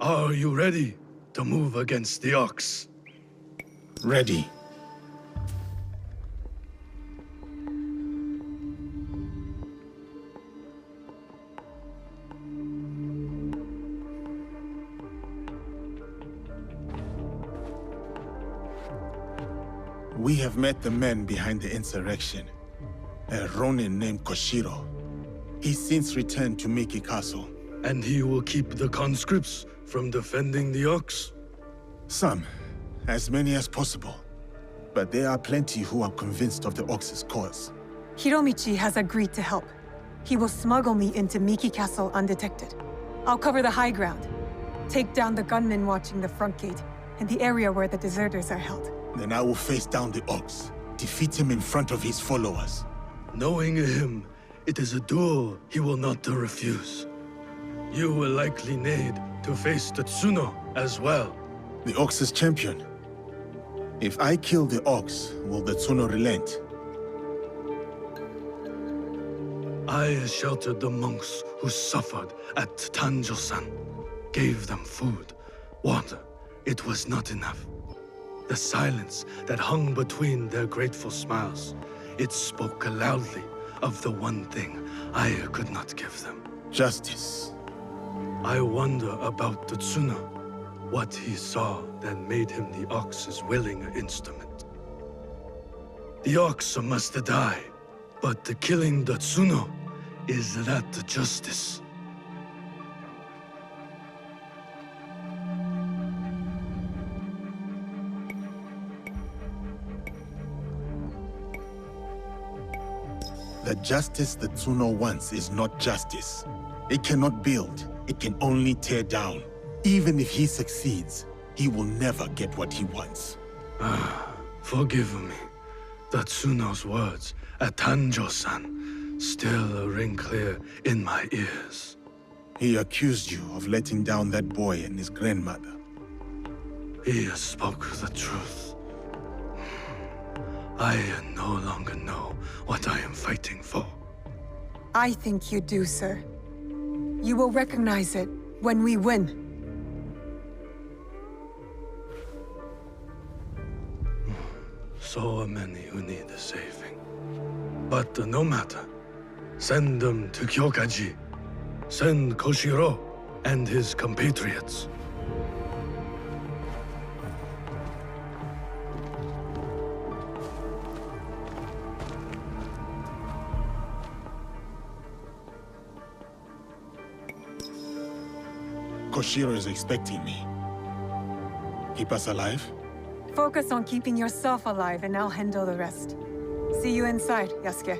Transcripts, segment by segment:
Are you ready to move against the Ox? Ready. We have met the men behind the insurrection. A Ronin named Koshiro. He's since returned to Miki Castle. And he will keep the conscripts from defending the Ox? Some. As many as possible. But there are plenty who are convinced of the Ox's cause. Hiromichi has agreed to help. He will smuggle me into Miki Castle undetected. I'll cover the high ground. Take down the gunmen watching the front gate, and the area where the deserters are held. Then I will face down the Ox. Defeat him in front of his followers. Knowing him, it is a duel he will not refuse. You will likely need to face Tetsuno as well. The Ox's champion. If I kill the Ox, will the Tsuno relent? I sheltered the monks who suffered at Tanjo-san. Gave them food, water. It was not enough. The silence that hung between their grateful smiles, it spoke loudly of the one thing I could not give them. Justice. I wonder about Tetsuno, what he saw that made him the Ox's willing instrument. The Ox must die, but the killing Tetsuno, is that justice? The justice the Tsuno wants is not justice. It cannot build, it can only tear down. Even if he succeeds, he will never get what he wants. Forgive me. Tetsuno's words at Tanjo-san still ring clear in my ears. He accused you of letting down that boy and his grandmother. He spoke the truth. I no longer know what I am fighting for. I think you do, sir. You will recognize it when we win. So many who need saving. But no matter. Send them to Kyokaji. Send Koshiro and his compatriots. Koshiro is expecting me. Keep us alive? Focus on keeping yourself alive and I'll handle the rest. See you inside, Yasuke.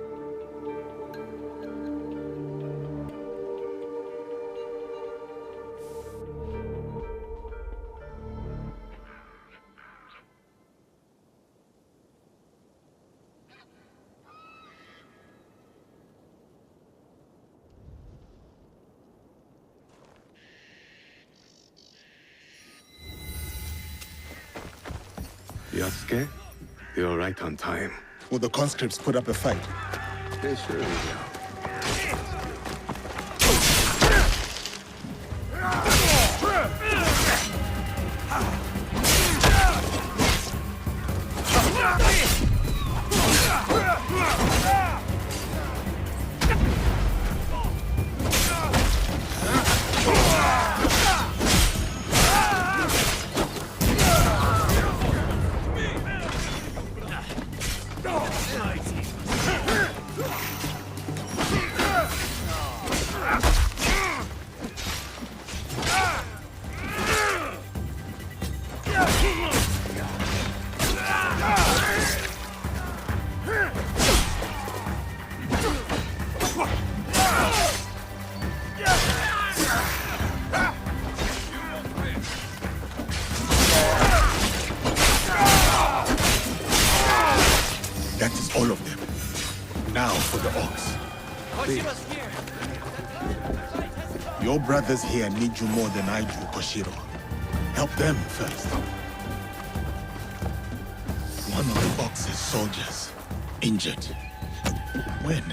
Yasuke, you're right on time. Will the conscripts put up a fight? They surely will. That is all of them. Now for the Ox. Your brothers here need you more than I do, Koshiro. Help them first. One of the Ox's soldiers, injured. When?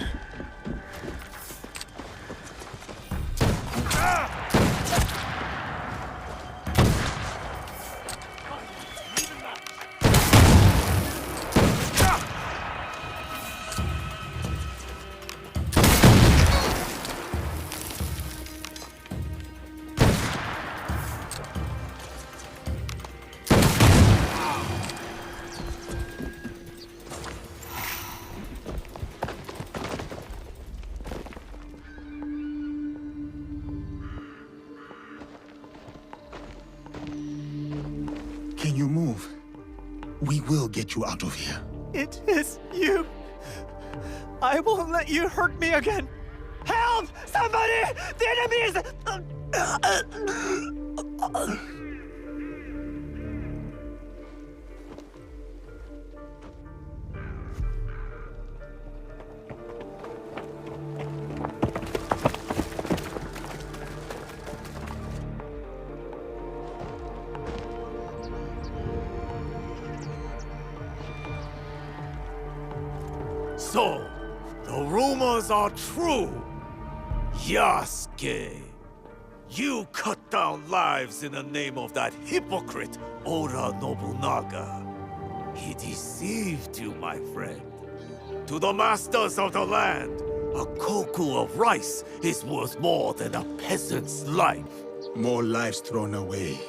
We will get you out of here. It is you. I won't let you hurt me again. Help! Somebody! The enemy is... So, the rumors are true. Yasuke, you cut down lives in the name of that hypocrite, Oda Nobunaga. He deceived you, my friend. To the masters of the land, a koku of rice is worth more than a peasant's life. More lives thrown away.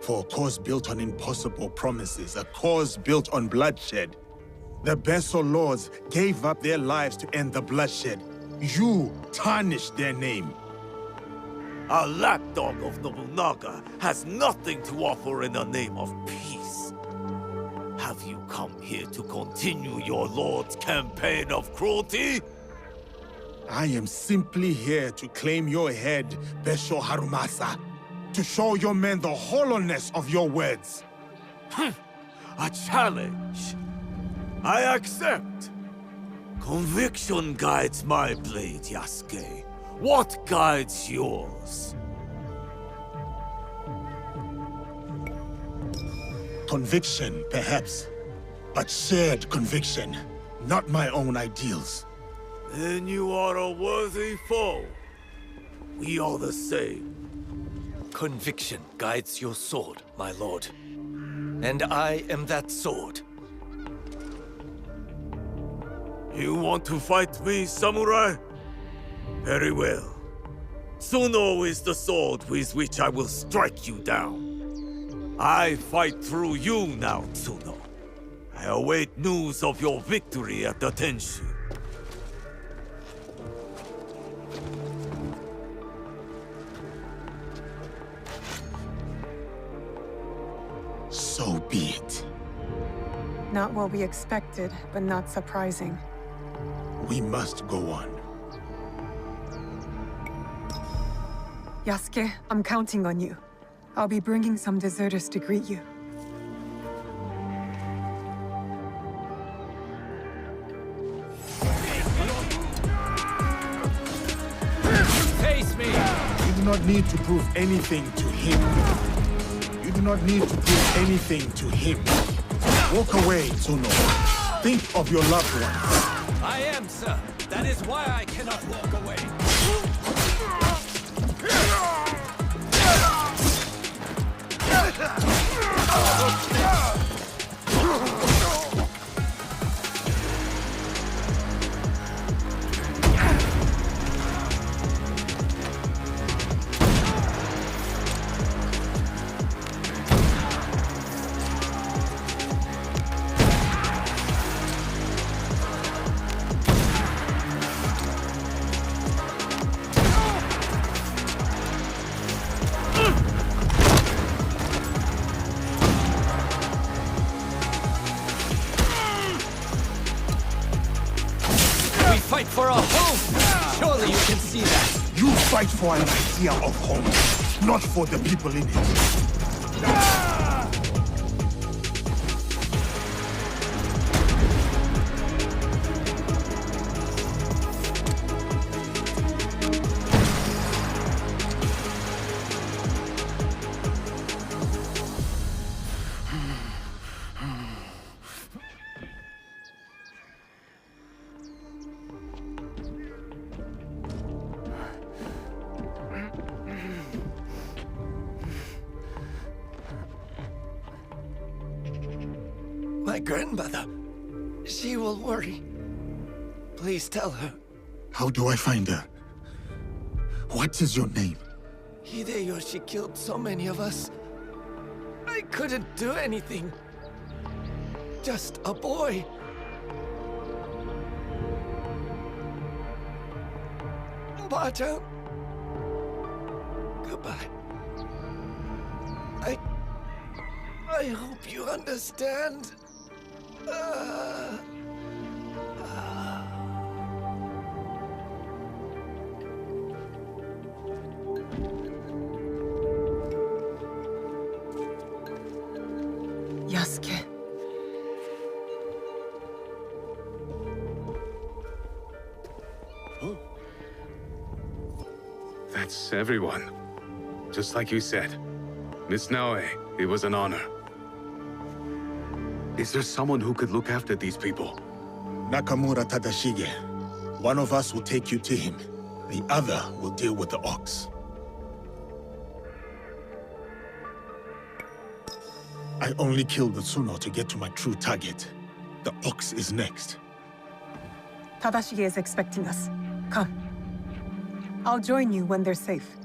For a cause built on impossible promises, a cause built on bloodshed. The Beso lords gave up their lives to end the bloodshed. You tarnished their name. A lapdog of Nobunaga has nothing to offer in the name of peace. Have you come here to continue your lord's campaign of cruelty? I am simply here to claim your head, Besho Harumasa. To show your men the hollowness of your words. A challenge. I accept. Conviction guides my blade, Yasuke. What guides yours? Conviction, perhaps. But shared conviction, not my own ideals. Then you are a worthy foe. We are the same. Conviction guides your sword, my lord. And I am that sword. You want to fight me, samurai? Very well. Tsuno is the sword with which I will strike you down. I fight through you now, Tsuno. I await news of your victory at the Tenshu. So be it. Not what we expected, but not surprising. We must go on. Yasuke, I'm counting on you. I'll be bringing some deserters to greet you. Face me! You do not need to prove anything to him. You do not need to prove anything to him. Walk away, Tsuno. Think of your loved ones. I am, sir. That is why I cannot walk away. Fight for a home! Surely you can see that! You fight for an idea of home, not for the people in it. My grandmother. She will worry. Please tell her. How do I find her? What is your name? Hideyoshi killed so many of us. I couldn't do anything. Just a boy. Bata. Goodbye. I hope you understand. Yasuke. That's everyone. Just like you said. Miss Naoe, it was an honor. Is there someone who could look after these people? Nakamura Tadashige. One of us will take you to him. The other will deal with the ox. I only killed the Tsuno to get to my true target. The ox is next. Tadashige is expecting us. Come. I'll join you when they're safe.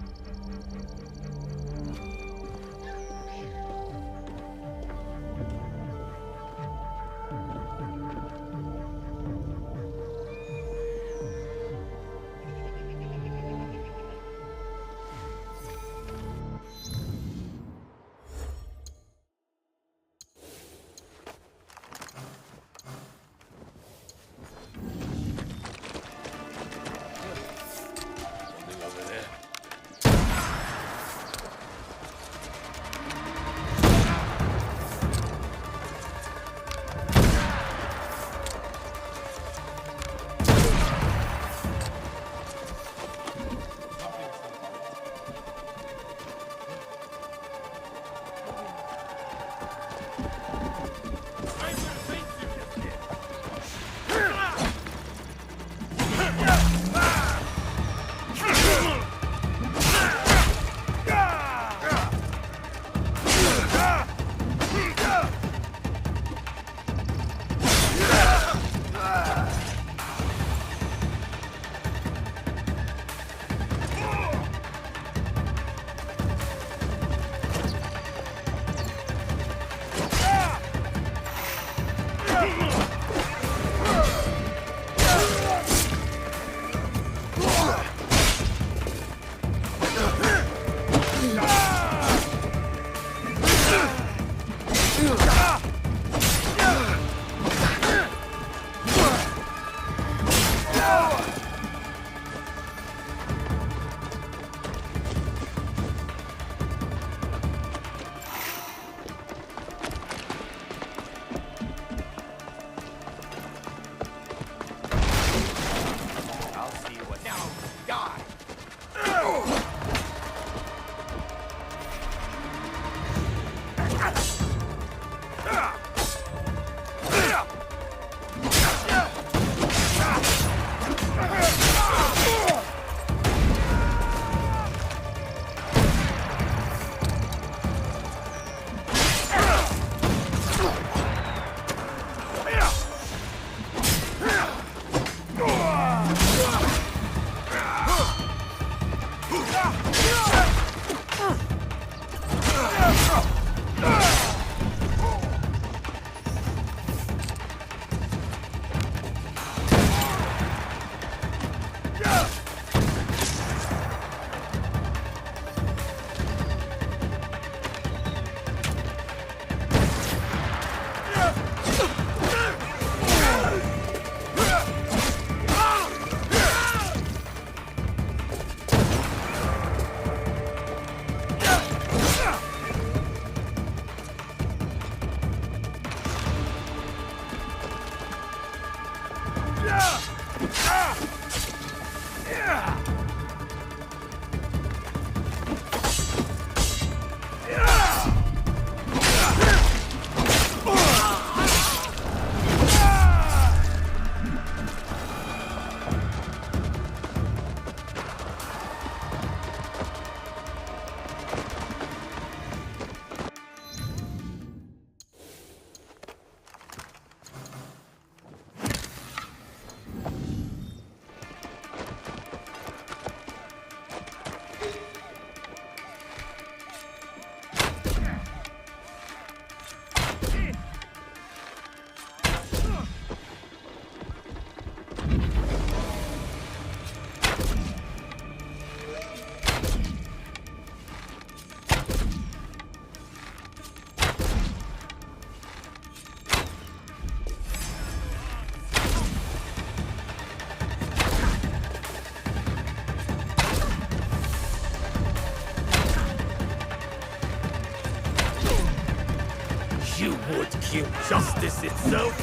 You would kill justice itself?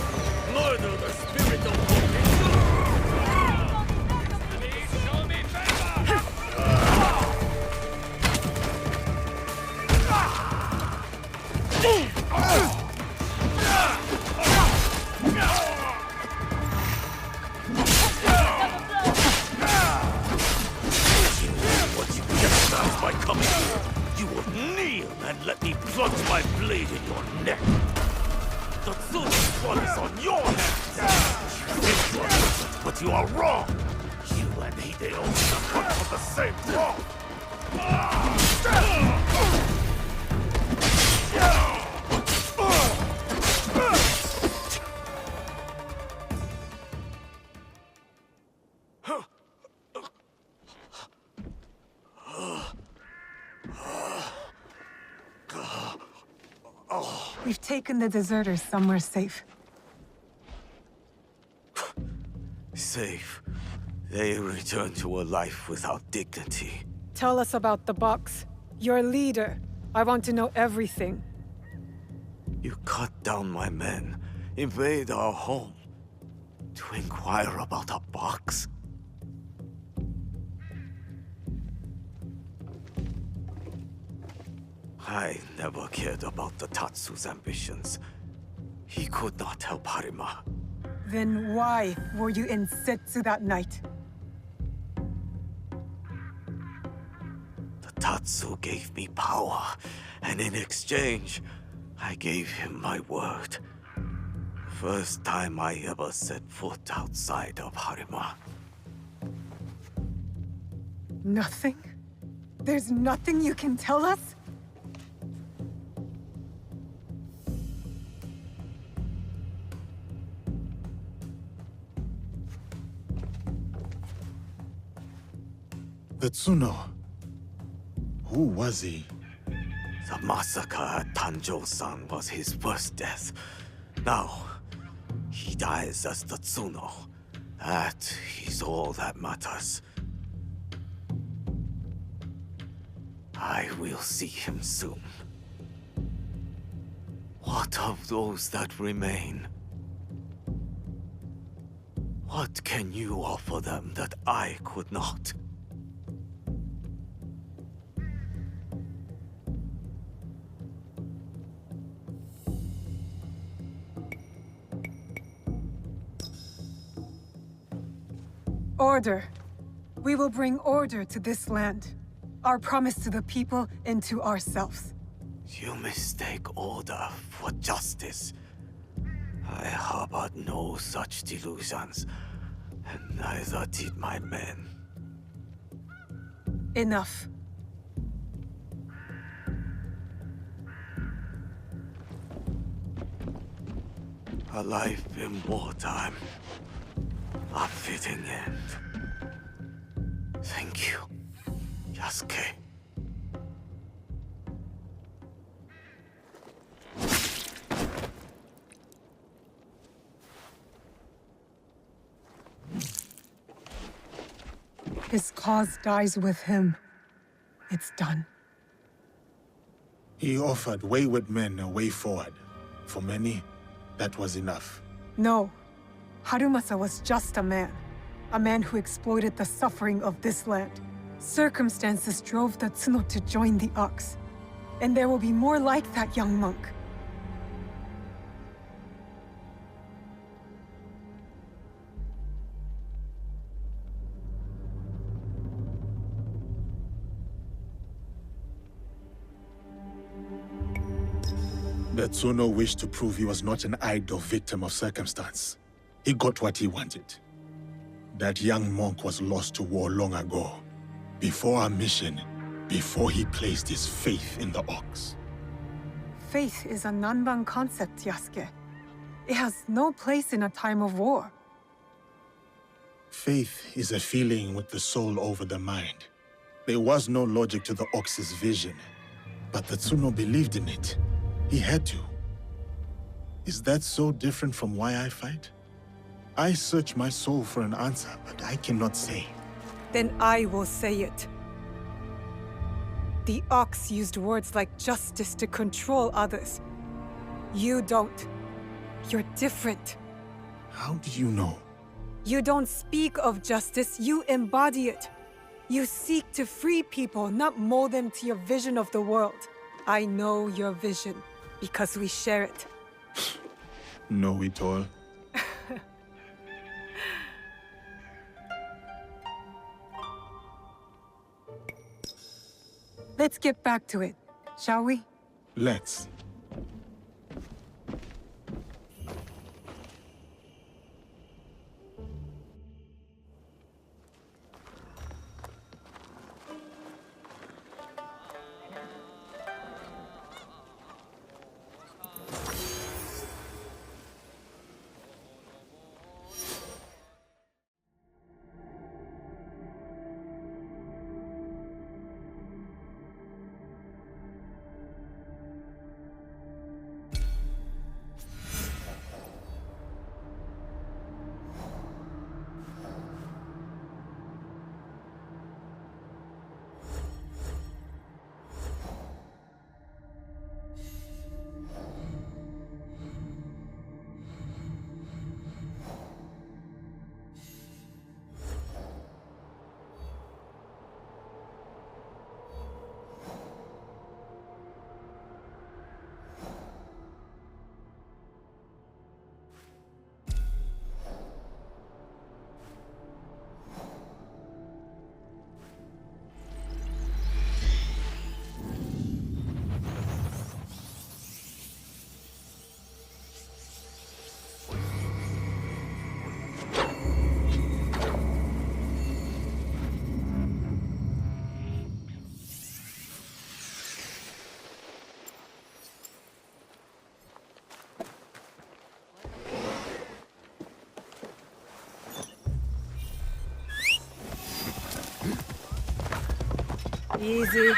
Murder the spirit of Show me what you recognize by coming here. You will kneel and let me plunge my blade in your neck. The Tsuno's blood is on your hands. You think you are innocent, but you are wrong. You and Hideo are cut from the same cloth. We've taken the deserters somewhere safe. Safe. They return to a life without dignity. Tell us about the box. Your leader. I want to know everything. You cut down my men, invade our home, to inquire about a box? I never cared about the Tatsu's ambitions. He could not help Harima. Then why were you in Setsu that night? The Tatsu gave me power, and in exchange, I gave him my word. First time I ever set foot outside of Harima. Nothing? There's nothing you can tell us? The Tsuno. Who was he? The massacre at Tanjo-san was his worst death. Now, he dies as the Tsuno. That is all that matters. I will see him soon. What of those that remain? What can you offer them that I could not? Order. We will bring order to this land. Our promise to the people and to ourselves. You mistake order for justice. I harbored no such delusions, and neither did my men. Enough. A life in wartime. A fitting end. Thank you, Yasuke. His cause dies with him. It's done. He offered wayward men a way forward. For many, that was enough. No. Harumasa was just a man. A man who exploited the suffering of this land. Circumstances drove the Tsuno to join the Ox. And there will be more like that young monk. The Tsuno wished to prove he was not an idle victim of circumstance. He got what he wanted. That young monk was lost to war long ago. Before our mission, before he placed his faith in the Ox. Faith is a Nanban concept, Yasuke. It has no place in a time of war. Faith is a feeling with the soul over the mind. There was no logic to the Ox's vision, but the Tsuno believed in it. He had to. Is that so different from why I fight? I search my soul for an answer, but I cannot say. Then I will say it. The Ox used words like justice to control others. You don't. You're different. How did you know? You don't speak of justice, you embody it. You seek to free people, not mold them to your vision of the world. I know your vision, because we share it. Know it all. Let's get back to it, shall we? Let's. Easy.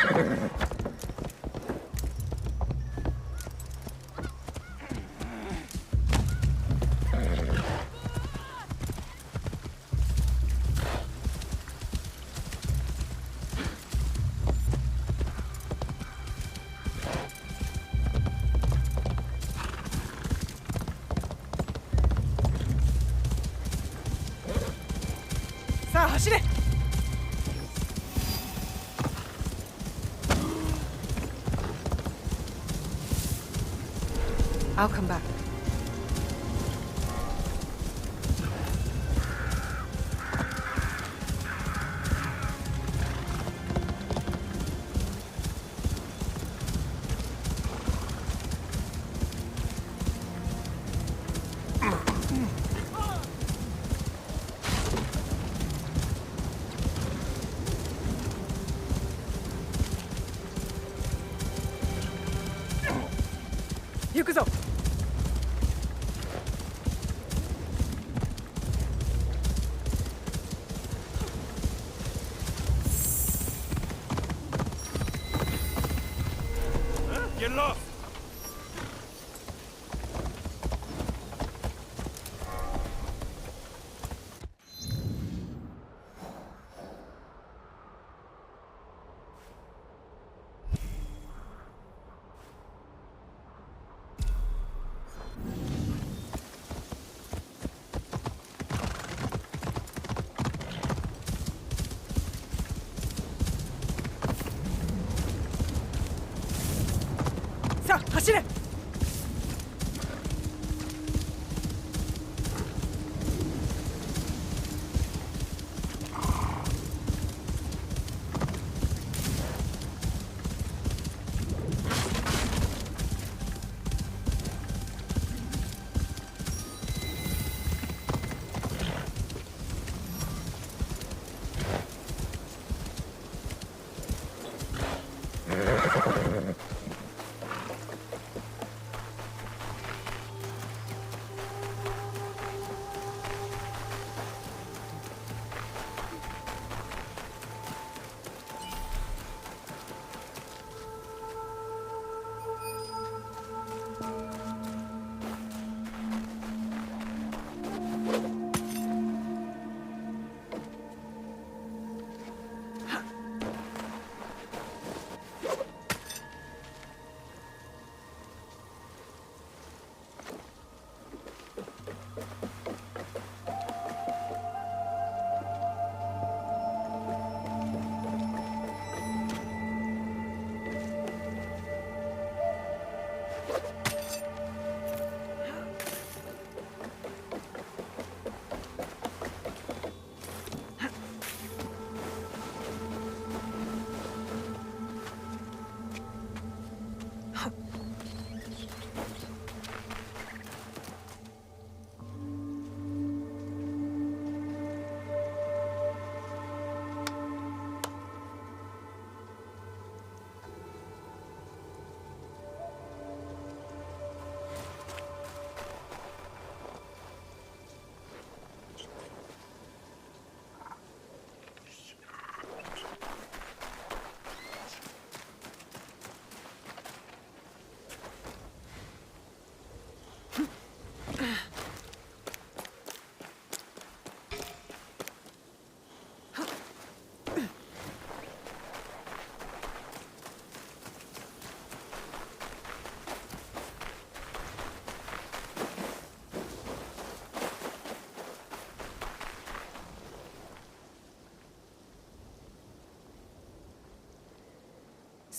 자, 走れ! I'll come back. Yukuzo! Get lost! 자, 走れ!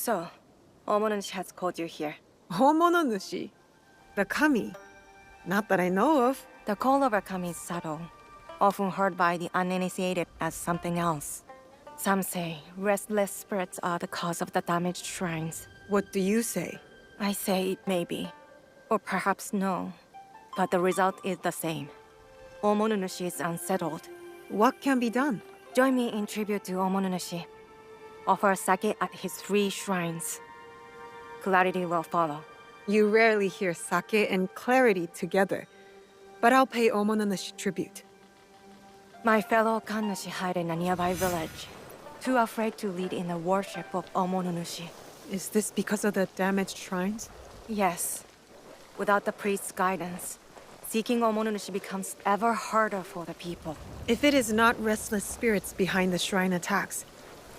So, Omonushi has called you here. Homononushi. The kami. Not that I know of. The call of a kami is subtle, often heard by the uninitiated as something else. Some say restless spirits are the cause of the damaged shrines. What do you say? I say it may be, or perhaps no, but the result is the same. Omonunushi is unsettled. What can be done? Join me in tribute to Omonunushi. Offer sake at his 3 shrines. Clarity will follow. You rarely hear sake and clarity together, but I'll pay Omononushi tribute. My fellow kannushi hide in a nearby village, too afraid to lead in the worship of Omonunushi. Is this because of the damaged shrines? Yes. Without the priest's guidance, seeking Omonunushi becomes ever harder for the people. If it is not restless spirits behind the shrine attacks,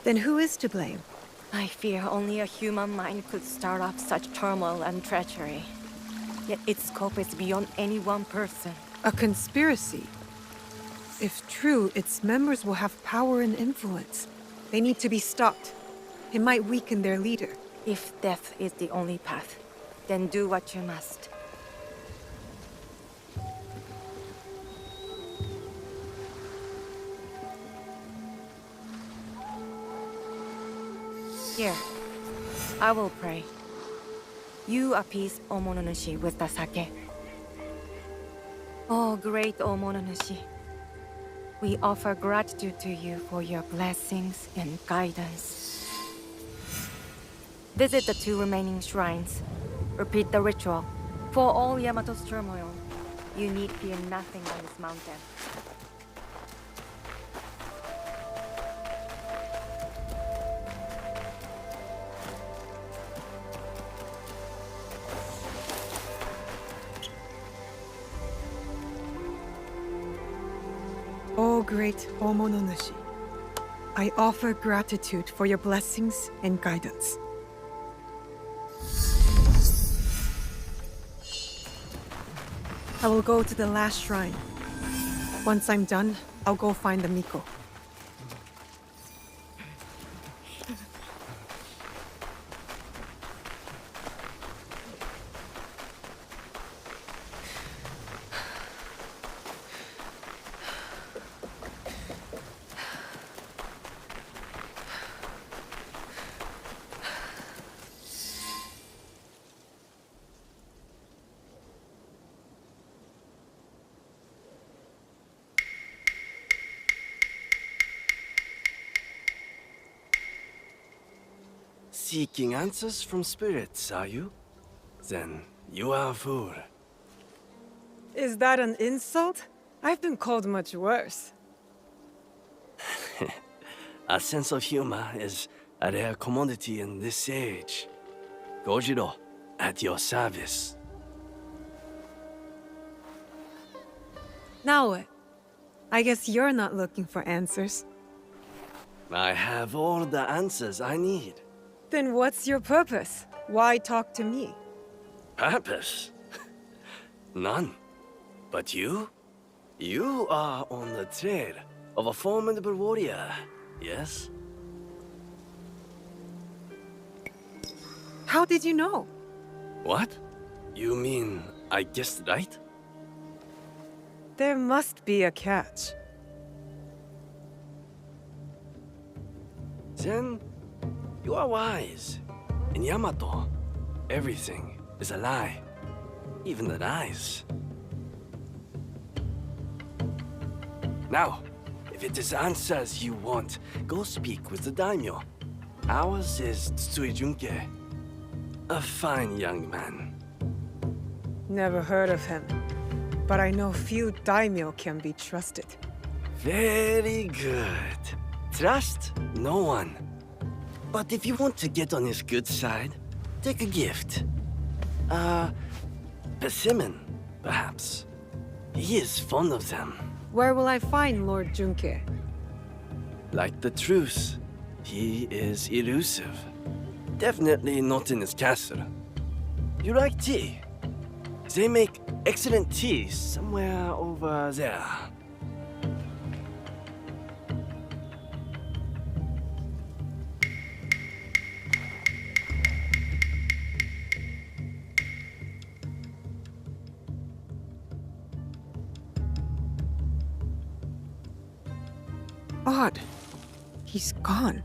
then who is to blame? I fear only a human mind could start off such turmoil and treachery. Yet its scope is beyond any one person. A conspiracy? If true, its members will have power and influence. They need to be stopped. It might weaken their leader. If death is the only path, then do what you must. Here, I will pray. You appease Omonunushi with the sake. Oh, great Omonunushi. We offer gratitude to you for your blessings and guidance. Visit the 2 remaining shrines. Repeat the ritual. For all Yamato's turmoil, you need fear nothing on this mountain. O great Omononushi, I offer gratitude for your blessings and guidance. I will go to the last shrine. Once I'm done, I'll go find the Miko. Seeking answers from spirits, are you? Then you are a fool. Is that an insult? I've been called much worse. A sense of humor is a rare commodity in this age. Gojiro, at your service. Now what? I guess you're not looking for answers. I have all the answers I need. Then what's your purpose? Why talk to me? Purpose? None. But you? You are on the trail of a formidable warrior, yes? How did you know? What? You mean I guessed right? There must be a catch. Then, you are wise. In Yamato, everything is a lie. Even the lies. Now, if it is answers you want, go speak with the daimyo. Ours is Tsui Junke. A fine young man. Never heard of him. But I know few daimyo can be trusted. Very good. Trust no one. But if you want to get on his good side, take a gift. Persimmon, perhaps. He is fond of them. Where will I find Lord Junke? Like the truth, he is elusive. Definitely not in his castle. You like tea? They make excellent tea somewhere over there. Odd. He's gone.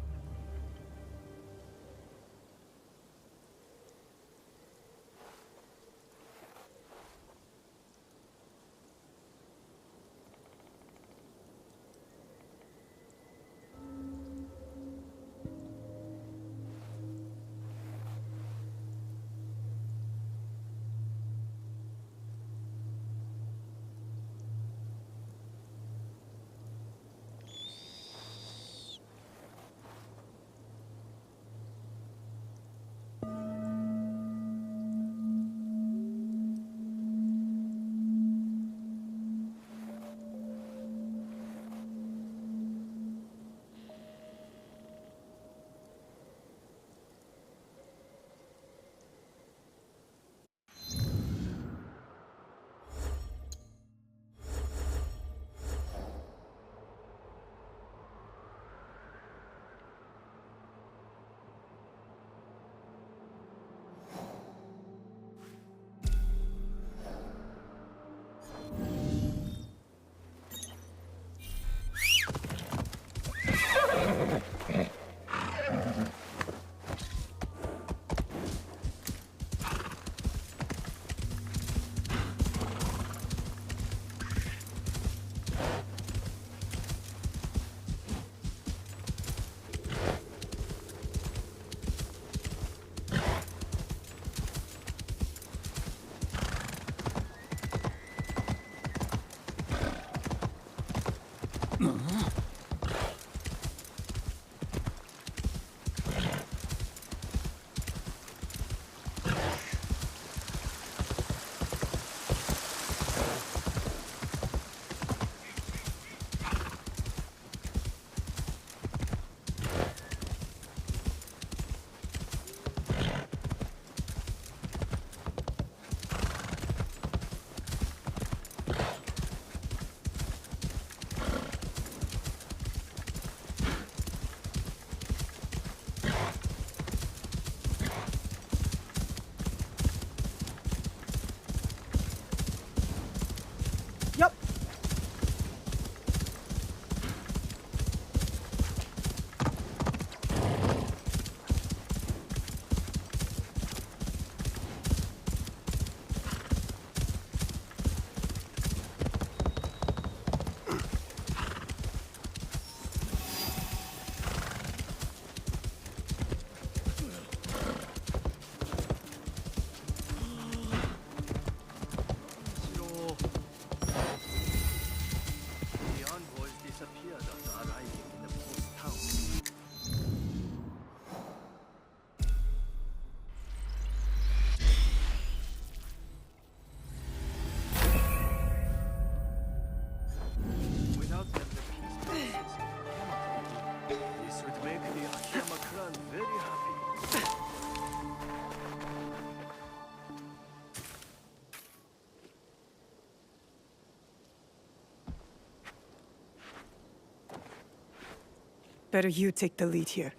Better you take the lead here.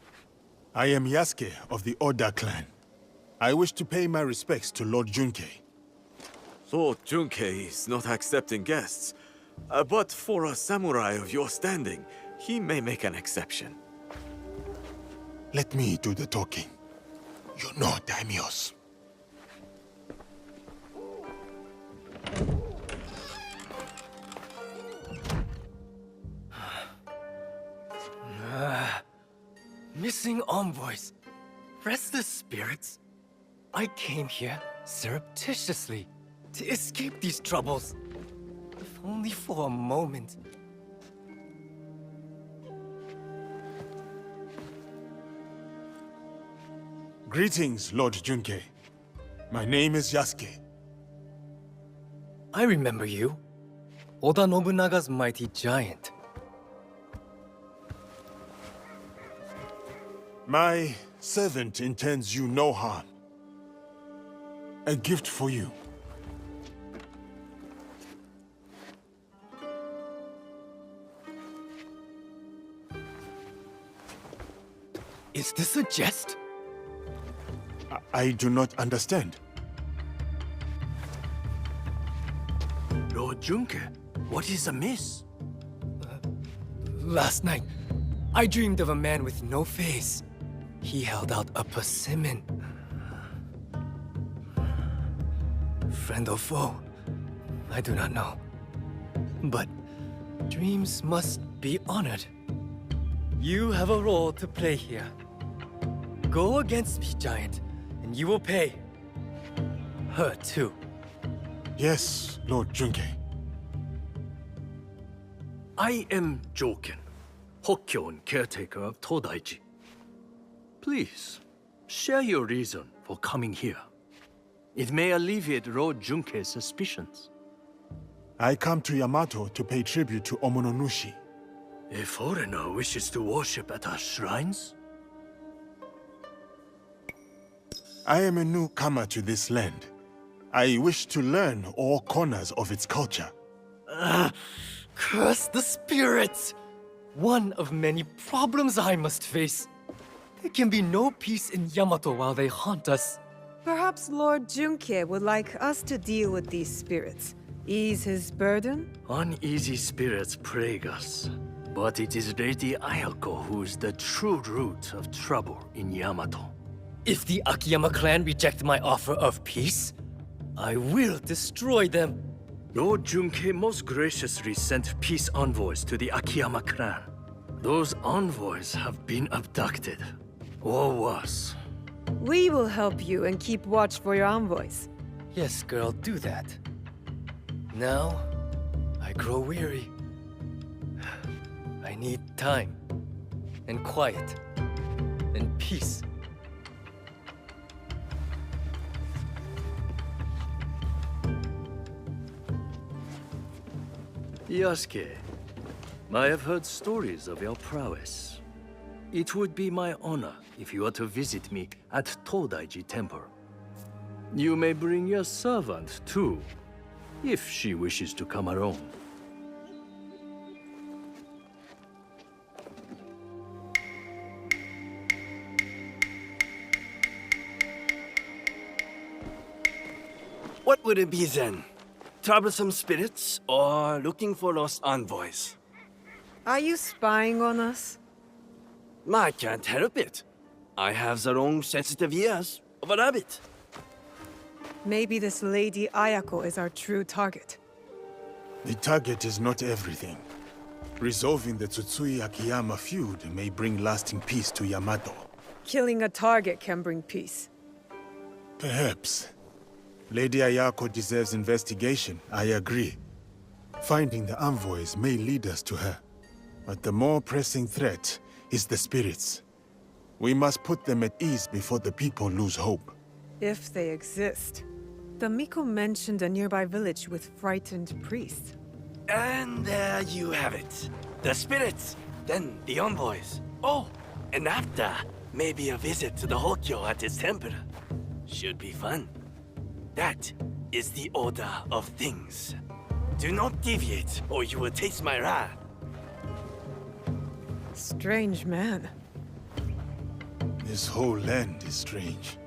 I am Yasuke of the Oda clan. I wish to pay my respects to Lord Junkei. Lord Junkei is not accepting guests. But for a samurai of your standing, he may make an exception. Let me do the talking. You know daimyos. Missing envoys. Restless spirits. I came here surreptitiously to escape these troubles. If only for a moment. Greetings, Lord Junkei. My name is Yasuke. I remember you. Oda Nobunaga's mighty giant. My servant intends you no harm. A gift for you. Is this a jest? I do not understand. Lord Junkei, what is amiss? Last night, I dreamed of a man with no face. He held out a persimmon. Friend or foe? I do not know. But dreams must be honored. You have a role to play here. Go against me, Giant, and you will pay. Her too. Yes, Lord Junkei. I am Joken, Hokkyon caretaker of Todaiji. Please, share your reason for coming here. It may alleviate Lord Junkei's suspicions. I come to Yamato to pay tribute to Omononushi. A foreigner wishes to worship at our shrines? I am a newcomer to this land. I wish to learn all corners of its culture. Curse the spirits! One of many problems I must face. There can be no peace in Yamato while they haunt us. Perhaps Lord Junkei would like us to deal with these spirits. Ease his burden? Uneasy spirits plague us. But it is Lady Ayako who is the true root of trouble in Yamato. If the Akiyama clan reject my offer of peace, I will destroy them. Lord Junkei most graciously sent peace envoys to the Akiyama clan. Those envoys have been abducted. Or worse. We will help you and keep watch for your envoys. Yes, girl, do that. Now, I grow weary. I need time, and quiet, and peace. Yasuke, I have heard stories of your prowess. It would be my honor if you were to visit me at Todaiji Temple. You may bring your servant, too, if she wishes to come alone. What would it be then? Troublesome spirits or looking for lost envoys? Are you spying on us? I can't help it. I have the long sensitive ears of a rabbit. Maybe this Lady Ayako is our true target. The target is not everything. Resolving the Tsutsui Akiyama feud may bring lasting peace to Yamato. Killing a target can bring peace. Perhaps. Lady Ayako deserves investigation, I agree. Finding the envoys may lead us to her. But the more pressing threat is the spirits. We must put them at ease before the people lose hope. If they exist. The Miko mentioned a nearby village with frightened priests. And there you have it. The spirits, then the envoys. Oh, and after, maybe a visit to the Hokkyo at his temple. Should be fun. That is the order of things. Do not deviate, or you will taste my wrath. Strange man. This whole land is strange.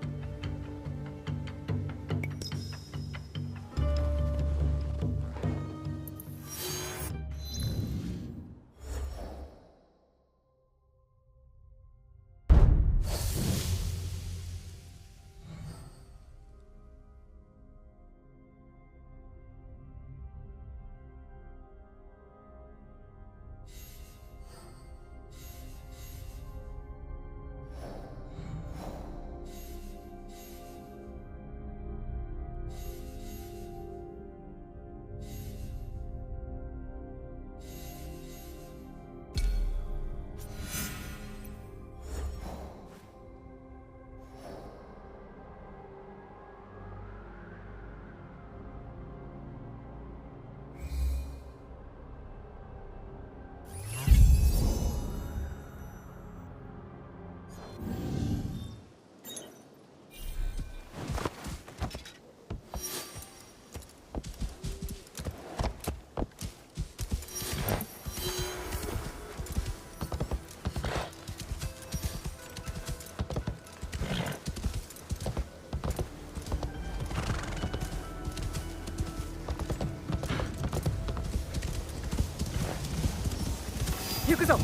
行くぞ。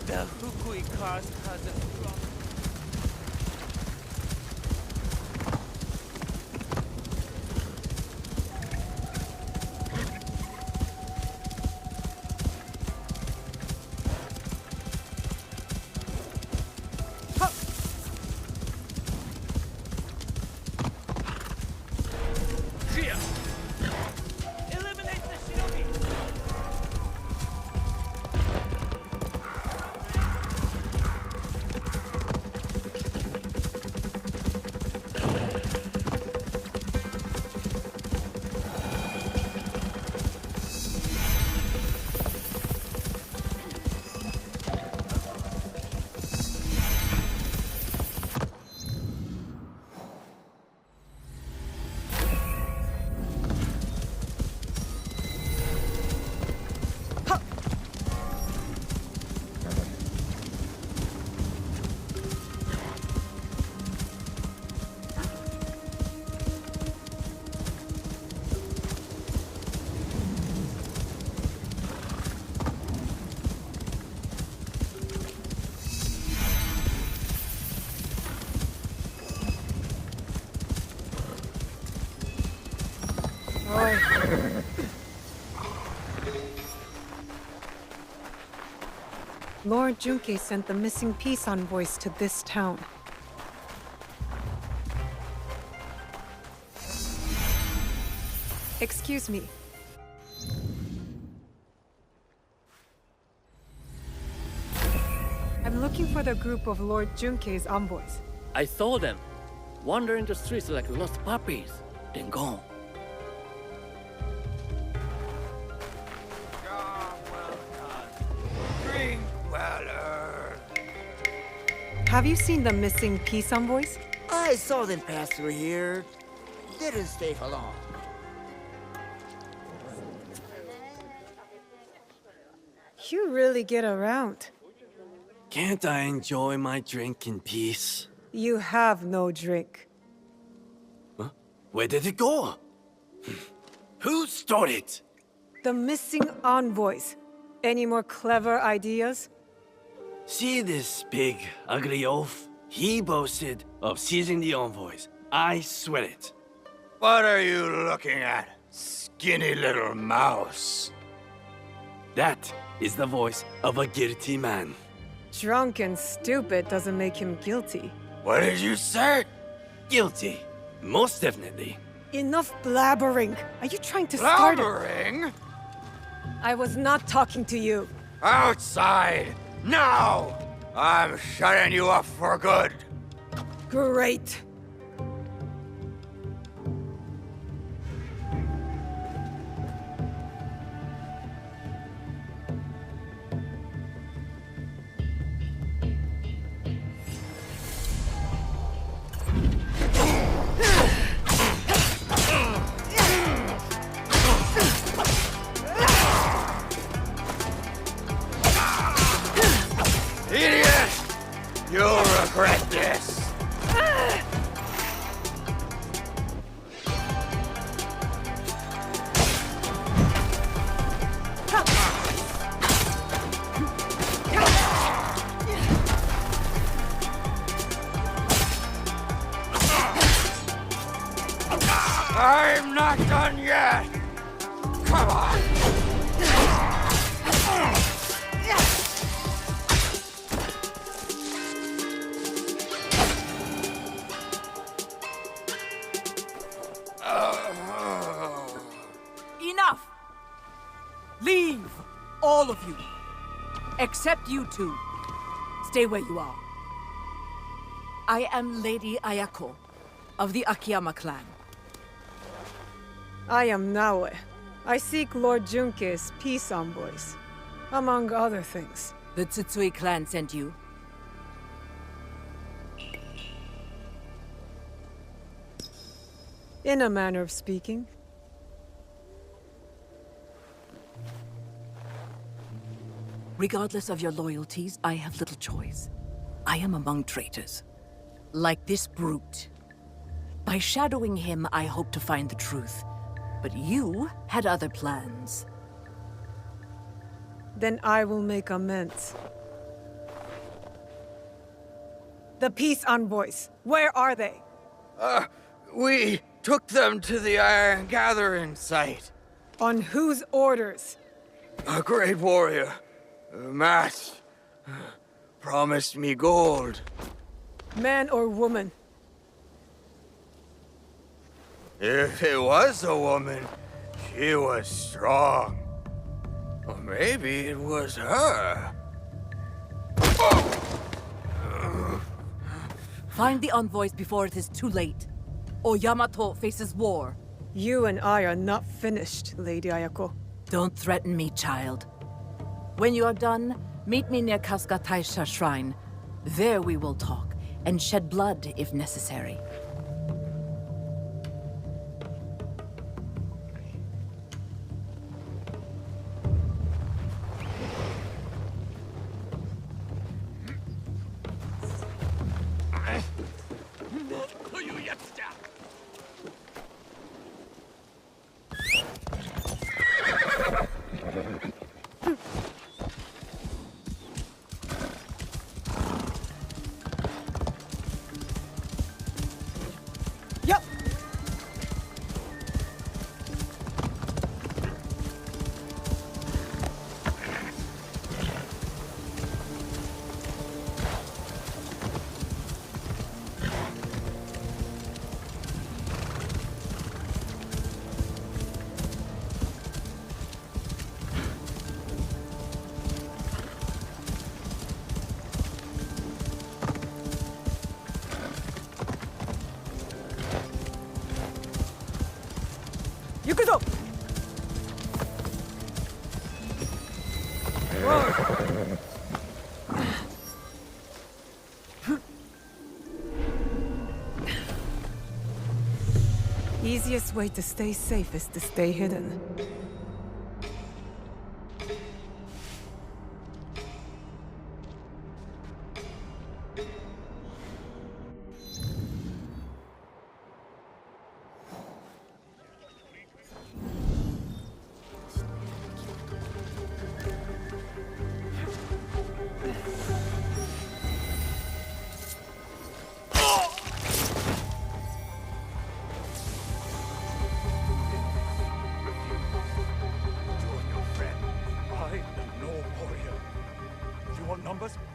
The Fukui cars has a strong... Eliminate the shinobi! Lord Junke sent the missing peace envoys to this town. Excuse me. I'm looking for the group of Lord Junke's envoys. I saw them, wandering the streets like lost puppies, then gone. Have you seen the missing peace envoys? I saw them pass through here. Didn't stay for long. You really get around. Can't I enjoy my drink in peace? You have no drink. Huh? Where did it go? Who stole it? The missing envoys. Any more clever ideas? See this big, ugly oaf? He boasted of seizing the envoys. I swear it. What are you looking at, skinny little mouse? That is the voice of a guilty man. Drunk and stupid doesn't make him guilty. What did you say? Guilty. Most definitely. Enough blabbering. Are you trying to start it? Blabbering? I was not talking to you. Outside! Now! I'm shutting you up for good. Great. Idiot! You'll regret this. I'm not done yet. Come on. Enough! Leave! All of you. Except you two. Stay where you are. I am Lady Ayako of the Akiyama clan. I am Naoe. I seek Lord Junke's peace envoys, among other things. The Tsutsui clan sent you. In a manner of speaking. Regardless of your loyalties, I have little choice. I am among traitors. Like this brute. By shadowing him, I hope to find the truth. But you had other plans. Then I will make amends. The peace envoys, where are they? We took them to the Iron Gathering site. On whose orders? A great warrior, Matt, promised me gold. Man or woman? If it was a woman, she was strong. Or maybe it was her. Find the envoys before it is too late. Or Yamato faces war. You and I are not finished, Lady Ayako. Don't threaten me, child. When you are done, meet me near Kasuga Taisha Shrine. There we will talk, and shed blood if necessary. Yup! Yukuzo! Easiest way to stay safe is to stay hidden.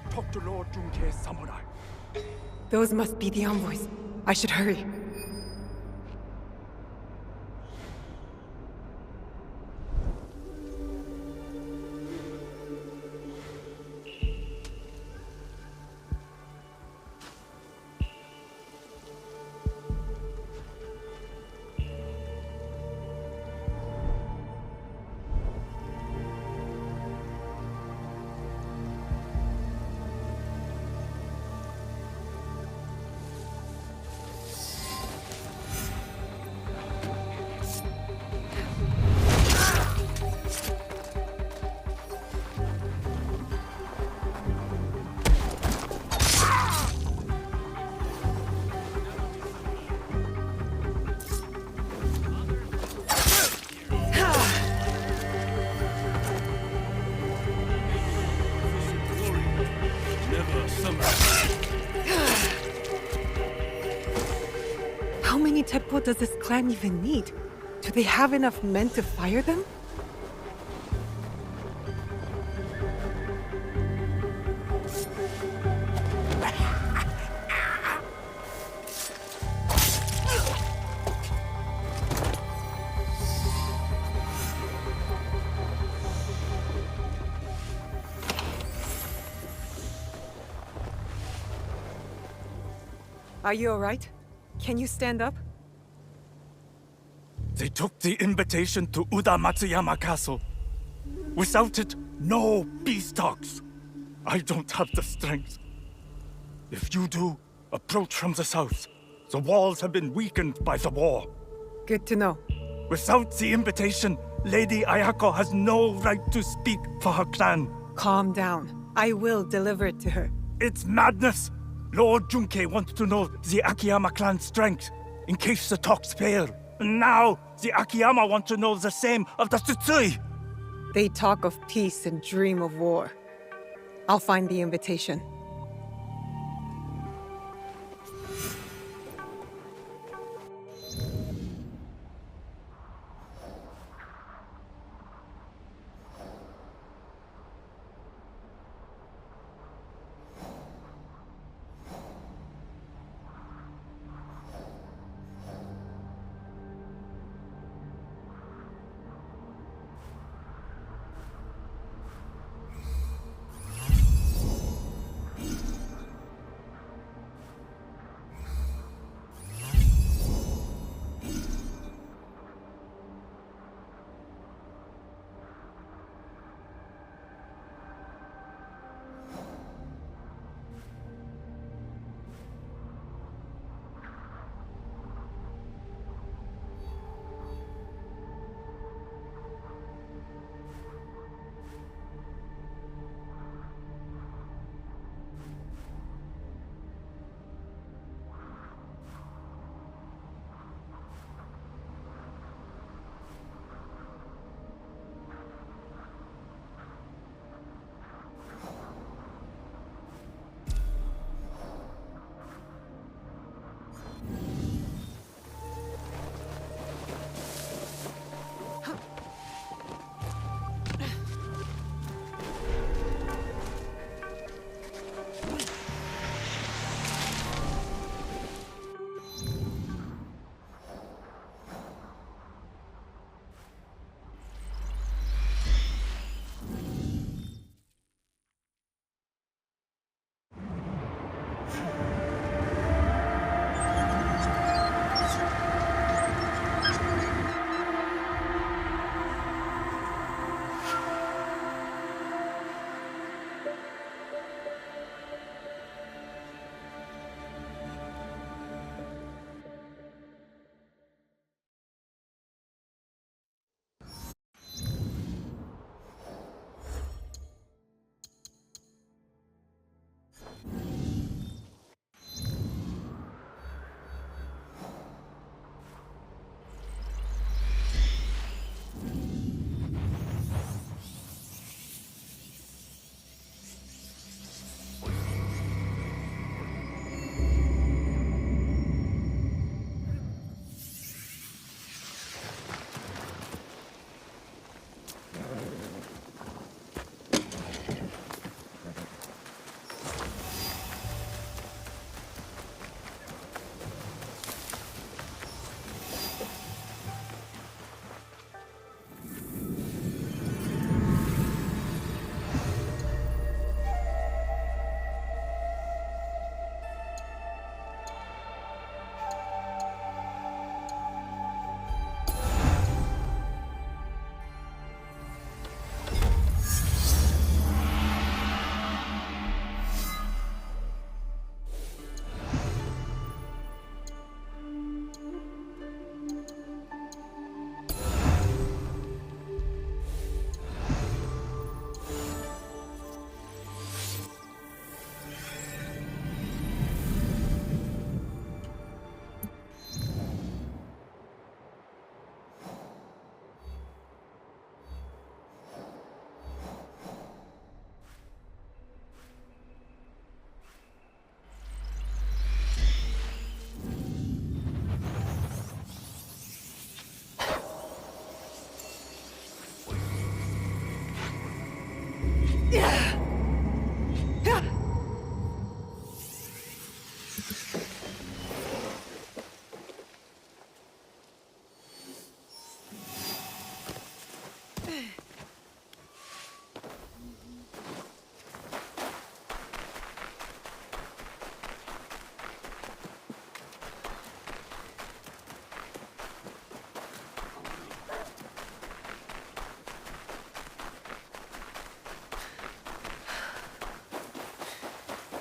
Talk to Lord Junkei's samurai. Those must be the envoys. I should hurry. How many teppo does this clan even need? Do they have enough men to fire them? Are you alright? Can you stand up? They took the invitation to Uda Matsuyama Castle. Without it, no peace talks. I don't have the strength. If you do, approach from the south. The walls have been weakened by the war. Good to know. Without the invitation, Lady Ayako has no right to speak for her clan. Calm down. I will deliver it to her. It's madness! Lord Junkei wants to know the Akiyama clan's strength, in case the talks fail. And now, the Akiyama want to know the same of the Tsutsui! They talk of peace and dream of war. I'll find the invitation.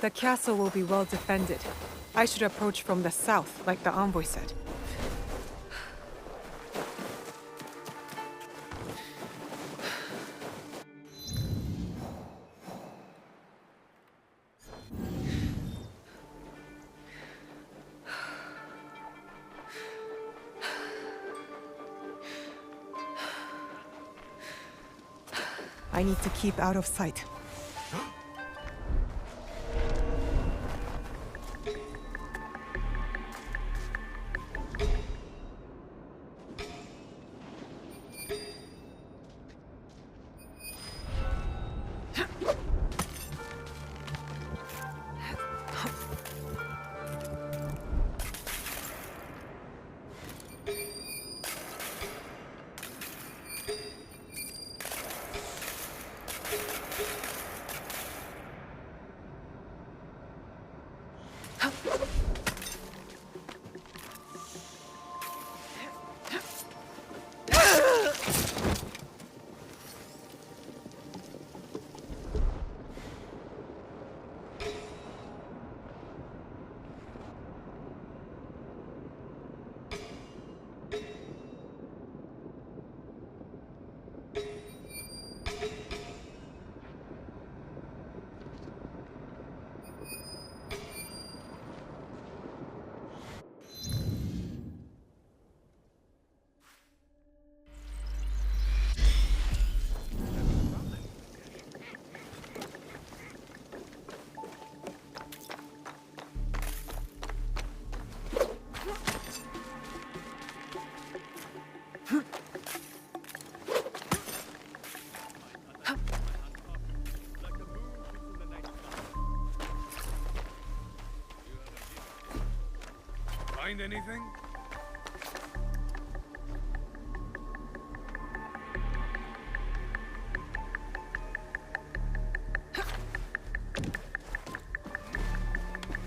The castle will be well defended. I should approach from the south, like the envoy said. I need to keep out of sight. Find anything?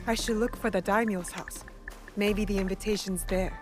I should look for the daimyo's house. Maybe the invitation's there.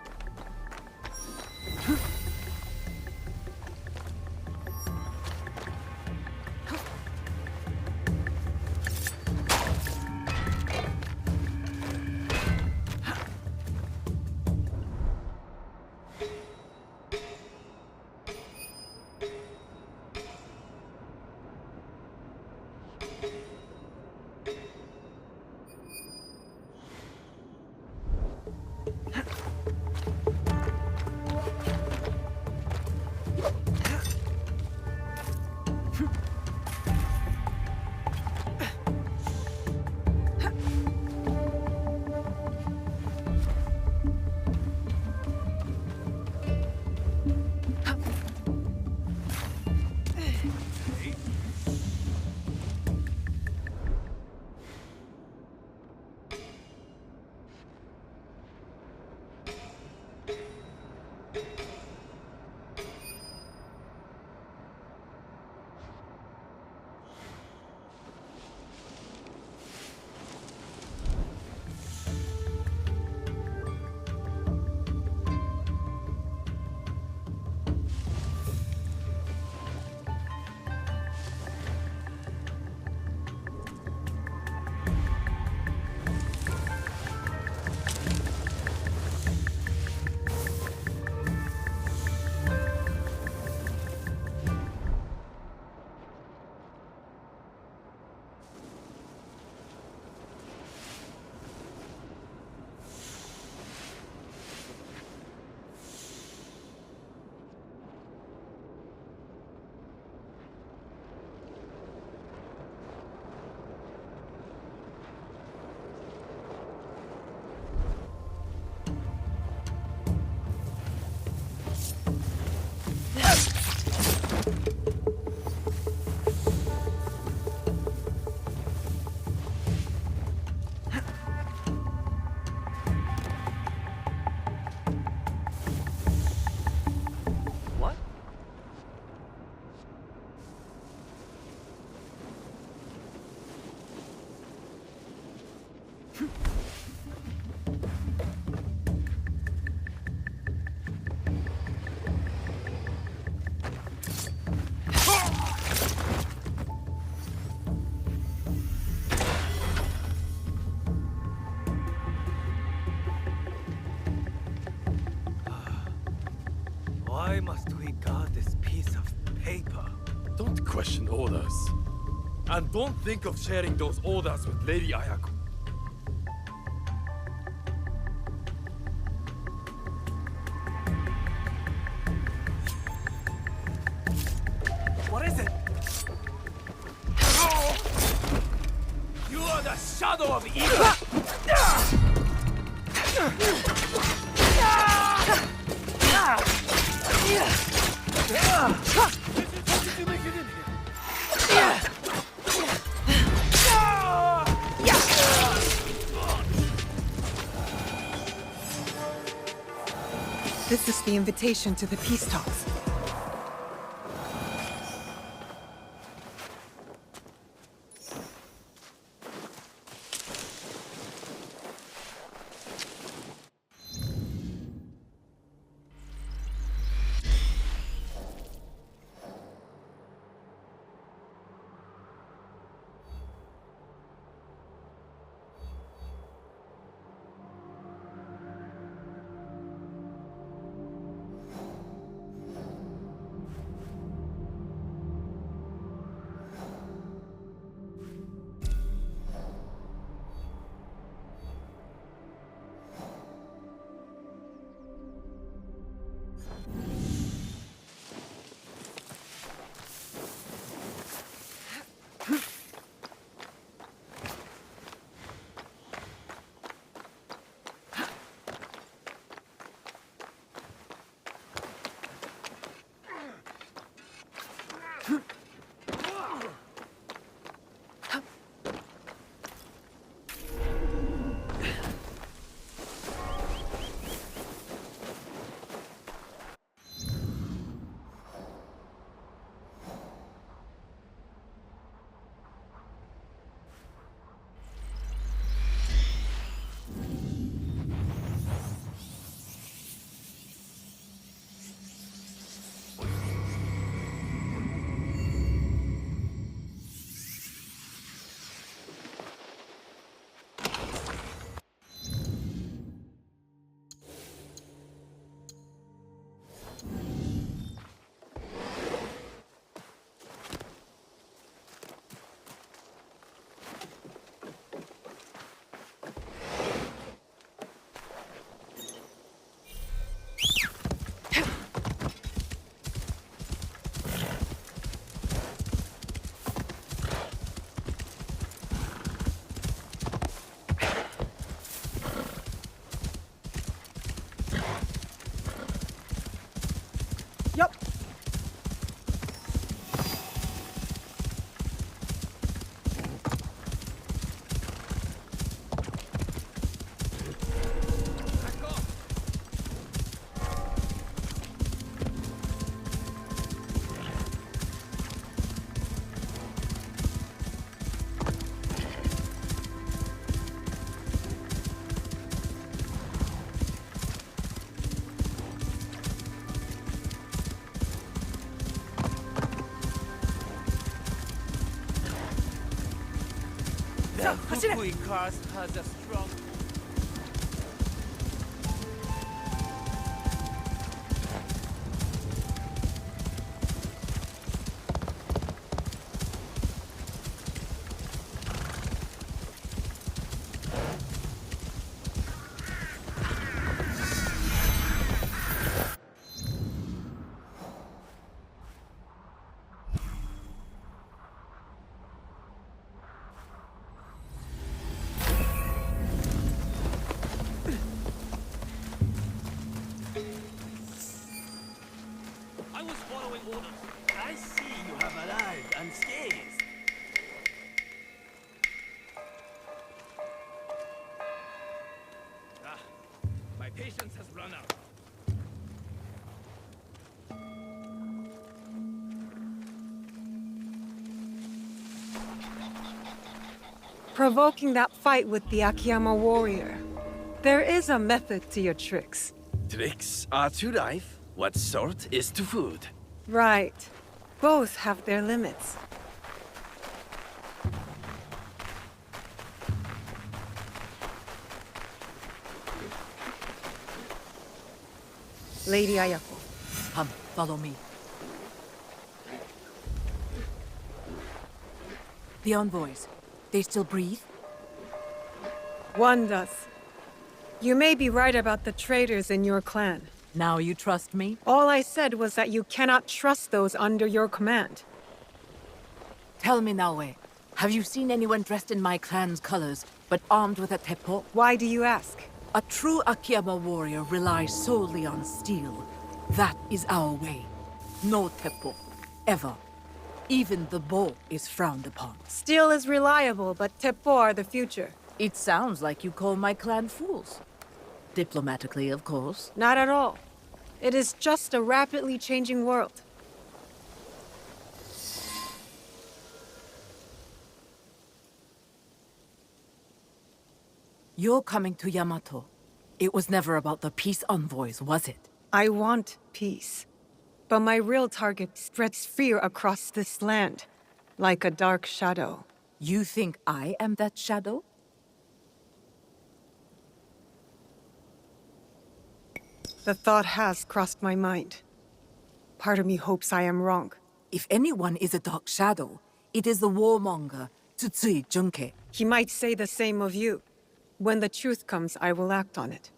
Why must we guard this piece of paper? Don't question orders. And don't think of sharing those orders with Lady Ayako. What is it? of evil! This is the invitation to the peace talks. Fukui cast has a strong... I see you have arrived unscathed. My patience has run out. Provoking that fight with the Akiyama warrior. There is a method to your tricks. Tricks are to life what sort is to food. Right. Both have their limits. Lady Ayako. Come, follow me. The envoys, they still breathe? One does. You may be right about the traitors in your clan. Now you trust me? All I said was that you cannot trust those under your command. Tell me, Naoe, have you seen anyone dressed in my clan's colors, but armed with a teppo. Why do you ask? A true Akiyama warrior relies solely on steel. That is our way. No teppo. Ever. Even the bow is frowned upon. Steel is reliable, but teppo are the future. It sounds like you call my clan fools. Diplomatically, of course. Not at all. It is just a rapidly changing world. You're coming to Yamato. It was never about the peace envoys, was it? I want peace. But my real target spreads fear across this land, like a dark shadow. You think I am that shadow? The thought has crossed my mind. Part of me hopes I am wrong. If anyone is a dark shadow, it is the warmonger, Tsutsui Junke. He might say the same of you. When the truth comes, I will act on it.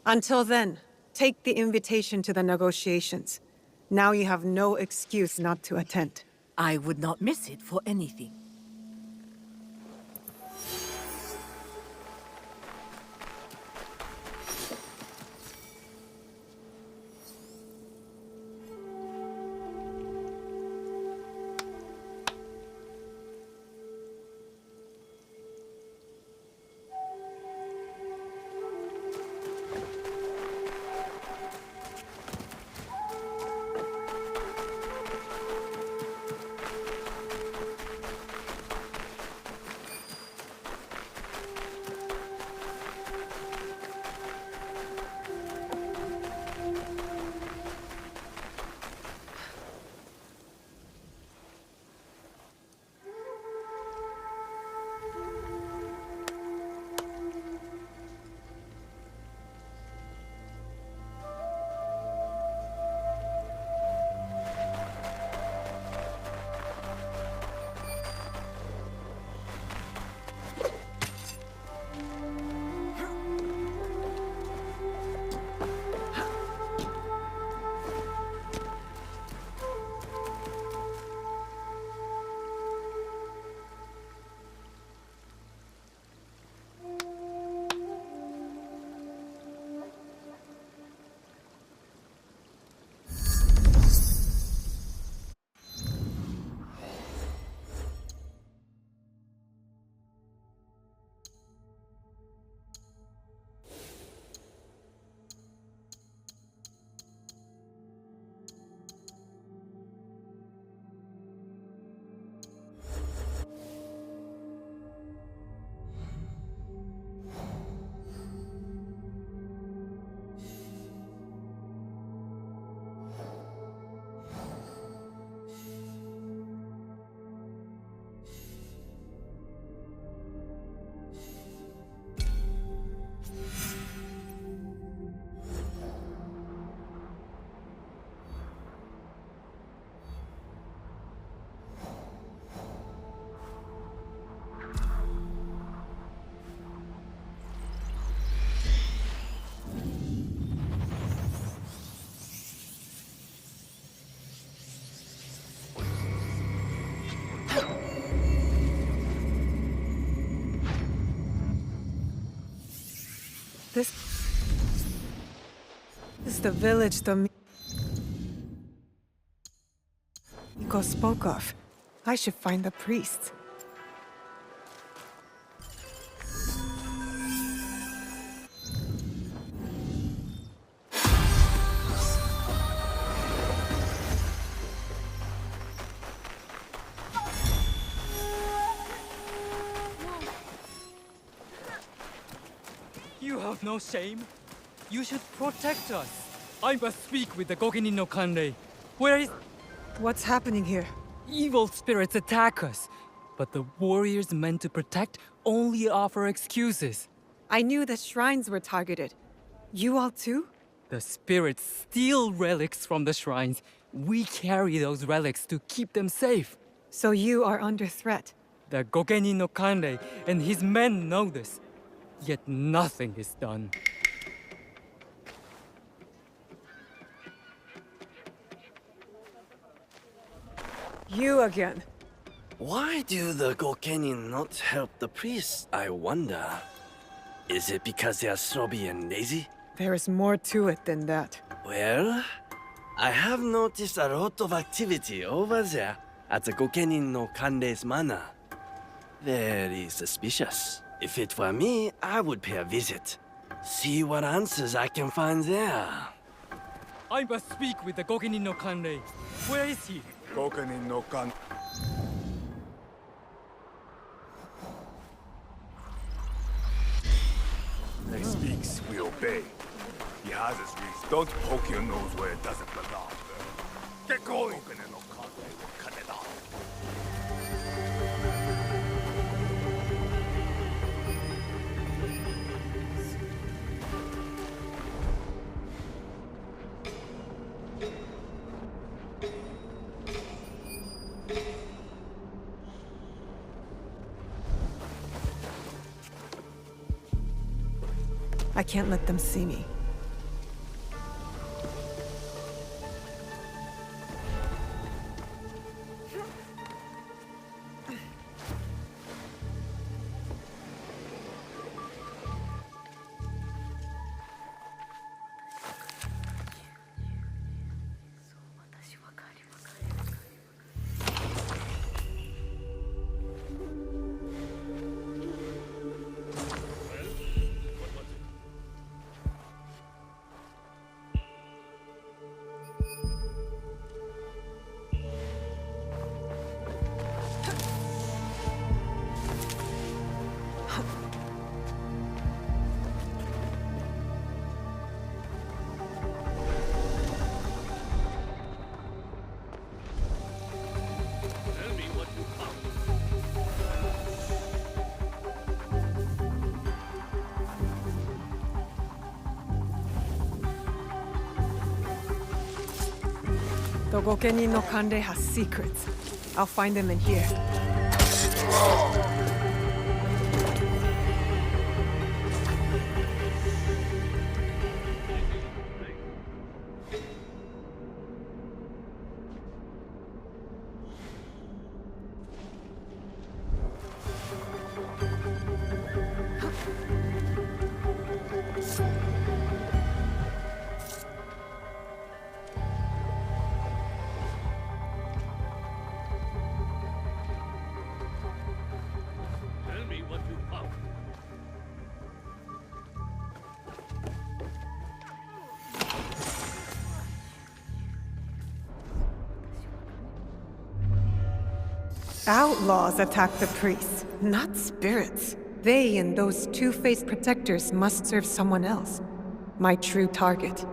Until then, take the invitation to the negotiations. Now you have no excuse not to attend. I would not miss it for anything. This is the village the Miko spoke of. I should find the priests. You have no shame? You should protect us. I must speak with the Gogeni no Kanrei. Where is... What's happening here? Evil spirits attack us. But the warriors meant to protect only offer excuses. I knew the shrines were targeted. You all too? The spirits steal relics from the shrines. We carry those relics to keep them safe. So you are under threat. The Gogeni no Kanrei and his men know this. Yet nothing is done. You again. Why do the Gokenin not help the priests, I wonder? Is it because they are snobby and lazy? There is more to it than that. Well, I have noticed a lot of activity over there at the Gokenin no Kanrei's manor. Very suspicious. If it were me, I would pay a visit. See what answers I can find there. I must speak with the Gokenin no Kanrei. Where is he? Gokenin no Kan. He speaks, we obey. He has his reasons. Don't poke your nose where it doesn't belong. Get going! I can't let them see me. The Gokenin no Kanrei has secrets. I'll find them in here. Outlaws attack the priests, not spirits. They and those two-faced protectors must serve someone else. My true target.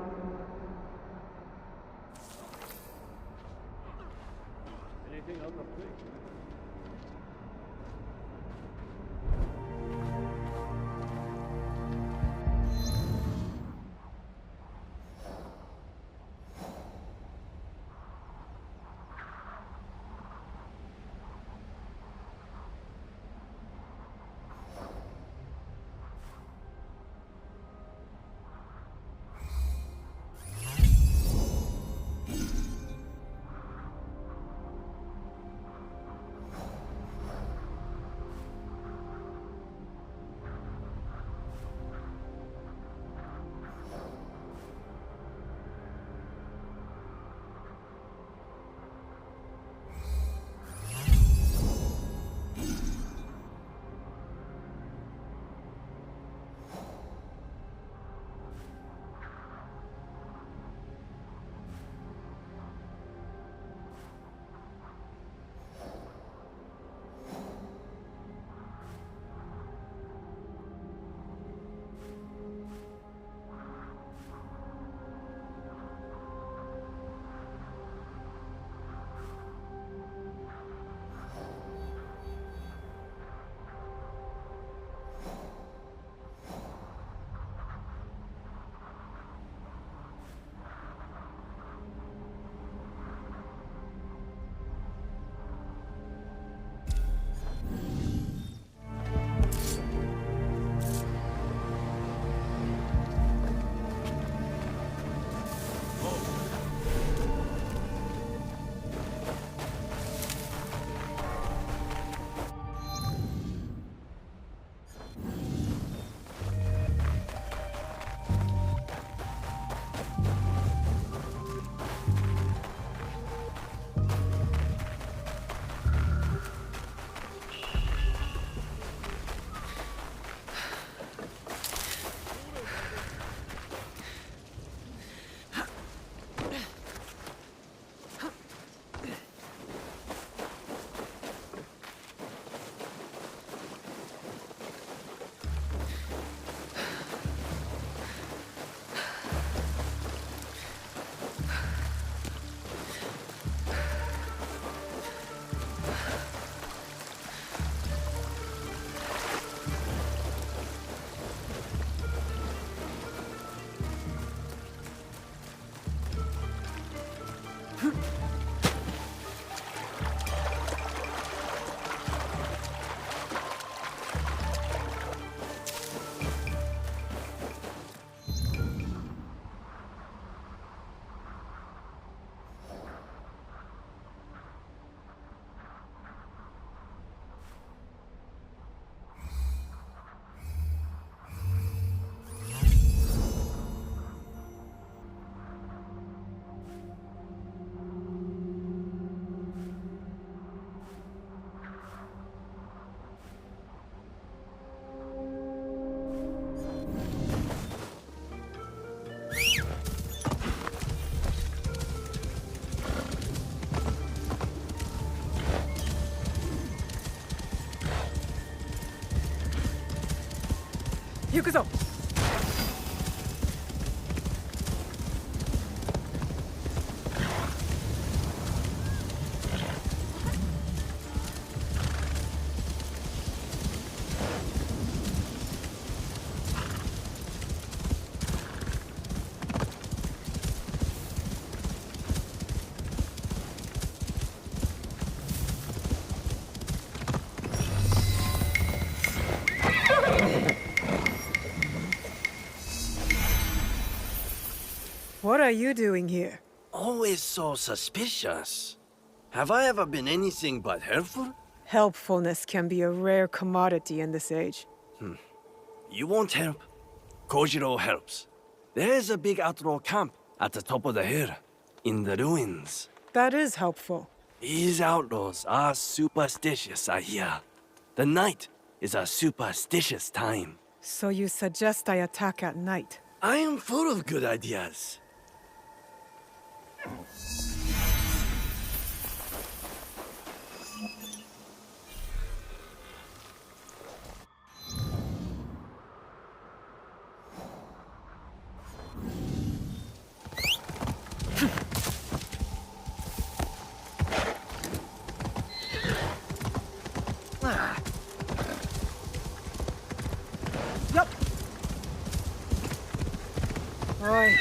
行くぞ。What are you doing here? Always so suspicious. Have I ever been anything but helpful? Helpfulness can be a rare commodity in this age. You won't help. Kojiro helps. There's a big outlaw camp at the top of the hill, in the ruins. That is helpful. These outlaws are superstitious, I hear. The night is a superstitious time. So you suggest I attack at night? I am full of good ideas. Yup. Oi.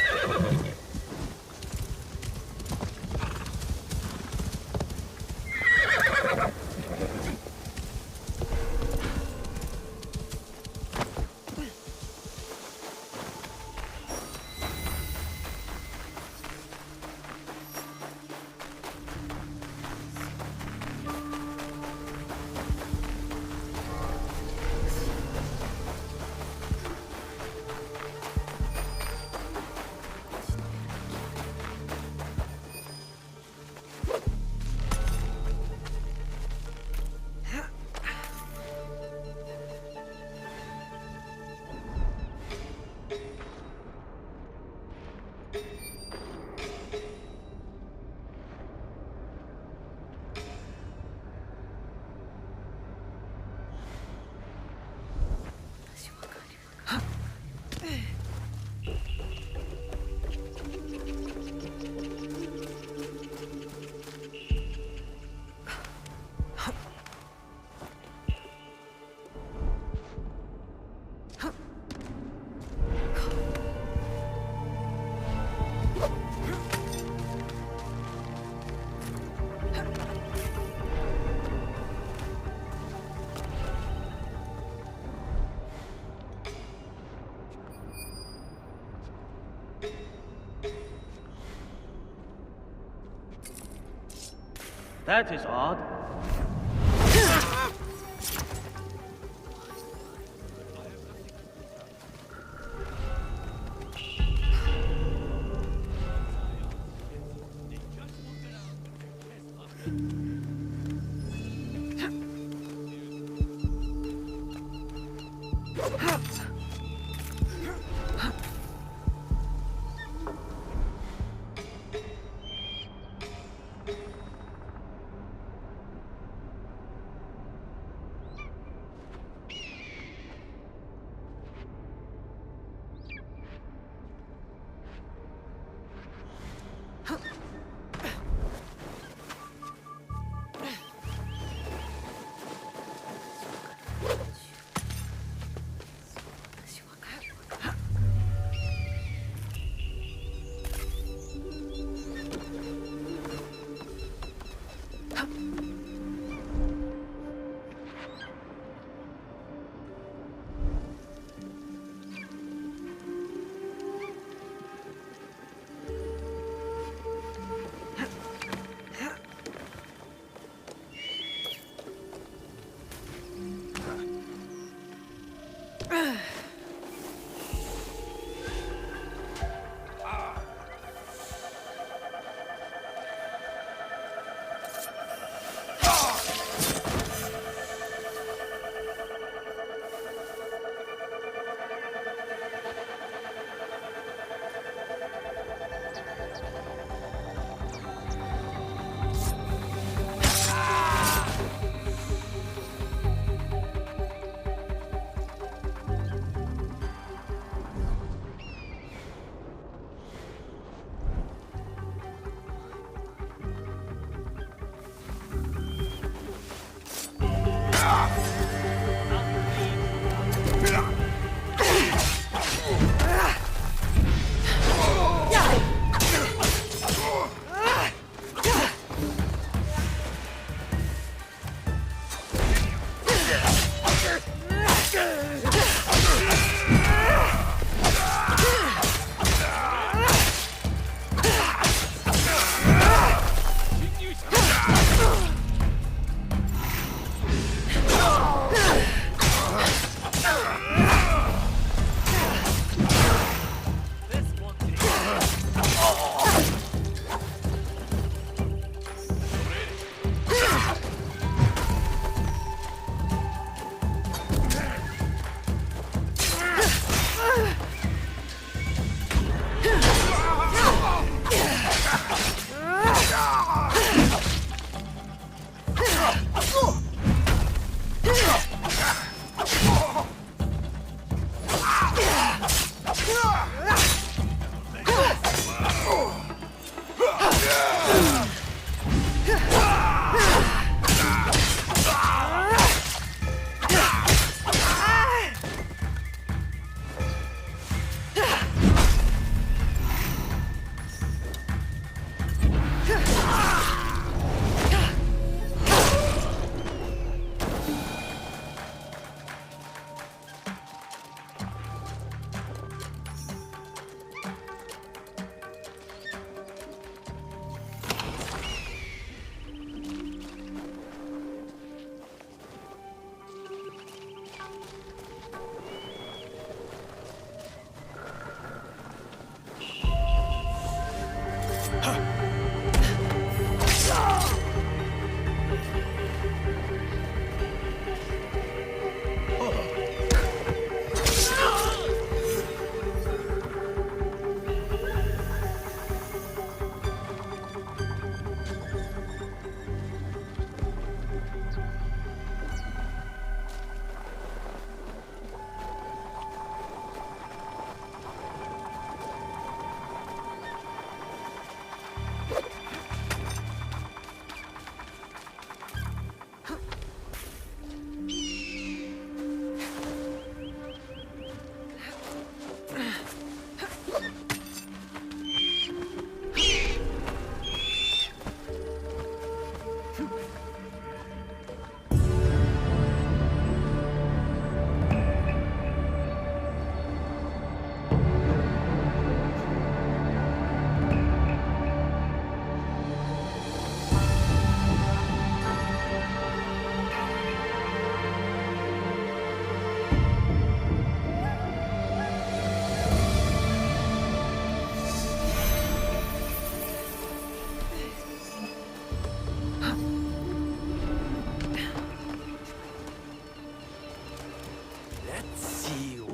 That is odd.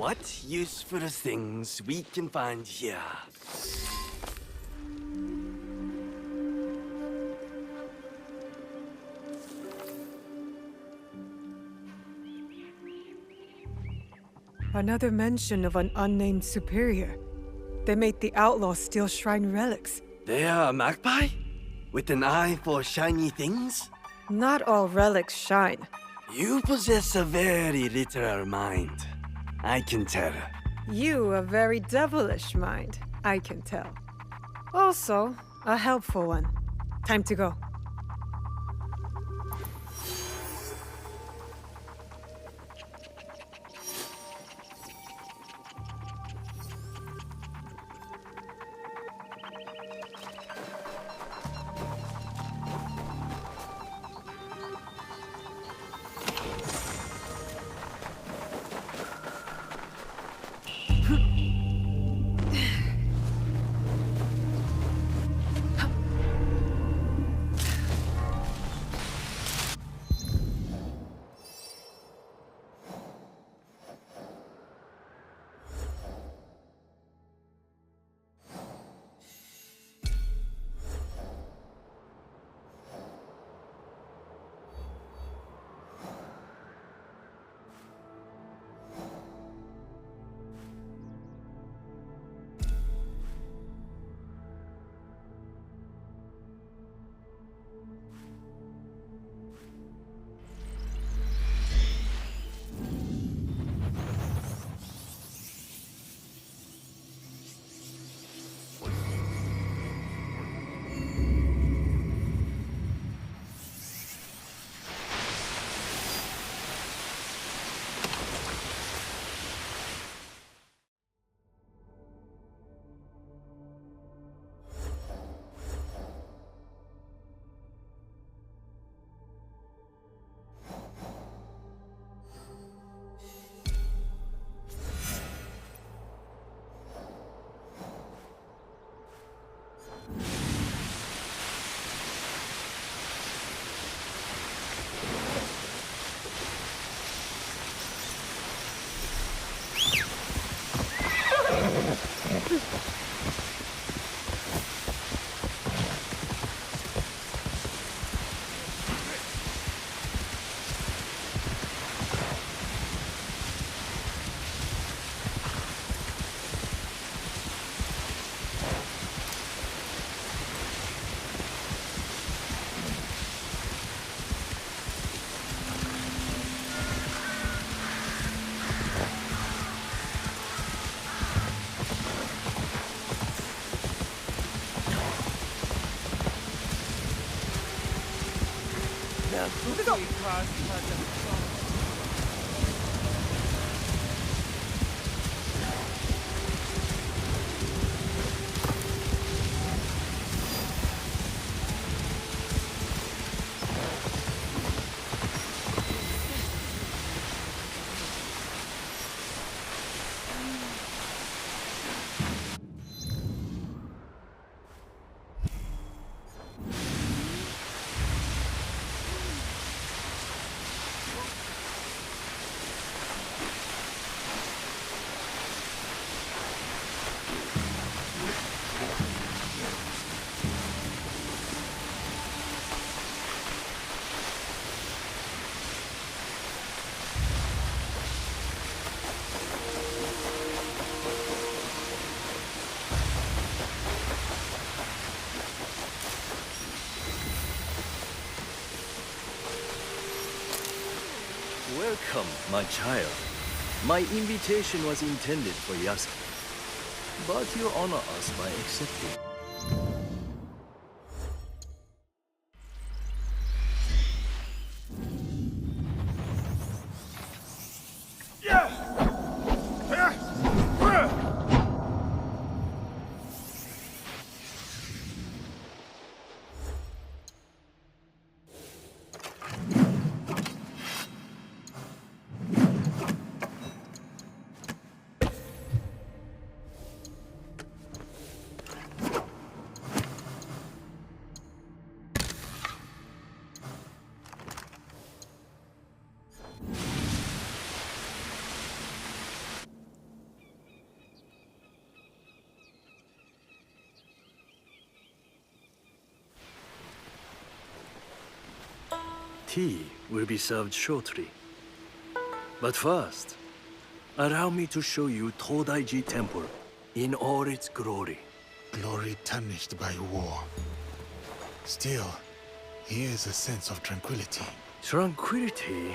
what useful things we can find here. Another mention of an unnamed superior. They made the outlaws steal shrine relics. They are a magpie? With an eye for shiny things? Not all relics shine. You possess a very literal mind. I can tell. You a very devilish mind, I can tell. Also, a helpful one. Time to go. Welcome, my child. My invitation was intended for Yasuko, but you honor us by accepting. tea will be served shortly. But first, allow me to show you Todaiji Temple in all its glory. Glory tarnished by war. Still, here is a sense of tranquility. Tranquility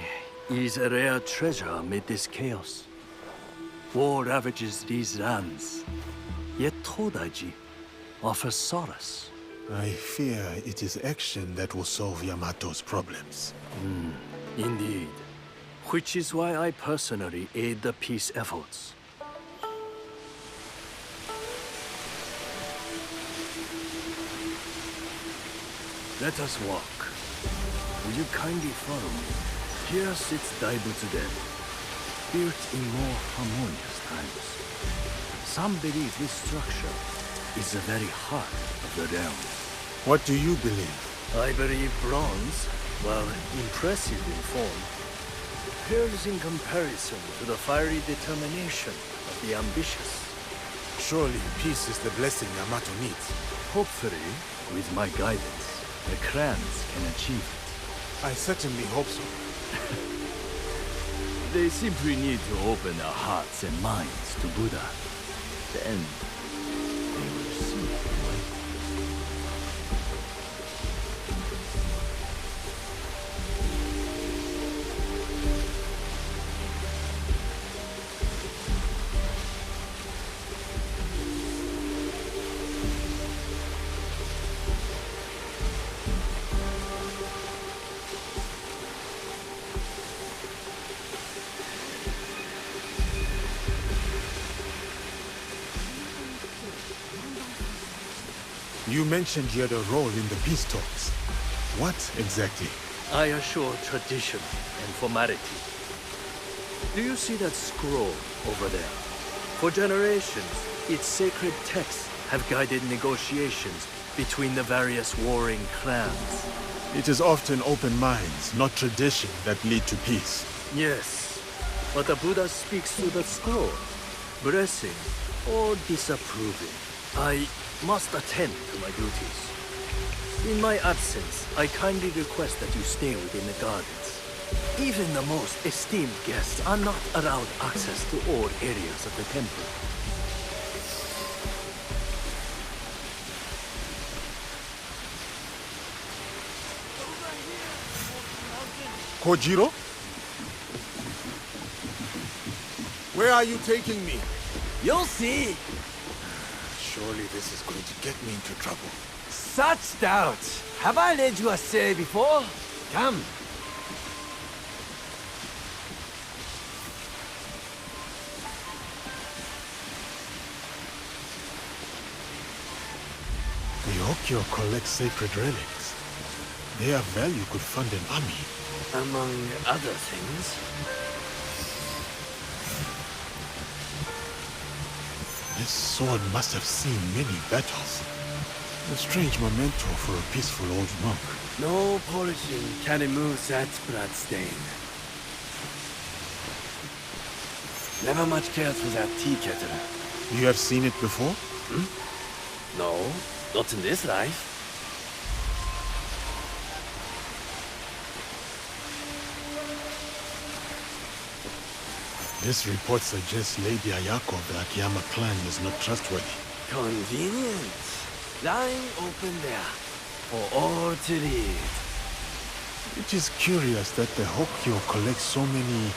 is a rare treasure amid this chaos. War ravages these lands, yet Todaiji offers solace. I fear it is action that will solve Yamato's problems. Indeed. Which is why I personally aid the peace efforts. Let us walk. Will you kindly follow me? Here sits Daibutsu-den, built in more harmonious times. Some believe this structure is the very heart of the realm. What do you believe? I believe bronze, while impressive in form, pales in comparison to the fiery determination of the ambitious. Surely peace is the blessing Yamato needs. Hopefully, with my guidance, the clans can achieve it. I certainly hope so. They simply need to open their hearts and minds to Buddha. Then, they will see the way. You mentioned you had a role in the peace talks. What exactly? I assure tradition and formality. Do you see that scroll over there? For generations, its sacred texts have guided negotiations between the various warring clans. It is often open minds, not tradition, that lead to peace. Yes, but the Buddha speaks through the scroll, blessing or disapproving. I must attend to my duties. In my absence, I kindly request that you stay within the gardens. Even the most esteemed guests are not allowed access to all areas of the temple. Kojiro? Where are you taking me? You'll see. Surely this is going to get me into trouble. Such doubts. Have I led you astray before? Come. The Hokyo collect sacred relics. Their value could fund an army. Among other things. This sword must have seen many battles. A strange memento for a peaceful old monk. No polishing can remove that bloodstain. Never much cared for that tea kettle. You have seen it before? No, not in this life. This report suggests Lady Ayako of the Akiyama clan is not trustworthy. Convenient. Lying open there for all to read. It is curious that the Hokyo collect so many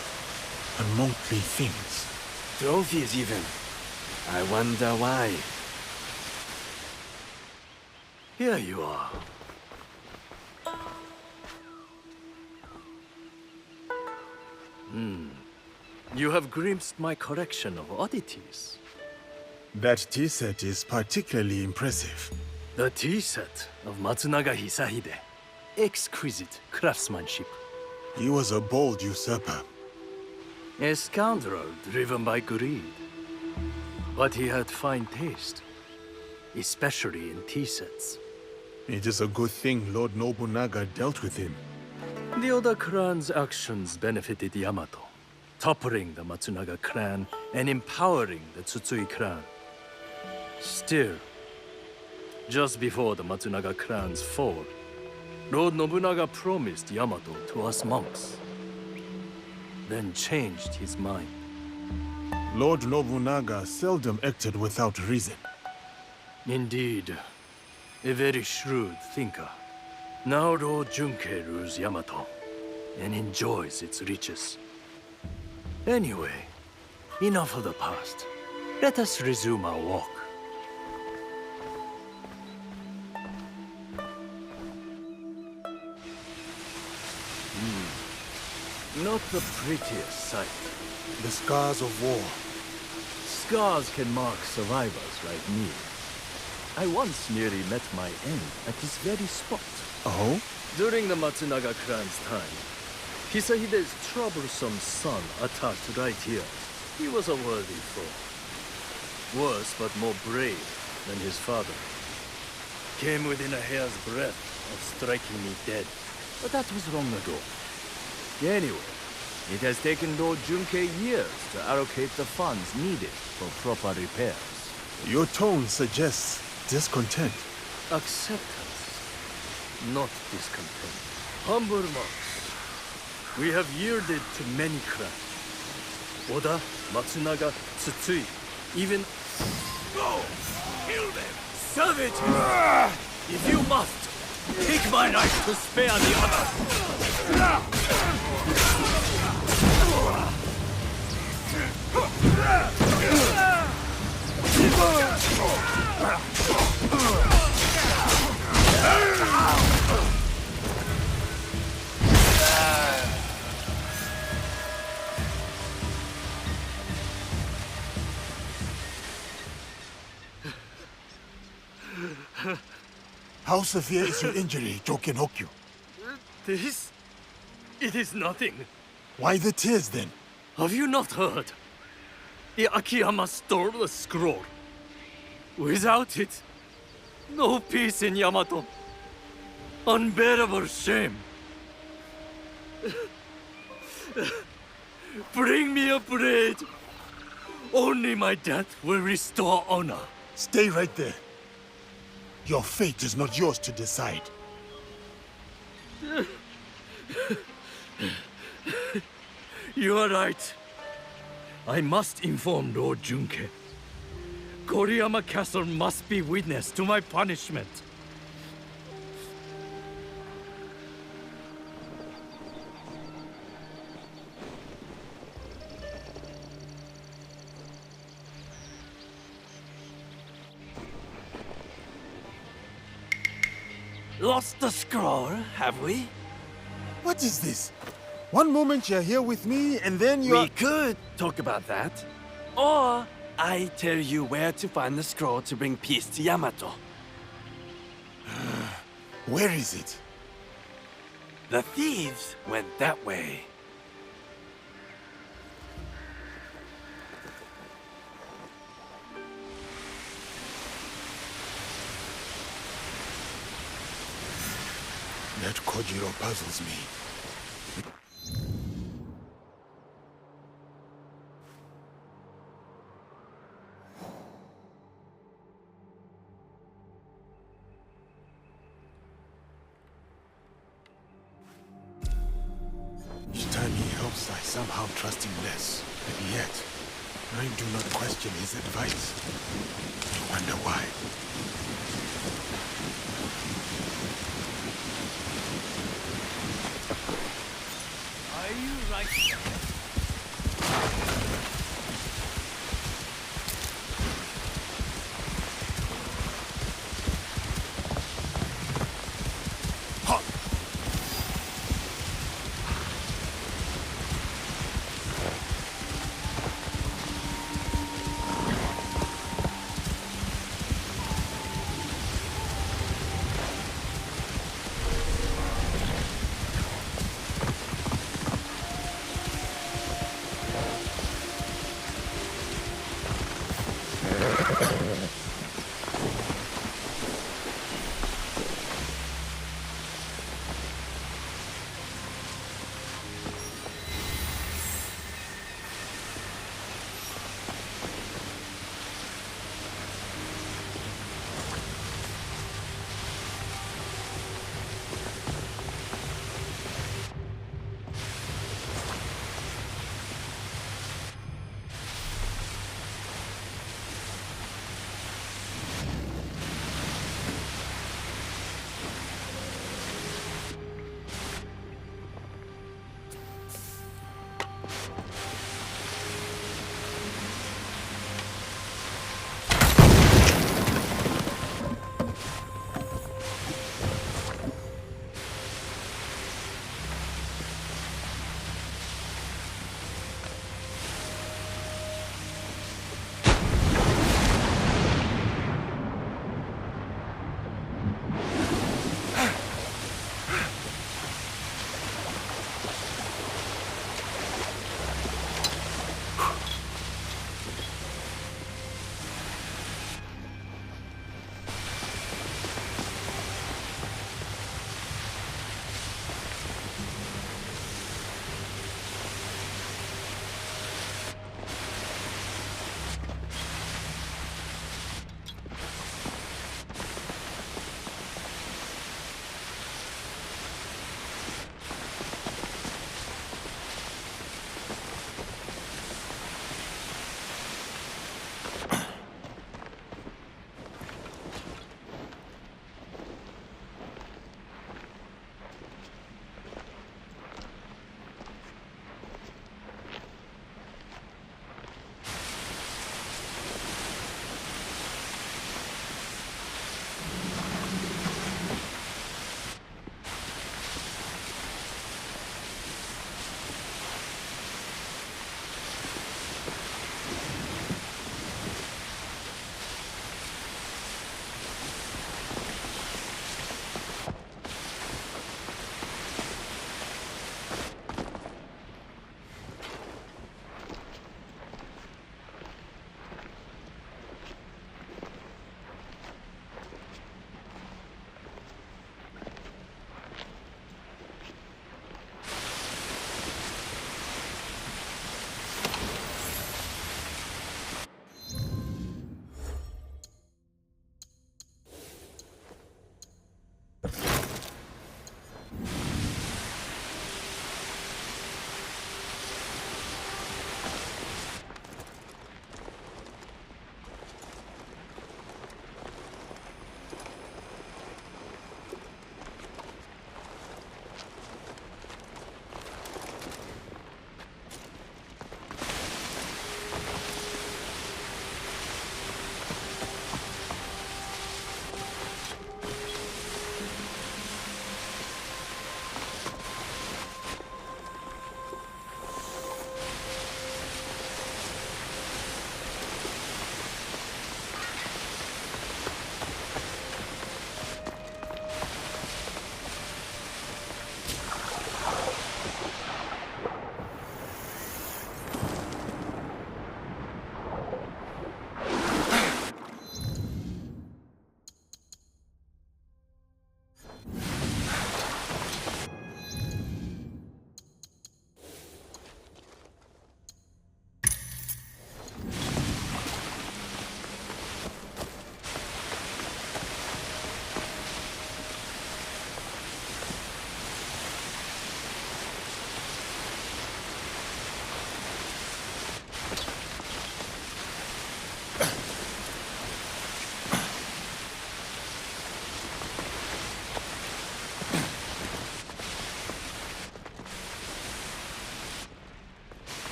unmonthly things. Trophies even. I wonder why. Here you are. You have glimpsed my collection of oddities. That tea set is particularly impressive. The tea set of Matsunaga Hisahide. Exquisite craftsmanship. He was a bold usurper. A scoundrel driven by greed. But he had fine taste, especially in tea sets. It is a good thing Lord Nobunaga dealt with him. The other clan's actions benefited Yamato, toppling the Matsunaga clan and empowering the Tsutsui clan. Still, just before the Matsunaga clan's fall, Lord Nobunaga promised Yamato to us monks, then changed his mind. Lord Nobunaga seldom acted without reason. Indeed, a very shrewd thinker. Now Lord Junkei rules Yamato and enjoys its riches. Anyway, enough of the past. Let us resume our walk. Not the prettiest sight. The scars of war. Scars can mark survivors like me. I once nearly met my end at this very spot. Oh? During the Matsunaga clan's time, Hisahide's troublesome son attacked right here. He was a worthy foe. Worse but more brave than his father. Came within a hair's breadth of striking me dead. But that was long ago. Anyway, it has taken Lord Junkei years to allocate the funds needed for proper repairs. Your tone suggests discontent. Acceptance, not discontent. Humble monks, we have yielded to many clans. Oda, Matsunaga, Tsutsui, even... Go! Kill them! Savage! If you must, take my knife to spare the other! How severe is your injury, Jokenhokyu? This? It is nothing. Why the tears then? Have you not heard? The Akiyama stole the scroll. Without it, no peace in Yamato. Unbearable shame. Bring me a blade. Only my death will restore honor. Stay right there. Your fate is not yours to decide. You are right. I must inform Lord Junkei. Koriyama Castle must be witness to my punishment. Lost the scroll, have we? What is this? One moment you're here with me, and then you're... We could talk about that. Or I tell you where to find the scroll to bring peace to Yamato. Where is it? The thieves went that way. That Kojiro puzzles me. Each time he helps, I somehow trust him less. And yet, I do not question his advice. I wonder why. Are you right?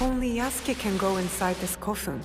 Only Yasuke can go inside this kofun.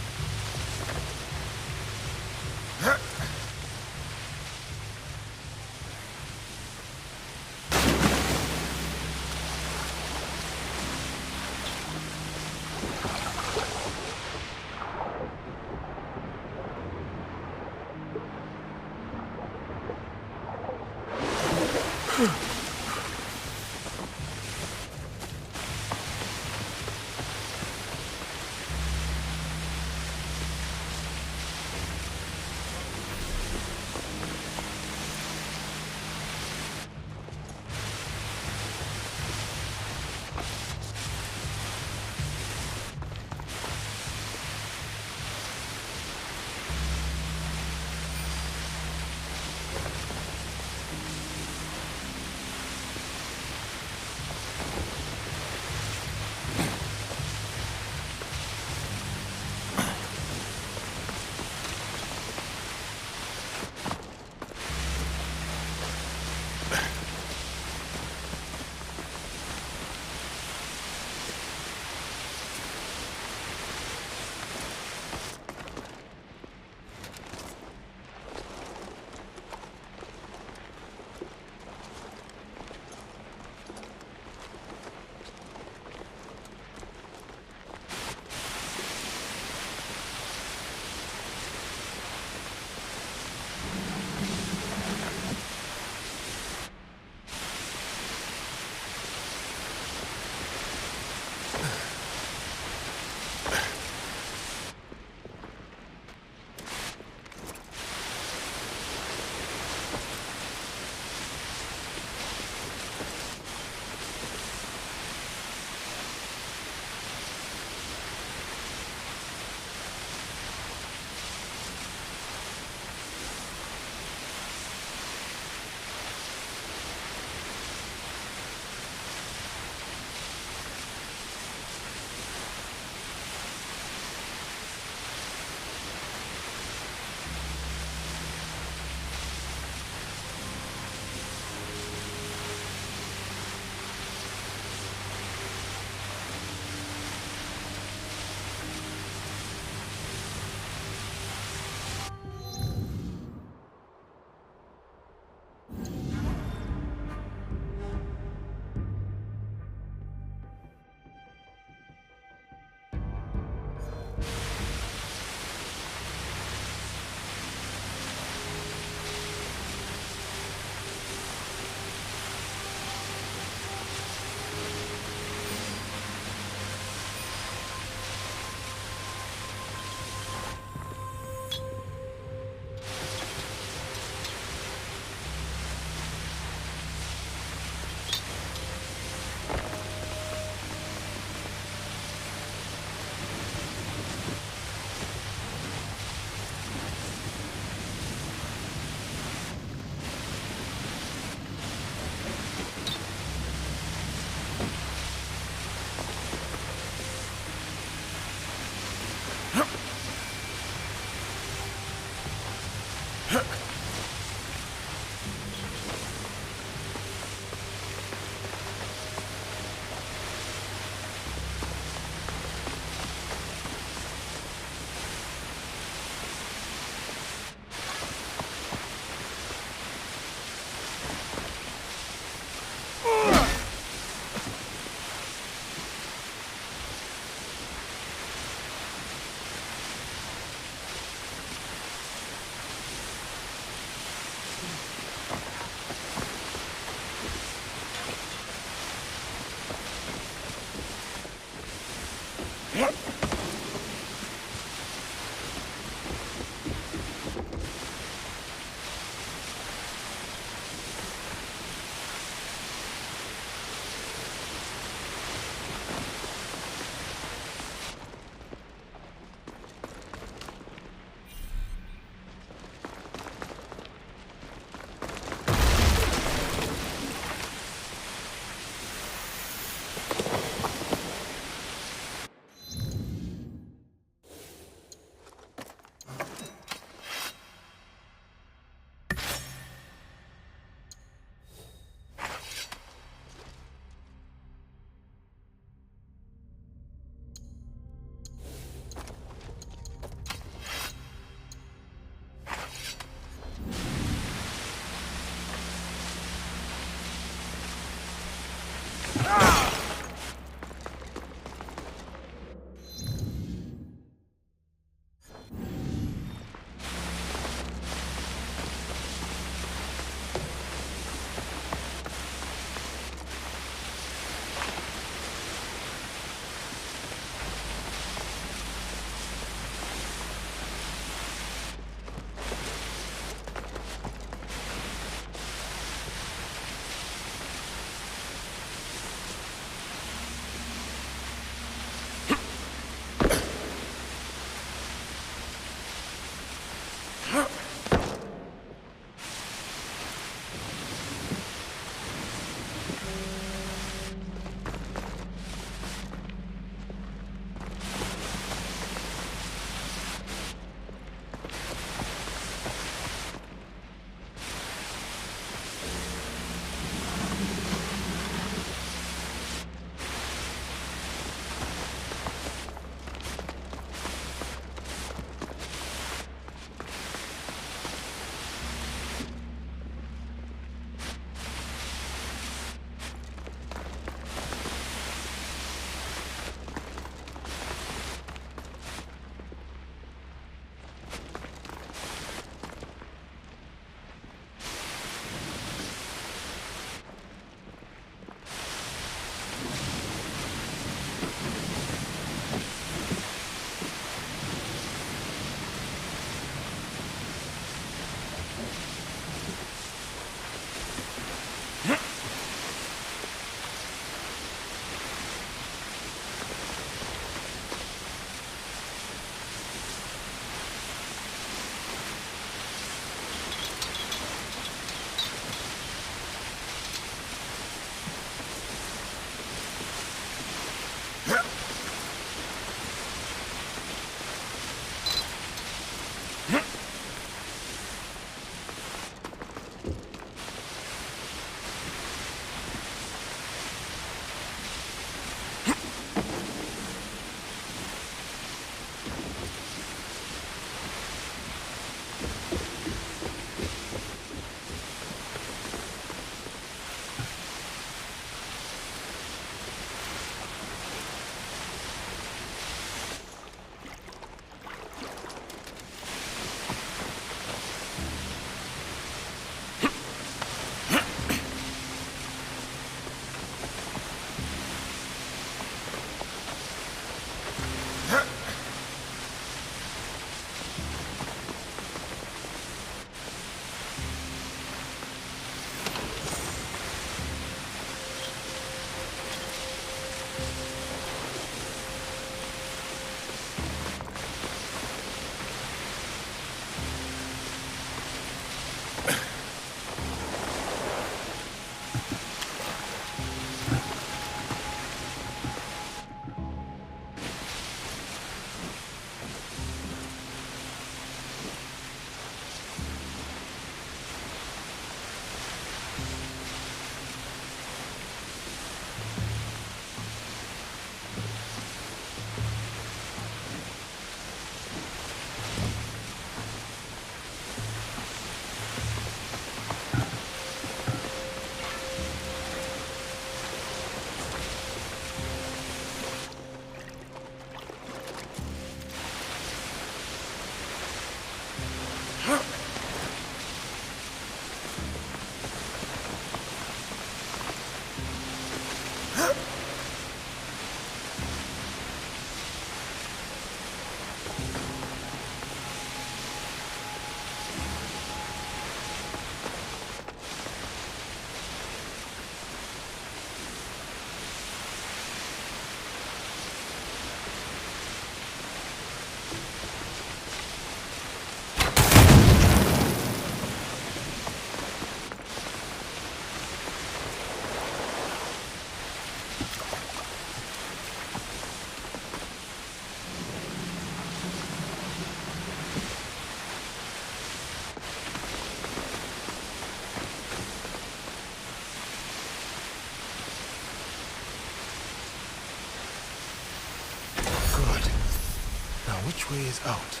Which way is out?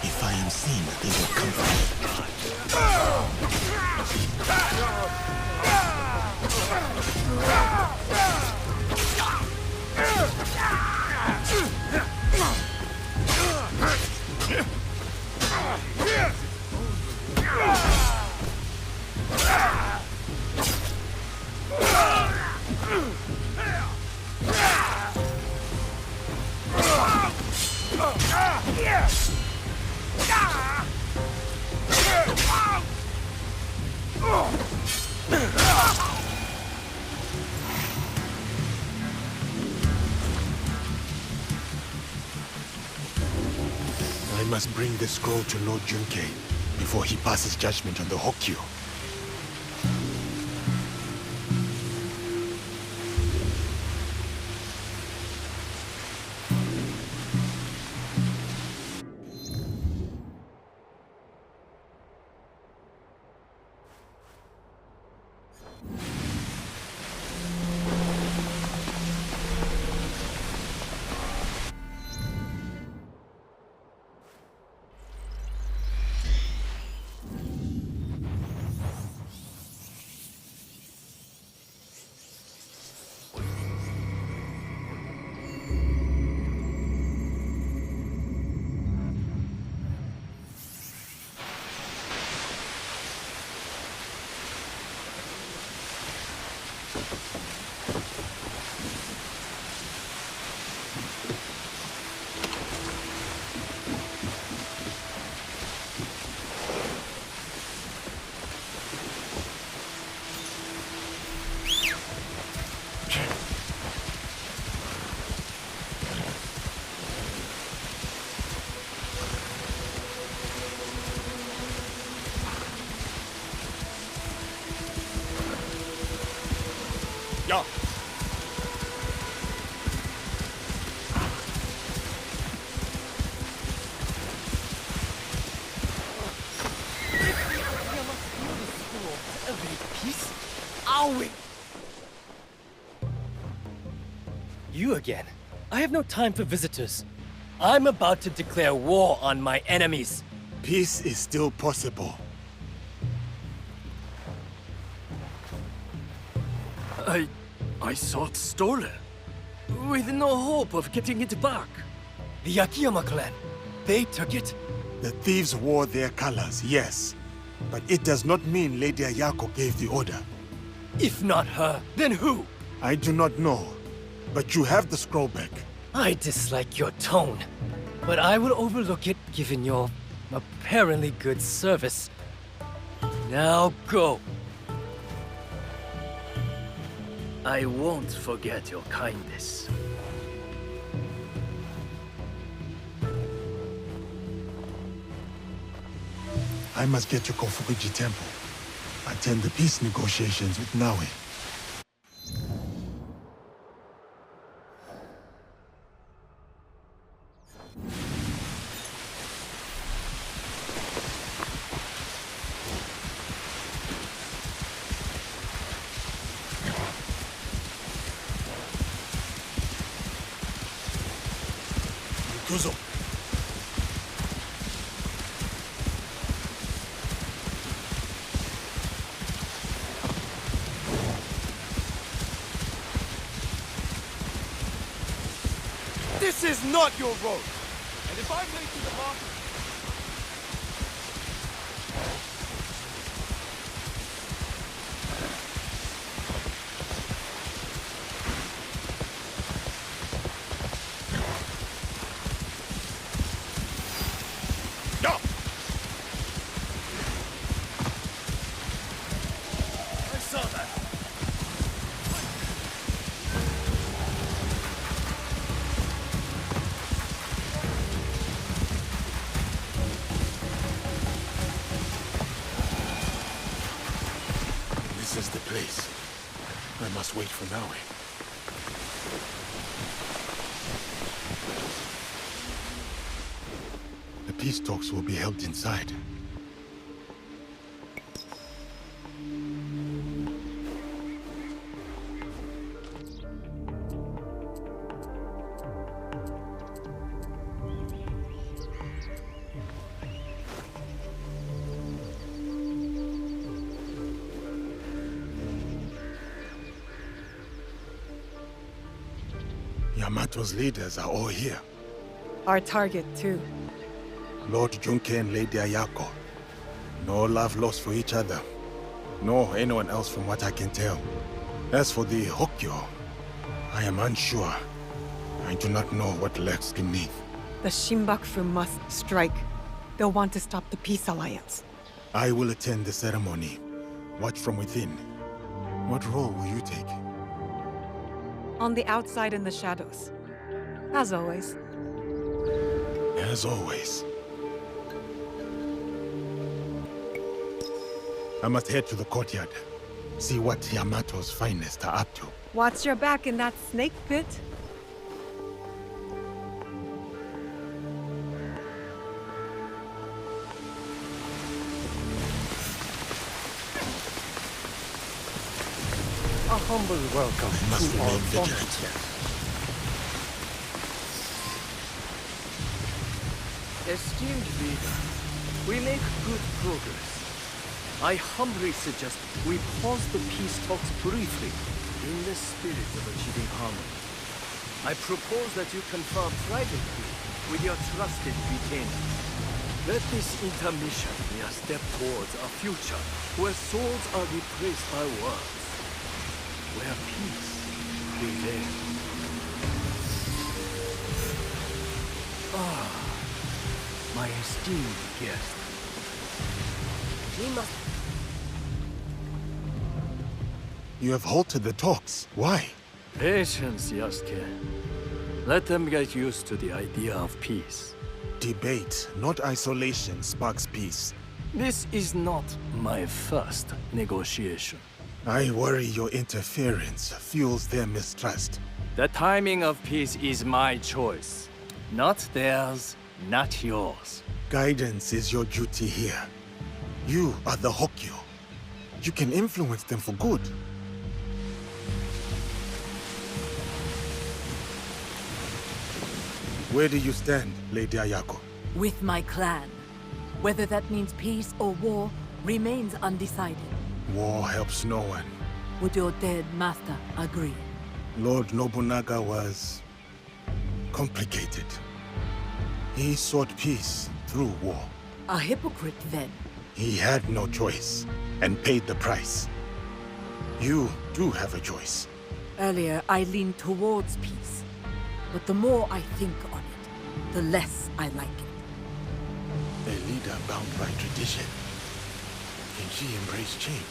If I am seen, they will come for I must bring the scroll to Lord Junkei before he passes judgment on the Hokyu. Ja. You again? I have no time for visitors. I'm about to declare war on my enemies. Peace is still possible. I saw it stolen, with no hope of getting it back. The Akiyama clan, they took it? The thieves wore their colors, yes. But it does not mean Lady Ayako gave the order. If not her, then who? I do not know, but you have the scroll back. I dislike your tone, but I will overlook it given your apparently good service. Now go. I won't forget your kindness. I must get to Kofukuji Temple. Attend the peace negotiations with Naue. Kuzo. This is not your road. And if I'm late to the market... must wait for Naue. The peace talks will be held inside. Yamato's leaders are all here. Our target, too. Lord Junke and Lady Ayako. No love lost for each other. Nor anyone else from what I can tell. As for the Hokyo, I am unsure. I do not know what lurks beneath. The Shinbakufu must strike. They'll want to stop the peace alliance. I will attend the ceremony. Watch from within. What role will you take? On the outside in the shadows. As always. As always. I must head to the courtyard. See what Yamato's finest are up to. Watch your back in that snake pit. A humble welcome must to our remain former vigilant. guest. Esteemed leader, we make good progress. I humbly suggest we pause the peace talks briefly in the spirit of achieving harmony. I propose that you confer privately with your trusted retainer. Let this intermission be a step towards a future where souls are replaced by words, where peace prevails. Ah, my esteemed guest. We must... You have halted the talks. Why? Patience, Yasuke. Let them get used to the idea of peace. Debate, not isolation, sparks peace. This is not my first negotiation. I worry your interference fuels their mistrust. The timing of peace is my choice. Not theirs, not yours. Guidance is your duty here. You are the Hokyo. You can influence them for good. Where do you stand, Lady Ayako? With my clan. Whether that means peace or war remains undecided. War helps no one. Would your dead master agree? Lord Nobunaga was complicated. He sought peace through war. A hypocrite, then. He had no choice, and paid the price. You do have a choice. Earlier, I leaned towards peace. But the more I think on it, the less I like it. A leader bound by tradition. Can she embrace change?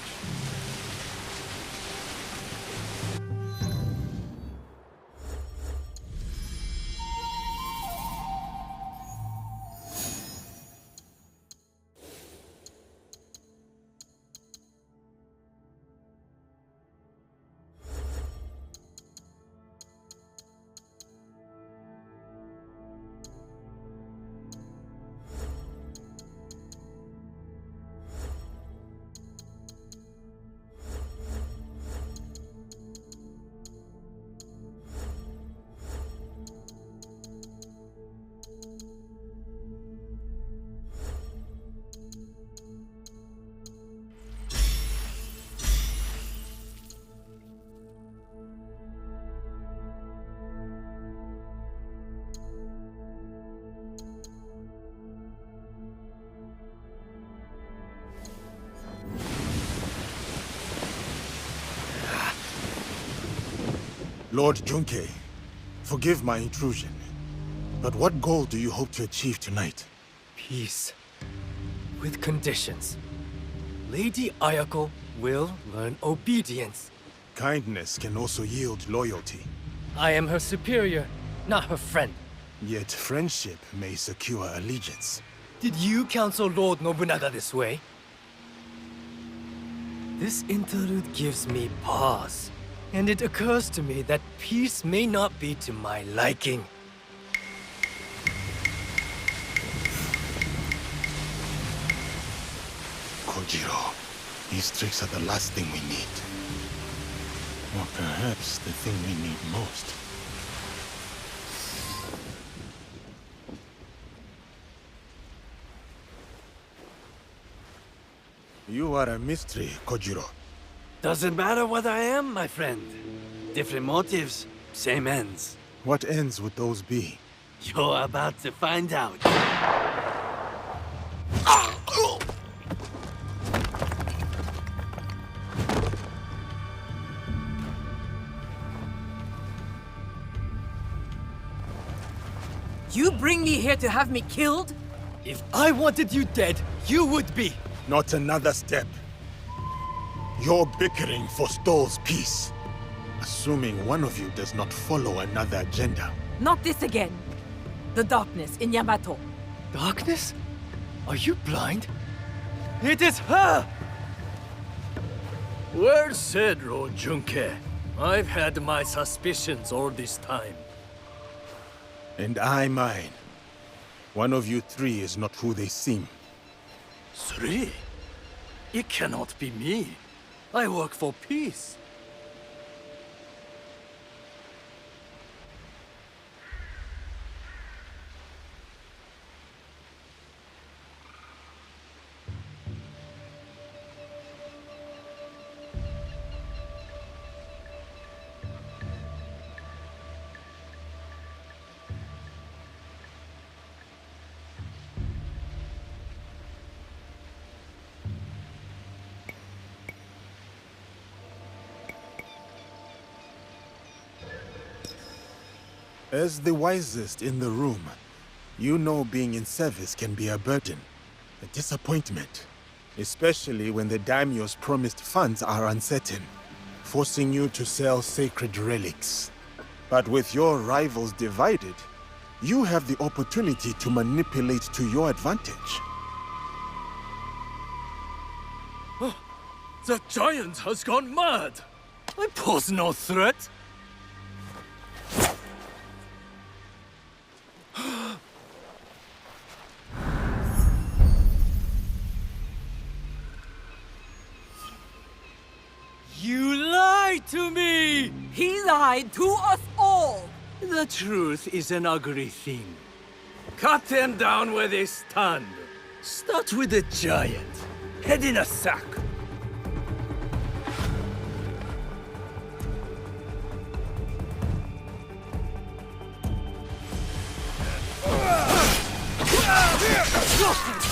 Lord Junke, forgive my intrusion, but what goal do you hope to achieve tonight? Peace. With conditions. Lady Ayako will learn obedience. Kindness can also yield loyalty. I am her superior, not her friend. Yet friendship may secure allegiance. Did you counsel Lord Nobunaga this way? This interlude gives me pause. And it occurs to me that peace may not be to my liking. Kojiro, these tricks are the last thing we need. Or perhaps the thing we need most. You are a mystery, Kojiro. Doesn't matter what I am, my friend. Different motives, same ends. What ends would those be? You're about to find out. You bring me here to have me killed? If I wanted you dead, you would be. Not another step. You're bickering for Stoll's peace. Assuming one of you does not follow another agenda. Not this again. The darkness in Yamato. Darkness? Are you blind? It is her! Well said, Lord Junke. I've had my suspicions all this time. And I mine. One of you three is not who they seem. 3? It cannot be me. I work for peace. As the wisest in the room, you know being in service can be a burden, a disappointment, especially when the daimyo's promised funds are uncertain, forcing you to sell sacred relics. But with your rivals divided, you have the opportunity to manipulate to your advantage. The giant has gone mad! I pose no threat! You lied to me! He lied to us all! The truth is an ugly thing. Cut them down where they stand. Start with the giant. Head in a sack.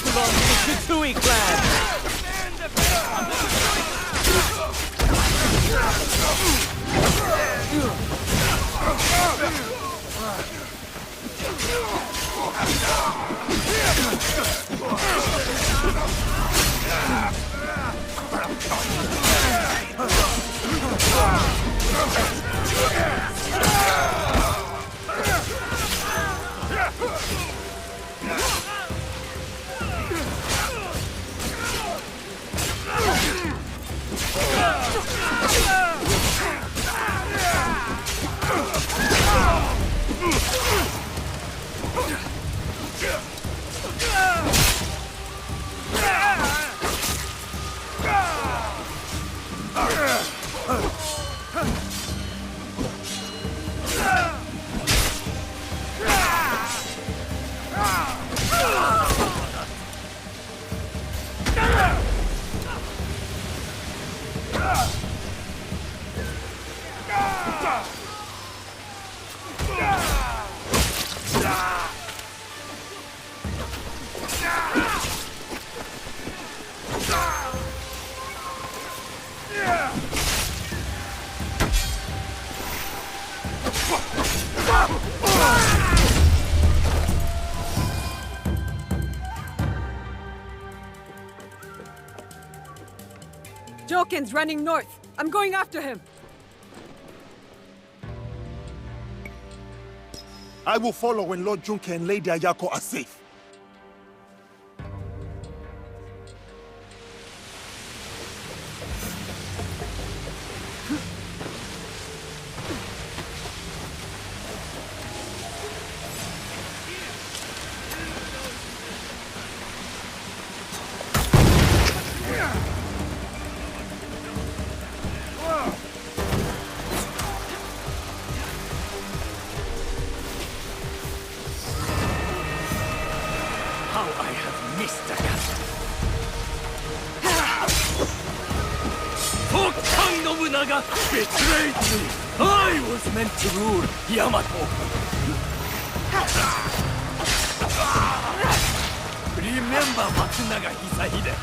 Belong to the Kitsui clan! Joken's running north. I'm going after him. I will follow when Lord Junke and Lady Ayako are safe. King Nobunaga betrayed me. I was meant to rule Yamato. Remember Matsunaga Hisahide.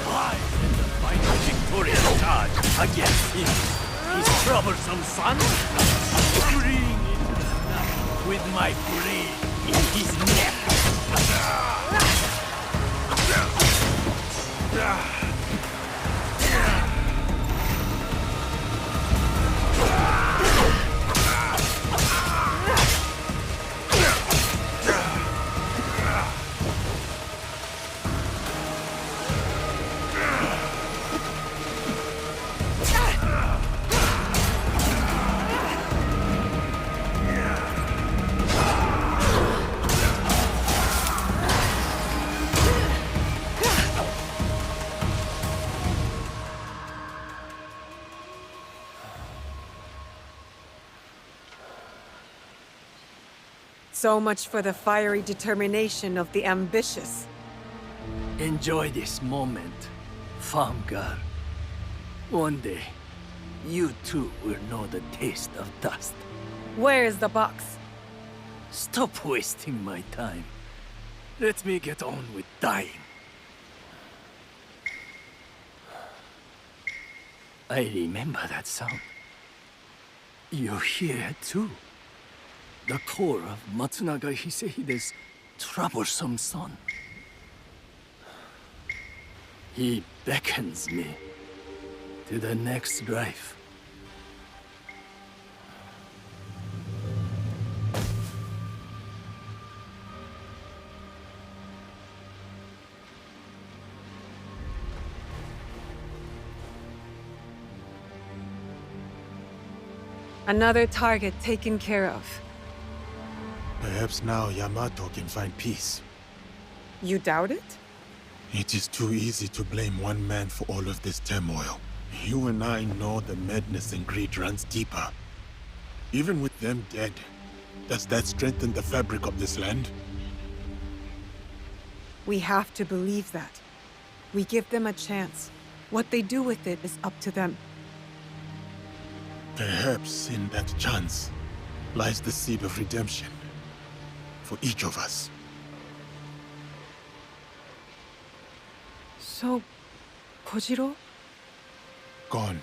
I led the final victorious charge against him. His troublesome son, fleeing into the night with my blade in his neck. So much for the fiery determination of the ambitious. Enjoy this moment, Famgar. One day, you too will know the taste of dust. Where is the box? Stop wasting my time. Let me get on with dying. I remember that sound. You hear it too. The core of Matsunaga Hisahide's troublesome son. He beckons me to the next life. Another target taken care of. Perhaps now Yamato can find peace. You doubt it? It is too easy to blame one man for all of this turmoil. You and I know the madness and greed runs deeper. Even with them dead, does that strengthen the fabric of this land? We have to believe that. We give them a chance. What they do with it is up to them. Perhaps in that chance lies the seed of redemption for each of us. So, Kojiro? Gone.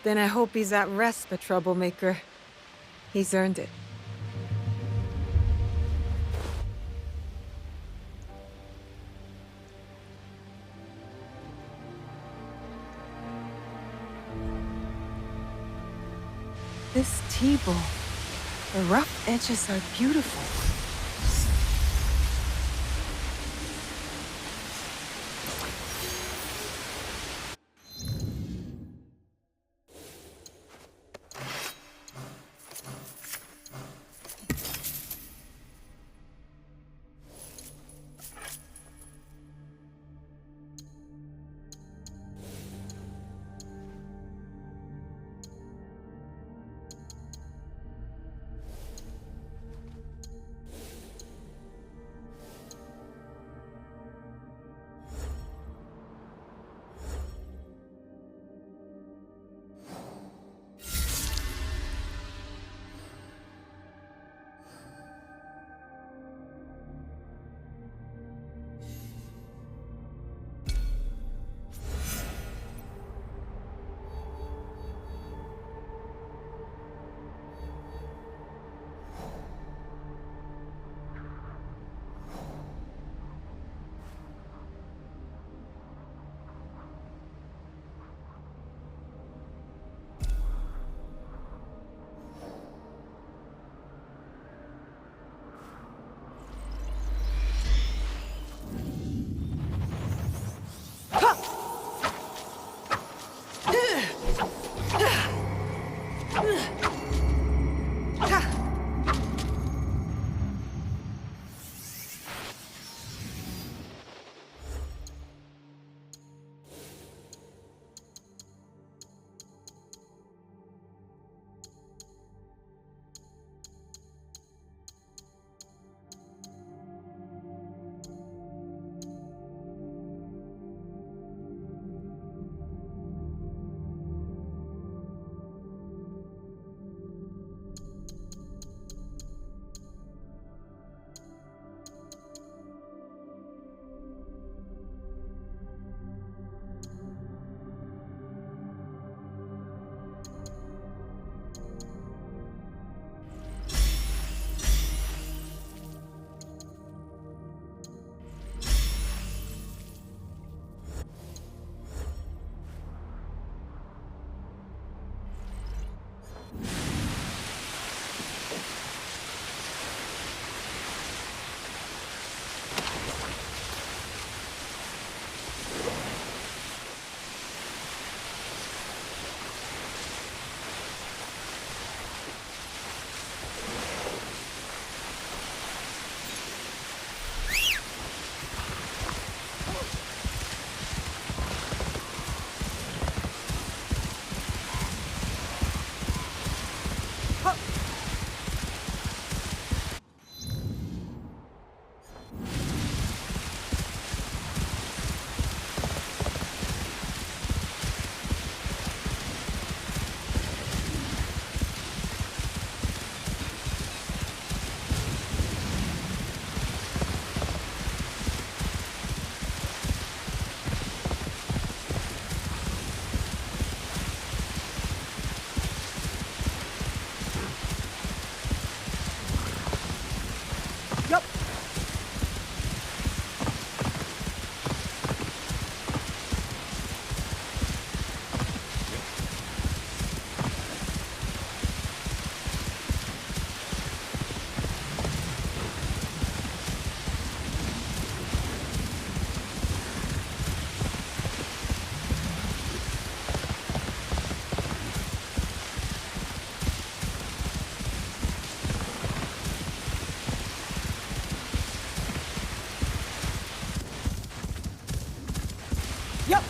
Then I hope he's at rest, the troublemaker. He's earned it. This tea bowl, the rough edges are beautiful. Yup.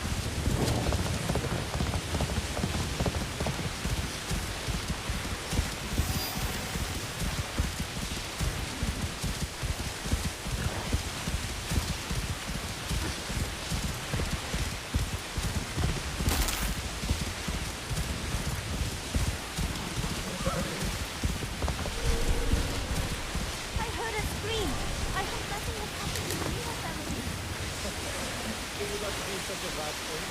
I heard a scream. I hope nothing has happened to the Lima family. It would not be such a bad thing.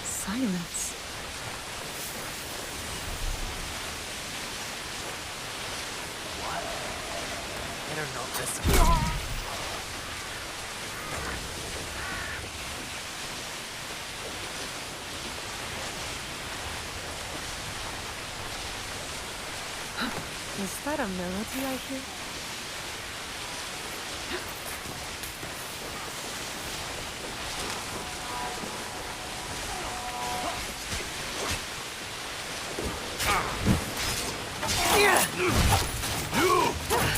Silence. Better not listen. Is that a melody I hear?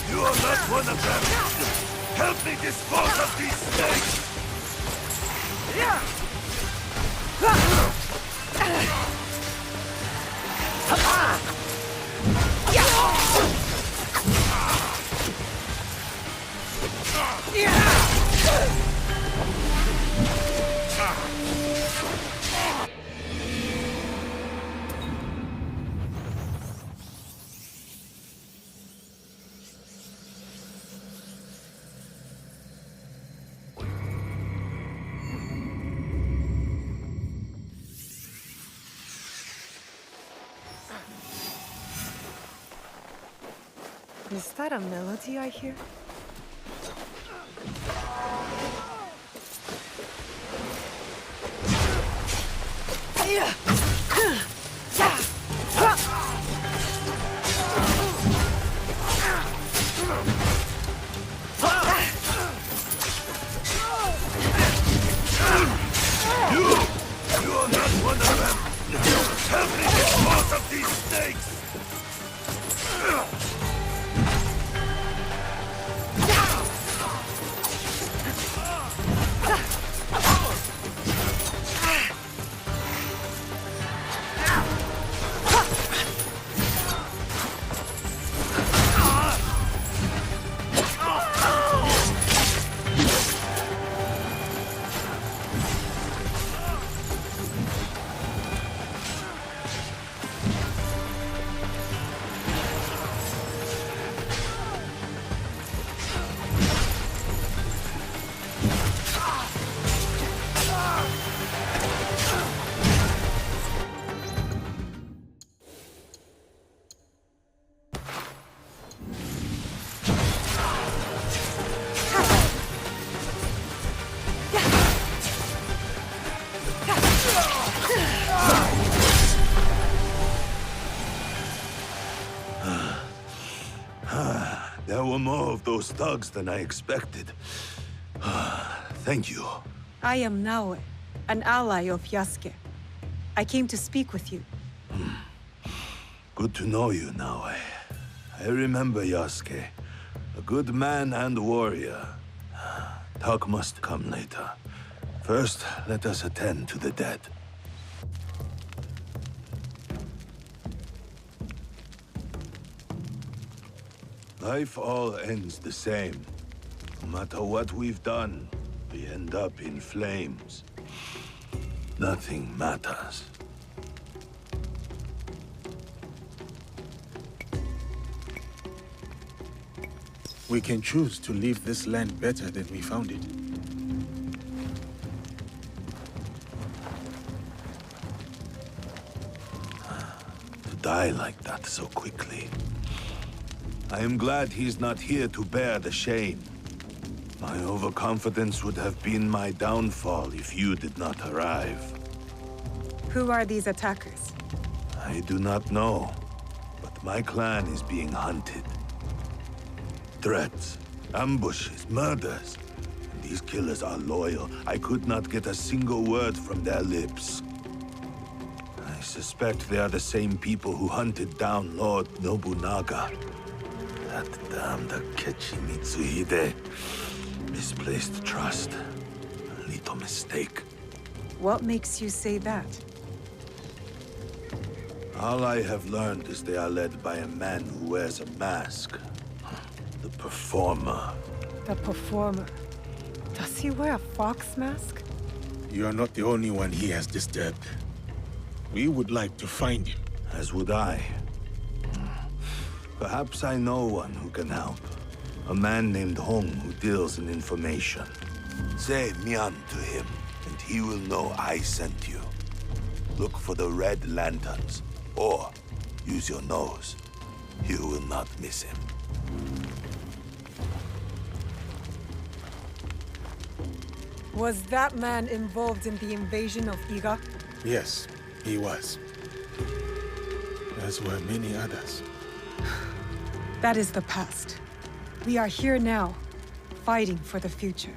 You are not one of them! Help me dispose of these snakes! Is that a melody I hear? You are not one of them! Help me dispose of these snakes! There were more of those thugs than I expected. Thank you. I am Naoe, an ally of Yasuke. I came to speak with you. Good to know you, Naoe. I remember Yasuke. A good man and warrior. Talk must come later. First, let us attend to the dead. Life all ends the same. No matter what we've done, we end up in flames. Nothing matters. We can choose to leave this land better than we found it. To die like that so quickly. I am glad he's not here to bear the shame. My overconfidence would have been my downfall if you did not arrive. Who are these attackers? I do not know, but my clan is being hunted. threats, ambushes, murders. These killers are loyal. I could not get a single word from their lips. I suspect they are the same people who hunted down Lord Nobunaga. That damned Akechi Mitsuhide. Misplaced trust. A little mistake. What makes you say that? All I have learned is they are led by a man who wears a mask. The Performer. The Performer. Does he wear a fox mask? You are not the only one he has disturbed. We would like to find him. As would I. Perhaps I know one who can help. A man named Hong who deals in information. Say Mian to him, and he will know I sent you. Look for the red lanterns, or use your nose. You will not miss him. Was that man involved in the invasion of Iga? Yes, he was. As were many others. That is the past. We are here now, fighting for the future.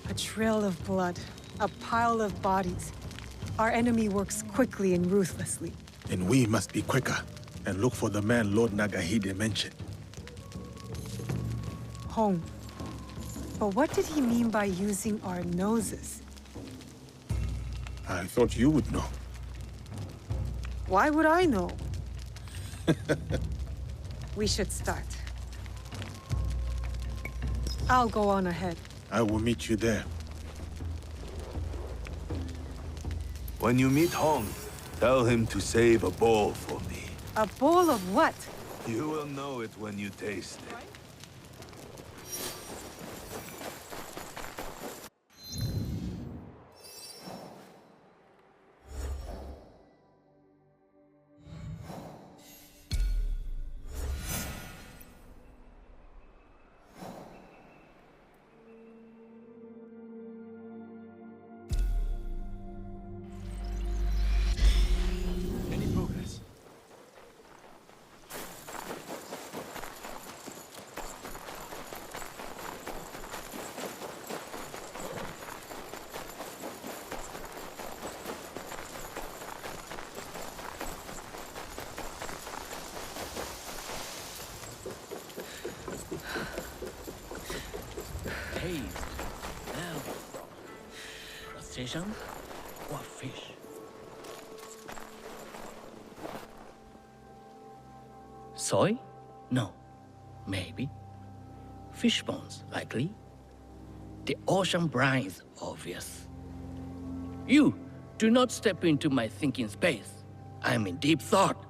A trail of blood, a pile of bodies. Our enemy works quickly and ruthlessly. And we must be quicker, and look for the man Lord Nagahide mentioned. Hong. But what did he mean by using our noses? I thought you would know. Why would I know? We should start. I'll go on ahead. I will meet you there. When you meet Hong, tell him to save a bowl for me. A bowl of what? You will know it when you taste it. Taste. Now, crustacean or fish? Soy? No. Maybe. Fish bones, likely. The ocean brines, obvious. You, do not step into my thinking space. I'm in deep thought.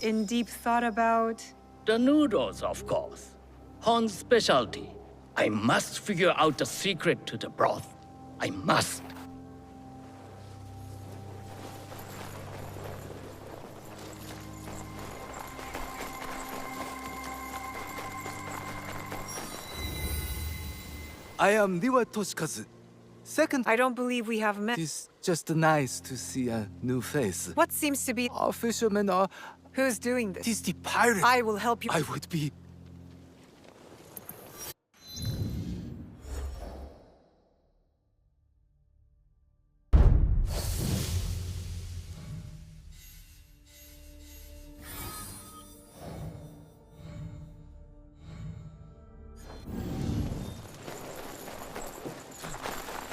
In deep thought about... The noodles, of course. Hon's specialty. I must figure out the secret to the broth. I must. I am Niwa Toshikazu. Second... I don't believe we have met. It's just nice to see a new face. What seems to be... Our fishermen are... Who's doing this? It is the pirate. I will help you. I would be...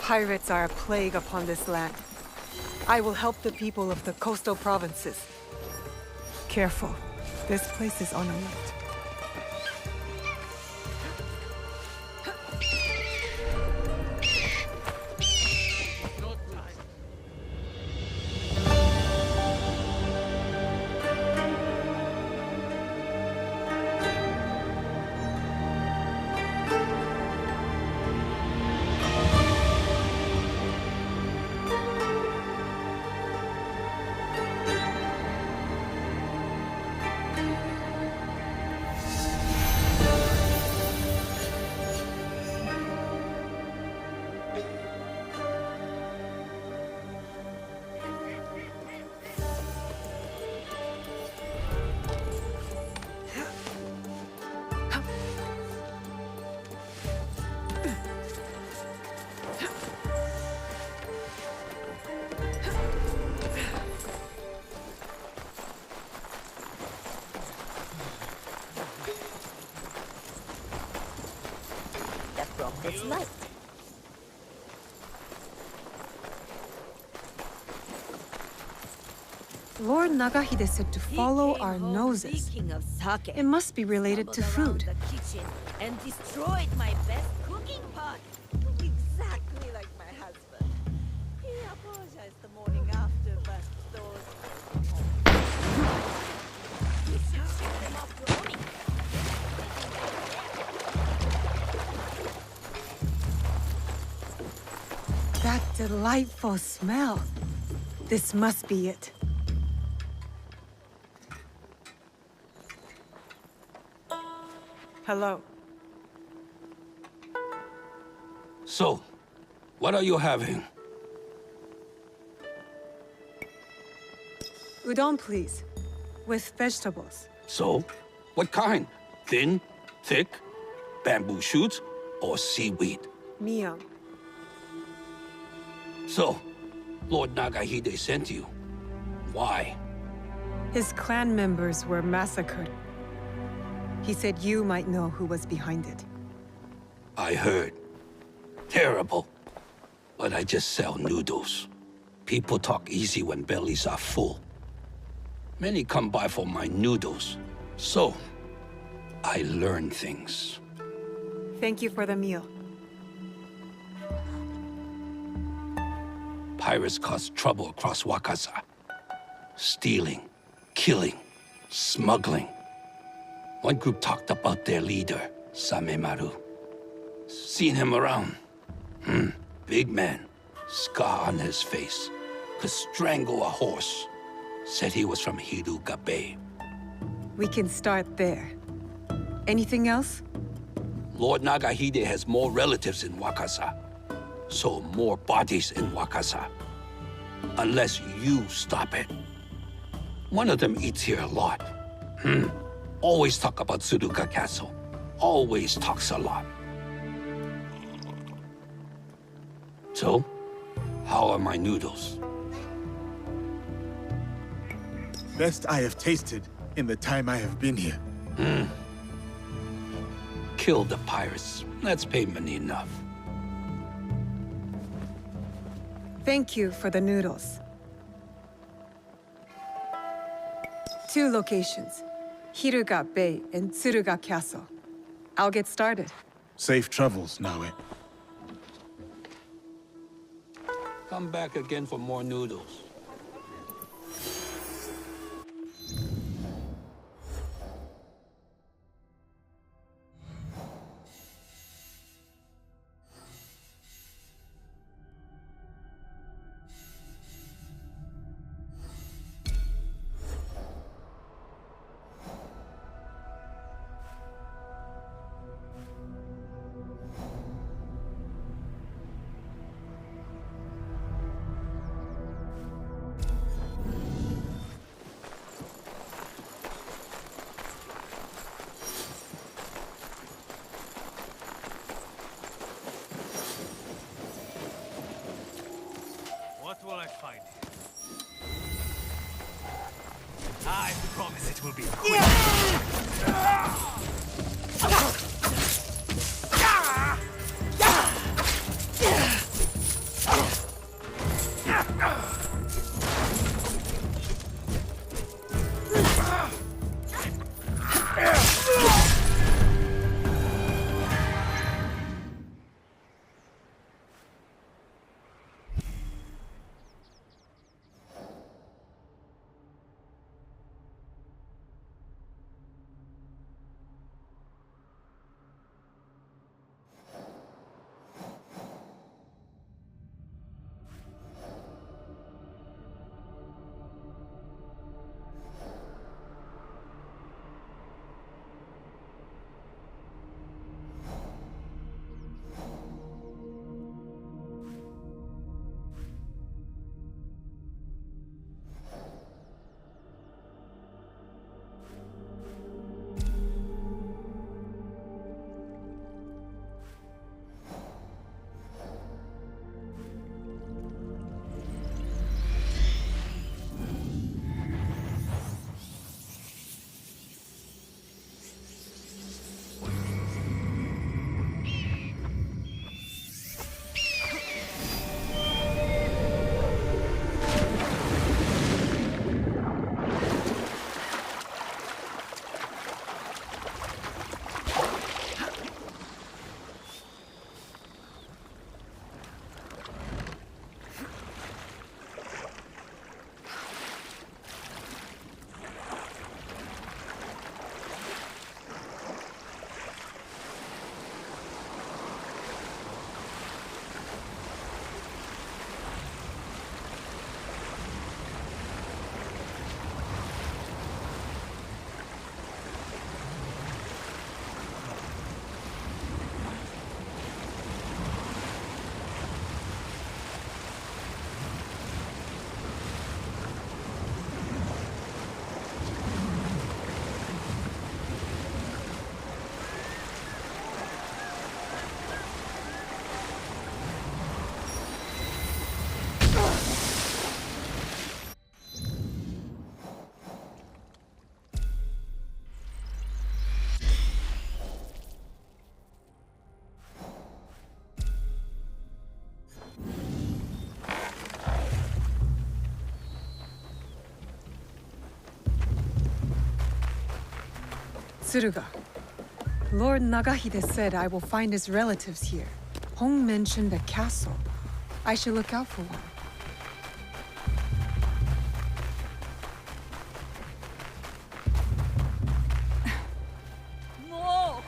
Pirates are a plague upon this land. I will help the people of the coastal provinces. Careful. This place is on alert. It's light. Lord Nagahide said to follow our noses. It must be related to food. The kitchen and destroyed my best cooking pot. Exactly like my husband. He apologized the morning after, but those... That delightful smell. This must be it. Hello. So, what are you having? Udon, please. With vegetables. So, what kind? Thin, thick, bamboo shoots, or seaweed? Mio. So, Lord Nagahide sent you. Why? His clan members were massacred. He said you might know who was behind it. I heard. Terrible. But I just sell noodles. People talk easy when bellies are full. Many come by for my noodles. So, I learn things. Thank you for the meal. Pirates cause trouble across Wakasa. Stealing, killing, smuggling. One group talked about their leader, Samemaru. Seen him around. Big man, scar on his face. Could strangle a horse. Said he was from Hiruga Bay. We can start there. Anything else? Lord Nagahide has more relatives in Wakasa. So more bodies in Wakasa. Unless you stop it. One of them eats here a lot. Always talk about Suruga Castle. Always talks a lot. So, how are my noodles? Best I have tasted in the time I have been here. Kill the pirates. That's payment enough. Thank you for the noodles. 2 locations. Hiruga Bay and Tsuruga Castle. I'll get started. Safe travels, Naue. Come back again for more noodles. What will I find here? I promise it will be quick. Tsuruga. Lord Nagahide said I will find his relatives here. Hong mentioned a castle. I should look out for one. No!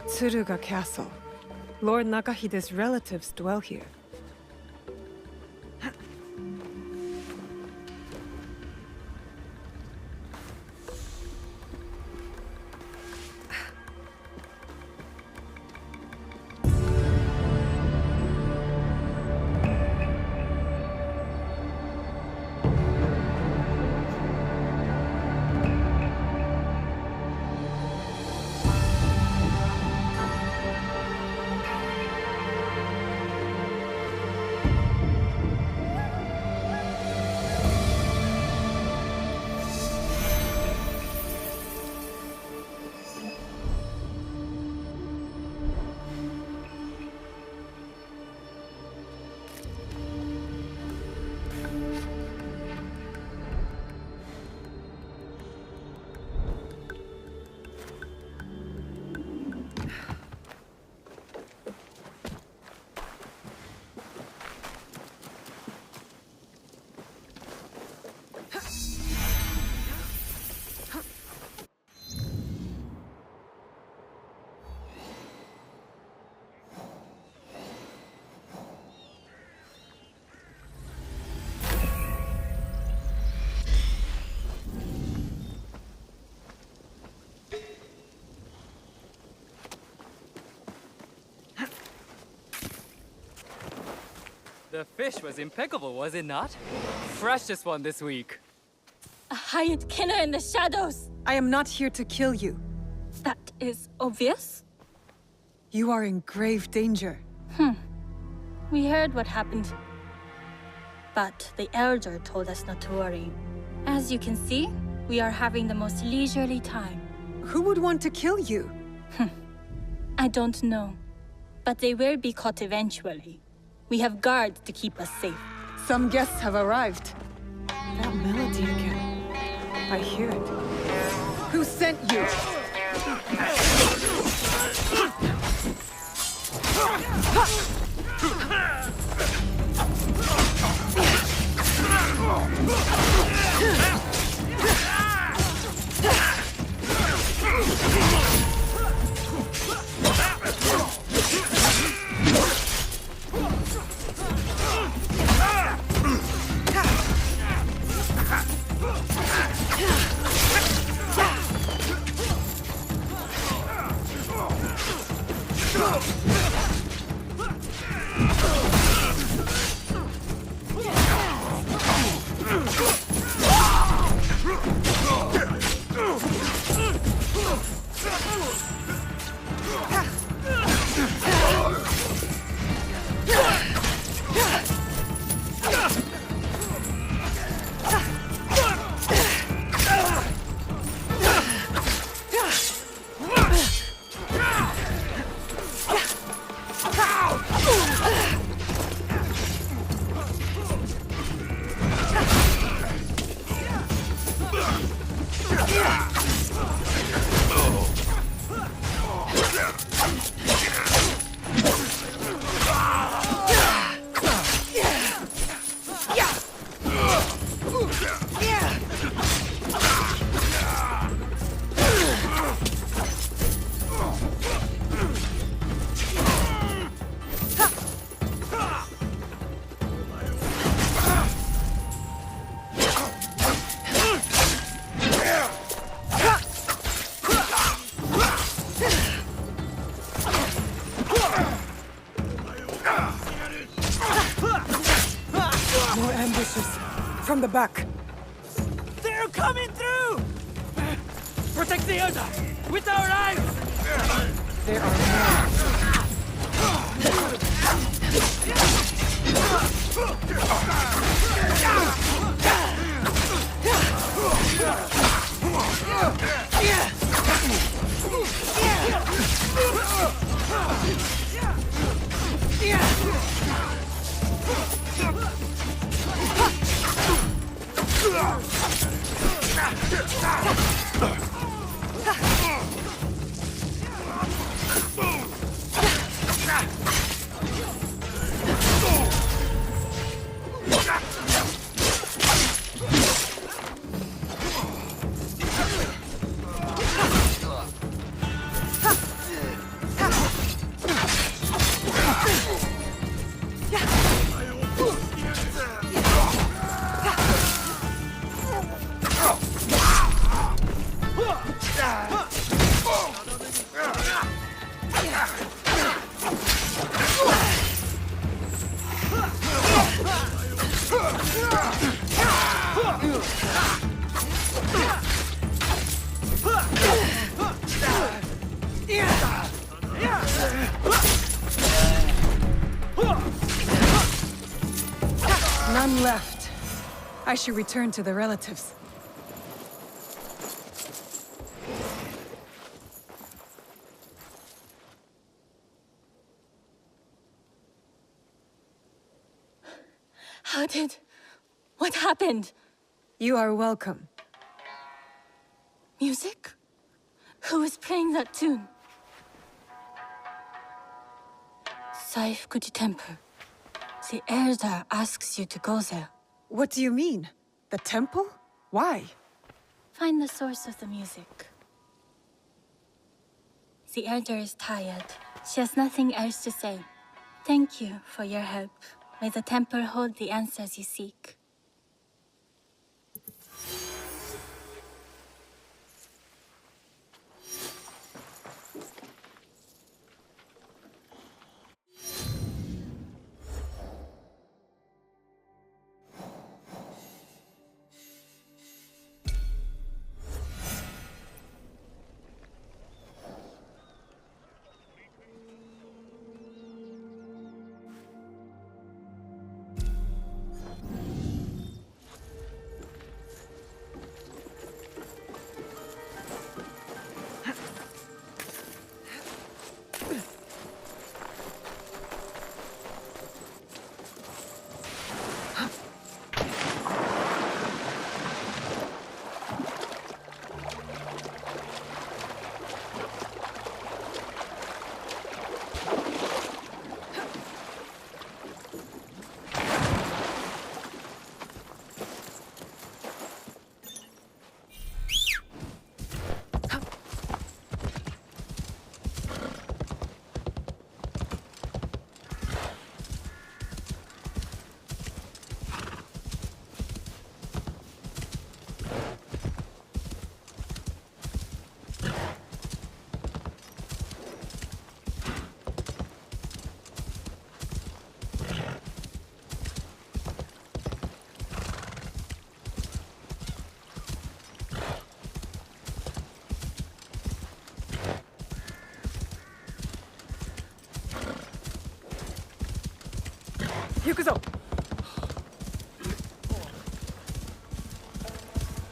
Tsuruga Castle. Lord Nagahide's relatives dwell here. The fish was impeccable, was it not? Freshest one this week. A hired killer in the shadows! I am not here to kill you. That is obvious. You are in grave danger. We heard what happened. But the Elder told us not to worry. As you can see, we are having the most leisurely time. Who would want to kill you? I don't know. But they will be caught eventually. We have guards to keep us safe. Some guests have arrived. That melody again. I hear it. Who sent you? From the back. They're coming through! Protect the elder! With our lives! There are more. None left. I should return to the relatives. What happened? You are welcome. Music? Who is playing that tune? Saifukuji Temple. The elder asks you to go there. What do you mean? The temple? Why? Find the source of the music. The elder is tired. She has nothing else to say. Thank you for your help. May the temple hold the answers you seek.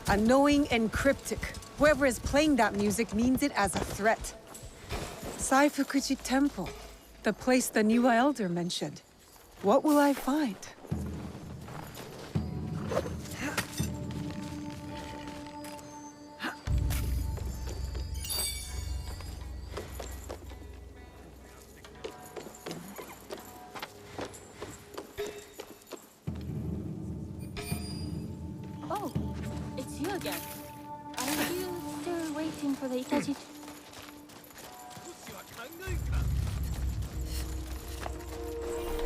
Annoying and cryptic. Whoever is playing that music means it as a threat. Saifukuji Temple, the place the new elder mentioned. What will I find? Oh, it's you again. Are you still waiting for the Itachi?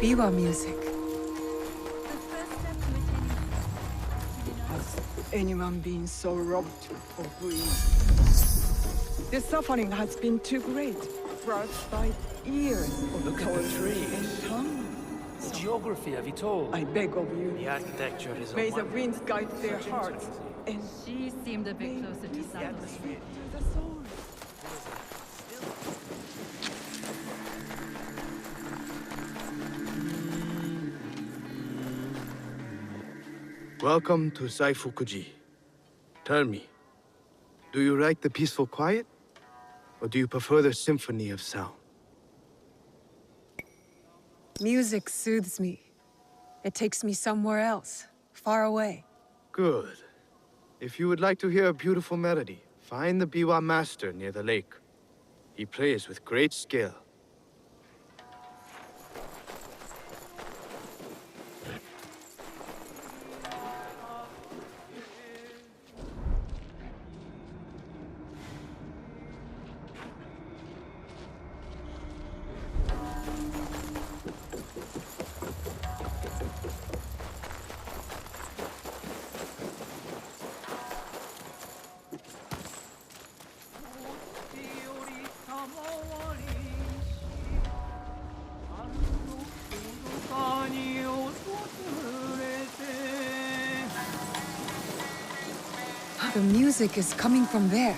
Biwa music. Has anyone been so robbed of breeze? The suffering has been too great, brought by years of torture and tongue. geography of it all. I beg of you. The architecture is May a the wonder. winds guide their hearts. And She seemed a bit closer to Santos. the soul. Welcome to Saifukuji. Tell me, do you like the peaceful quiet? Or do you prefer the symphony of sound? Music soothes me. It takes me somewhere else, far away. Good. If you would like to hear a beautiful melody, find the biwa master near the lake. He plays with great skill. The music is coming from there.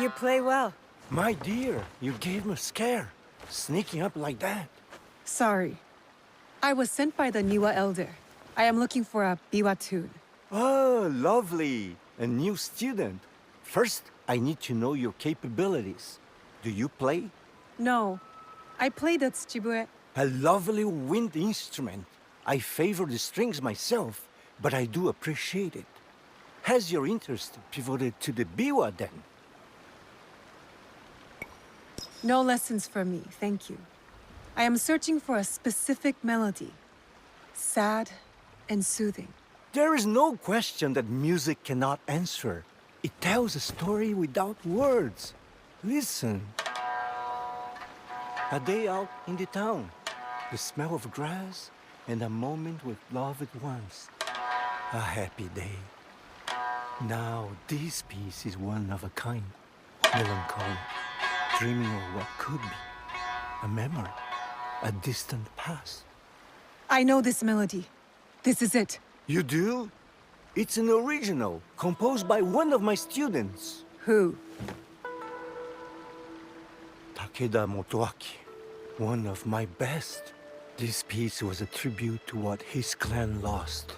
You play well. My dear, you gave me a scare. Sneaking up like that. Sorry. I was sent by the Niwa Elder. I am looking for a biwa tune. Oh, lovely. A new student. First, I need to know your capabilities. Do you play? No. I play the tsujibue. A lovely wind instrument. I favor the strings myself, but I do appreciate it. Has your interest pivoted to the biwa then? No lessons for me, thank you. I am searching for a specific melody. Sad and soothing. There is no question that music cannot answer. It tells a story without words. Listen. A day out in the town. The smell of grass and a moment with loved ones. A happy day. Now this piece is one of a kind. Melancholy. Dreaming of what could be. A memory. A distant past. I know this melody. This is it. You do? It's an original, composed by one of my students. Who? Takeda Motoaki, one of my best. This piece was a tribute to what his clan lost,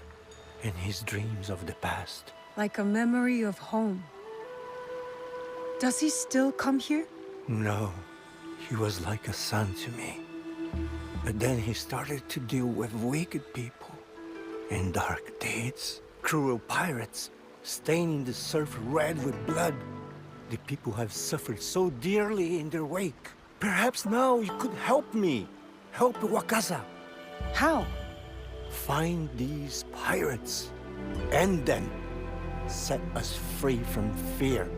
and his dreams of the past. Like a memory of home. Does he still come here? No, he was like a son to me. But then he started to deal with wicked people. And dark deeds, cruel pirates, staining the surf red with blood. The people have suffered so dearly in their wake. Perhaps now you could help me. Help Wakaza. How? Find these pirates. End them. Set us free from fear.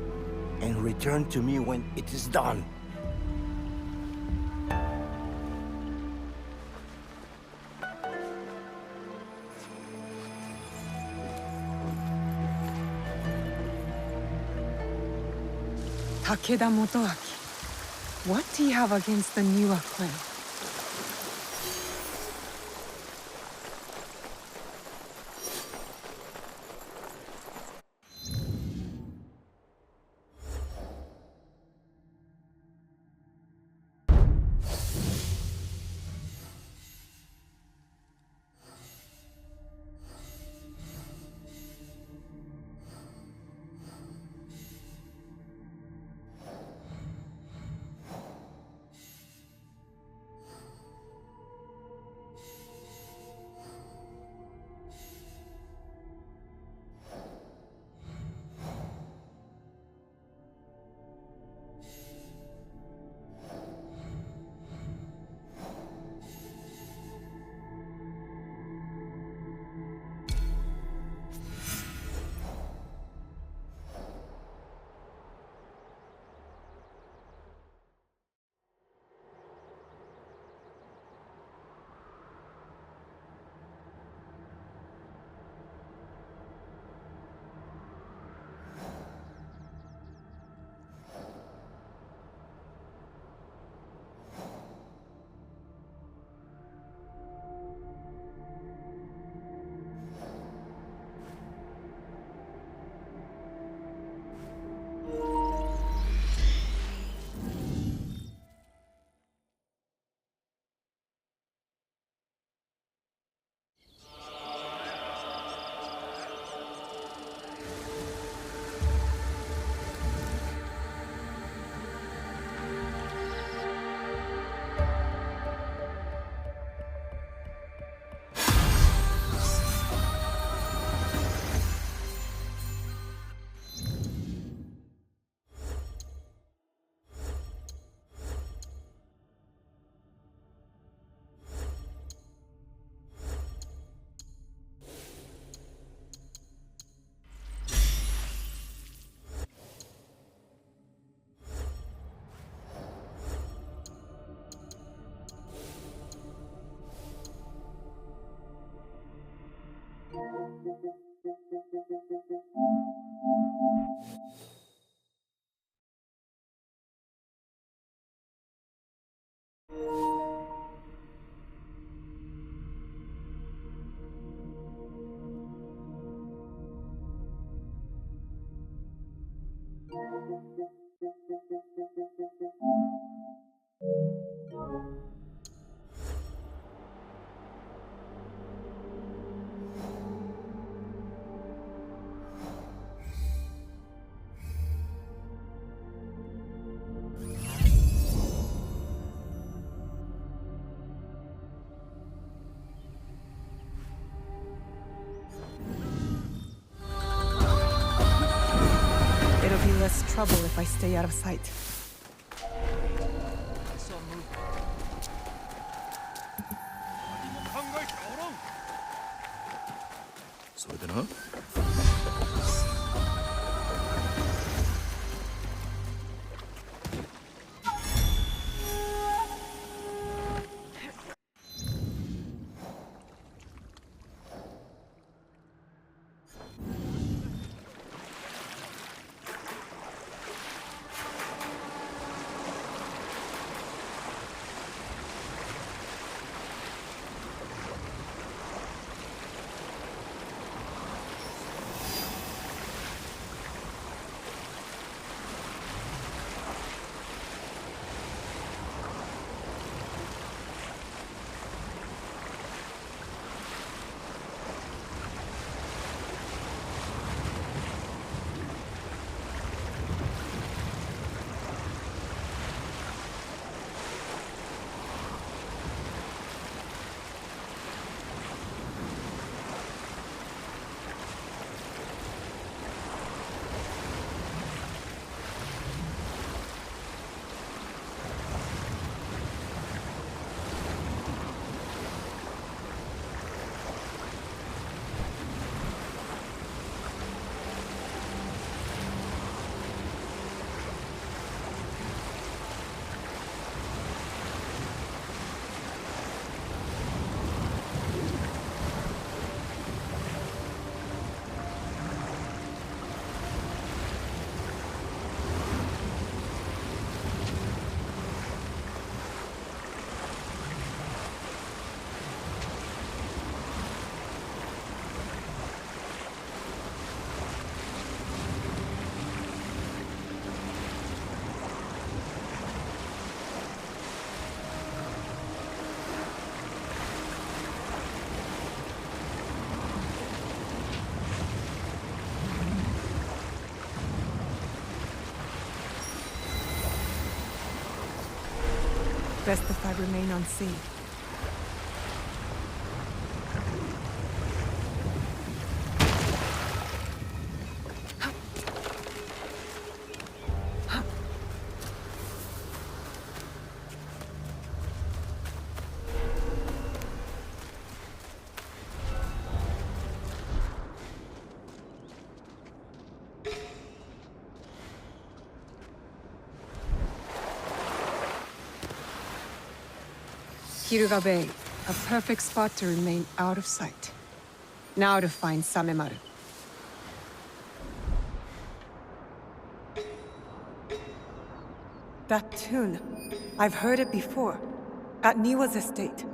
And return to me when it is done. Takeda Motoaki. What do you have against the Niwa clan? It'll be less trouble if I stay out of sight. 소리되나? Best if I remain unseen. Kiruga Bay, a perfect spot to remain out of sight. Now to find Samemaru. That tune, I've heard it before, at Niwa's estate.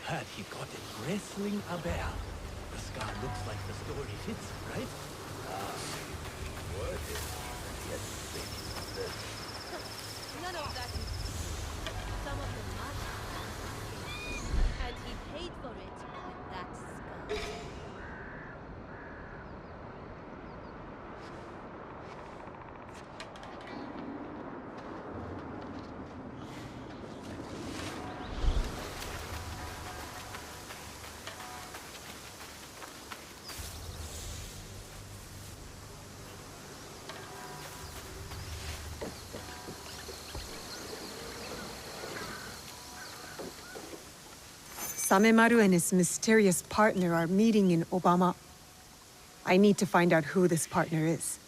Heard he got it wrestling a bear. The scar looks like the story fits, right? None of that. Samemaru and his mysterious partner are meeting in Obama. I need to find out who this partner is.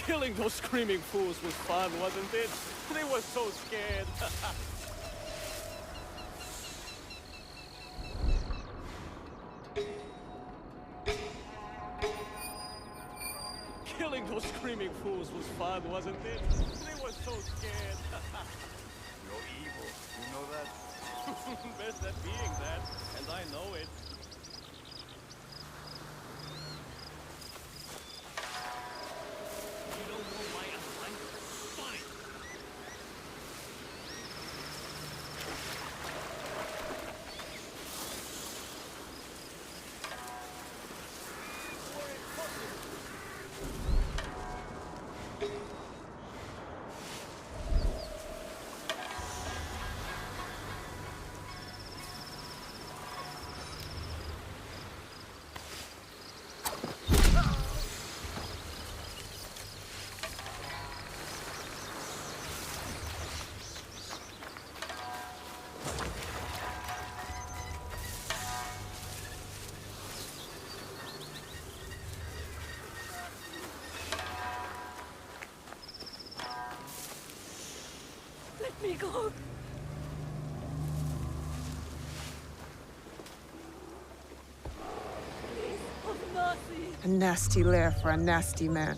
Killing those screaming fools was fun, wasn't it? They were so scared. Killing those screaming fools was fun, wasn't it? They were so scared. You're evil, you know that? There's that being that, and I know it. Let me go. Please, have mercy. A nasty lair for a nasty man.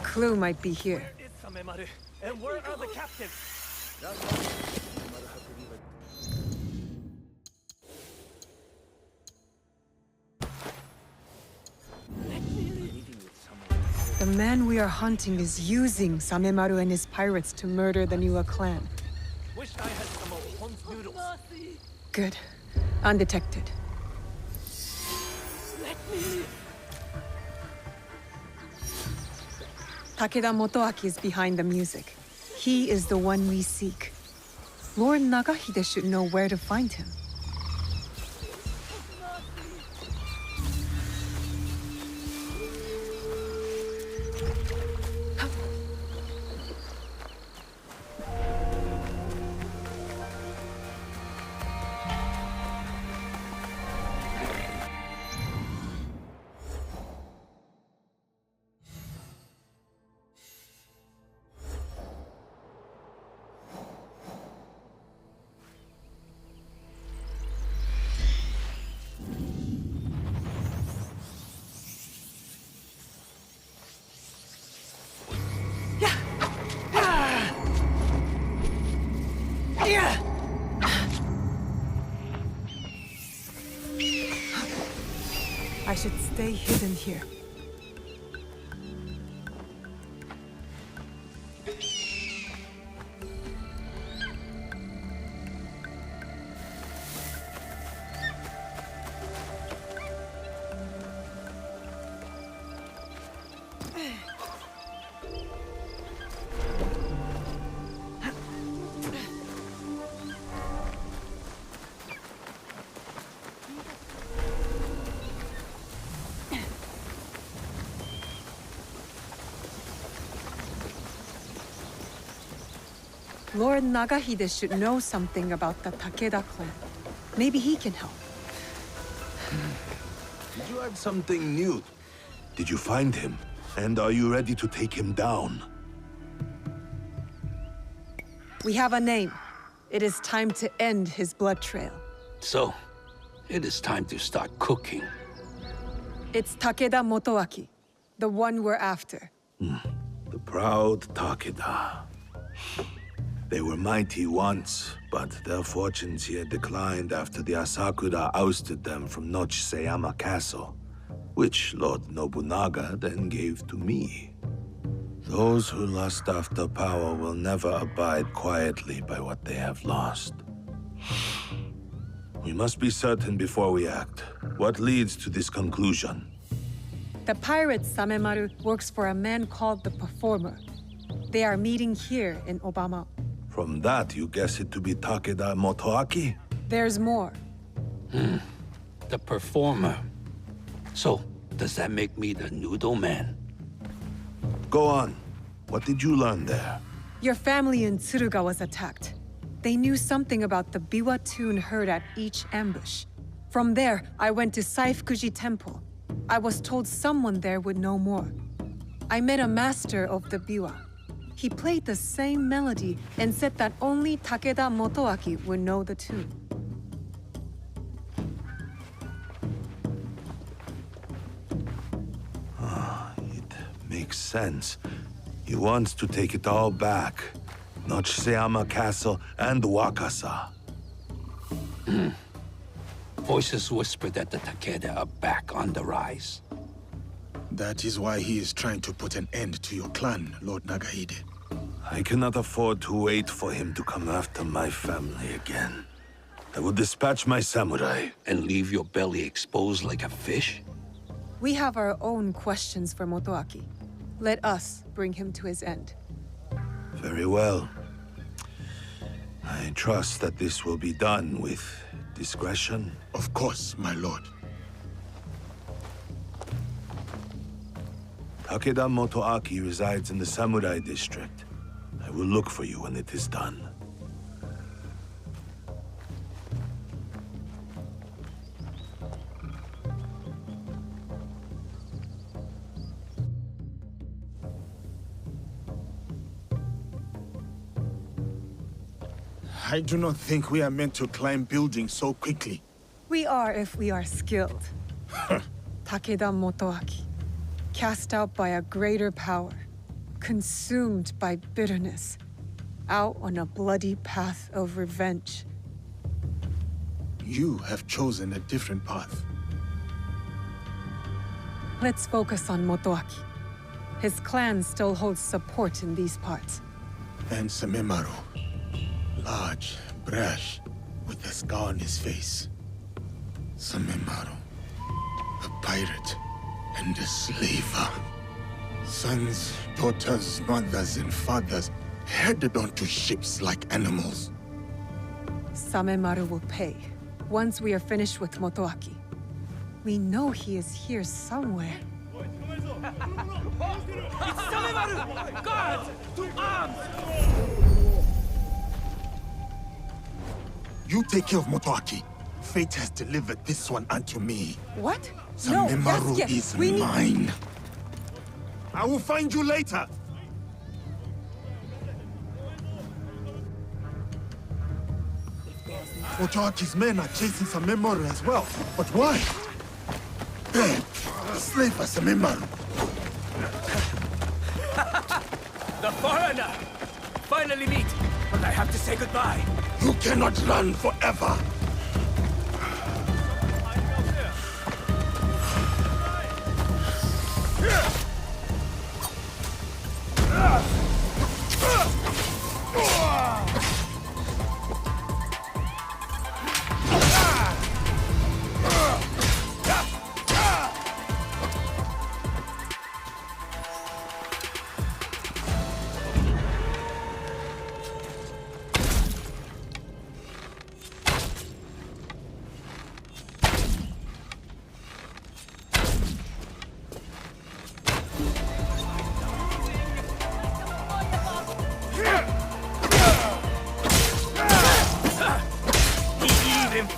Clue might be here. Samemaru, and where are the captives? The man we are hunting is using Samemaru and his pirates to murder the Niwa clan. Wish I had some of Hon's noodles. Good. Undetected. Let me live. Takeda Motoaki is behind the music. He is the one we seek. Lord Nagahide should know where to find him. I should stay hidden here. Lord Nagahide should know something about the Takeda clan. Maybe he can help. Did you add something new? Did you find him? And are you ready to take him down? We have a name. It is time to end his blood trail. So, it is time to start cooking. It's Takeda Motoaki, the one we're after. The proud Takeda. They were mighty once, but their fortunes here declined after the Asakura ousted them from Nochiseyama Castle, which Lord Nobunaga then gave to me. Those who lust after power will never abide quietly by what they have lost. We must be certain before we act. What leads to this conclusion? The pirate Samemaru works for a man called the Performer. They are meeting here in Obama. From that, you guess it to be Takeda Motoaki? There's more. The Performer. So, does that make me the Noodle Man? Go on. What did you learn there? Your family in Tsuruga was attacked. They knew something about the biwa tune heard at each ambush. From there, I went to Saifukuji Temple. I was told someone there would know more. I met a master of the biwa. He played the same melody and said that only Takeda Motoaki would know the tune. It makes sense. He wants to take it all back. Nochseama Castle and Wakasa. Voices whisper that the Takeda are back on the rise. That is why he is trying to put an end to your clan, Lord Nagahide. I cannot afford to wait for him to come after my family again. I will dispatch my samurai. And leave your belly exposed like a fish? We have our own questions for Motoaki. Let us bring him to his end. Very well. I trust that this will be done with discretion. Of course, my lord. Takeda Motoaki resides in the Samurai District. I will look for you when it is done. I do not think we are meant to climb buildings so quickly. We are if we are skilled. Takeda Motoaki, cast out by a greater power, consumed by bitterness, out on a bloody path of revenge. You have chosen a different path. Let's focus on Motoaki. His clan still holds support in these parts. And Samemaru. Large, brash, with a scar on his face. Samemaru. A pirate and a slaver. Sons, daughters, mothers, and fathers headed onto ships like animals. Samemaru will pay, once we are finished with Motoaki. We know he is here somewhere. It's Samemaru! Guards! To arms! You take care of Motoaki. Fate has delivered this one unto me. What? Samemaru No, is mine. I will find you later. Motoaki's men are chasing Samemaru as well. But why? There, the slave for Samemaru. The foreigner! Finally meet, but I have to say goodbye. You cannot run forever.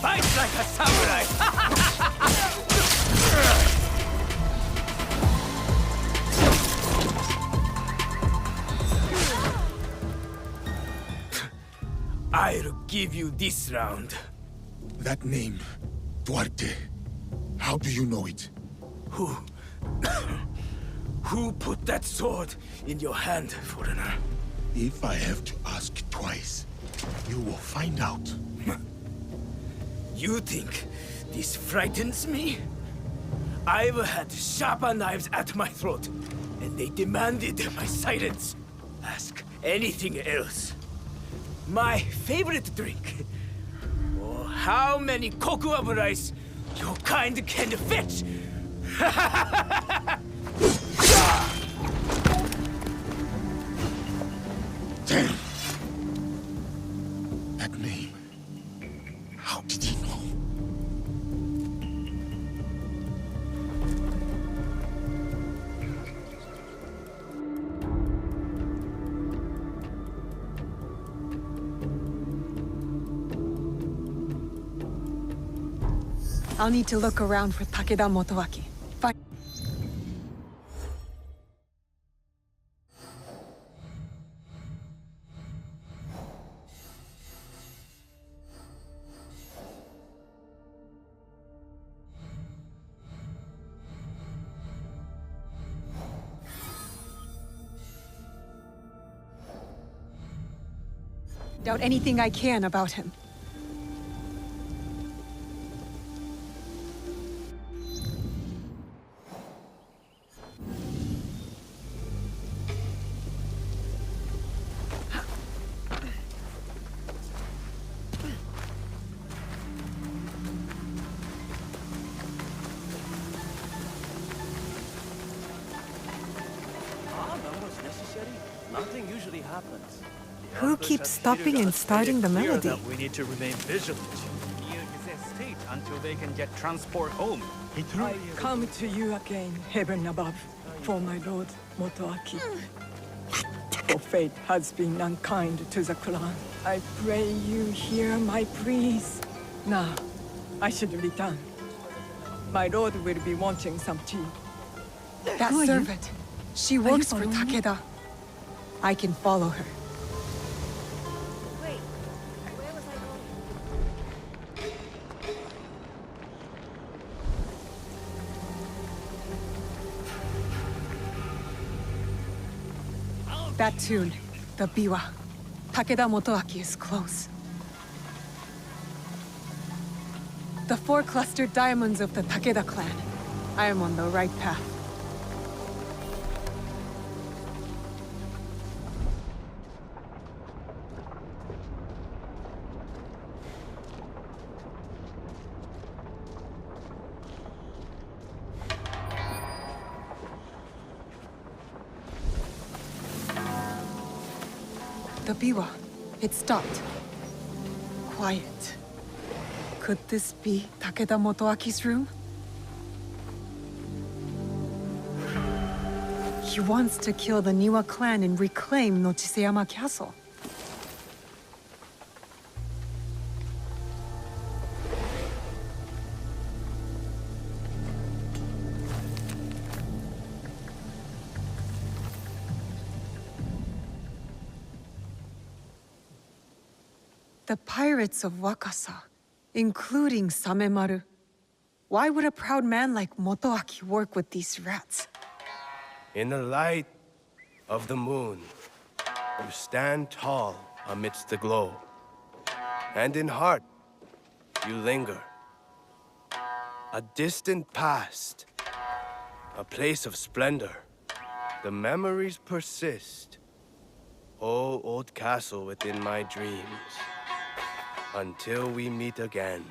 Fights like a samurai! I'll give you this round. That name, Duarte. How do you know it? Who put that sword in your hand, foreigner? If I have to ask twice, you will find out. You think this frightens me? I've had sharper knives at my throat, and they demanded my silence. Ask anything else. My favorite drink, or how many koku of rice your kind can fetch. I'll need to look around for Takeda Motoaki. Fine. Doubt anything I can about him. That was necessary. Nothing usually happens. Who keeps stopping and starting the melody? That we need to remain vigilant. Near his estate until they can get transport home. I come to you again, heaven above, for my lord Motoaki. For fate has been unkind to the clan. I pray you hear my pleas. Now, I should return. My lord will be wanting some tea. That servant. She works for Takeda. I can follow her. Wait, where was I going? That tune, the biwa. Takeda Motoaki is close. The 4 clustered diamonds of the Takeda clan. I am on the right path. The biwa. It stopped. Quiet. Could this be Takeda Motoaki's room? He wants to kill the Niwa clan and reclaim Nochiseyama Castle. The pirates of Wakasa, including Samemaru. Why would a proud man like Motoaki work with these rats? In the light of the moon, you stand tall amidst the glow. And in heart, you linger. A distant past, a place of splendor. The memories persist. Oh, old castle within my dreams. Until we meet again.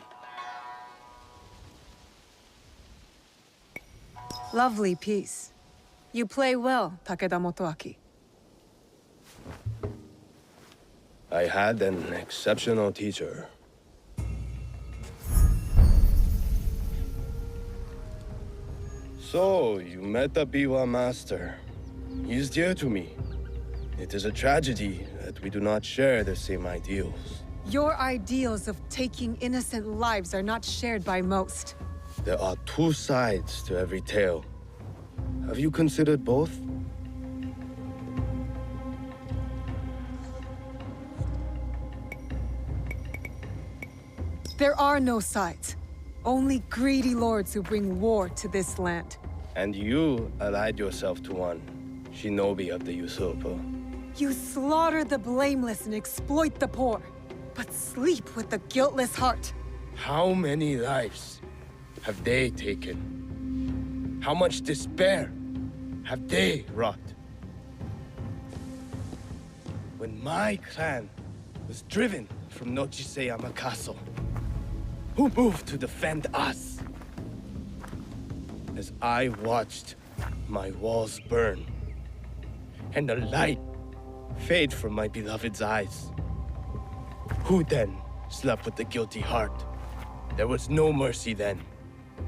Lovely piece. You play well, Takeda Motoaki. I had an exceptional teacher. So, you met the Biwa master. He is dear to me. It is a tragedy that we do not share the same ideals. Your ideals of taking innocent lives are not shared by most. There are 2 sides to every tale. Have you considered both? There are no sides. Only greedy lords who bring war to this land. And you allied yourself to one, shinobi of the usurper. You slaughter the blameless and exploit the poor, but sleep with the guiltless heart. How many lives have they taken? How much despair have they wrought? When my clan was driven from Nochiseyama Castle, who moved to defend us? As I watched my walls burn and the light fade from my beloved's eyes, who then slept with the guilty heart? There was no mercy then.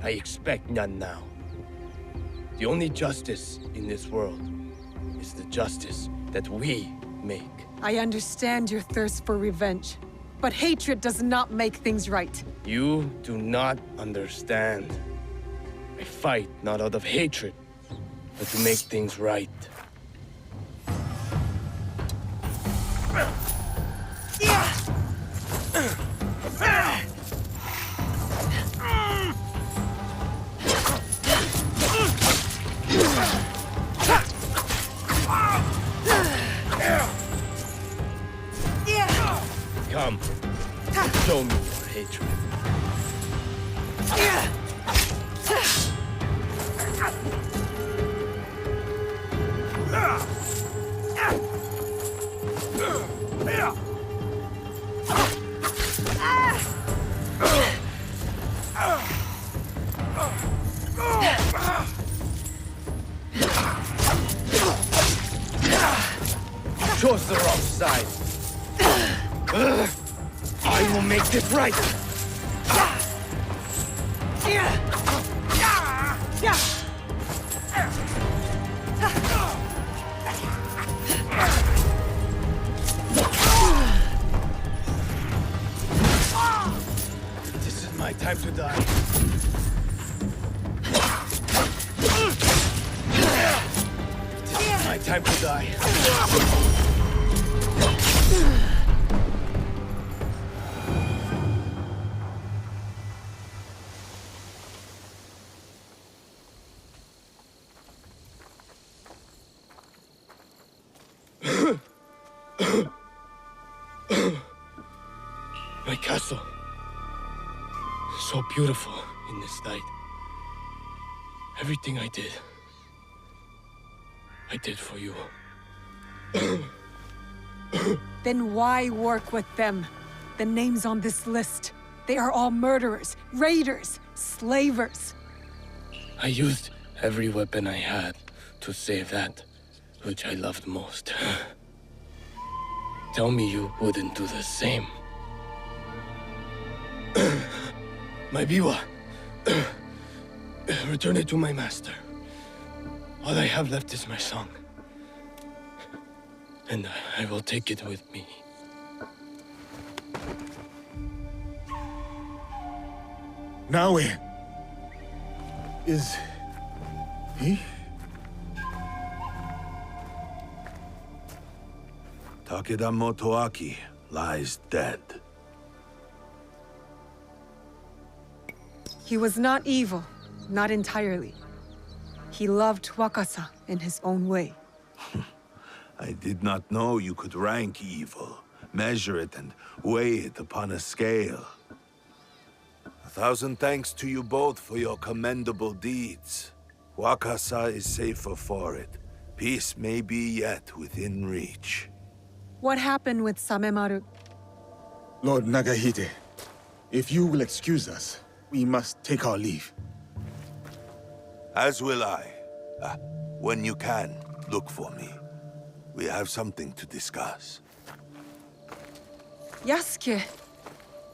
I expect none now. The only justice in this world is the justice that we make. I understand your thirst for revenge, but hatred does not make things right. You do not understand. I fight not out of hatred, but to make things right. Come, show me your hatred. Chose the wrong side. I will make this right. This is my time to die. This is my time to die. My castle. So beautiful in this light. Everything I did for you. Then why work with them? The names on this list. They are all murderers, raiders, slavers. I used every weapon I had to save that which I loved most. Tell me you wouldn't do the same. My biwa. Return it to my master. All I have left is my song. And I will take it with me. Now where? Is he? Takeda Motoaki lies dead. He was not evil, not entirely. He loved Wakasa in his own way. I did not know you could rank evil, measure it and weigh it upon a scale. 1,000 thanks to you both for your commendable deeds. Wakasa is safer for it. Peace may be yet within reach. What happened with Samemaru? Lord Nagahide, if you will excuse us, we must take our leave. As will I. When you can, look for me. We have something to discuss. Yasuke,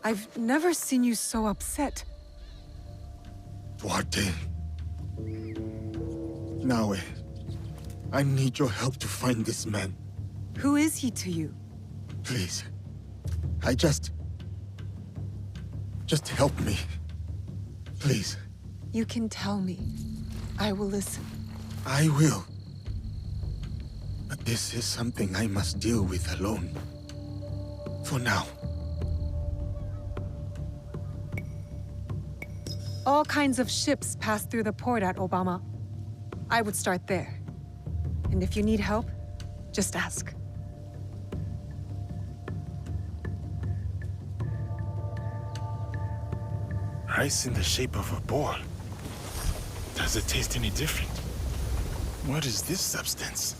I've never seen you so upset. Duarte. Naue, I need your help to find this man. Who is he to you? Please. Just help me. Please. You can tell me. I will listen. I will. But this is something I must deal with alone. For now. All kinds of ships pass through the port at Obama. I would start there. And if you need help, just ask. Rice in the shape of a ball. Does it taste any different? What is this substance?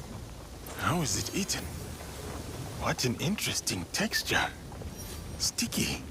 How is it eaten? What an interesting texture. Sticky.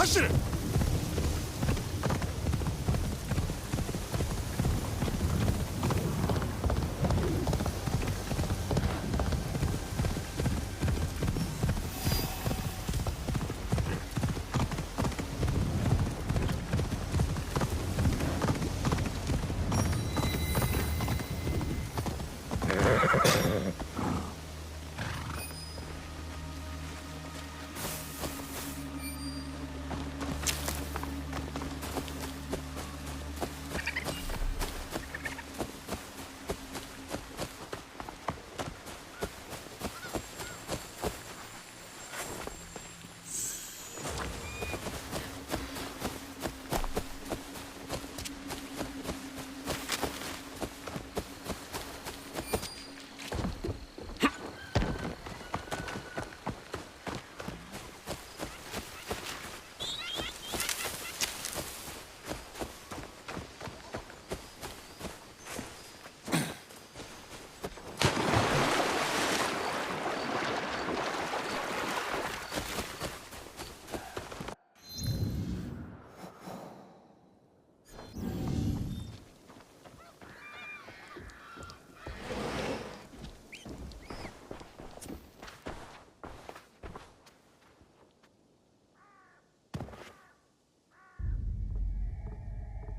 走れ!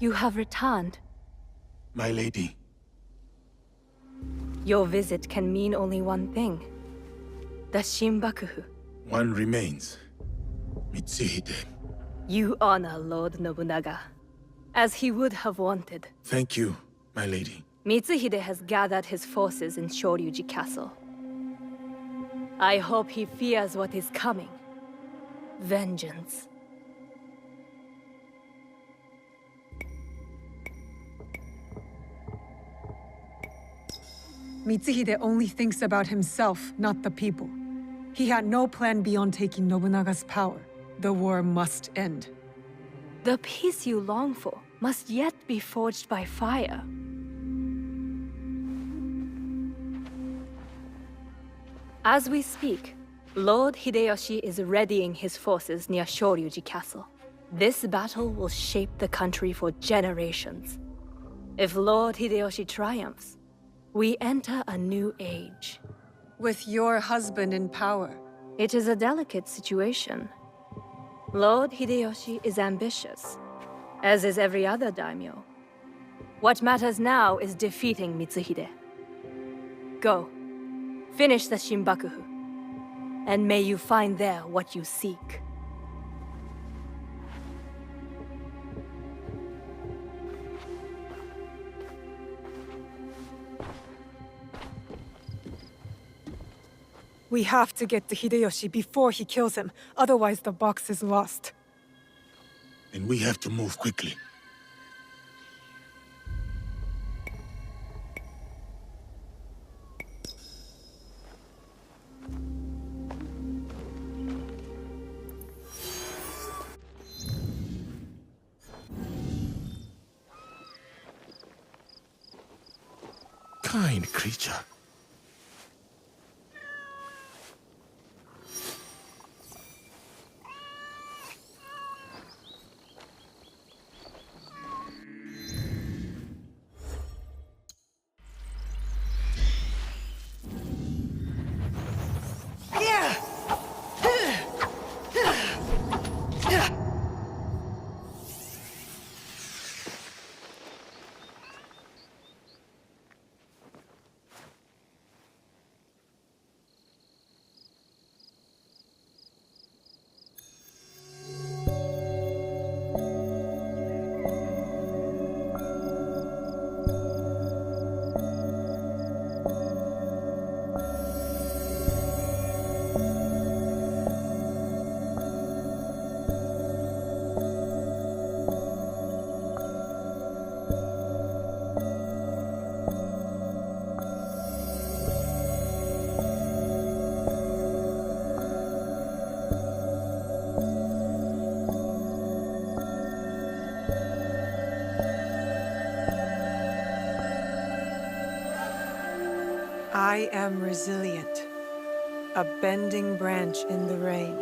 You have returned. My lady. Your visit can mean only one thing. The Shinbakufu. One remains. Mitsuhide. You honor Lord Nobunaga, as he would have wanted. Thank you, my lady. Mitsuhide has gathered his forces in Shoryuji Castle. I hope he fears what is coming. Vengeance. Mitsuhide only thinks about himself, not the people. He had no plan beyond taking Nobunaga's power. The war must end. The peace you long for must yet be forged by fire. As we speak, Lord Hideyoshi is readying his forces near Shoryuji Castle. This battle will shape the country for generations. If Lord Hideyoshi triumphs, we enter a new age. With your husband in power. It is a delicate situation. Lord Hideyoshi is ambitious, as is every other daimyo. What matters now is defeating Mitsuhide. Go, finish the Shinbakufu, and may you find there what you seek. We have to get to Hideyoshi before he kills him, otherwise the box is lost. And we have to move quickly. Kind creature. I am resilient, a bending branch in the rain.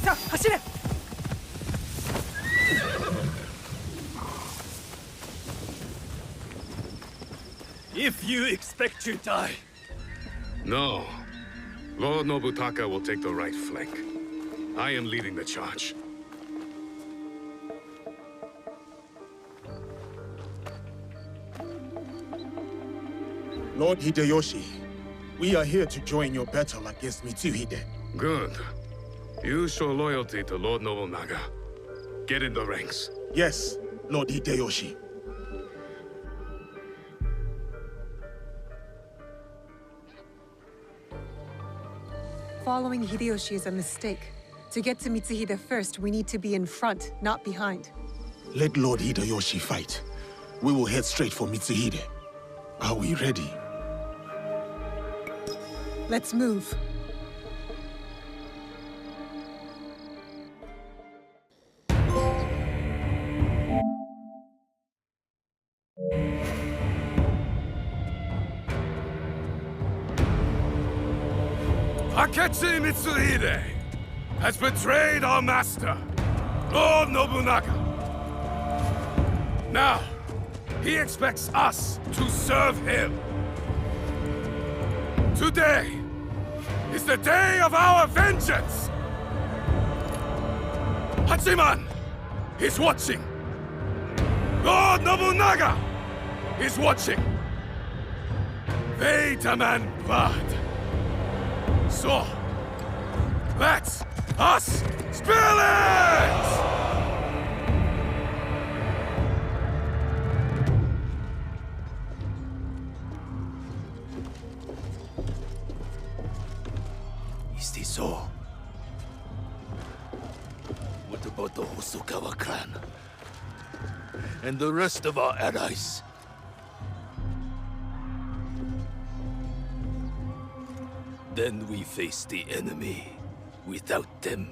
さあ走れ。 If you expect to die. No. Lord Nobutaka will take the right flank. I am leading the charge. Lord Hideyoshi, we are here to join your battle against Mitsuhide. Good. You show loyalty to Lord Nobunaga. Get in the ranks. Yes, Lord Hideyoshi. Following Hideyoshi is a mistake. To get to Mitsuhide first, we need to be in front, not behind. Let Lord Hideyoshi fight. We will head straight for Mitsuhide. Are we ready? Let's move. Akechi Mitsuhide has betrayed our master, Lord Nobunaga. Now, he expects us to serve him. Today is the day of our vengeance! Hachiman is watching. Lord Nobunaga is watching. They demand blood. So, let us spill it! Is this so? What about the Hosokawa clan? And the rest of our allies? Then we face the enemy without them.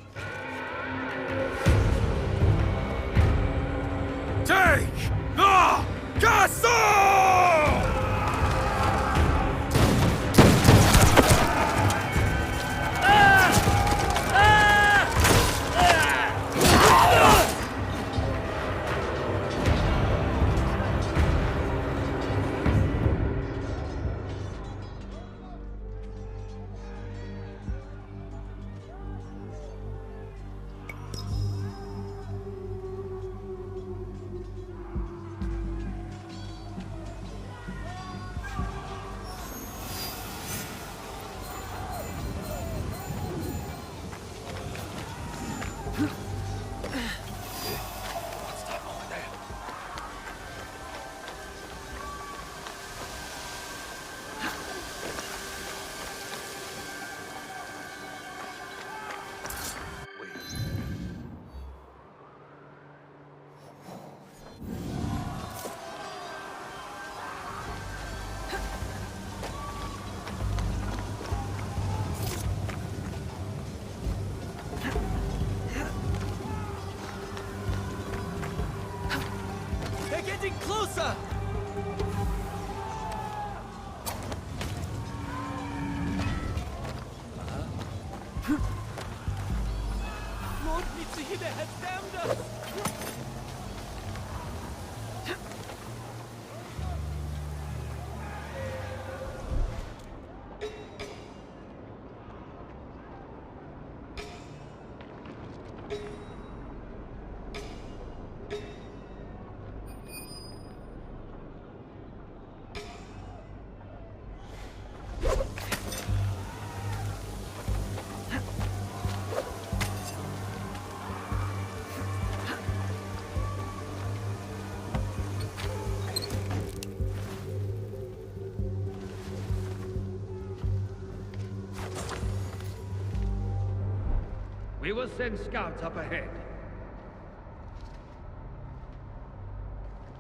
Take the castle! They're getting closer! Lord Mitsuhide has damned us! We will send scouts up ahead.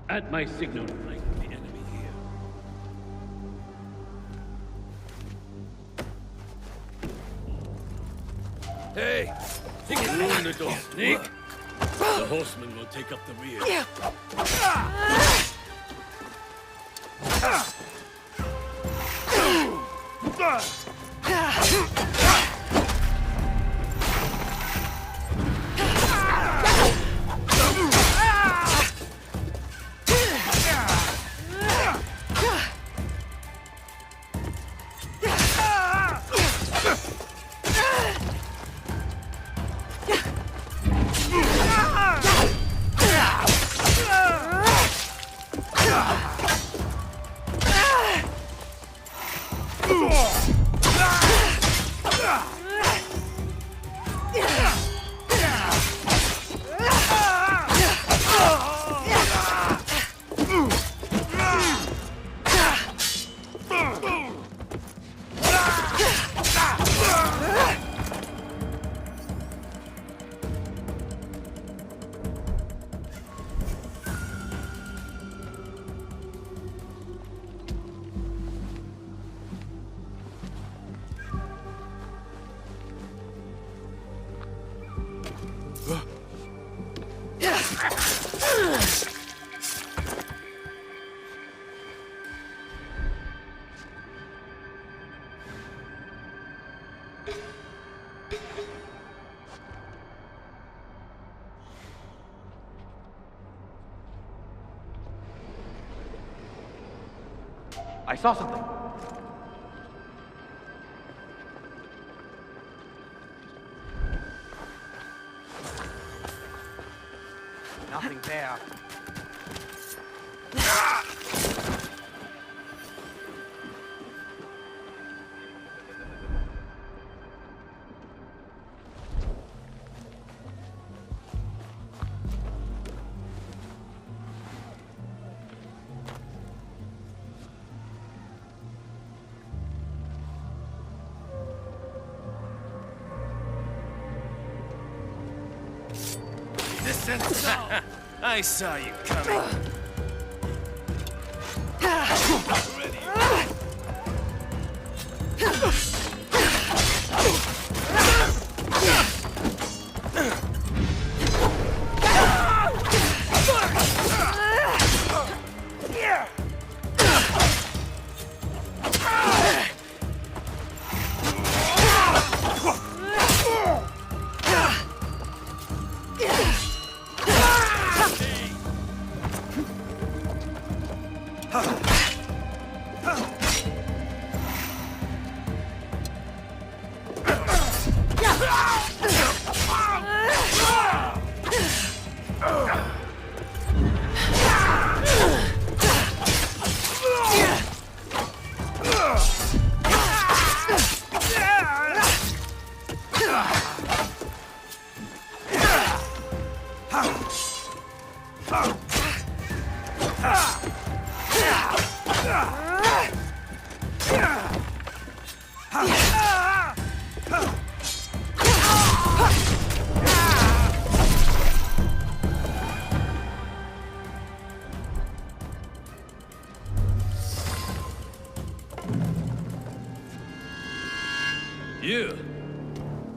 At my signal, like the enemy here. Hey! Open the door, Snake! The horsemen will take up the rear. I saw something. Nothing there. Listen, I saw you coming.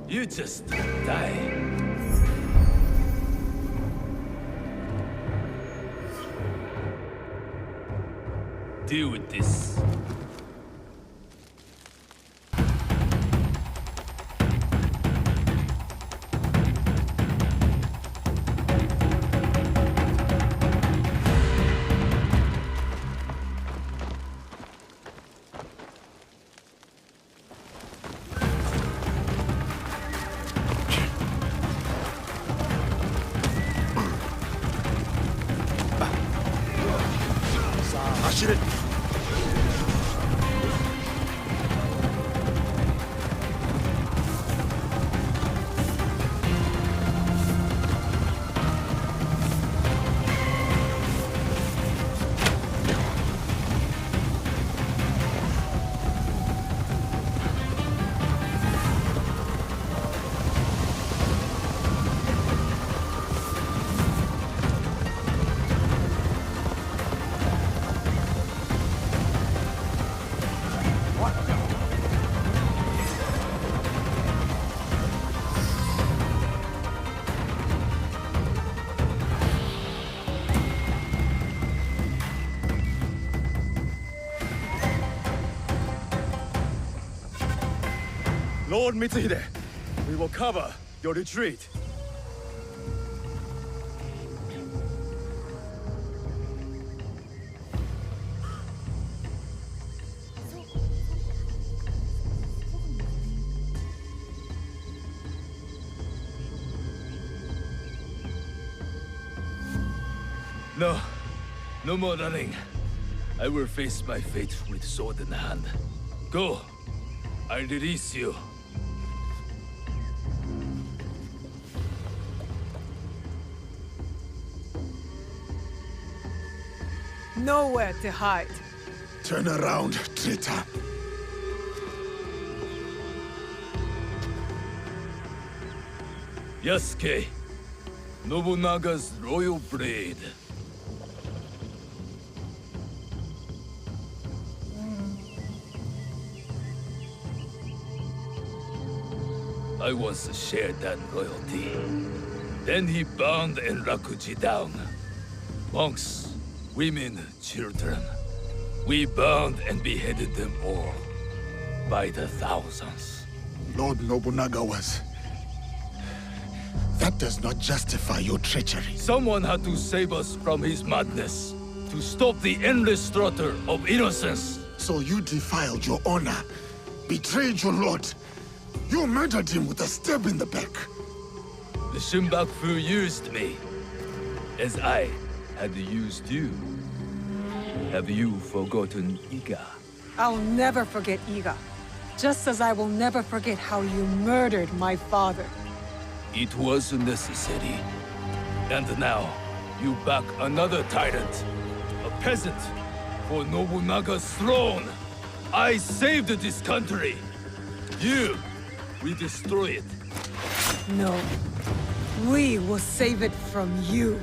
You just die. Deal with this. Lord Mitsuhide, we will cover your retreat. No. No more running. I will face my fate with sword in hand. Go. I release you. Nowhere to hide. Turn around, traitor. Yasuke, Nobunaga's royal blade. I once shared that royalty. Then he burned Enrakuji down. Monks, women, children. We burned and beheaded them all. By the thousands. Lord Nobunaga was... That does not justify your treachery. Someone had to save us from his madness. To stop the endless slaughter of innocence. So you defiled your honor, betrayed your lord. You murdered him with a stab in the back. The Shunbakufu used me, as I had used you. Have you forgotten Iga? I'll never forget Iga. Just as I will never forget how you murdered my father. It was necessary. And now, you back another tyrant. A peasant. For Nobunaga's throne. I saved this country. You, we destroy it. No. We will save it from you.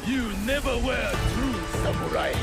You never were true samurai.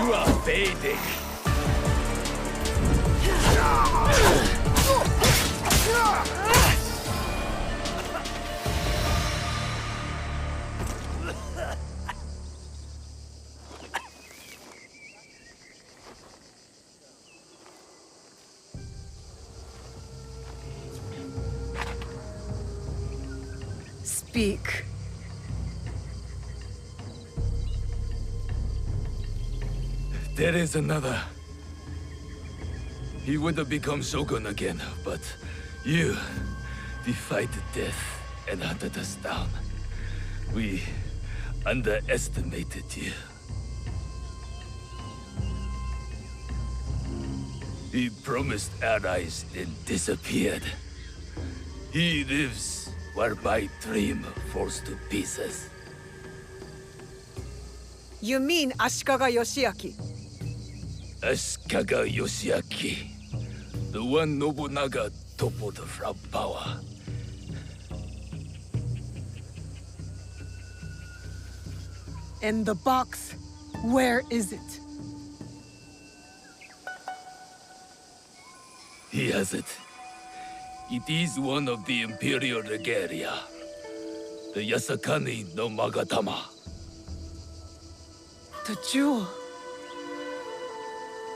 You are fading. Speak. There is another. He would have become Shogun again, but you defied death and hunted us down. We underestimated you. He promised allies, then disappeared. He lives while my dream falls to pieces. You mean Ashikaga Yoshiaki? Ashikaga Yoshiaki, the one Nobunaga toppled from power. And the box, where is it? He has it. It is one of the Imperial Regalia. The Yasakani no Magatama. The jewel.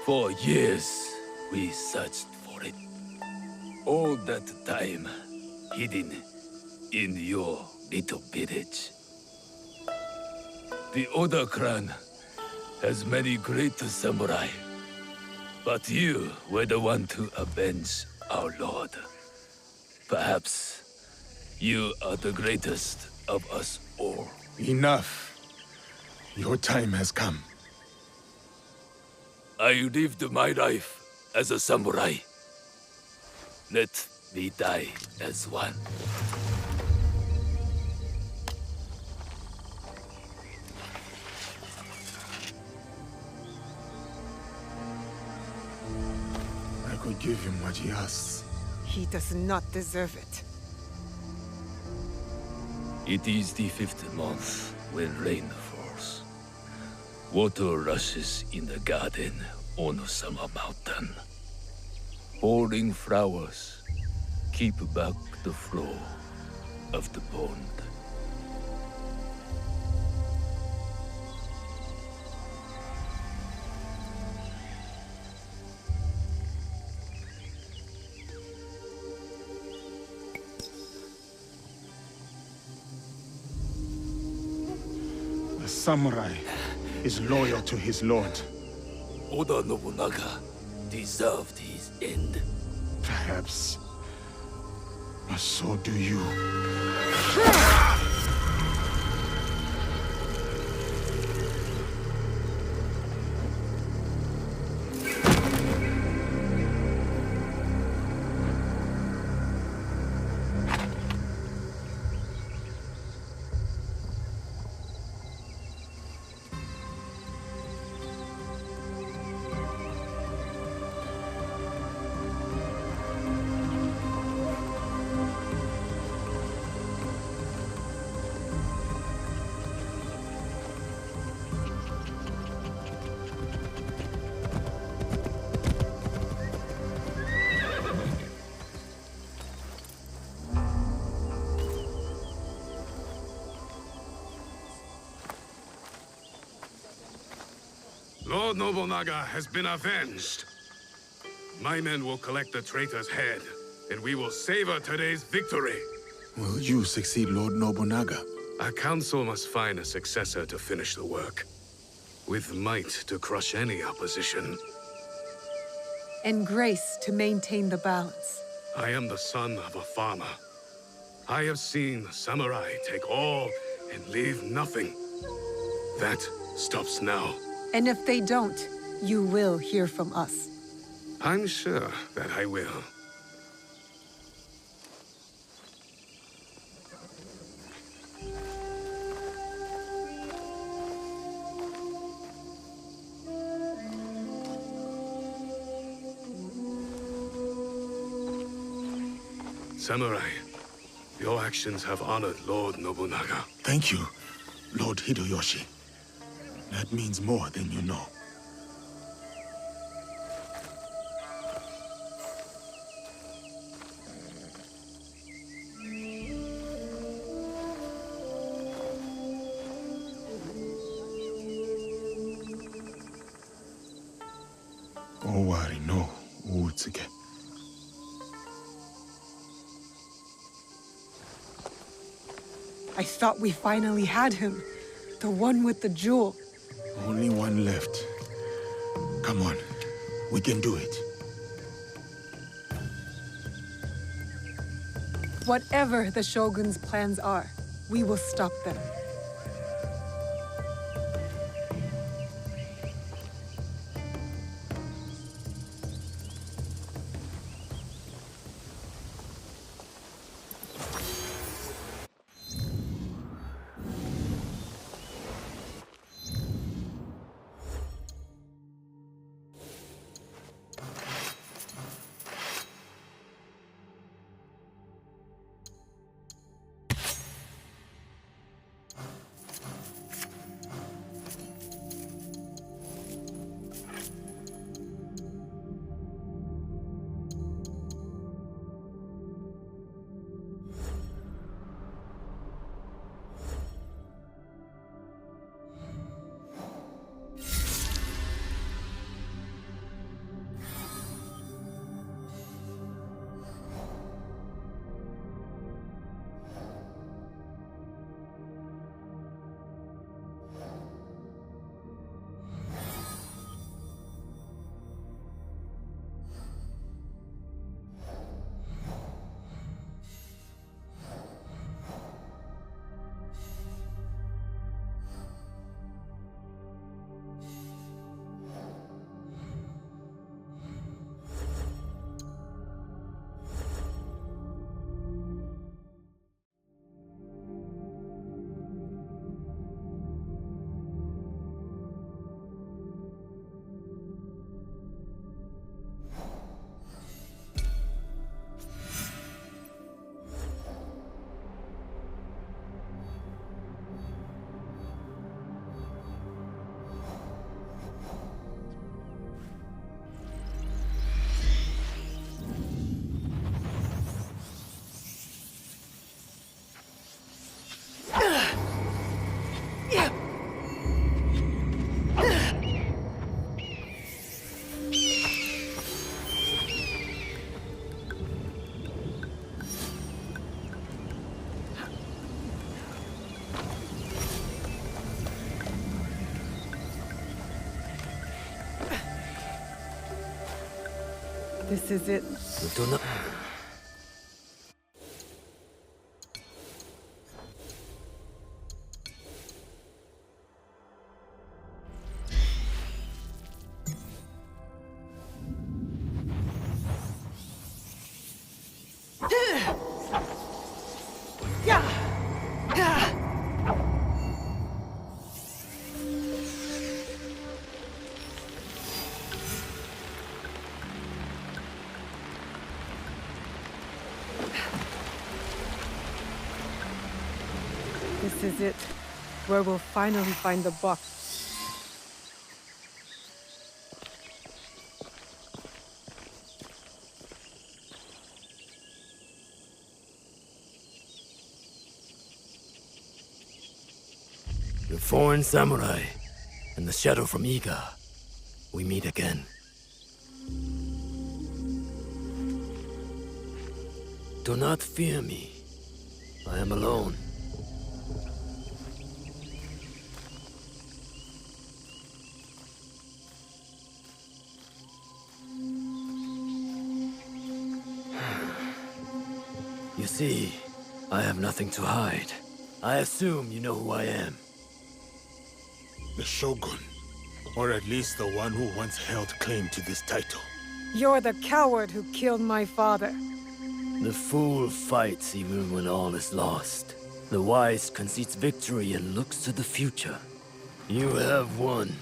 For years, we searched for it. All that time, hidden in your little village. The Oda clan has many great samurai. But you were the one to avenge our lord. Perhaps you are the greatest of us all. Enough. Your time has come. I lived my life as a samurai. Let me die as one. I could give him what he asks. He does not deserve it. It is the 5th month when rain falls. Water rushes in the garden on Summer Mountain. Falling flowers keep back the flow of the pond. A samurai is loyal to his lord. Oda Nobunaga deserved his end. Perhaps. But so do you. Lord Nobunaga has been avenged. My men will collect the traitor's head, and we will savor today's victory. Will you succeed Lord Nobunaga? Our council must find a successor to finish the work, with might to crush any opposition. And grace to maintain the balance. I am the son of a farmer. I have seen samurai take all and leave nothing. That stops now. And if they don't, you will hear from us. I'm sure that I will. Samurai, your actions have honored Lord Nobunaga. Thank you, Lord Hideyoshi. That means more than you know. Owari no Uutsuke. I thought we finally had him. The one with the jewel. Only one left. Come on, we can do it. Whatever the Shogun's plans are, we will stop them. This is it. Do not. This is it. Where we'll finally find the box. The foreign samurai and the shadow from Iga. We meet again. Do not fear me. I am alone. You see, I have nothing to hide. I assume you know who I am. The Shogun, or at least the one who once held claim to this title. You're the coward who killed my father. The fool fights even when all is lost. The wise concedes victory and looks to the future. You have won.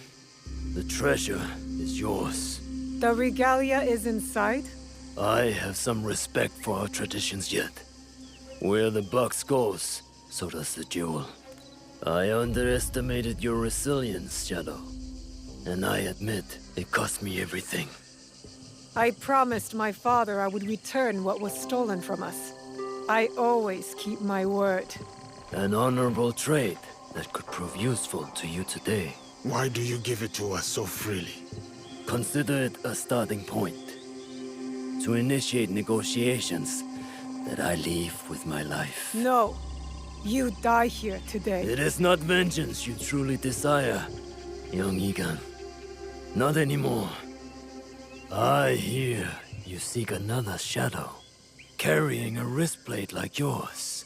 The treasure is yours. The regalia is inside? I have some respect for our traditions yet. Where the box goes, so does the jewel. I underestimated your resilience, Shadow. And I admit, it cost me everything. I promised my father I would return what was stolen from us. I always keep my word. An honorable trait that could prove useful to you today. Why do you give it to us so freely? Consider it a starting point. To initiate negotiations that I leave with my life. No. You die here today. It is not vengeance you truly desire, young Egan. Not anymore. I hear you seek another shadow, carrying a wristblade like yours.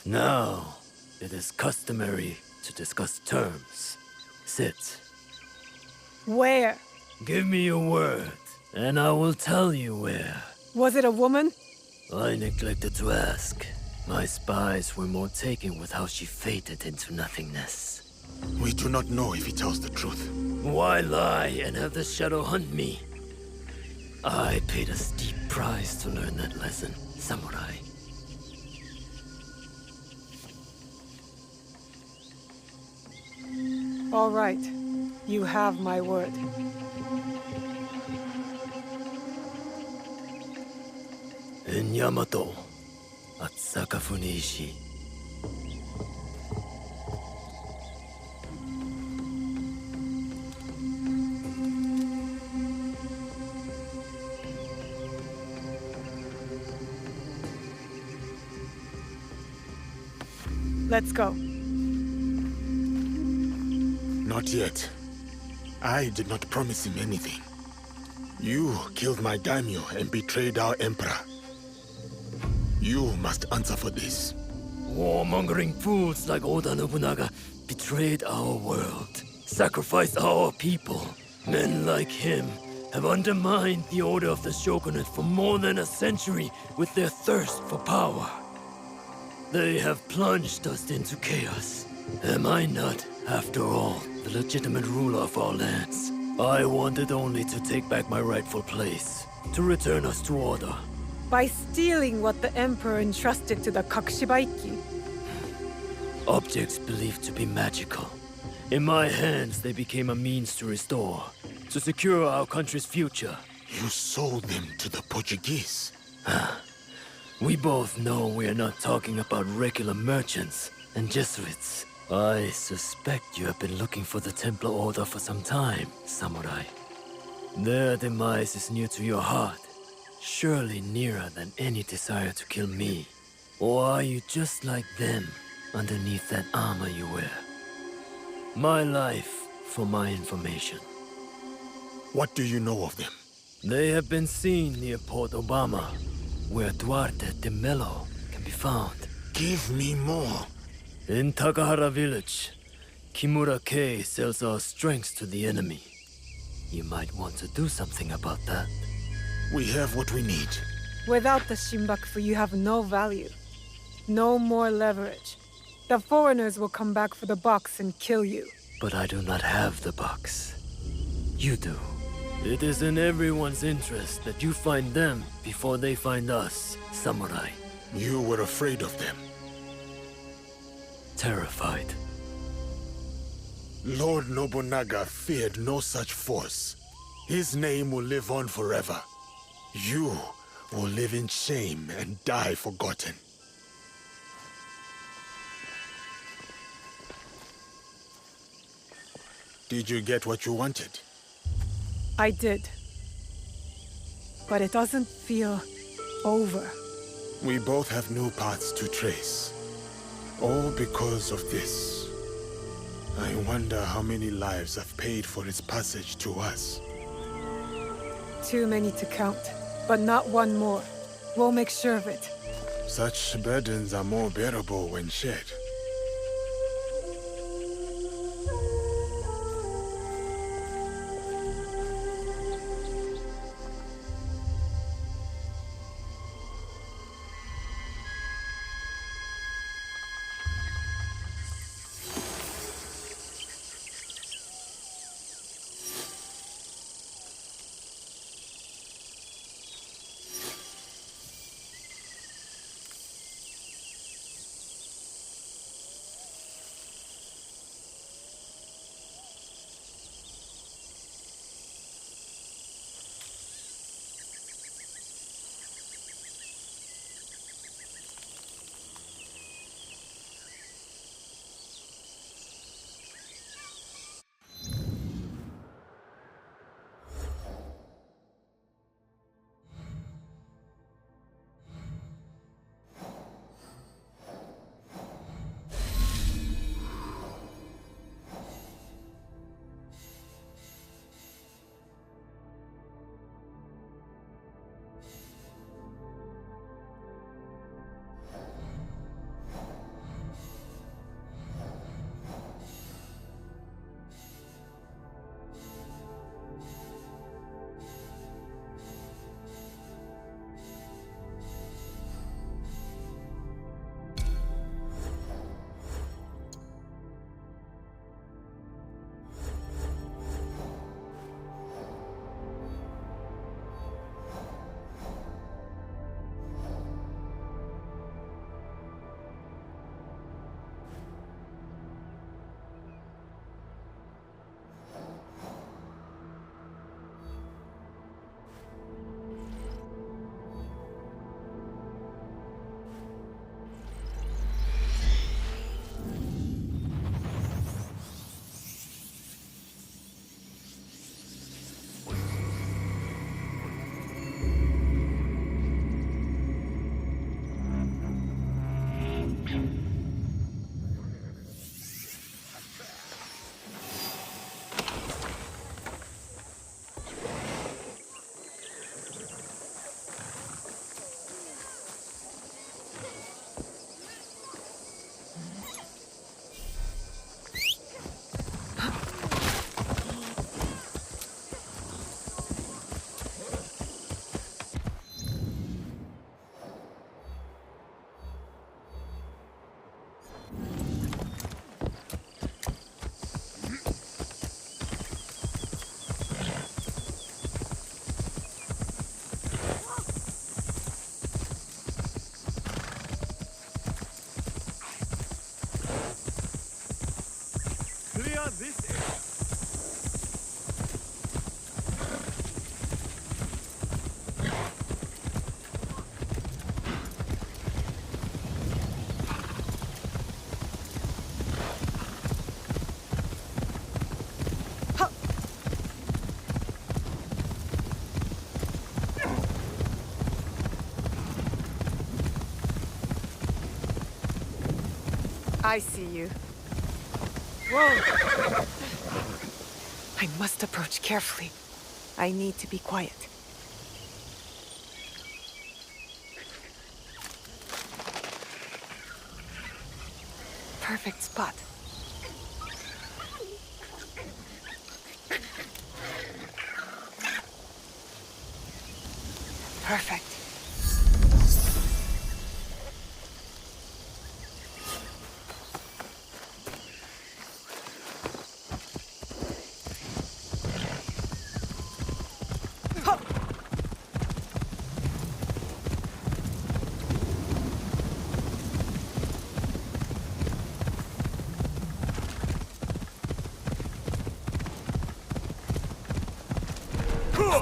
Now, it is customary to discuss terms. Sit. Where? Give me your word, and I will tell you where. Was it a woman? I neglected to ask. My spies were more taken with how she faded into nothingness. We do not know if he tells the truth. Why lie and have the shadow hunt me? I paid a steep price to learn that lesson, samurai. All right. You have my word. In Yamato, at Sakafuniishi. Let's go. Not yet. I did not promise him anything. You killed my daimyo and betrayed our emperor. You must answer for this. Warmongering fools like Oda Nobunaga betrayed our world, sacrificed our people. Men like him have undermined the order of the shogunate for more than a century with their thirst for power. They have plunged us into chaos. Am I not, after all, the legitimate ruler of our lands? I wanted only to take back my rightful place, to return us to order. By stealing what the Emperor entrusted to the Kakushibaiki. Objects believed to be magical. In my hands, they became a means to restore, to secure our country's future. You sold them to the Portuguese. We both know we are not talking about regular merchants and Jesuits. I suspect you have been looking for the Templar Order for some time, samurai. Their demise is near to your heart, surely nearer than any desire to kill me. Or are you just like them, underneath that armor you wear? My life for my information. What do you know of them? They have been seen near Port Obama, where Duarte de Mello can be found. Give me more. In Takahara village, Kimura K sells our strengths to the enemy. You might want to do something about that. We have what we need. Without the Shimbakufu, you have no value. No more leverage. The foreigners will come back for the box and kill you. But I do not have the box. You do. It is in everyone's interest that you find them before they find us, samurai. You were afraid of them. Terrified. Lord Nobunaga feared no such force. His name will live on forever. You will live in shame and die forgotten. Did you get what you wanted? I did. But it doesn't feel over. We both have new paths to trace. All because of this. I wonder how many lives I've paid for its passage to us. Too many to count, but not one more. We'll make sure of it. Such burdens are more bearable when shared. This area. I see you. Whoa! I must approach carefully. I need to be quiet. perfect spot. Perfect.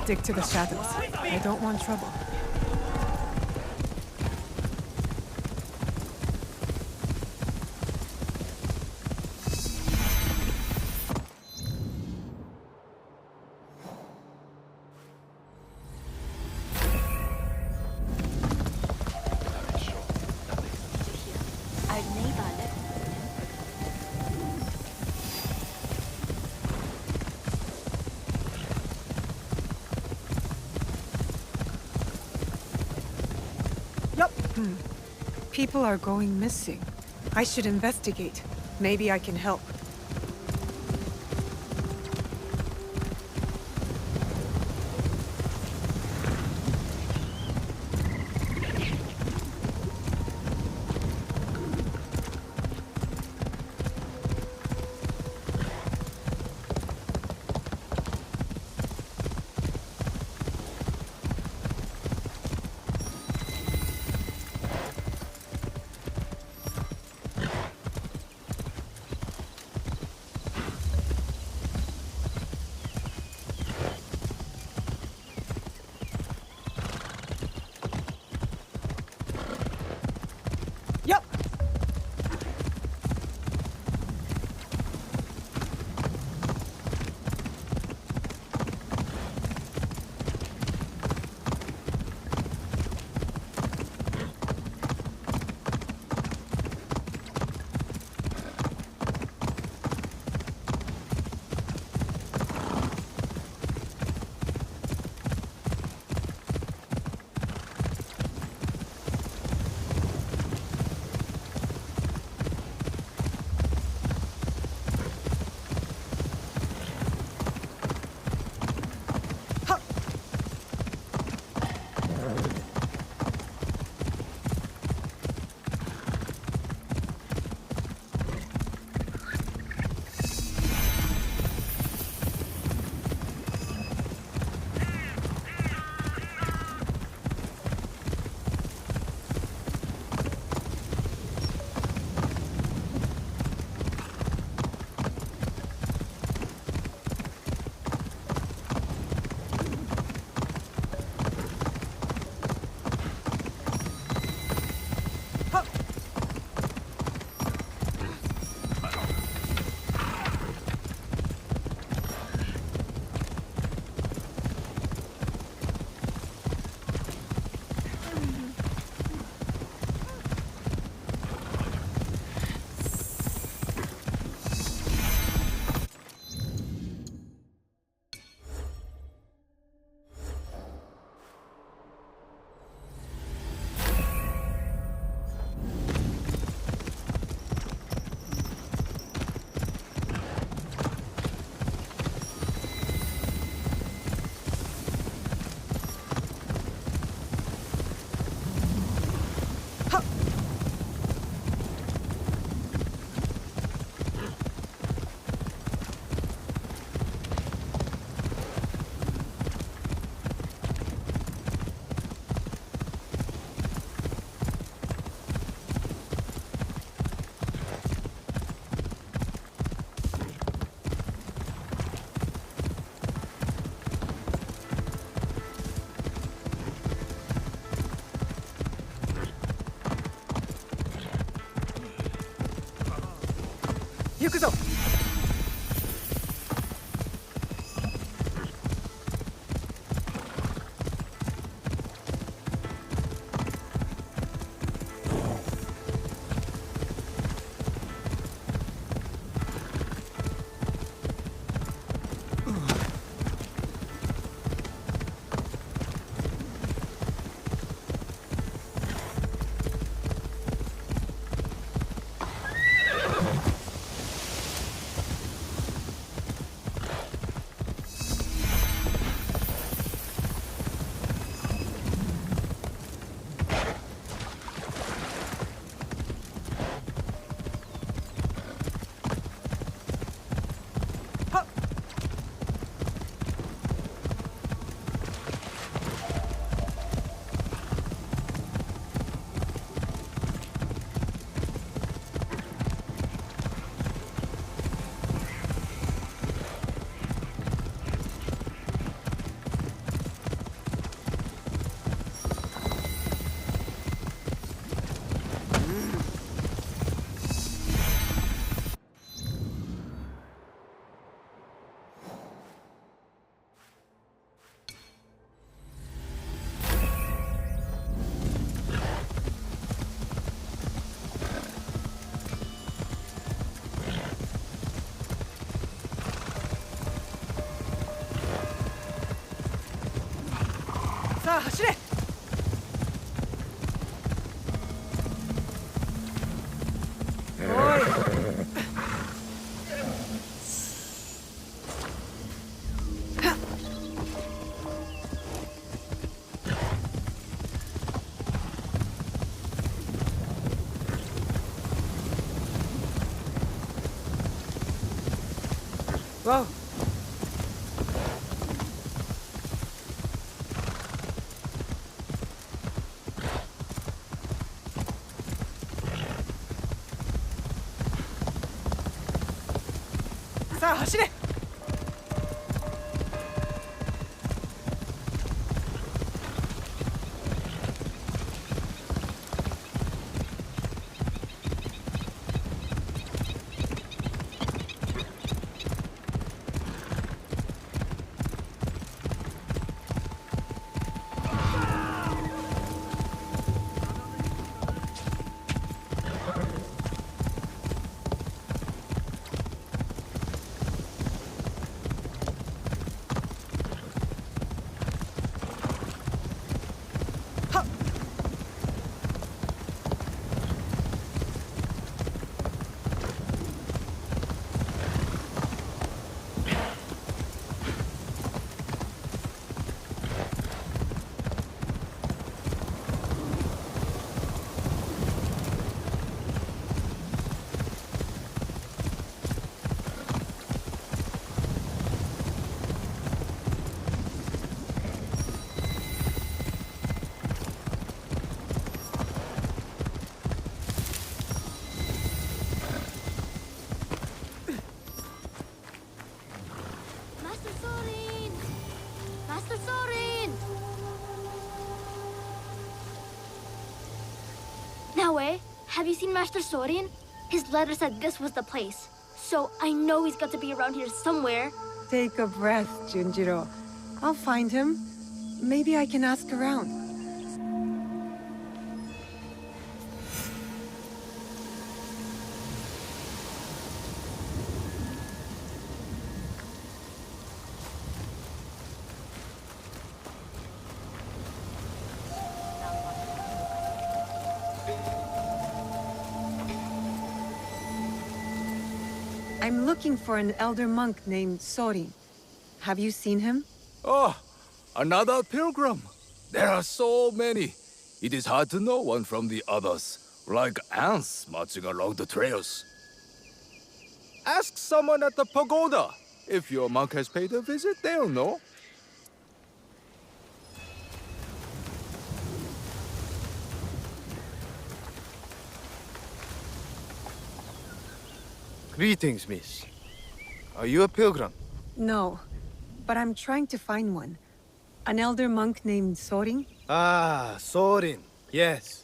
Stick to the shadows. I don't want trouble. People are going missing. I should investigate. Maybe I can help. Yukuzo! さあ走れ。おい。わお。さあ走れ。Have you seen Master Sorin? His letter said this was the place. So I know he's got to be around here somewhere. Take a breath, Junjiro. I'll find him. Maybe I can ask around. I'm looking for an elder monk named Sorin. Have you seen him? Oh, another pilgrim. There are so many. It is hard to know one from the others, like ants marching along the trails. Ask someone at the pagoda. If your monk has paid a visit, they'll know. Greetings, miss. Are you a pilgrim? No, but I'm trying to find one. An elder monk named Sorin? Ah, Sorin. Yes.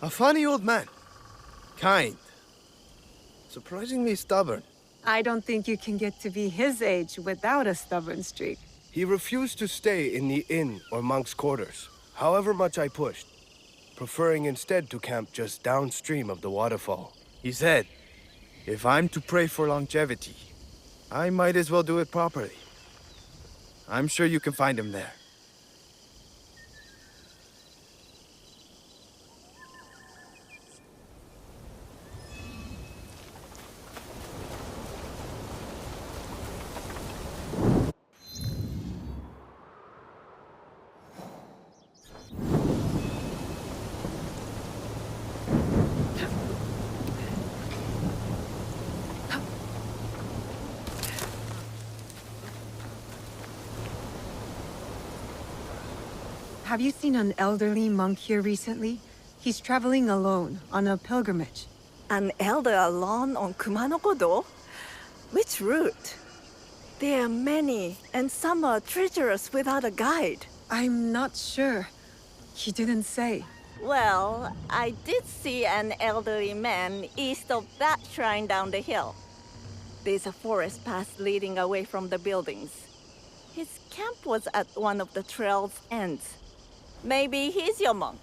A funny old man. Kind. Surprisingly stubborn. I don't think you can get to be his age without a stubborn streak. He refused to stay in the inn or monk's quarters, however much I pushed, preferring instead to camp just downstream of the waterfall. He said, if I'm to pray for longevity, I might as well do it properly. I'm sure you can find him there. Have you seen an elderly monk here recently? He's traveling alone on a pilgrimage. An elder alone on Kumanoko-do? Which route? There are many, and some are treacherous without a guide. I'm not sure. He didn't say. Well, I did see an elderly man east of that shrine down the hill. There's a forest path leading away from the buildings. His camp was at one of the trail's ends. Maybe he's your monk.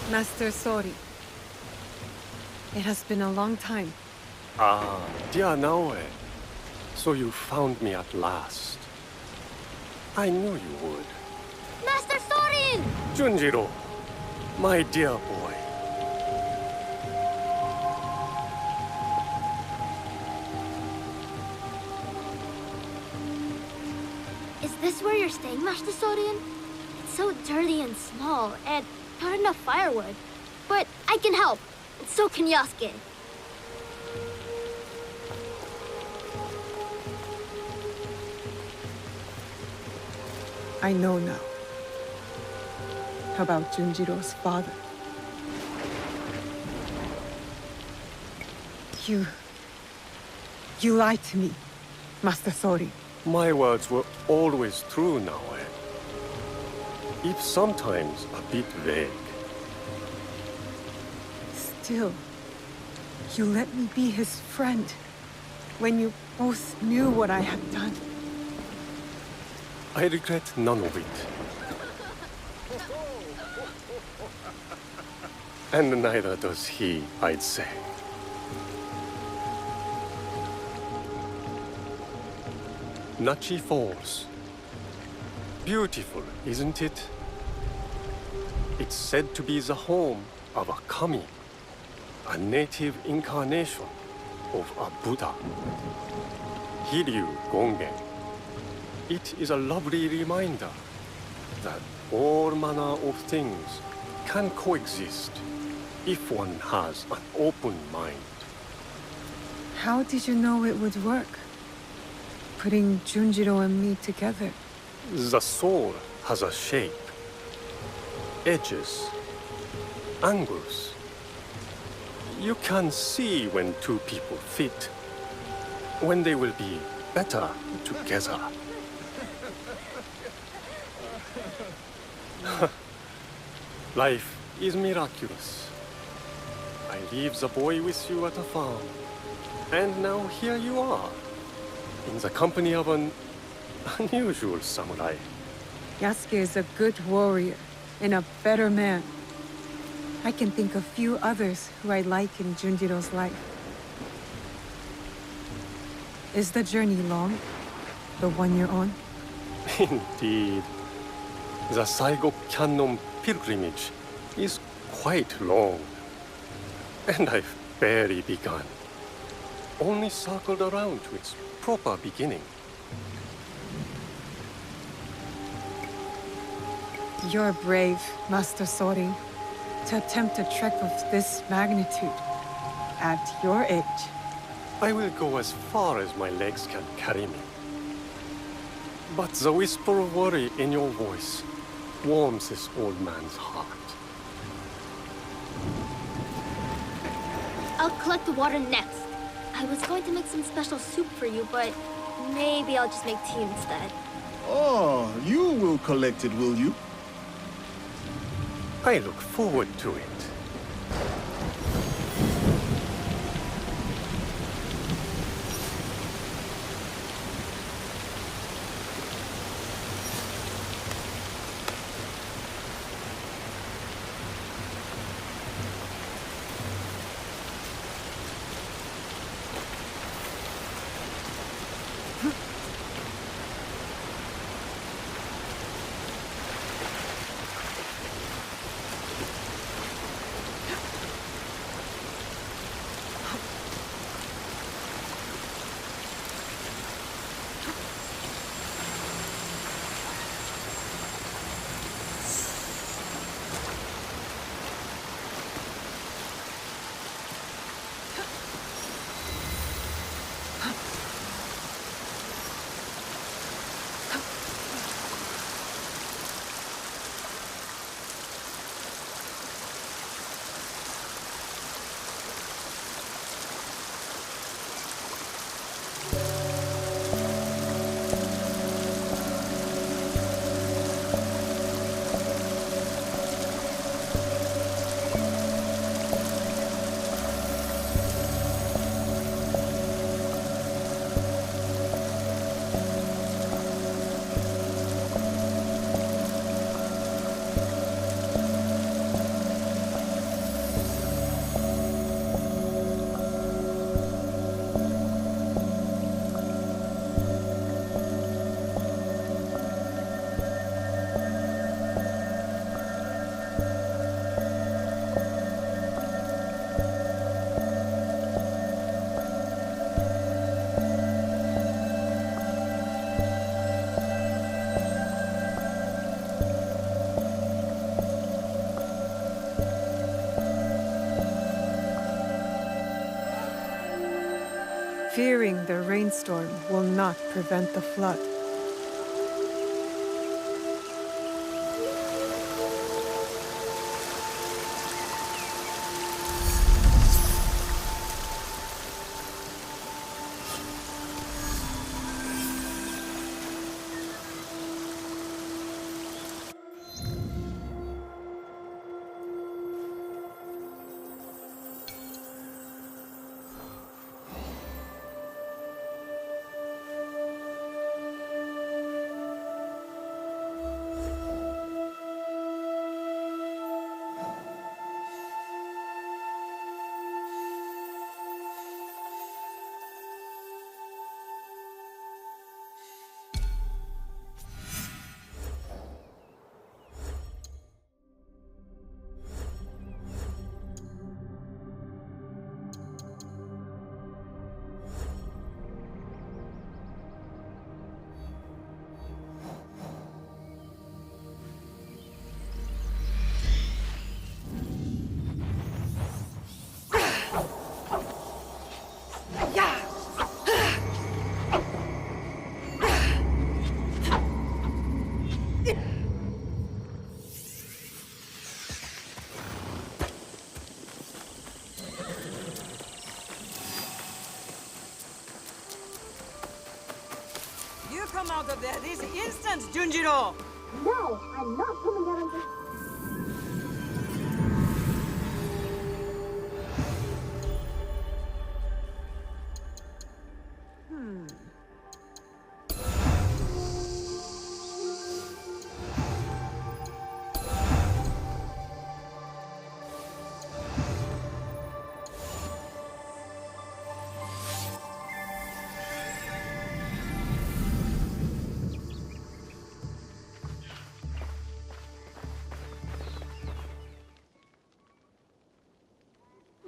Master Sori. It has been a long time. Ah, dear Naoe. So you found me at last. I knew you would. Master Sorin! Junjiro, my dear boy. Is this where you're staying, Master Sorin? It's so dirty and small, and not enough firewood. But I can help, and so can Yasuke. I know now. About Junjiro's father. You lied to me, Master Sori. My words were always true, Naoe. If sometimes a bit vague. Still, you let me be his friend when you both knew what I had done. I regret none of it. And neither does he, I'd say. Nachi Falls. Beautiful, isn't it? It's said to be the home of a kami, a native incarnation of a Buddha. Hiryu Gongen. It is a lovely reminder that all manner of things can coexist if one has an open mind. How did you know it would work? Putting Junjiro and me together. The soul has a shape, edges, angles. You can see when two people fit, when they will be better together. Life is miraculous. I leave the boy with you at the farm, and now here you are, in the company of an unusual samurai. Yasuke is a good warrior and a better man. I can think of few others who I like in Junjiro's life. Is the journey long? The one you're on? Indeed. The Saigo Cannon pilgrimage is quite long. And I've barely begun. Only circled around to its proper beginning. You're brave, Master Sori, to attempt a trek of this magnitude at your age. I will go as far as my legs can carry me. But the whisper of worry in your voice warms this old man's heart. I'll collect the water next. I was going to make some special soup for you, but maybe I'll just make tea instead. Oh, you will collect it, will you? I look forward to it. Fearing the rainstorm will not prevent the flood. You come out of there this instant, Junjiro! No, I'm not coming out of this.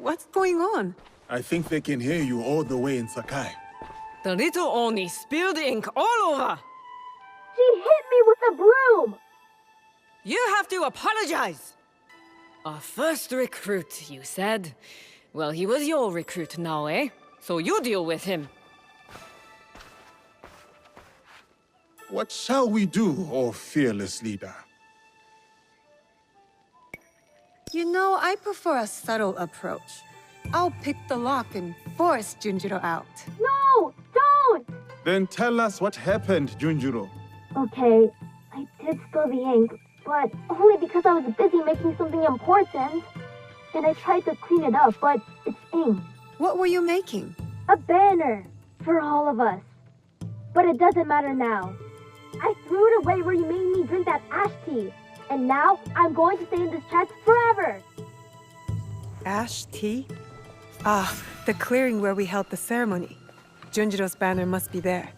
What's going on? I think they can hear you all the way in Sakai. The little Oni spilled ink all over! She hit me with a broom! You have to apologize! Our first recruit, you said? Well, he was your recruit now, eh? So you deal with him. What shall we do, O fearless leader? You know, I prefer a subtle approach. I'll pick the lock and force Junjiro out. No! Don't! Then tell us what happened, Junjiro. Okay, I did spill the ink, but only because I was busy making something important. And I tried to clean it up, but it's ink. What were you making? A banner for all of us. But it doesn't matter now. I threw it away where you made me drink that ash tea. And now I'm going to stay in this chest forever. Ash tea? Ah, the clearing where we held the ceremony. Junjiro's banner must be there.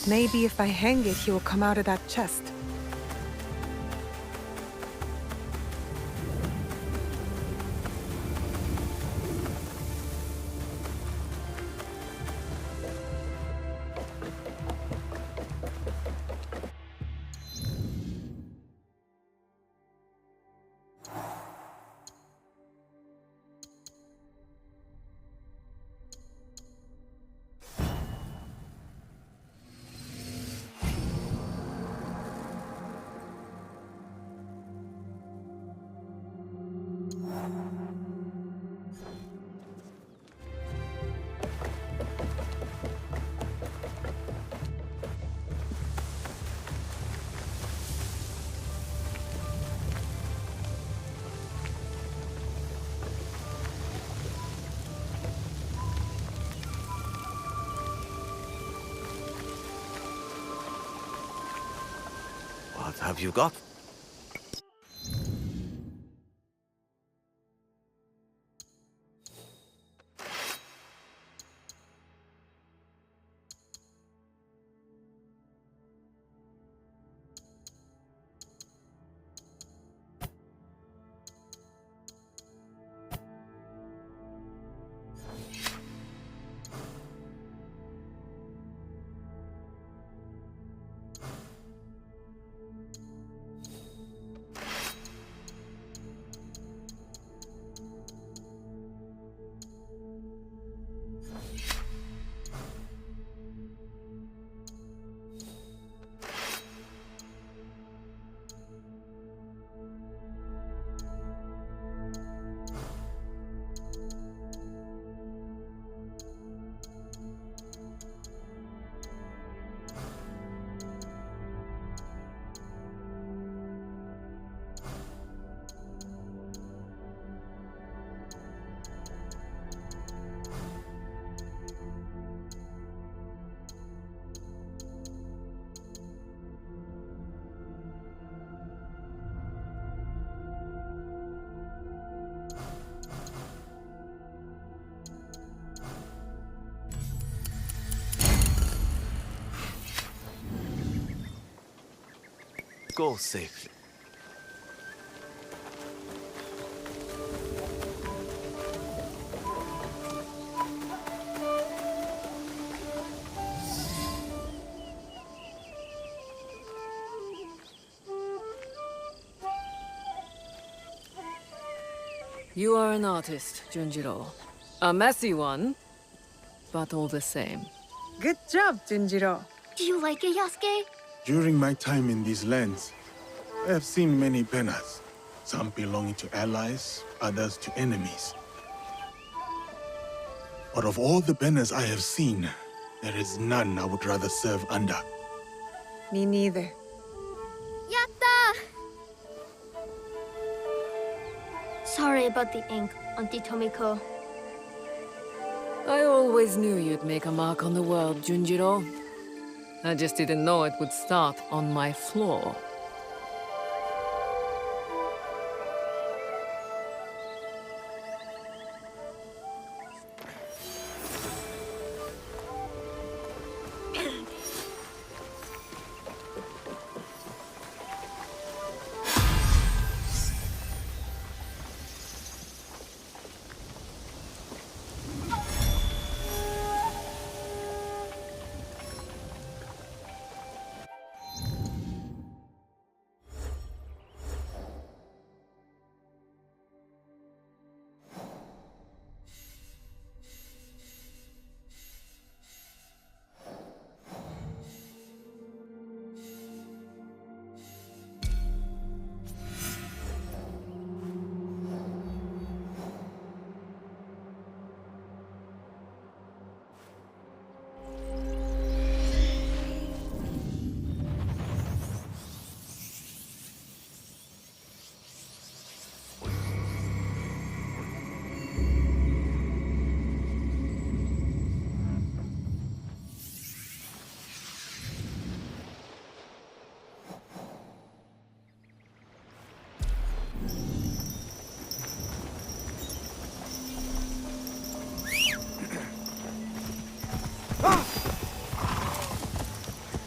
Maybe if I hang it, he will come out of that chest. What have you got? Go safely. You are an artist, Junjiro. A messy one, but all the same. Good job, Junjiro. Do you like it, Yasuke? During my time in these lands, I have seen many banners. Some belonging to allies, others to enemies. But of all the banners I have seen, there is none I would rather serve under. Me neither. Yatta! Sorry about the ink, Auntie Tomiko. I always knew you'd make a mark on the world, Junjiro. I just didn't know it would start on my floor.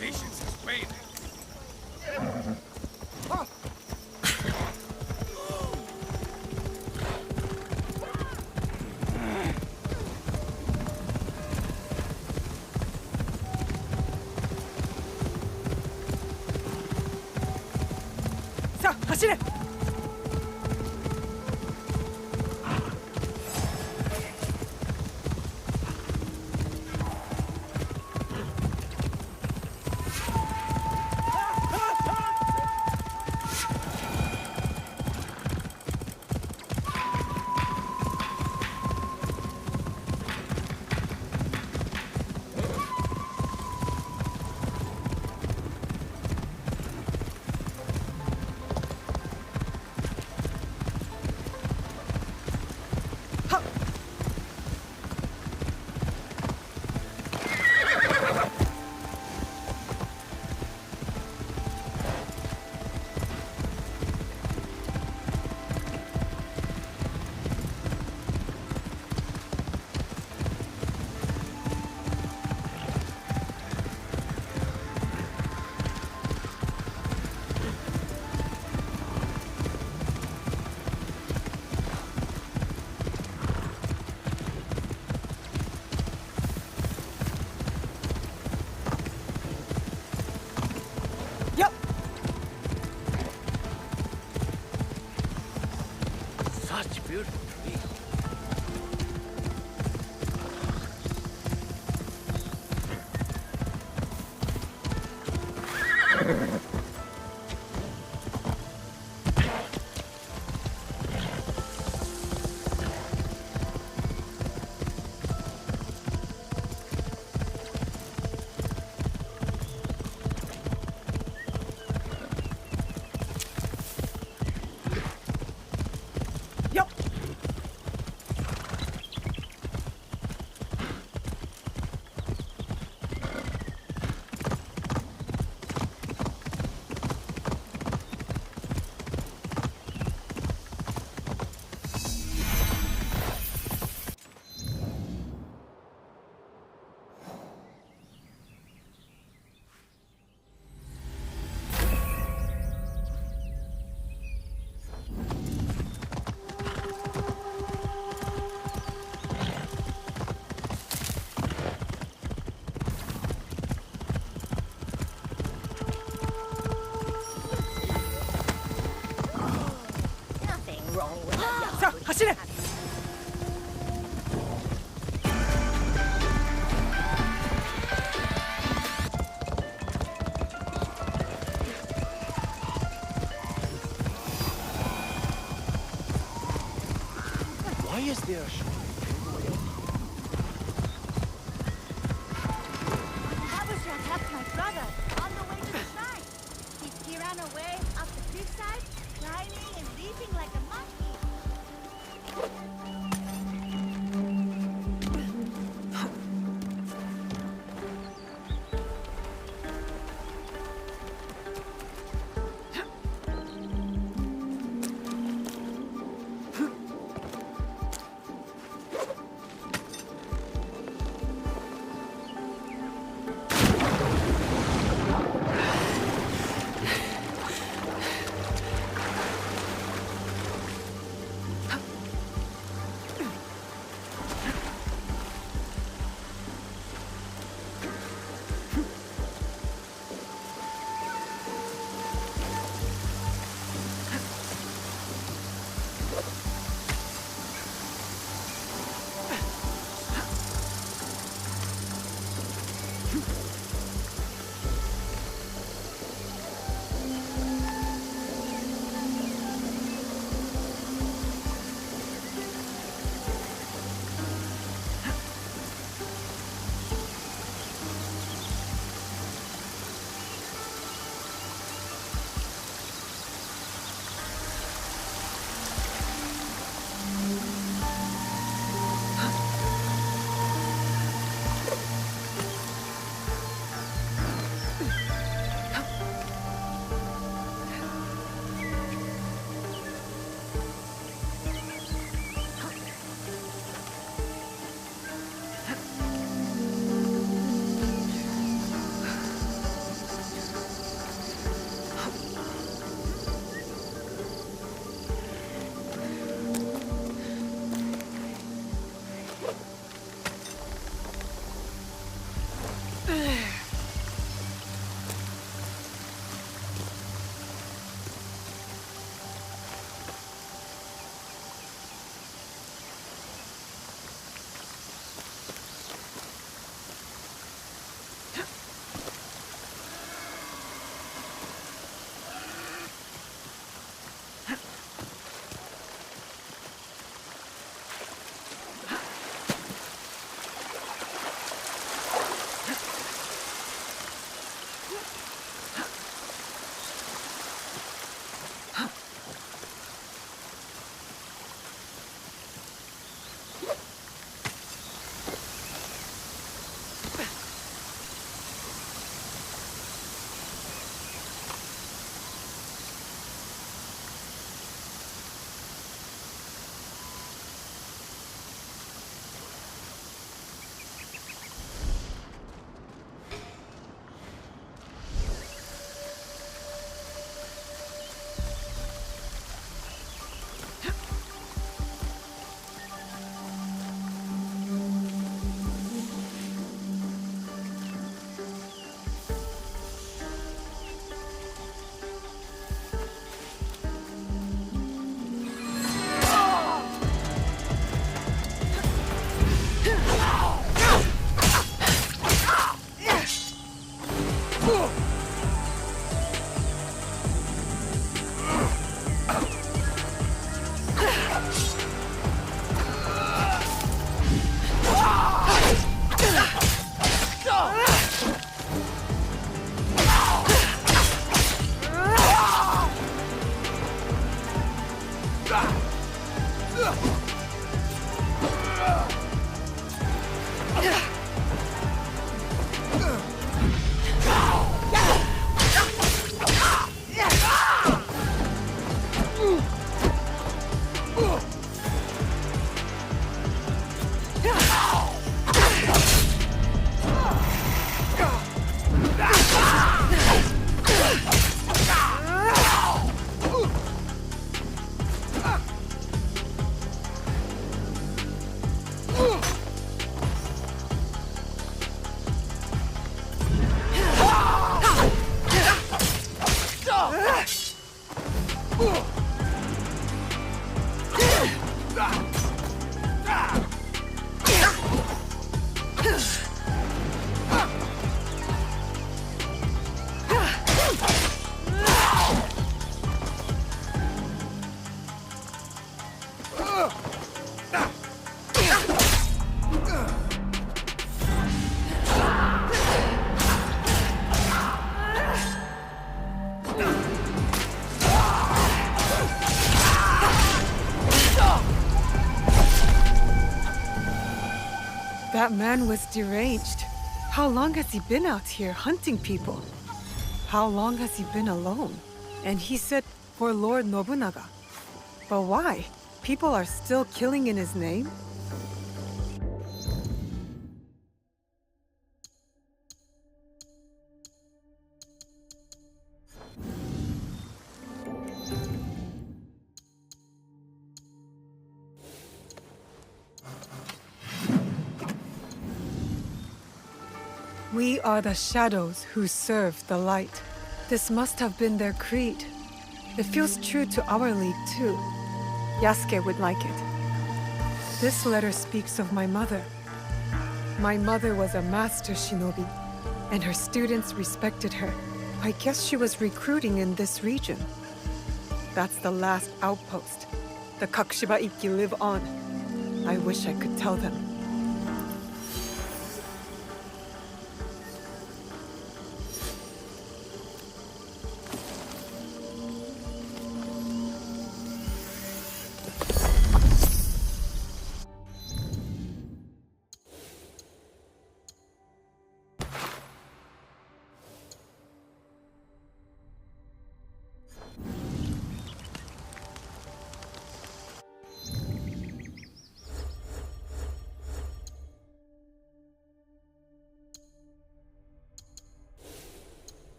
Patience is waning. 자, 走れ! brother, on the way to the shrine. He ran away up the cliffside, climbing and leaping like a monkey. That man was deranged. How long has he been out here hunting people? How long has he been alone? And he said, for Lord Nobunaga. But why? People are still killing in his name? We are the shadows who serve the light. This must have been their creed. It feels true to our league, too. Yasuke would like it. This letter speaks of my mother. My mother was a master shinobi, and her students respected her. I guess she was recruiting in this region. That's the last outpost. The Kakushiba Ikki live on. I wish I could tell them.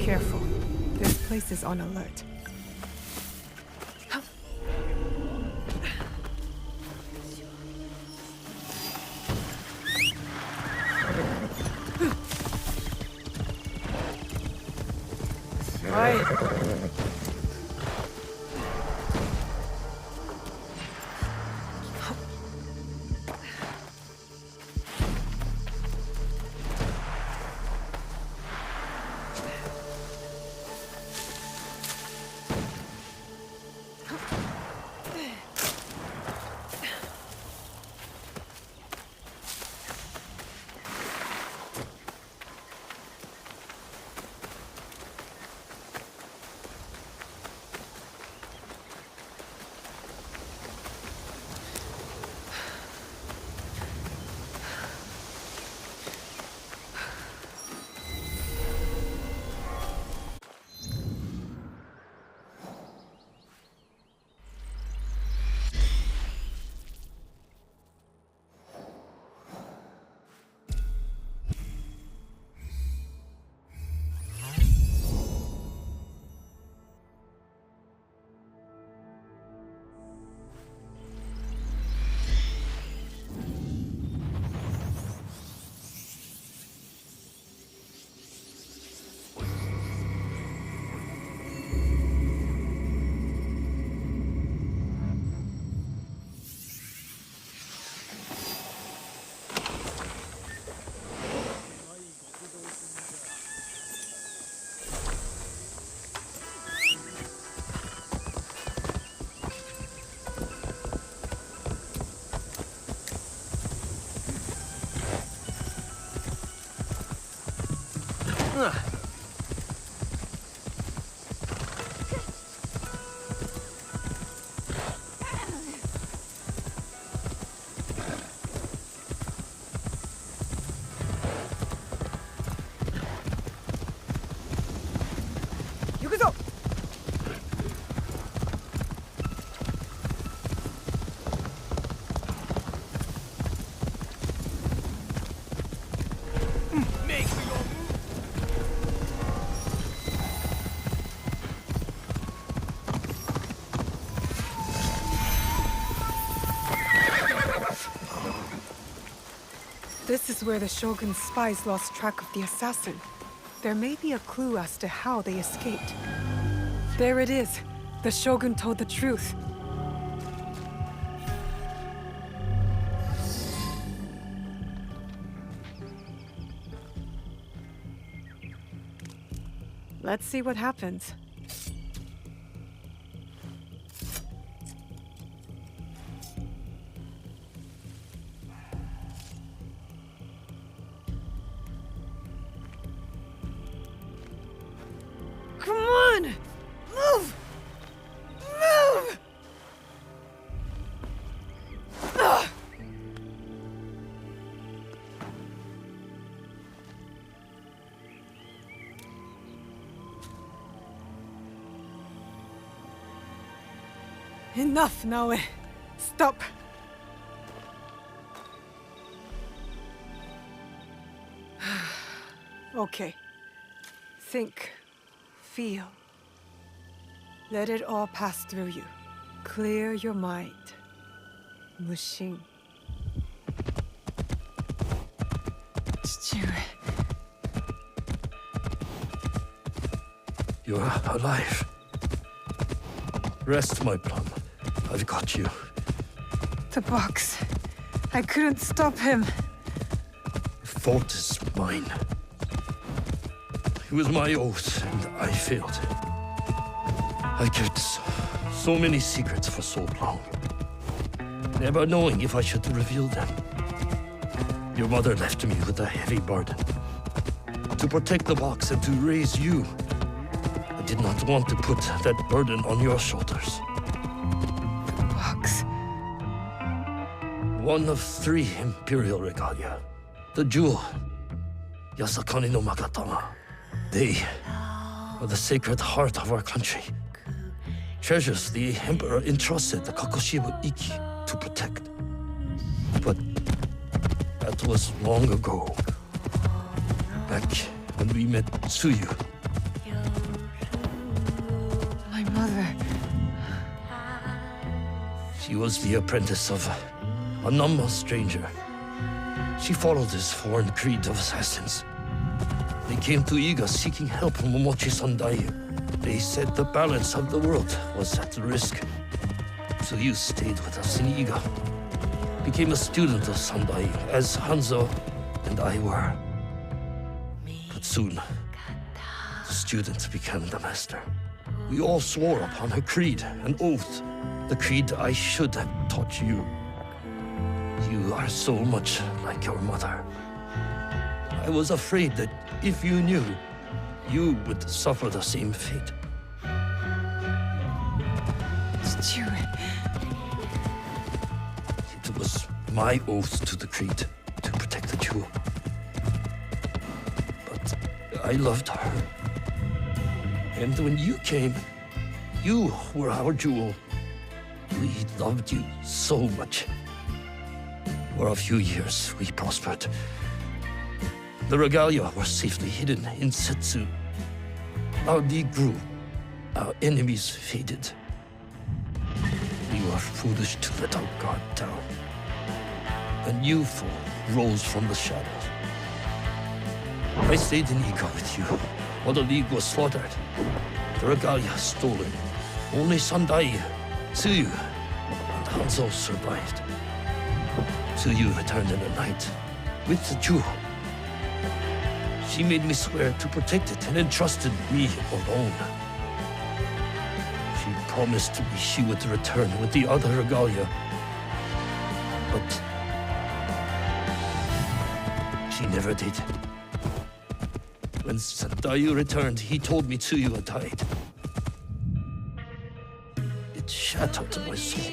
Careful. This place is on alert. where the Shogun's spies lost track of the assassin. There may be a clue as to how they escaped. There it is. The Shogun told the truth. Let's see what happens. Come on! Move! Move! Ugh. Enough, Naoe. Stop. Okay. Think. Feel. Let it all pass through you. Clear your mind. Mushin. You're alive. Rest, my plum. I've got you. The box. I couldn't stop him. The fault is mine. It was my oath, and I failed. I kept so many secrets for so long, never knowing if I should reveal them. Your mother left me with a heavy burden. To protect the box and to raise you, I did not want to put that burden on your shoulders. The box. One of 3 imperial regalia. The jewel, Yasakani no Magatama. They are the sacred heart of our country. Treasures the Emperor entrusted the Kakushibu Iki to protect. But that was long ago. Back when we met Tsuyu. My mother. She was the apprentice of a Nama stranger. She followed this foreign creed of assassins. They came to Iga seeking help from Momochi Sandai. They said the balance of the world was at risk. So you stayed with us in Iga. Became a student of Sandai, as Hanzo and I were. But soon, the student became the master. We all swore upon her creed, an oath. The creed I should have taught you. You are so much like your mother. I was afraid that if you knew, you would suffer the same fate. It was my oath to the creed to protect the jewel. But I loved her. And when you came, you were our jewel. We loved you so much. For a few years, we prospered. The regalia were safely hidden in Setsu. Our league grew. Our enemies faded. We were foolish to let our guard down. A new foe rose from the shadows. I stayed in Iga with you while the league was slaughtered. The regalia stolen. Only Sandai, Tsuyu, and Hanzo survived. Tsuyu returned in the night with the jewel. She made me swear to protect it and entrusted me alone. She promised me she would return with the other regalia. But she never did. When Sandayu returned, he told me Tsuyu had died. It shattered my soul.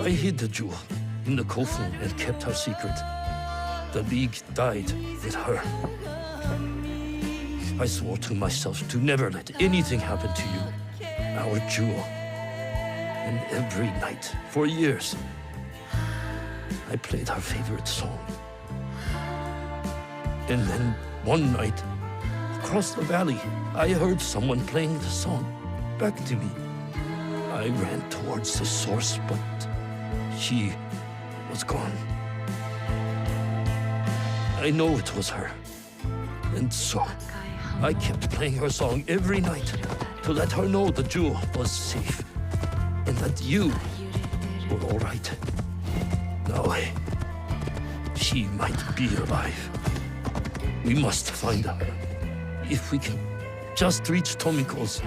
I hid the jewel in the coffin and kept her secret. The League died with her. I swore to myself to never let anything happen to you, our jewel. And every night, for years, I played her favorite song. And then, one night, across the valley, I heard someone playing the song back to me. I ran towards the source, but she was gone. I know it was her. And so, I kept playing her song every night to let her know the jewel was safe. And that you were all right. Now, she might be alive. We must find her. If we can just reach Tomiko's,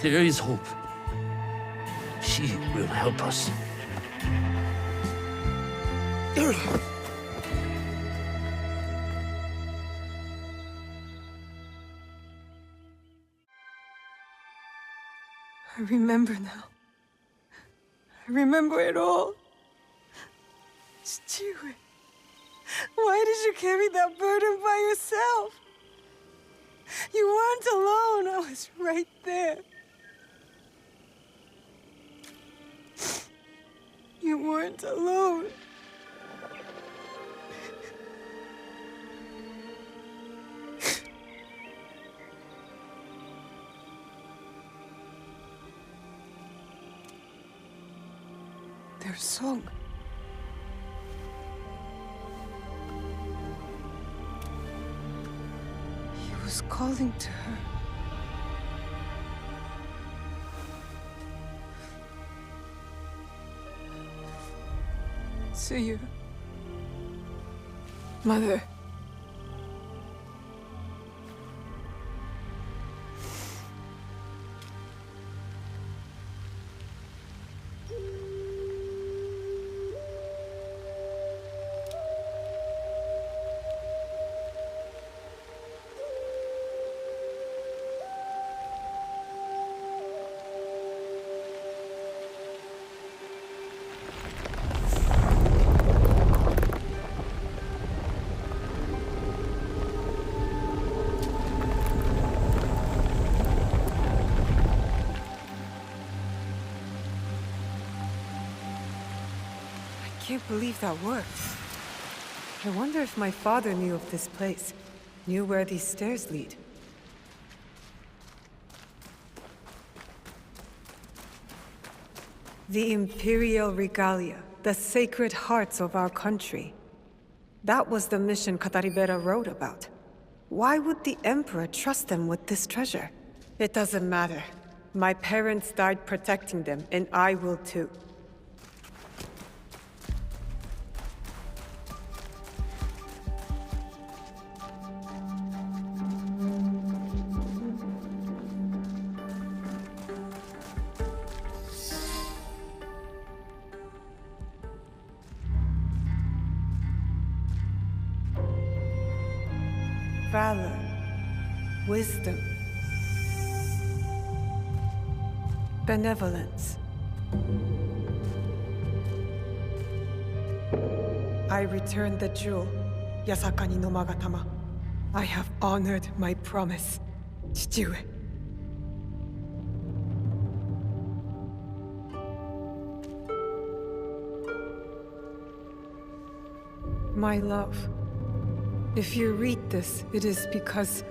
there is hope. She will help us. I remember now. I remember it all. Chichiwe, why did you carry that burden by yourself? You weren't alone. I was right there. You weren't alone. Their song. He was calling to her. See you, Mother. I can't believe that worked. I wonder if my father knew of this place, knew where these stairs lead. The Imperial Regalia, the sacred hearts of our country. That was the mission Kataribera wrote about. Why would the Emperor trust them with this treasure? It doesn't matter. My parents died protecting them, and I will too. Valor, wisdom, benevolence. I returned the jewel, Yasakani no Magatama. I have honored my promise, Chichiwe. My love. If you read this, it is because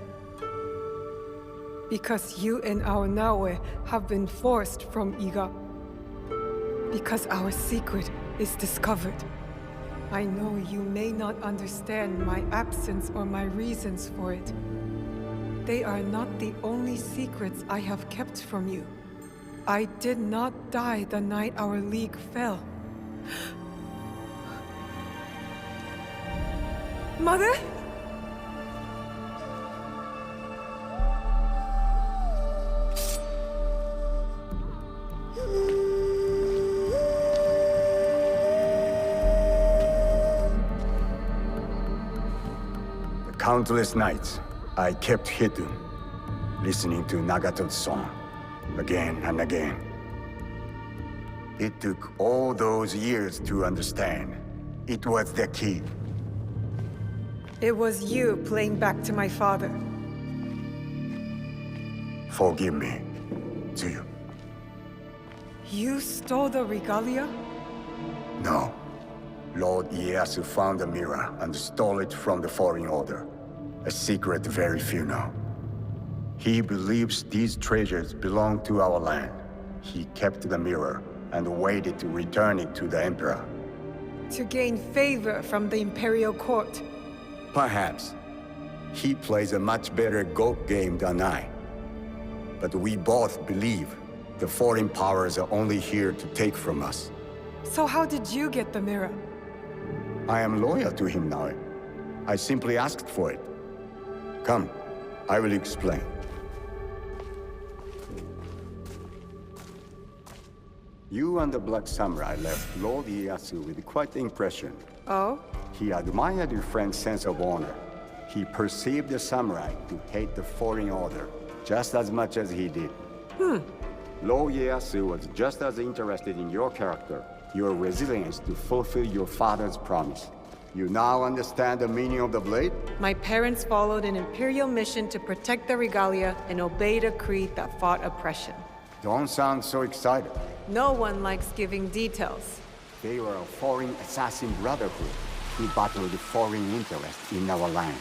you and our Naue have been forced from Iga. Because our secret is discovered. I know you may not understand my absence or my reasons for it. They are not the only secrets I have kept from you. I did not die the night our league fell. Mother? Countless nights, I kept hidden, listening to Nagato's song, again and again. It took all those years to understand. It was the key. It was you playing back to my father. Forgive me, Tsuyu. You stole the regalia? No. Lord Ieyasu found the mirror and stole it from the Foreign Order. A secret very few know. He believes these treasures belong to our land. He kept the mirror and waited to return it to the Emperor. To gain favor from the Imperial Court. Perhaps. He plays a much better Go game than I. But we both believe the foreign powers are only here to take from us. So how did you get the mirror? I am loyal to him now. I simply asked for it. Come, I will explain. You and the Black Samurai left Lord Ieyasu with quite the impression. Oh? He admired your friend's sense of honor. He perceived the samurai to hate the foreign order just as much as he did. Lord Ieyasu was just as interested in your character, your resilience to fulfill your father's promise. You now understand the meaning of the blade? My parents followed an imperial mission to protect the regalia and obeyed a creed that fought oppression. Don't sound so excited. No one likes giving details. They were a foreign assassin brotherhood who battled foreign interests in our land.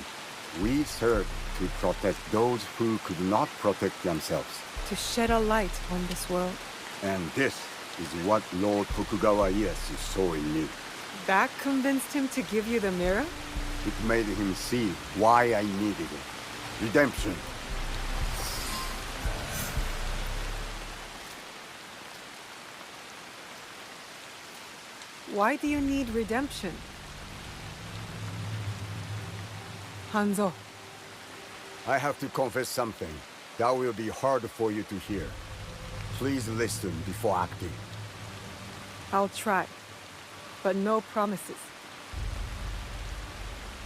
We served to protect those who could not protect themselves. To shed a light on this world. And this is what Lord Tokugawa Ieyasu saw in me. That convinced him to give you the mirror? It made him see why I needed it. Redemption. Why do you need redemption? Hanzo. I have to confess something that will be hard for you to hear. Please listen before acting. I'll try, but no promises.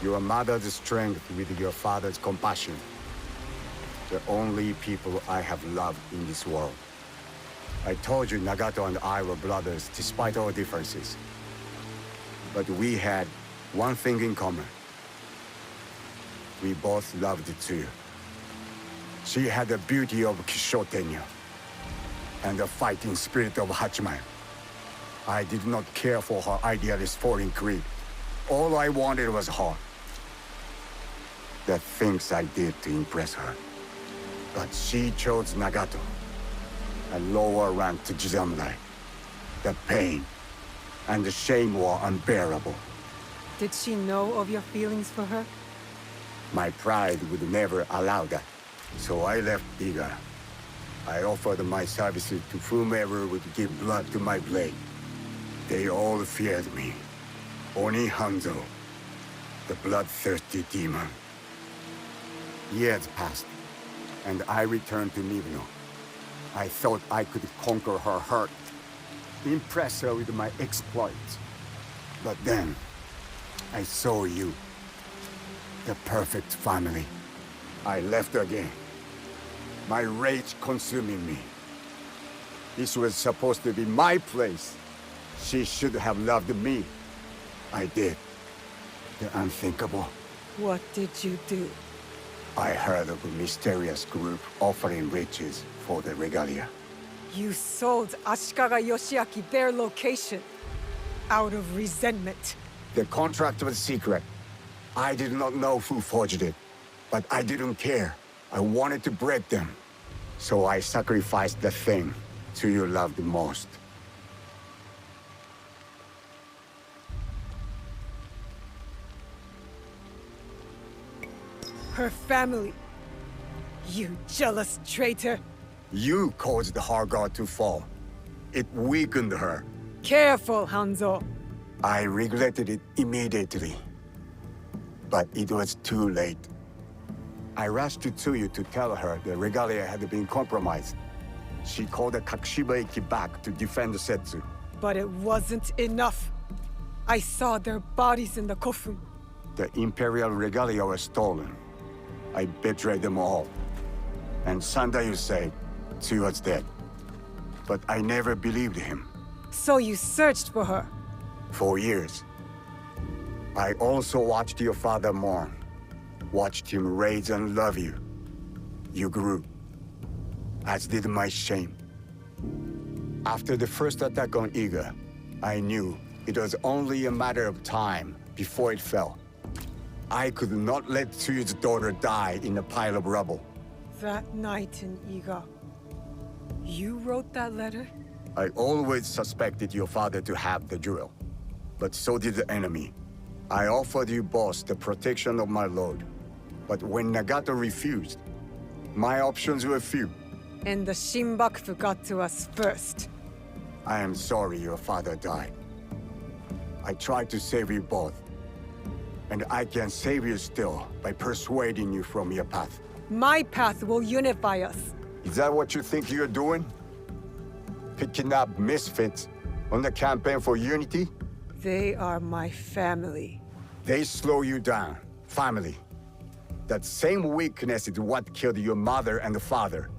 Your mother's strength with your father's compassion. The only people I have loved in this world. I told you Nagato and I were brothers despite our differences. But we had one thing in common. We both loved Tsuyu. She had the beauty of Kishotenya and the fighting spirit of Hachiman. I did not care for her idealist foreign creed. All I wanted was her. The things I did to impress her. But she chose Nagato, a lower rank to Jisamurai. The pain and the shame were unbearable. Did she know of your feelings for her? My pride would never allow that, so I left Iga. I offered my services to whomever would give blood to my blade. They all feared me. Oni Hanzo, the bloodthirsty demon. Years passed, and I returned to Nibno. I thought I could conquer her hurt, impress her with my exploits. But then, I saw you. The perfect family. I left again. My rage consuming me. This was supposed to be my place. She should have loved me. I did. The unthinkable. What did you do? I heard of a mysterious group offering riches for the regalia. You sold Ashikaga Yoshiaki their location. Out of resentment. The contract was secret. I did not know who forged it. But I didn't care. I wanted to break them. So I sacrificed the thing Tsuyu loved most. Her family. You jealous traitor. You caused her guard to fall. It weakened her. Careful, Hanzo. I regretted it immediately. But it was too late. I rushed to Tsuyu to tell her the regalia had been compromised. She called the Kakushiba-iki back to defend Setsu. But it wasn't enough. I saw their bodies in the kofun. The Imperial regalia was stolen. I betrayed them all. And Sandayu said Tsuyu was dead. But I never believed him. So you searched for her? For years. I also watched your father mourn. Watched him raise and love you. You grew. As did my shame. After the first attack on Iga, I knew it was only a matter of time before it fell. I could not let Tsuyu's daughter die in a pile of rubble. That night in Iga, you wrote that letter? I always suspected your father to have the jewel. But so did the enemy. I offered you boss the protection of my lord. But when Nagato refused, my options were few. And the Shinbakufu got to us first. I am sorry your father died. I tried to save you both. And I can save you still by persuading you from your path. My path will unify us. Is that what you think you're doing? Picking up misfits on the campaign for unity? They are my family. They slow you down. Family. That same weakness is what killed your mother and father.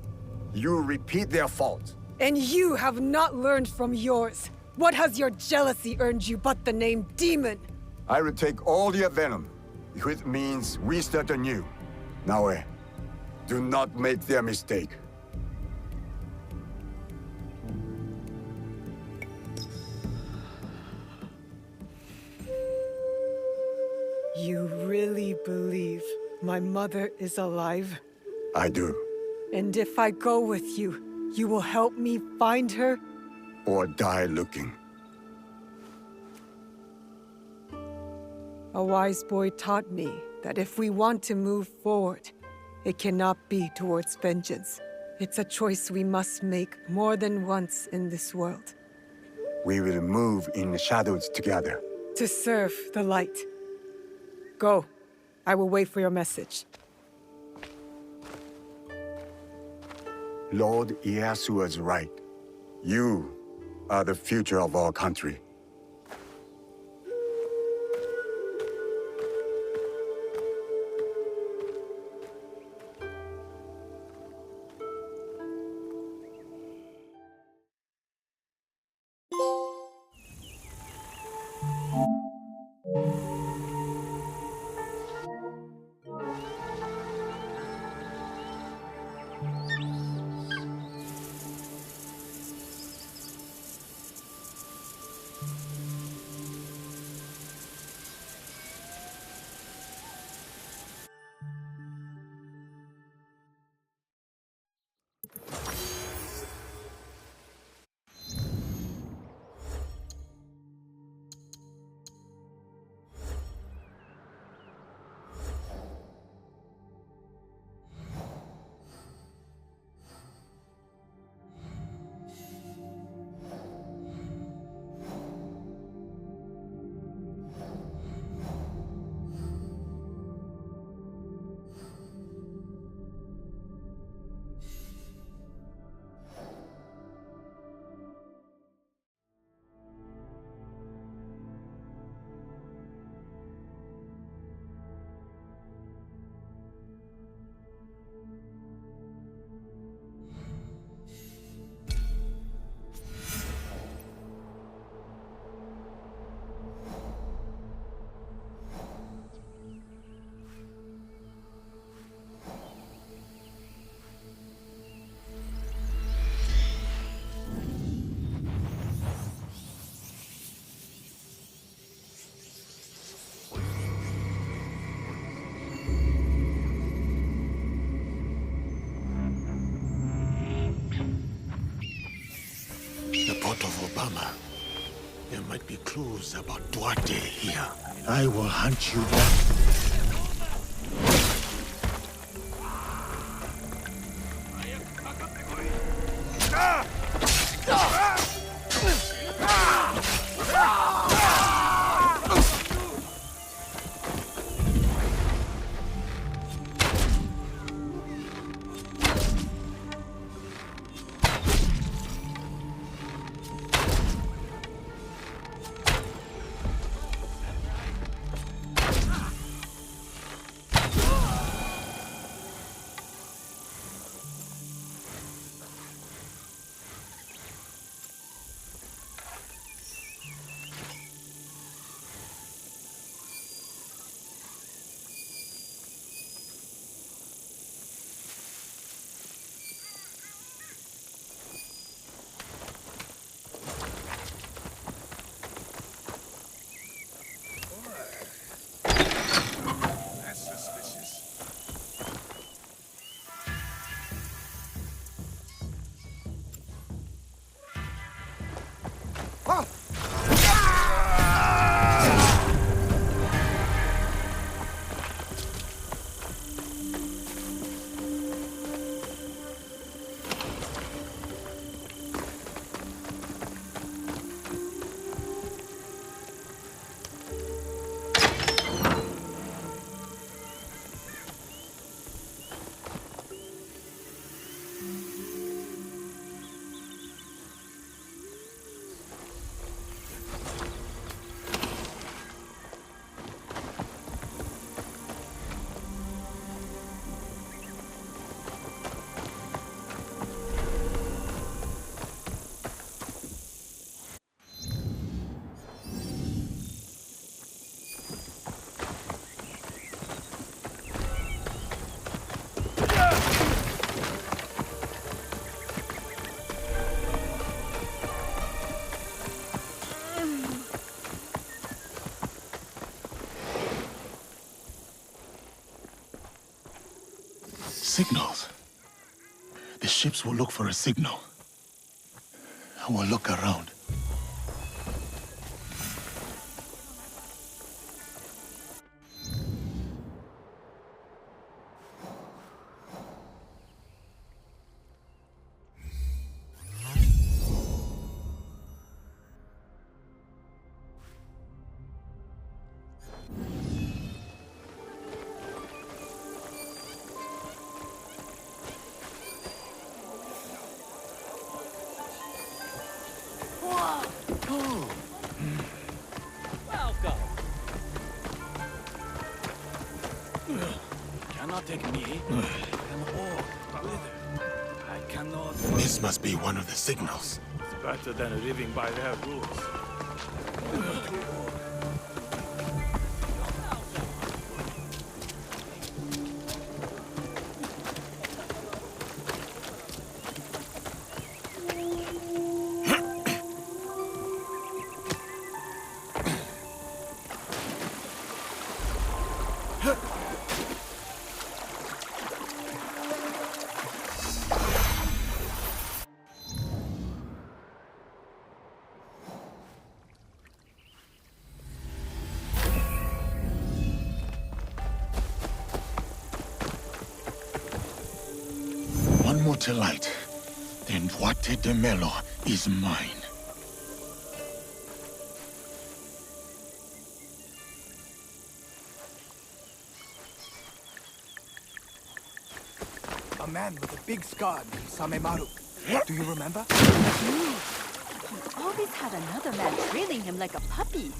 You repeat their faults. And you have not learned from yours. What has your jealousy earned you but the name Demon? I will take all your venom, if it means we start anew. Naoe, do not make their mistake. You really believe my mother is alive? I do. And if I go with you, you will help me find her? Or die looking. A wise boy taught me that if we want to move forward, it cannot be towards vengeance. It's a choice we must make more than once in this world. We will move in the shadows together. To serve the light. Go. I will wait for your message. Lord Ieyasu was right. You are the future of our country. Port of Obama. There might be clues about Duarte here. I will hunt you down. Signals. The ships will look for a signal. I will look around. Welcome. Cannot take me. I'm old, brother. I cannot. This must be one of the signals. It's better than living by their rules. One more to light, then Duarte de Melo is mine. A man with a big scar named Samemaru. Do you remember? He always had another man trailing him like a puppy.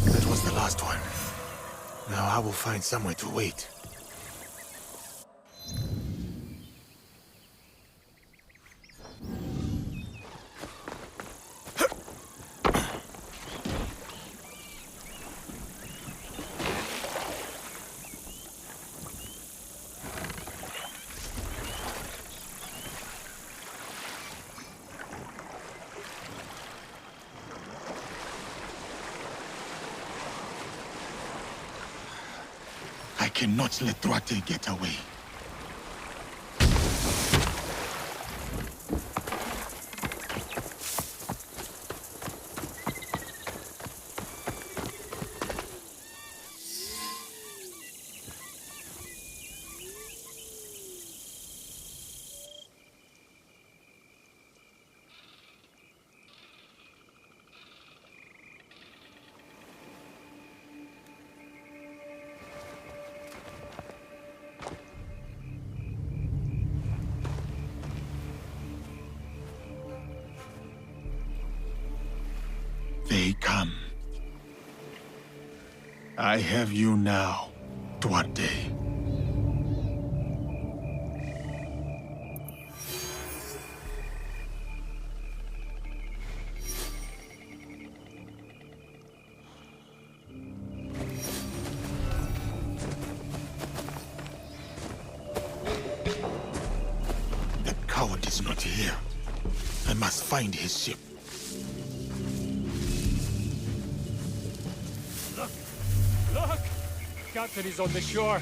That was the last one. Now I will find somewhere to wait. I cannot let Duarte get away. They come. I have you now, Duarte. That coward is not here. I must find his ship. Look! Captain is on the shore.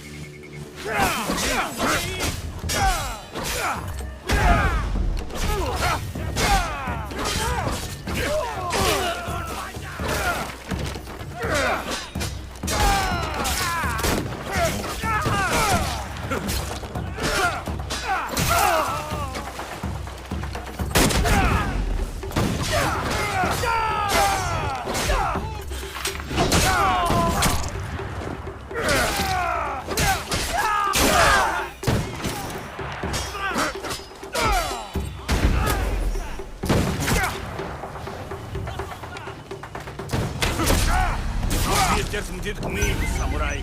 Did me, samurai. 「 Look! Look! Captain is on the shore. Captain is on the shore. Samurai. 「 Look! Look! Captain is on the shore. 」 Look! Look! Captain is on the shore. 「 Look! Look! Captain is on the shore. 」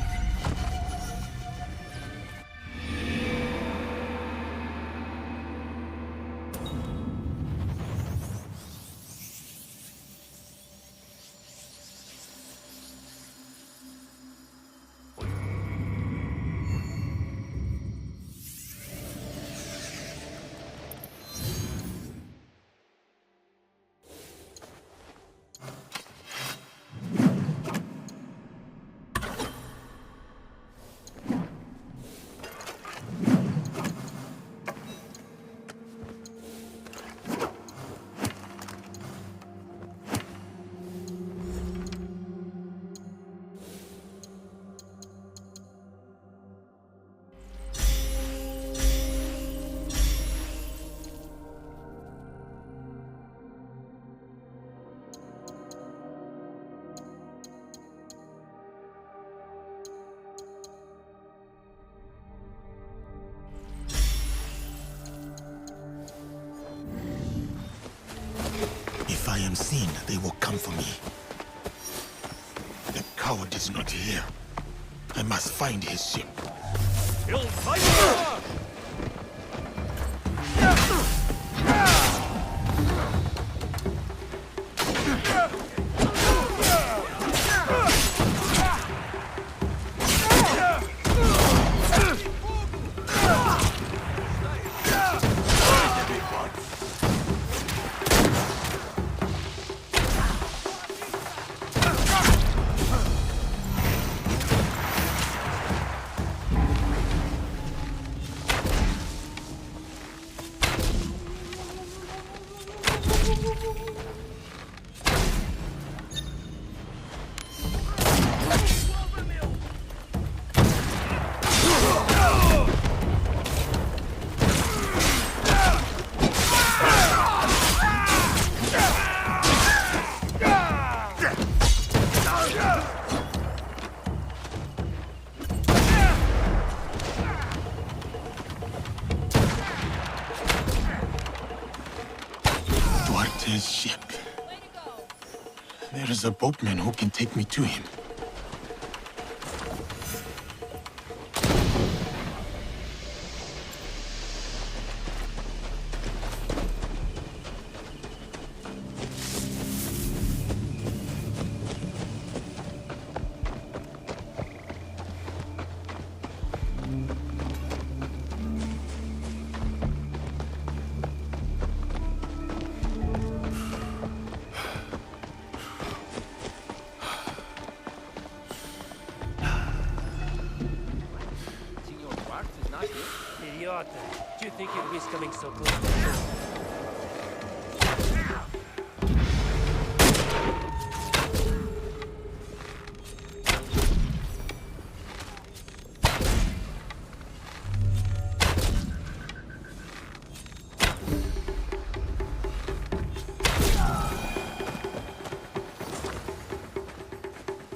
If I am seen, they will come for me. The coward is not here. I must find his ship. His ship. There is a boatman who can take me to him. Do you think you'd risk coming so close?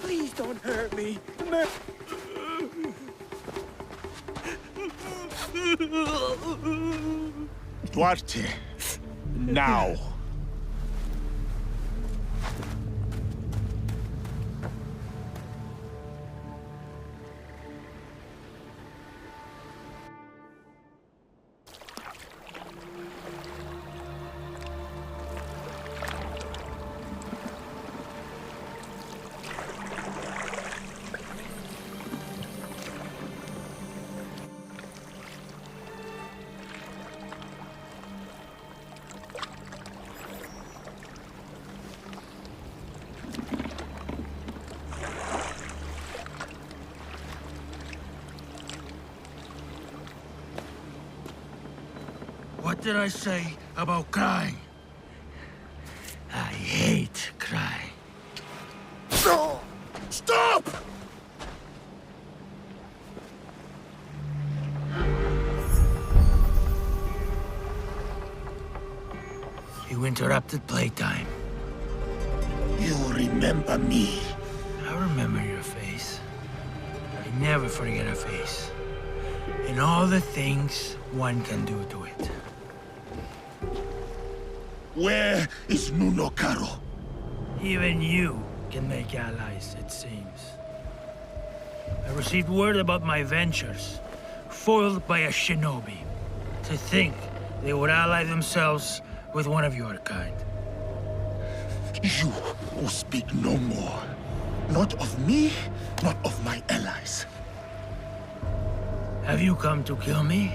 Please don't hurt me. Duarte, now. What did I say about crying? I hate crying. No! Stop! You interrupted playtime. You remember me. I remember your face. I never forget a face. And all the things one can do to it. Where is Nuno Caro? Even you can make allies, it seems. I received word about my ventures, foiled by a shinobi. To think they would ally themselves with one of your kind. You will speak no more. Not of me, not of my allies. Have you come to kill me?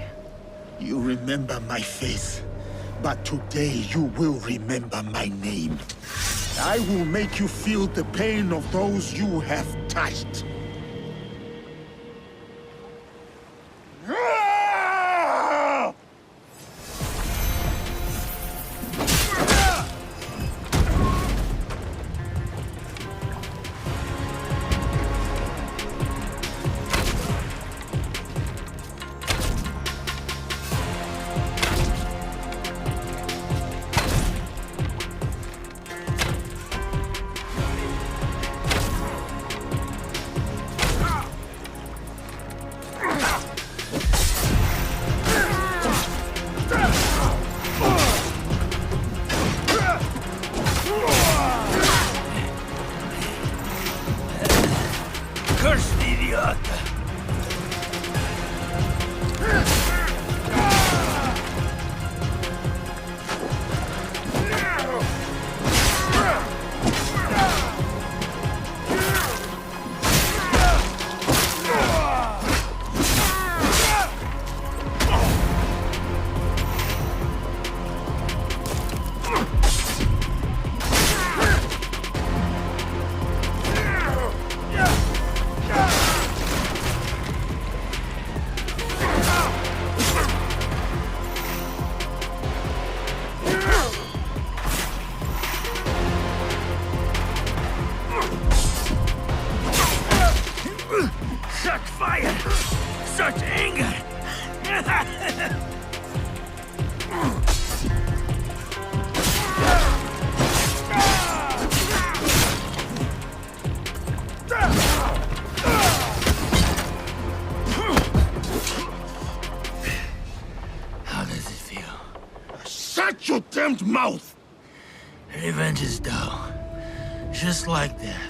You remember my face, but today you will remember my name. I will make you feel the pain of those you have touched. Curse the idiot! Such fire! Such anger! How does it feel? Shut your damned mouth! Revenge is dull. Just like death.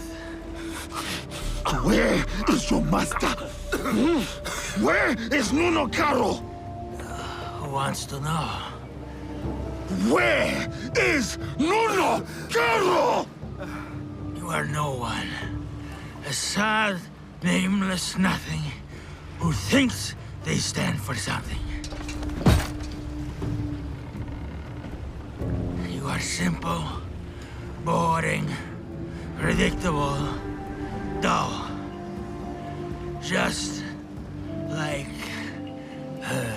Where is your master? Where is Nuno Caro? Who wants to know? Where is Nuno Caro? You are no one. A sad, nameless nothing who thinks they stand for something. You are simple, boring, predictable, dull. Just like her.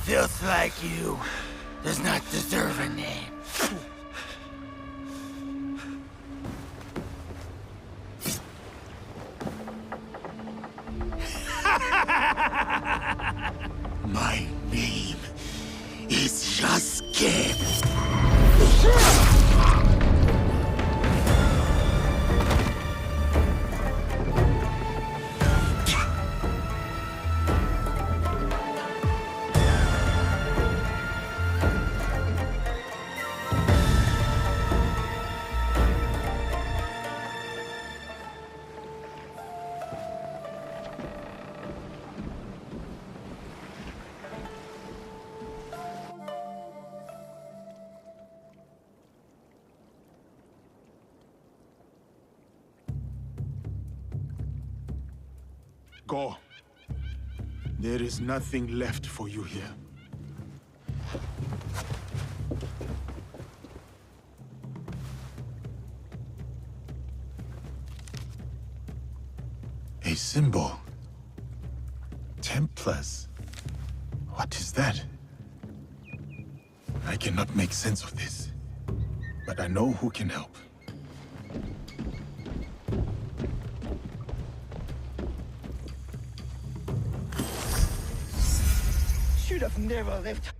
Filth like you does not deserve a name. My name is Yasuke. Go. There is nothing left for you here. A symbol. Templars. What is that? I cannot make sense of this, but I know who can help. Should have never left.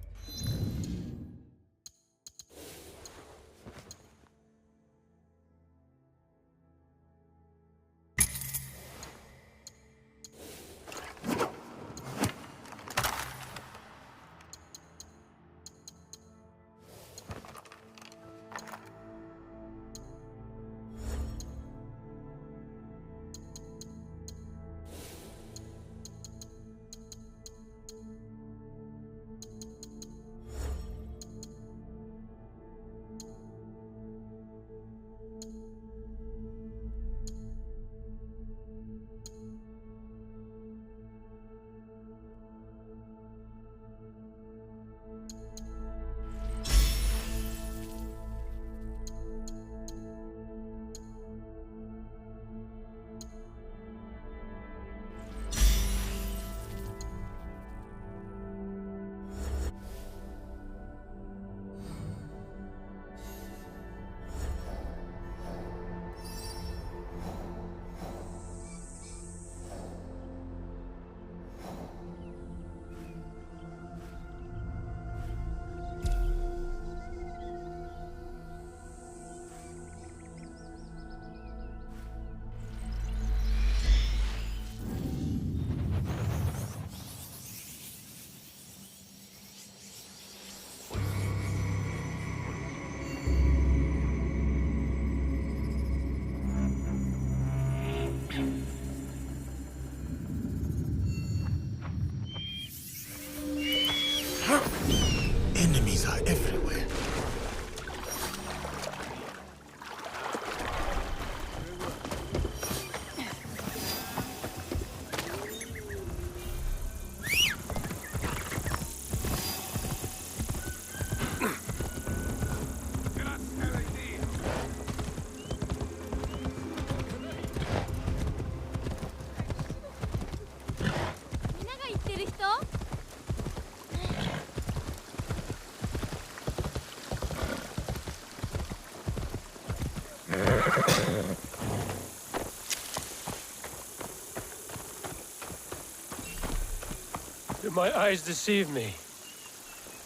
Did my eyes deceive me?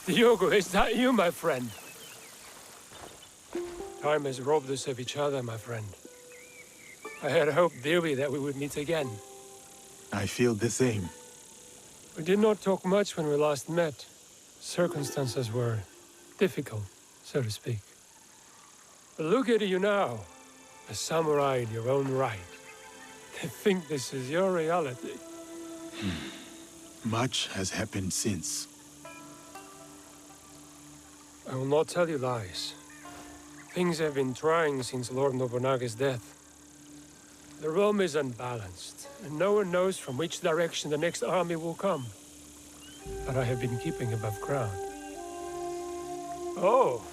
Diogo, is that you, my friend? Time has robbed us of each other, my friend. I had hoped dearly that we would meet again. I feel the same. We did not talk much when we last met. Circumstances were difficult, so to speak. But look at you now, a samurai in your own right. To think this is your reality. Much has happened since. I will not tell you lies. Things have been trying since Lord Nobunaga's death. The realm is unbalanced, and no one knows from which direction the next army will come. But I have been keeping above ground. Oh,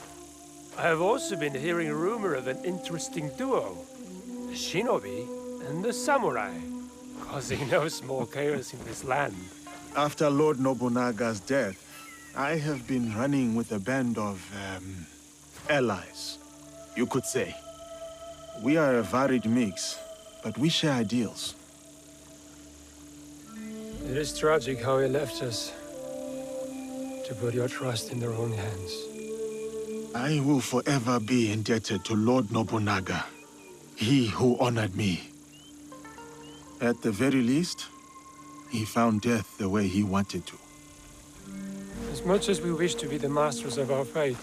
I have also been hearing rumor of an interesting duo. The shinobi and the samurai, causing no small chaos in this land. After Lord Nobunaga's death, I have been running with a band of, allies, you could say. We are a varied mix, but we share ideals. It is tragic how he left us, to put your trust in their own hands. I will forever be indebted to Lord Nobunaga, he who honored me. At the very least, he found death the way he wanted to. As much as we wish to be the masters of our fate,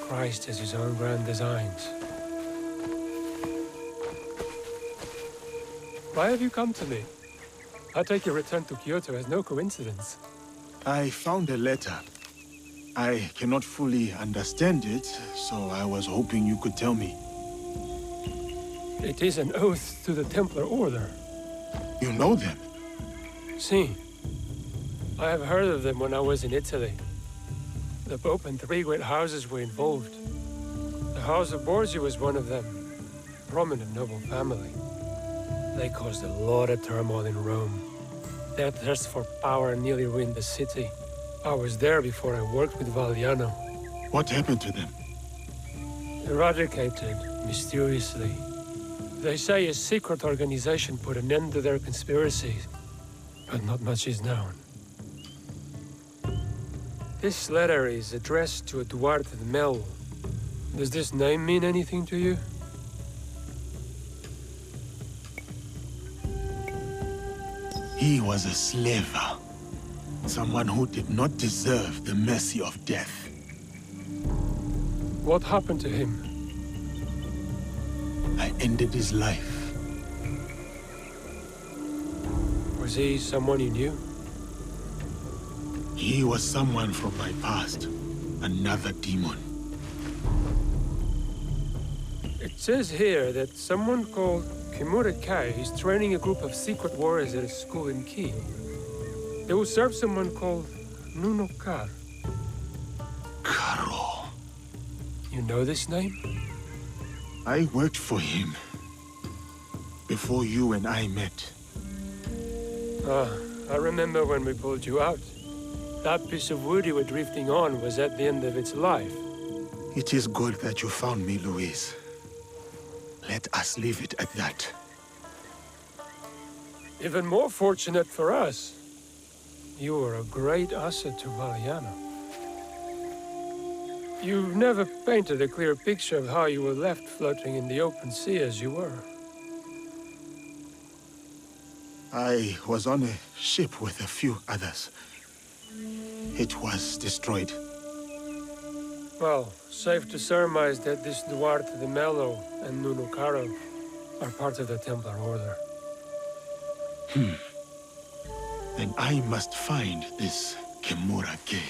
Christ has his own grand designs. Why have you come to me? I take your return to Kyoto as no coincidence. I found a letter. I cannot fully understand it, so I was hoping you could tell me. It is an oath to the Templar Order. You know them? Si. I have heard of them when I was in Italy. The Pope and 3 great houses were involved. The House of Borgia was one of them. Prominent noble family. They caused a lot of turmoil in Rome. Their thirst for power nearly ruined the city. I was there before I worked with Valliano. What happened to them? Eradicated, mysteriously. They say a secret organization put an end to their conspiracies, but not much is known. This letter is addressed to Duarte de Melo. Does this name mean anything to you? He was a slaver. Someone who did not deserve the mercy of death. What happened to him? I ended his life. Was he someone you knew? He was someone from my past. Another demon. It says here that someone called Kimura Kai is training a group of secret warriors at a school in Ki. They will serve someone called Nuno Kar. Karo. You know this name? I worked for him before you and I met. Ah, I remember when we pulled you out. That piece of wood you were drifting on was at the end of its life. It is good that you found me, Luis. Let us leave it at that. Even more fortunate for us. You were a great asset to Valliano. You've never painted a clear picture of how you were left floating in the open sea as you were. I was on a ship with a few others. It was destroyed. Well, safe to surmise that this Duarte de Melo and Nuno Caro are part of the Templar Order. Then I must find this Kimura Kei.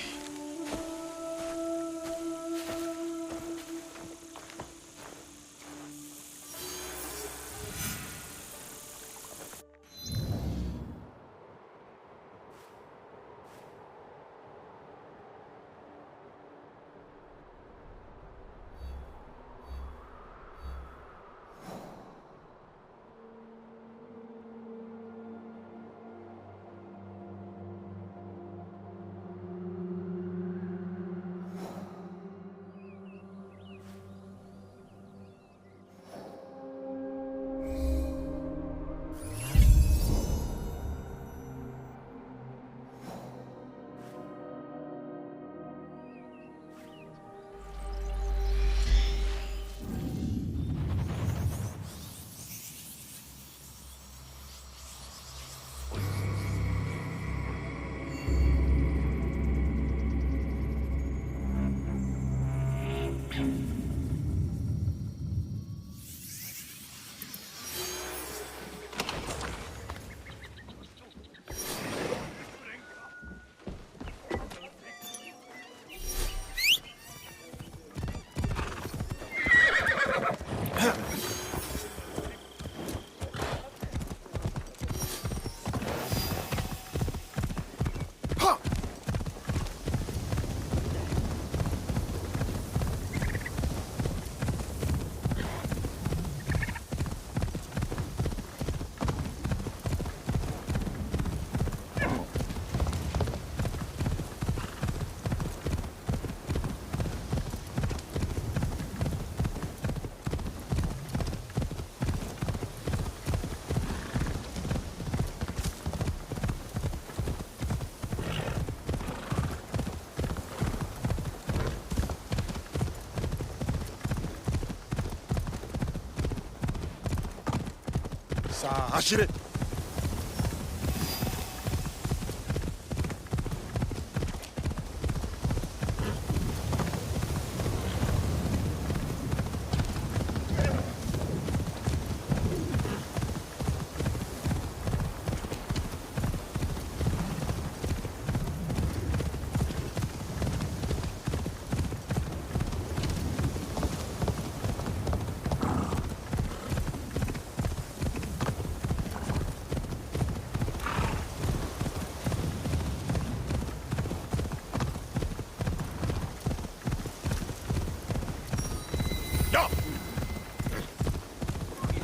さあ走れ。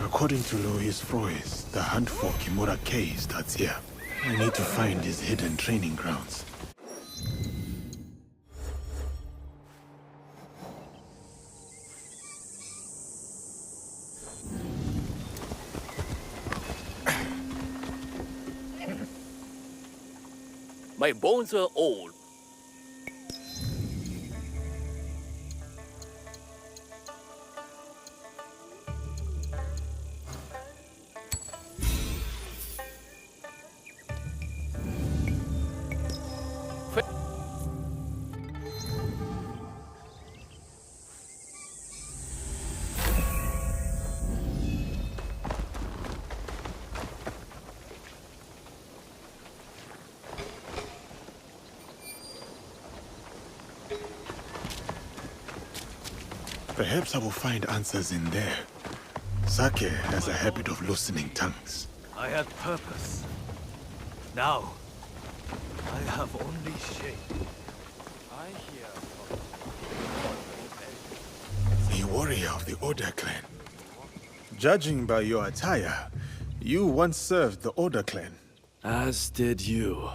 According to Louis Froys, the hunt for Kimura K starts here. I need to find his hidden training grounds. My bones are old. Perhaps I will find answers in there. Sake has a habit of loosening tongues. I had purpose. Now, I have only shame. I hear A warrior of the Oda clan. Judging by your attire, you once served the Oda clan. As did you.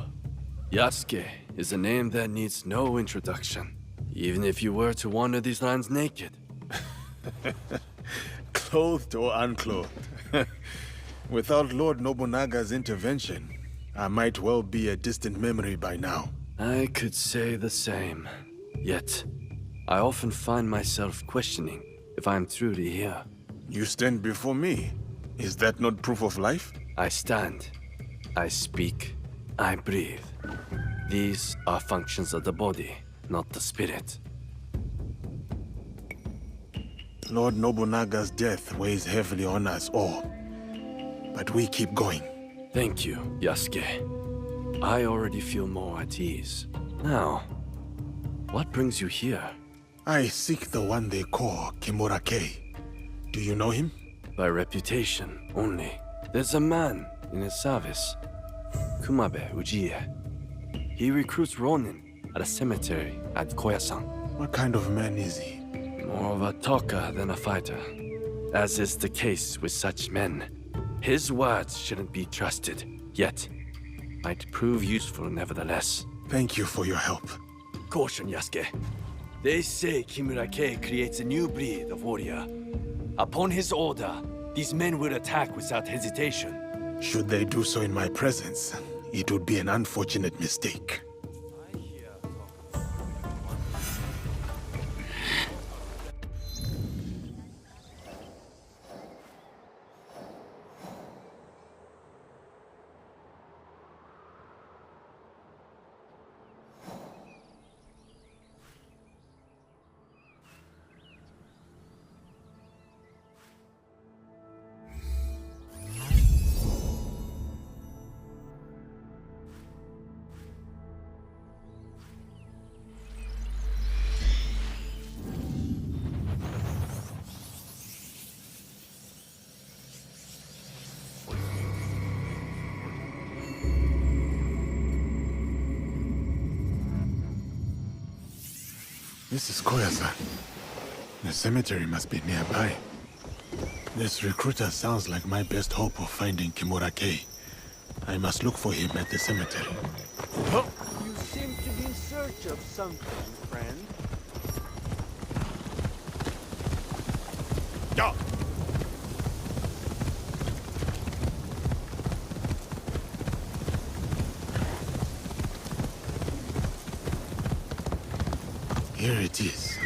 Yasuke is a name that needs no introduction. Even if you were to wander these lands naked. Clothed or unclothed. Without Lord Nobunaga's intervention, I might well be a distant memory by now. I could say the same. Yet, I often find myself questioning if I'm truly here. You stand before me. Is that not proof of life? I stand. I speak. I breathe. These are functions of the body, not the spirit. Lord Nobunaga's death weighs heavily on us all. But we keep going. Thank you, Yasuke. I already feel more at ease. Now, what brings you here? I seek the one they call Kimura K. Do you know him? By reputation only. There's a man in his service, Kumabe Ujie. He recruits Ronin at a cemetery at Koyasan. What kind of man is he? More of a talker than a fighter. As is the case with such men. His words shouldn't be trusted, yet might prove useful nevertheless. Thank you for your help. Caution, Yasuke. They say Kimura K creates a new breed of warrior. Upon his order, these men will attack without hesitation. Should they do so in my presence, it would be an unfortunate mistake. This is Koyasan. The cemetery must be nearby. This recruiter sounds like my best hope of finding Kimura K. I must look for him at the cemetery. You seem to be in search of something, friend. Yeah. Here it is.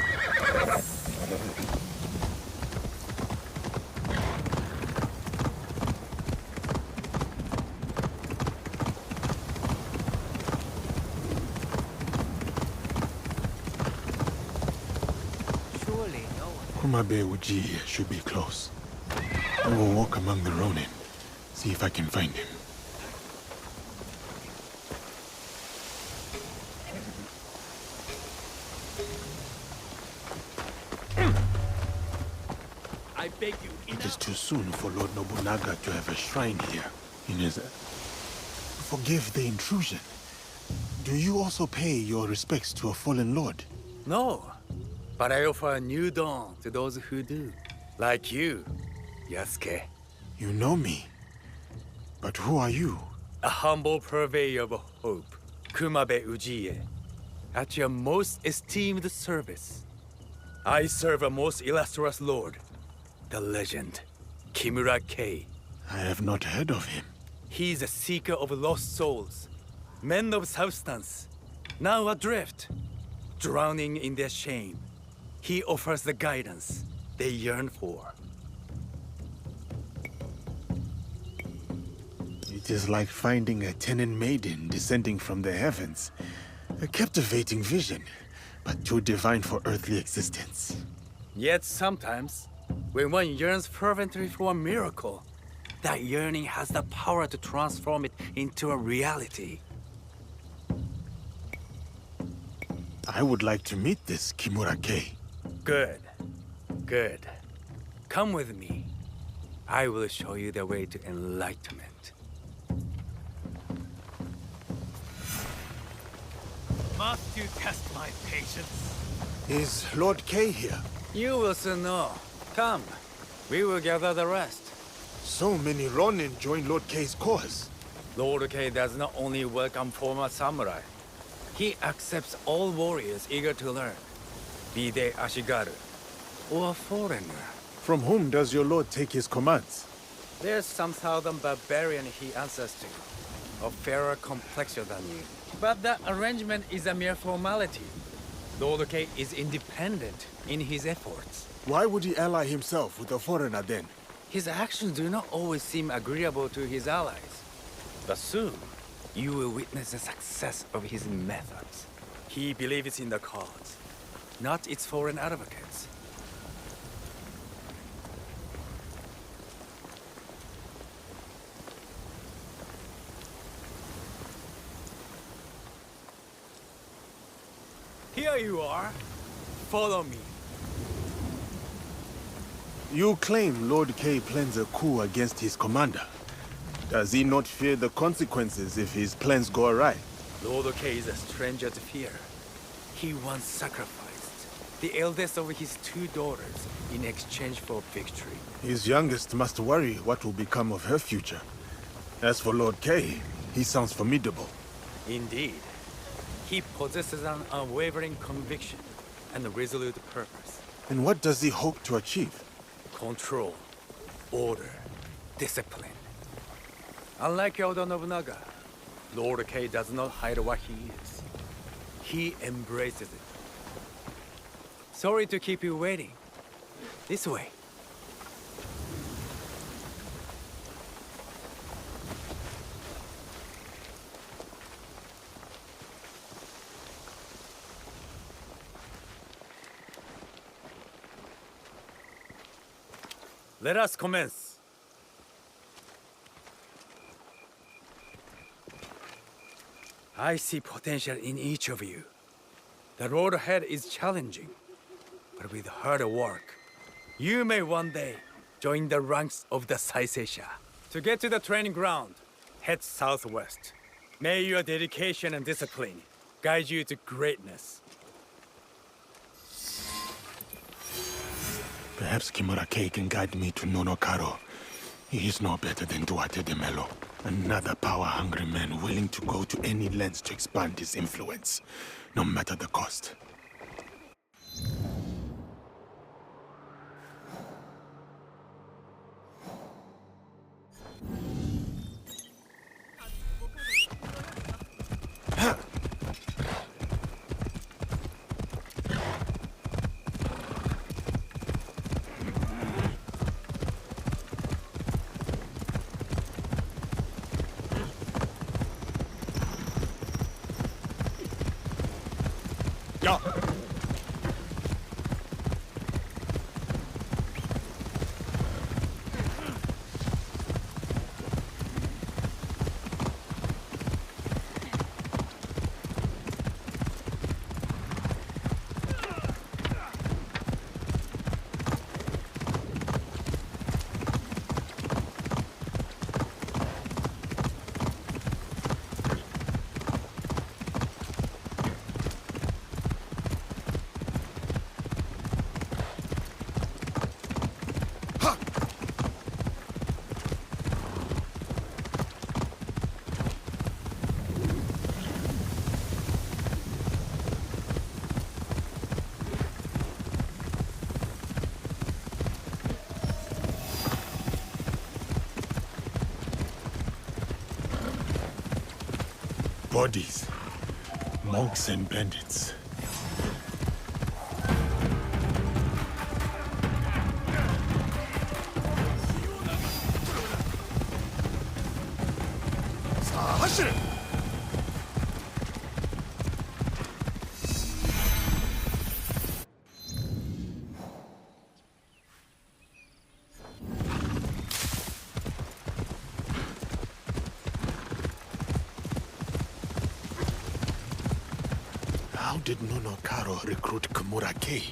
Kumabe Ujiie should be close. I will walk among the Ronin, see if I can find him. I beg you, It is too soon for Lord Nobunaga to have a shrine here in his... Forgive the intrusion. Do you also pay your respects to a fallen lord? No, but I offer a new dawn to those who do. Like you, Yasuke. You know me. But who are you? A humble purveyor of hope, Kumabe Ujiie. At your most esteemed service. I serve a most illustrious lord, the legend, Kimura Kei. I have not heard of him. He is a seeker of lost souls, men of substance, now adrift, drowning in their shame. He offers the guidance they yearn for. It is like finding a tenant maiden descending from the heavens. A captivating vision, but too divine for earthly existence. Yet sometimes, when one yearns fervently for a miracle, that yearning has the power to transform it into a reality. I would like to meet this Kimura Kei. Good. Good. Come with me. I will show you the way to enlightenment. Must you test my patience? Is Lord Kei here? You will soon know. Come, we will gather the rest. So many Ronin join Lord Kei's cause. Lord Kei does not only welcome former samurai. He accepts all warriors eager to learn, be they Ashigaru or a foreigner. From whom does your lord take his commands? There's some southern barbarian he answers to, of fairer complexion than you. But that arrangement is a mere formality. Lord Kei is independent in his efforts. Why would he ally himself with a foreigner then? His actions do not always seem agreeable to his allies. But soon, you will witness the success of his methods. He believes in the cause, not its foreign advocates. Here you are. Follow me. You claim Lord Kei plans a coup against his commander. Does he not fear the consequences if his plans go awry? Lord Kei is a stranger to fear. He once sacrificed the eldest of his two daughters in exchange for victory. His youngest must worry what will become of her future. As for Lord Kei, he sounds formidable. Indeed. He possesses an unwavering conviction and a resolute purpose. And what does he hope to achieve? Control, order, discipline. Unlike Oda Nobunaga, Lord Kei does not hide what he is. He embraces it. Sorry to keep you waiting. This way. Let us commence. I see potential in each of you. The road ahead is challenging, but with hard work, you may one day join the ranks of the Saisei. To get to the training ground, head southwest. May your dedication and discipline guide you to greatness. Perhaps Kimura Kei can guide me to Nonokaro. He is no better than Duarte de Melo. Another power-hungry man willing to go to any lengths to expand his influence, no matter the cost. Bodies. Monks and bandits. How did Nunokaro recruit Kamura-Kei?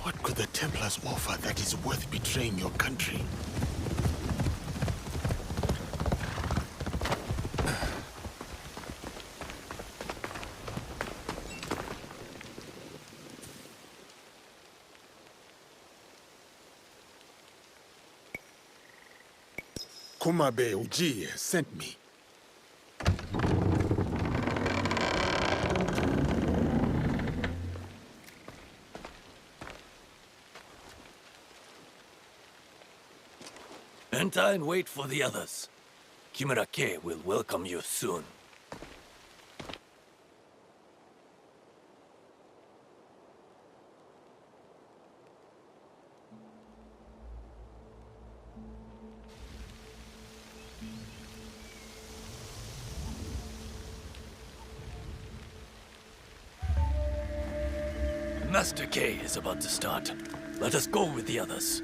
What could the Templars offer that is worth betraying your country? Kumabe Ujiye sent me. Enter and wait for the others. Kimura-Kei will welcome you soon. Master Kei is about to start. Let us go with the others.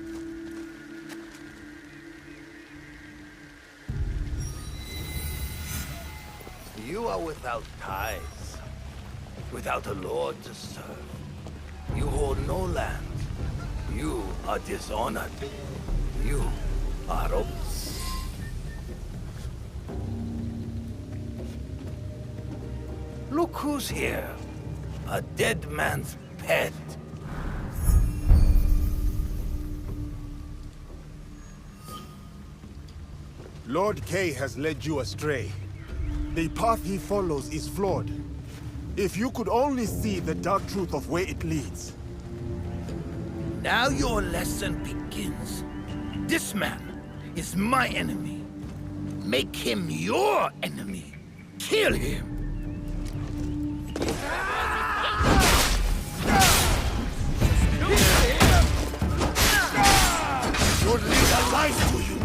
You are without ties, without a lord to serve. You hold no land. You are dishonored. You are hopeless. Look who's here. A dead man's pet. Lord Kei has led you astray. The path he follows is flawed. If you could only see the dark truth of where it leads. Now your lesson begins. This man is my enemy. Make him your enemy. Kill him. Your leader lies to you.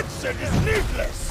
Protection is needless!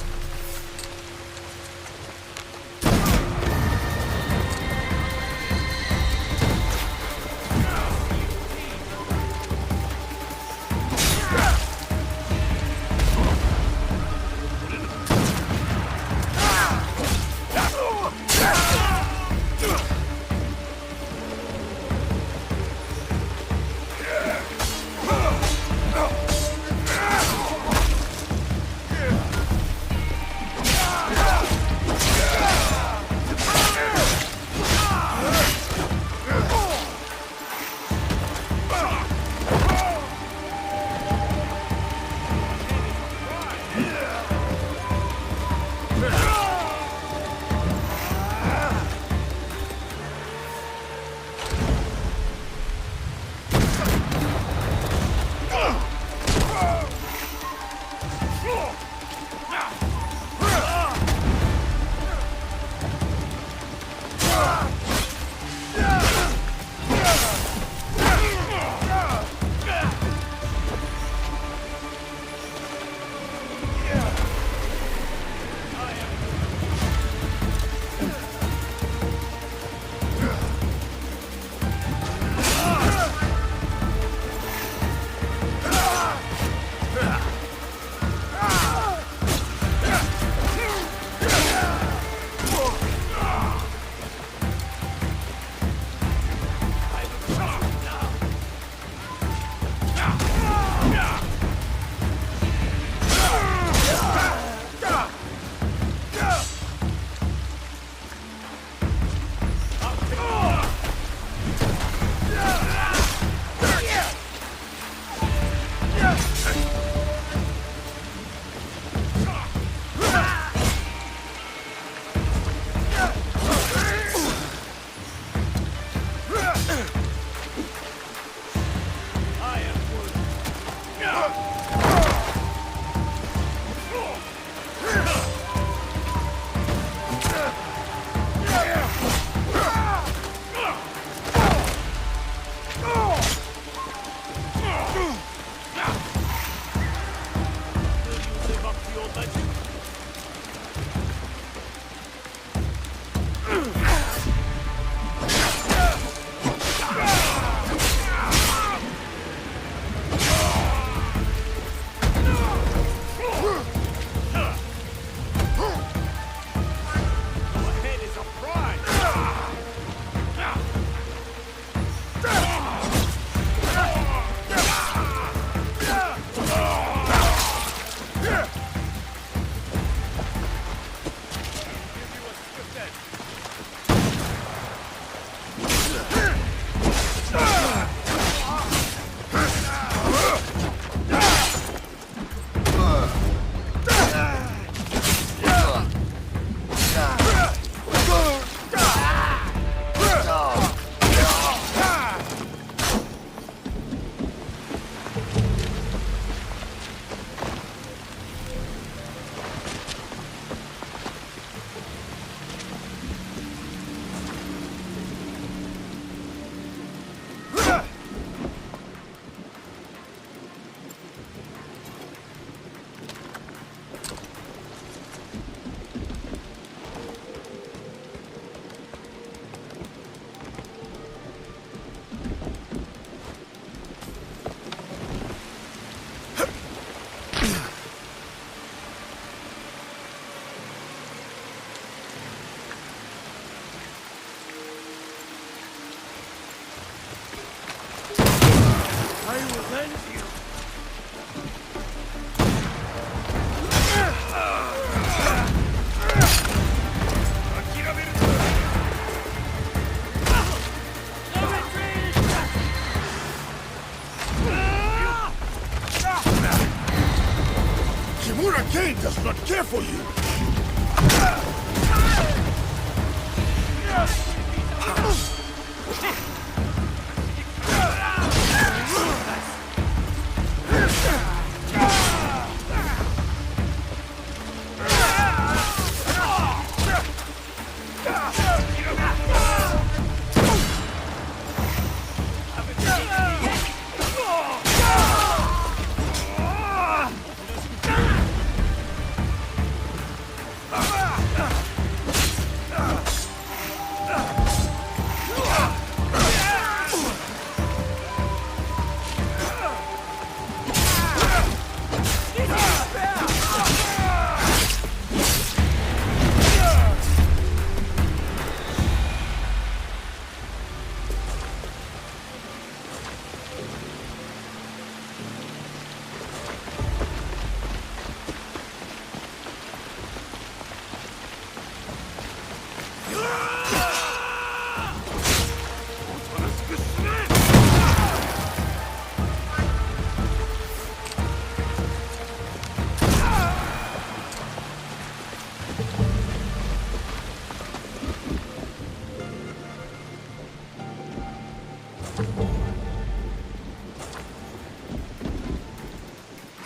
Kane does not care for you!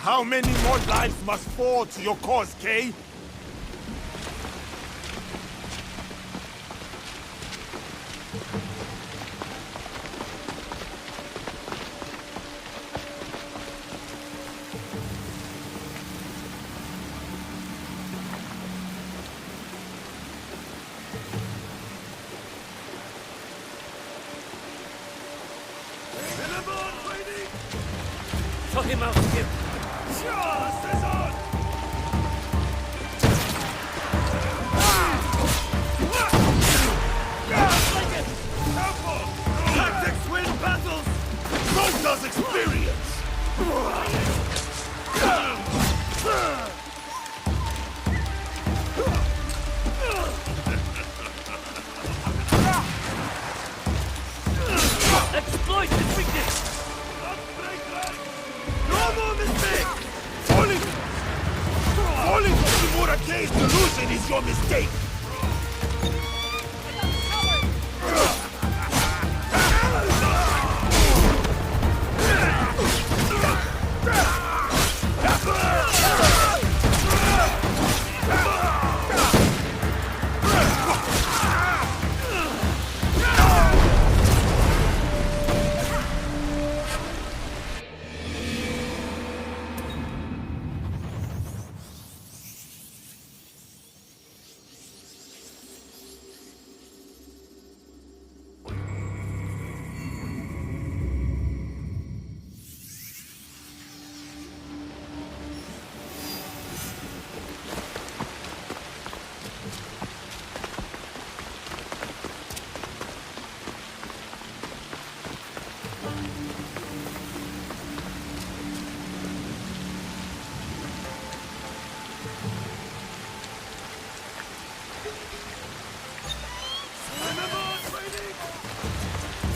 How many more lives must fall to your cause, Kay? Shut him out, Skip. Tactics win battles! So does experience! Exploit his weakness! No more mistakes! Falling for Kimura K's delusion is your mistake!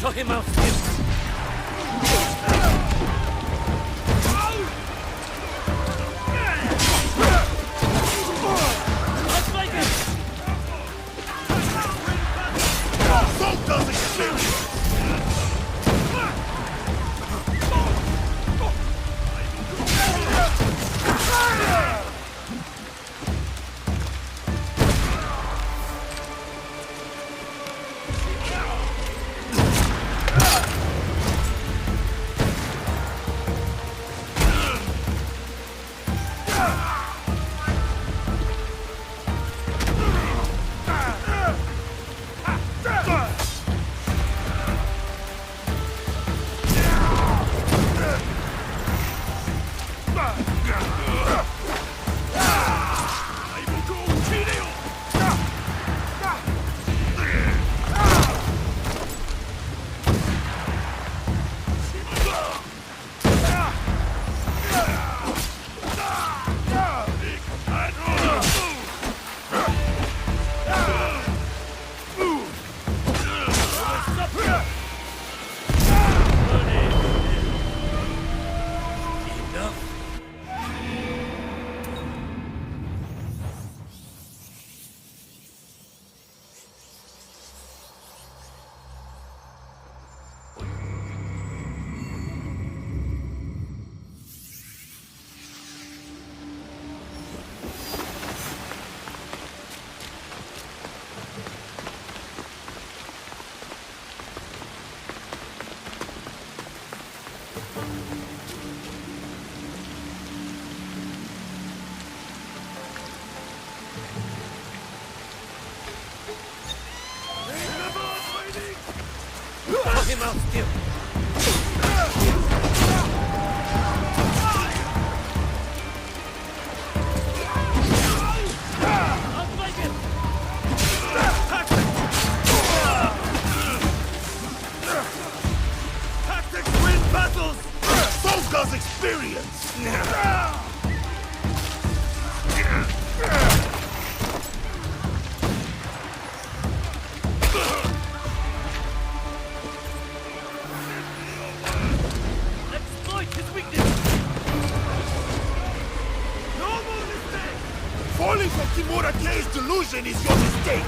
Shut him out, Skip. Let's make it! So does experience! Shut him out, Skip. Tactics win battles! So does experience! Exploit his weakness! No more mistakes! Falling for Kimura K's delusion is your mistake!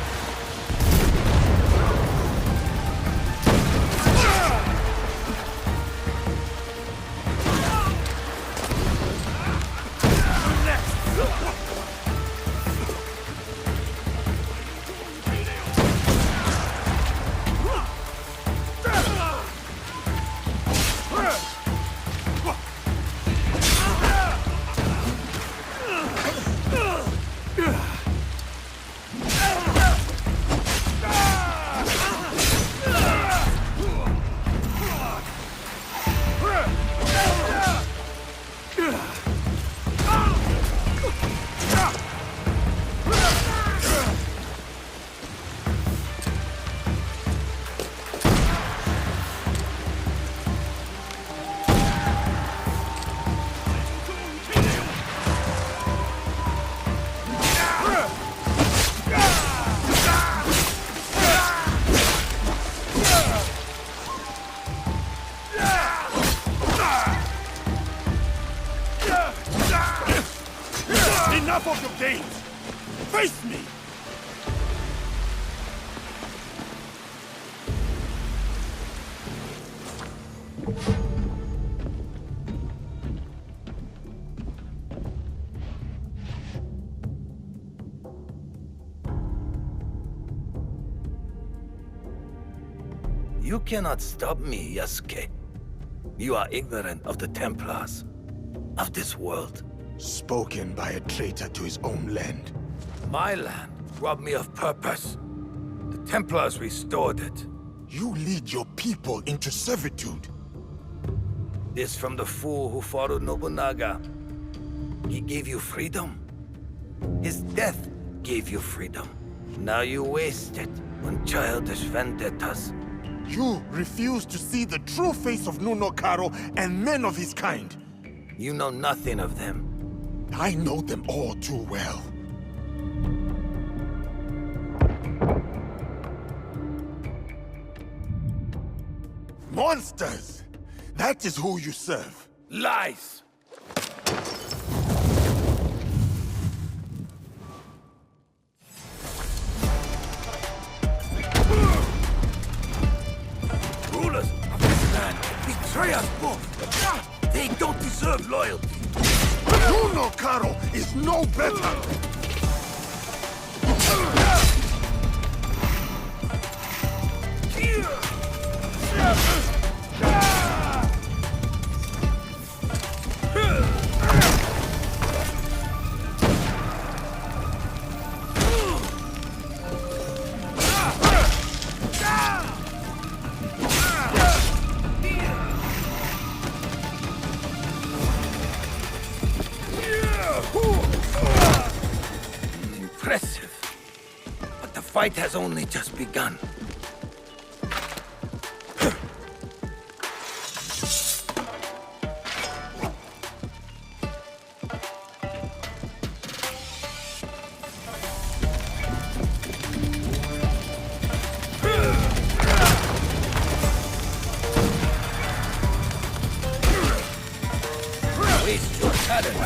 Enough of your games! Face me! You cannot stop me, Yasuke. You are ignorant of the Templars, of this world. Spoken by a traitor to his own land. My land robbed me of purpose. The Templars restored it. You lead your people into servitude. This from the fool who followed Nobunaga. He gave you freedom. His death gave you freedom. Now you waste it on childish vendettas. You refuse to see the true face of Nuno Karo and men of his kind. You know nothing of them. I know them all too well. Monsters! That is who you serve. Lies! Rulers of this land betray us both. They don't deserve loyalty. Nuno Karo is no better! Impressive. But the fight has only just begun. Waste your talent.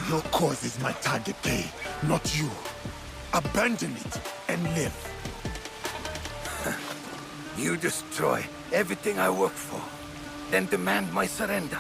Your cause is my target, Kay, not you. Abandon it and live. You destroy everything I work for, then demand my surrender.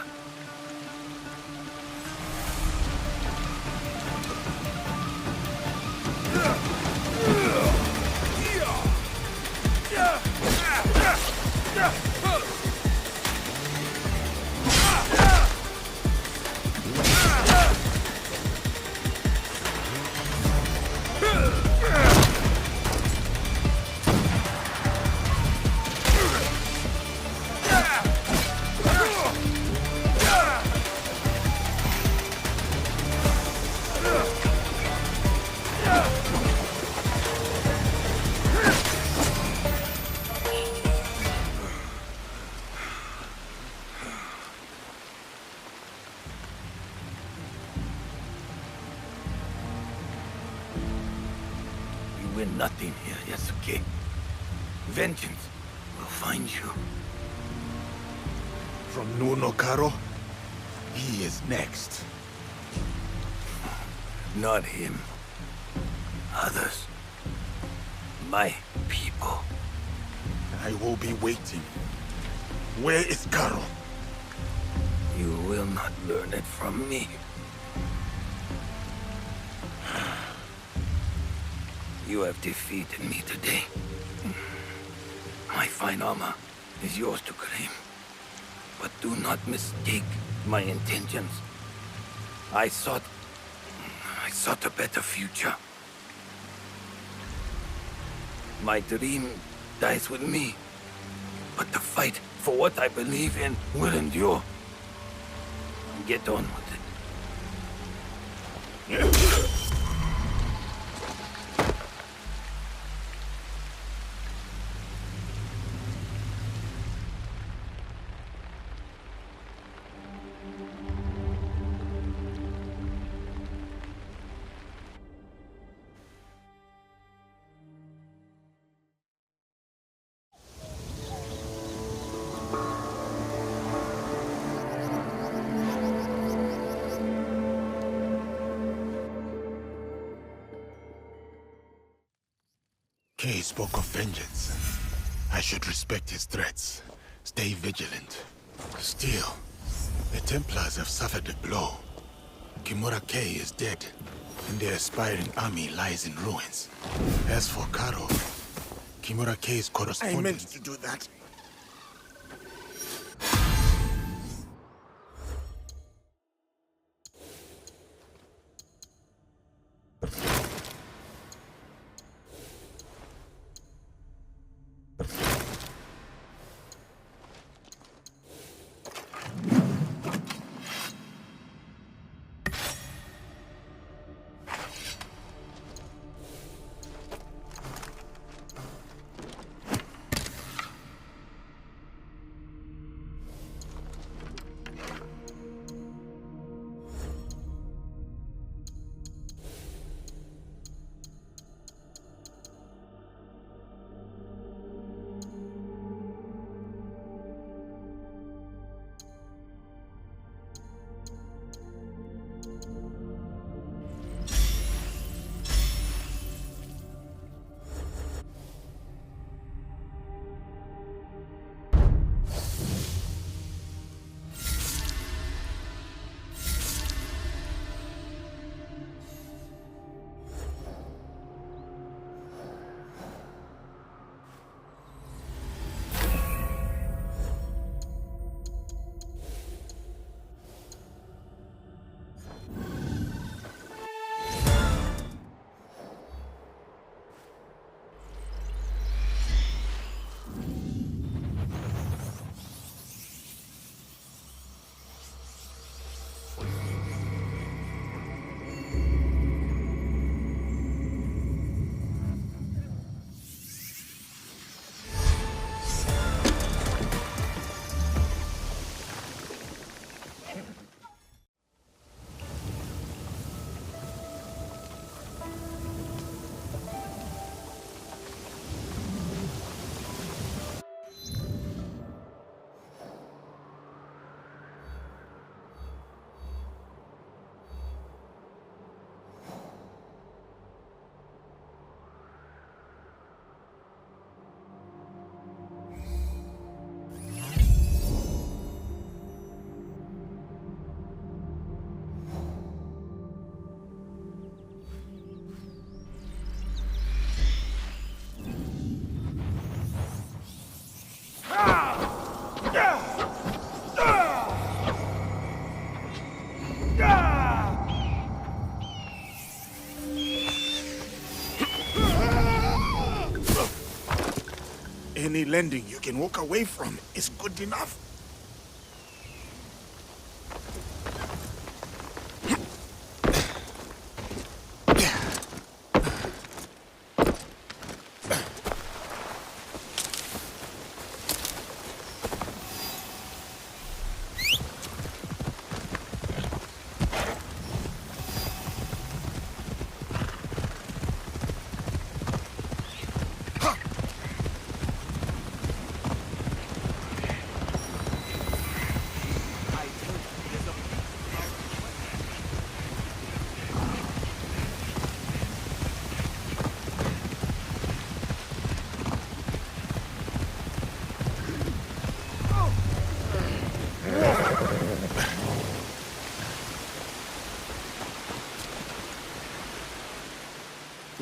You win nothing here, Yasuke. Vengeance will find you. From Nuno Karo, he is next. Not him. Others. My people. I will be waiting. Where is Karo? You will not learn it from me. You have defeated me today. My fine armor is yours to claim. But do not mistake my intentions. I sought a better future. My dream dies with me. But the fight for what I believe in will endure. Get on with it. Kay spoke of vengeance. I should respect his threats. Stay vigilant. Still, the Templars have suffered a blow. Kimura Kay is dead, and their aspiring army lies in ruins. As for Karo, Kimura Kay's correspondent... I meant to do that. Any landing you can walk away from is good enough.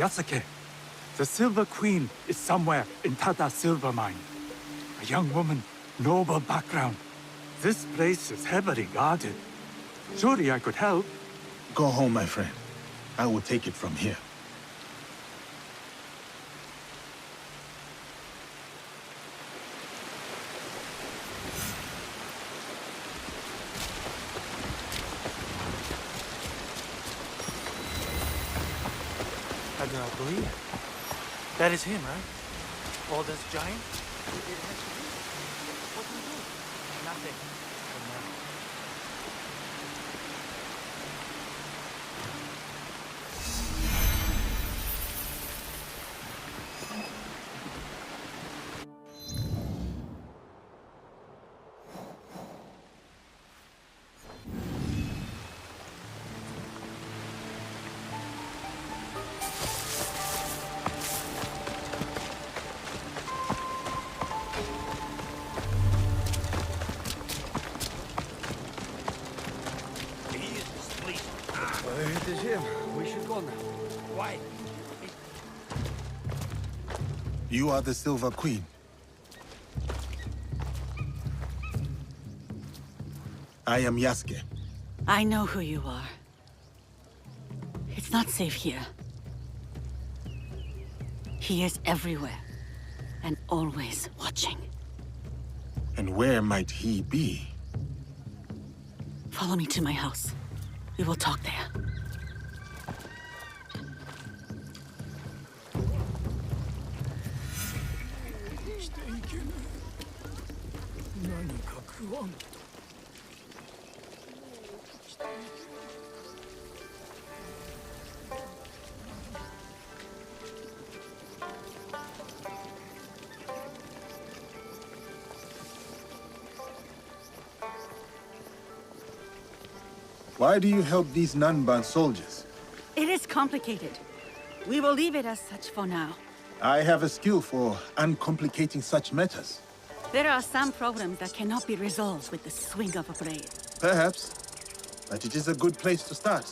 Yasuke, the Silver Queen is somewhere in Tada Silver Mine. A young woman, noble background. This place is heavily guarded. Surely I could help. Go home, my friend. I will take it from here. believe it. That is him, right? Oldest giant? It has to be. What do you do? Nothing. For now. It is him. We should go now. Why? You are the Silver Queen. I am Yasuke. I know who you are. It's not safe here. He is everywhere, and always watching. And where might he be? Follow me to my house. We will talk there. Why do you help these Nanban soldiers? It is complicated. We will leave it as such for now. I have a skill for uncomplicating such matters. There are some problems that cannot be resolved with the swing of a blade. Perhaps, but it is a good place to start.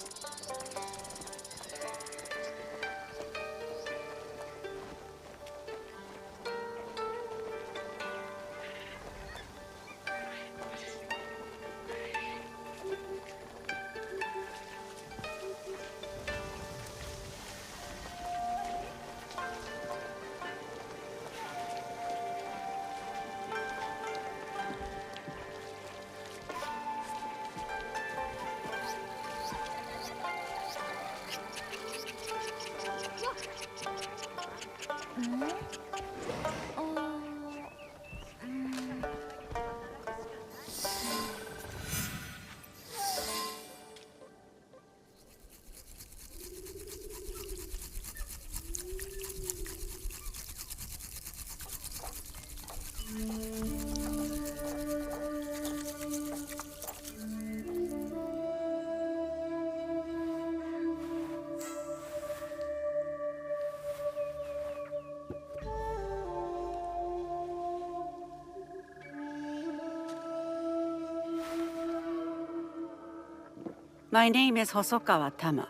My name is Hosokawa Tama.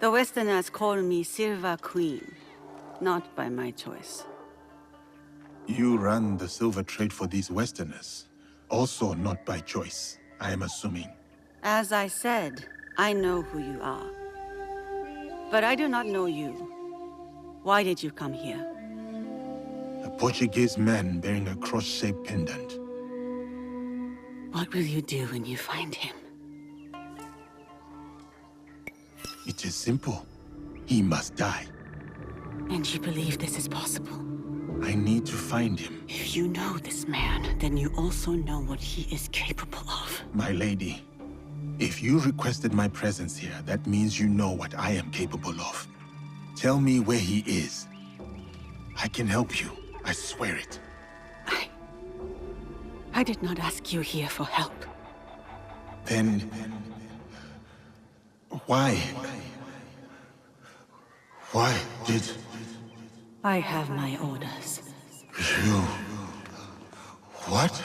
The Westerners call me Silver Queen, not by my choice. You run the silver trade for these Westerners. Also not by choice, I am assuming. As I said, I know who you are. But I do not know you. Why did you come here? A Portuguese man bearing a cross-shaped pendant. What will you do when you find him? It is simple. He must die. And you believe this is possible? I need to find him. If you know this man, then you also know what he is capable of. My lady, if you requested my presence here, that means you know what I am capable of. Tell me where he is. I can help you. I swear it. I did not ask you here for help. Then... why? Why did... I have my orders. You... what?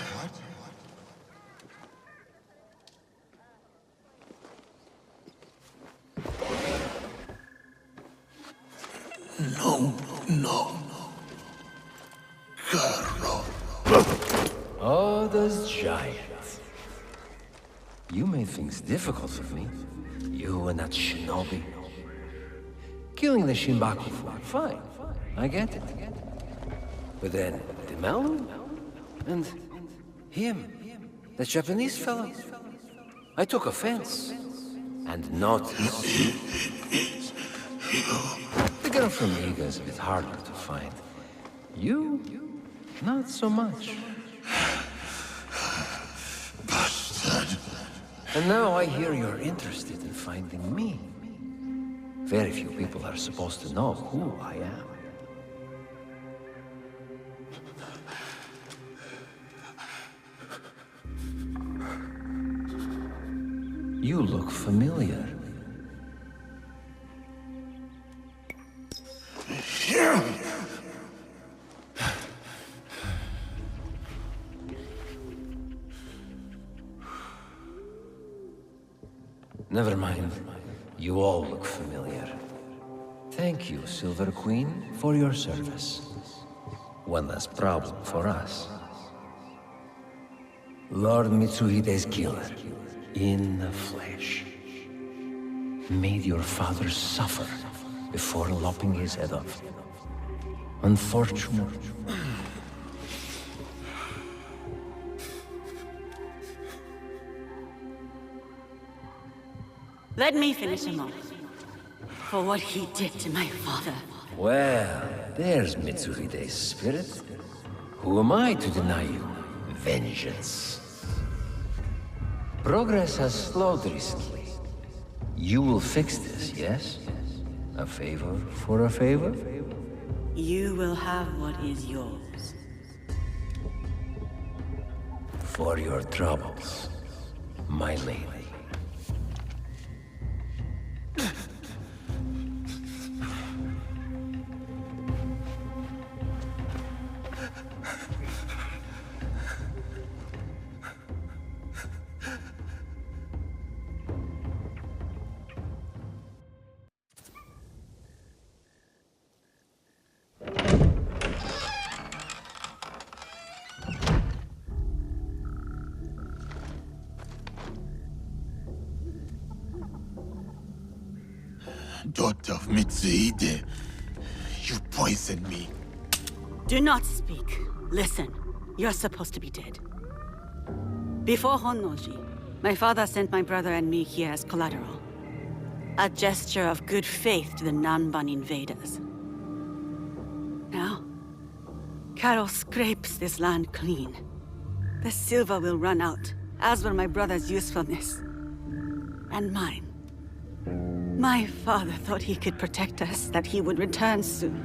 No, no. Girl. Oh, those giants. You made things difficult for me. You and that shinobi. Killing the Shinbaku, fine. I get it. But then, the Malu? And him, the Japanese fellow. I took offense. And not... The girl from Iga is a bit harder to find. You, not so much. Bastard. And now I hear you're interested in finding me. Very few people are supposed to know who I am. You look familiar. Never mind. You all look familiar. Thank you, Silver Queen, for your service. One less problem for us. Lord Mitsuhide's killer, in the flesh, made your father suffer before lopping his head off. Unfortunate. Let me finish him off. For what he did to my father. Well, there's Mitsuhide's spirit. Who am I to deny you vengeance? Progress has slowed recently. You will fix this, yes? A favor for a favor? You will have what is yours. For your troubles, my lady. Daughter of Mitsuhide, you poisoned me. Do not speak. Listen. You're supposed to be dead. Before Honnoji, my father sent my brother and me here as collateral. A gesture of good faith to the Nanban invaders. Now, Carol scrapes this land clean. The silver will run out, as will my brother's usefulness. And mine. My father thought he could protect us, that he would return soon.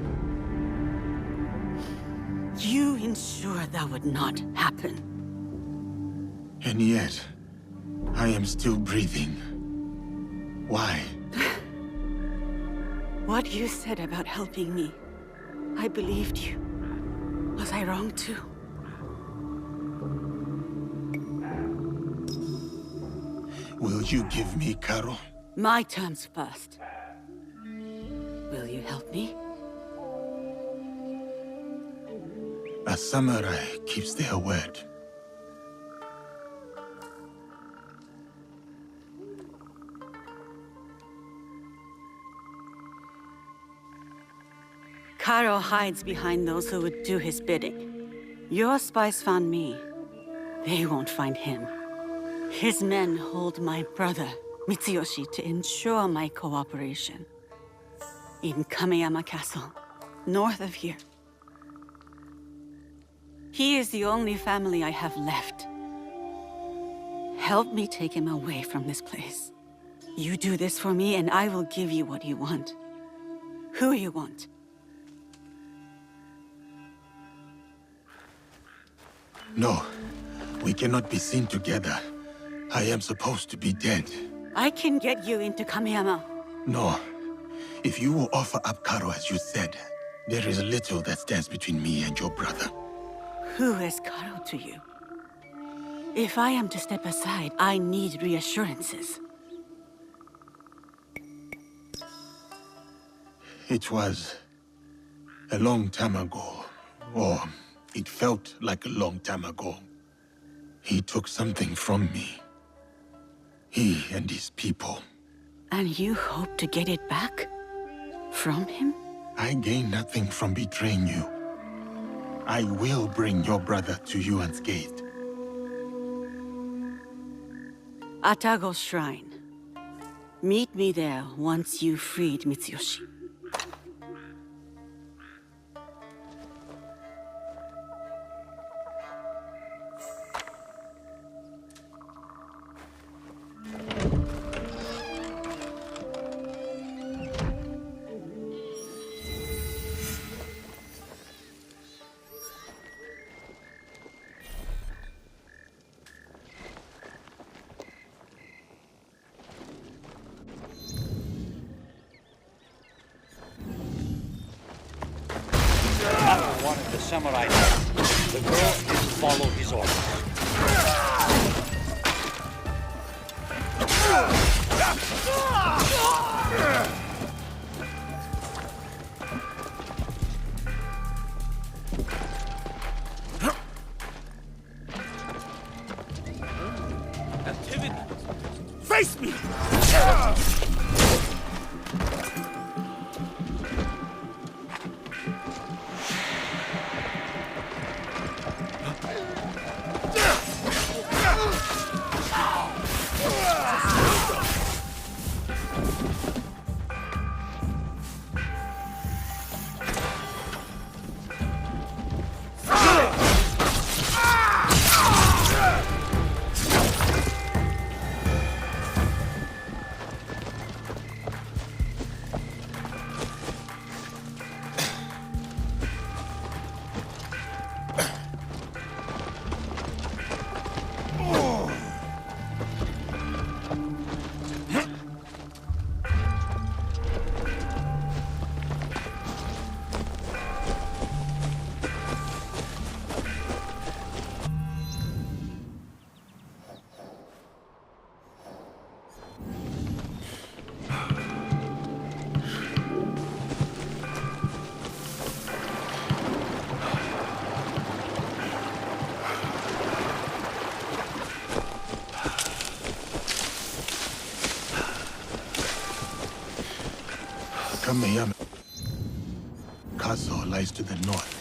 You ensured that would not happen. And yet, I am still breathing. Why? What you said about helping me, I believed you. Was I wrong too? Will you give me Karo? My terms first. Will you help me? A samurai keeps their word. Karo hides behind those who would do his bidding. Your spies found me. They won't find him. His men hold my brother, Mitsuyoshi, to ensure my cooperation. In Kameyama Castle, north of here. He is the only family I have left. Help me take him away from this place. You do this for me, and I will give you what you want. Who you want. No, we cannot be seen together. I am supposed to be dead. I can get you into Kameyama. No. If you will offer up Karo as you said, there is little that stands between me and your brother. Who is Karo to you? If I am to step aside, I need reassurances. It was a long time ago, or it felt like a long time ago. He took something from me. He and his people. And you hope to get it back? From him? I gain nothing from betraying you. I will bring your brother to you unscathed. Atago's shrine. Meet me there once you've freed Mitsuyoshi. samurai does. The girl is to follow his orders. Activity! Face me! Kameyama Castle lies to the north.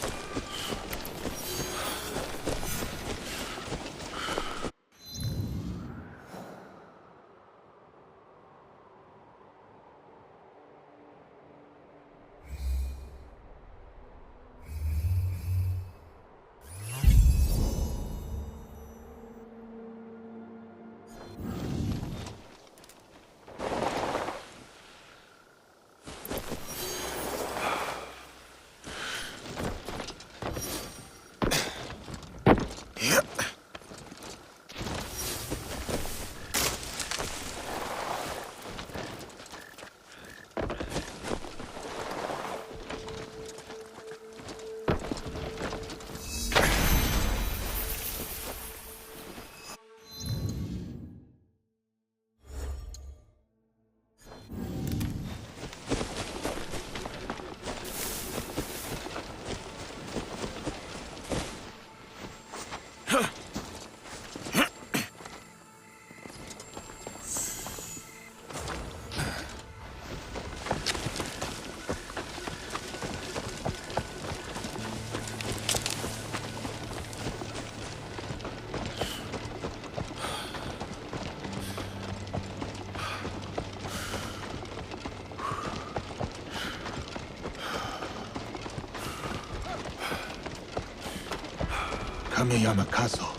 Kameyama Castle,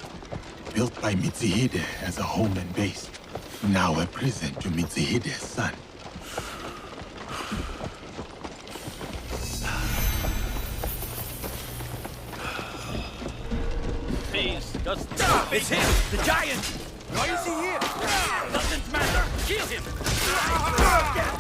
built by Mitsuhide as a home and base, now a prison to Mitsuhide's son. Please, just stop! It's him! The giant! Why is he here? Doesn't matter! Kill him! Get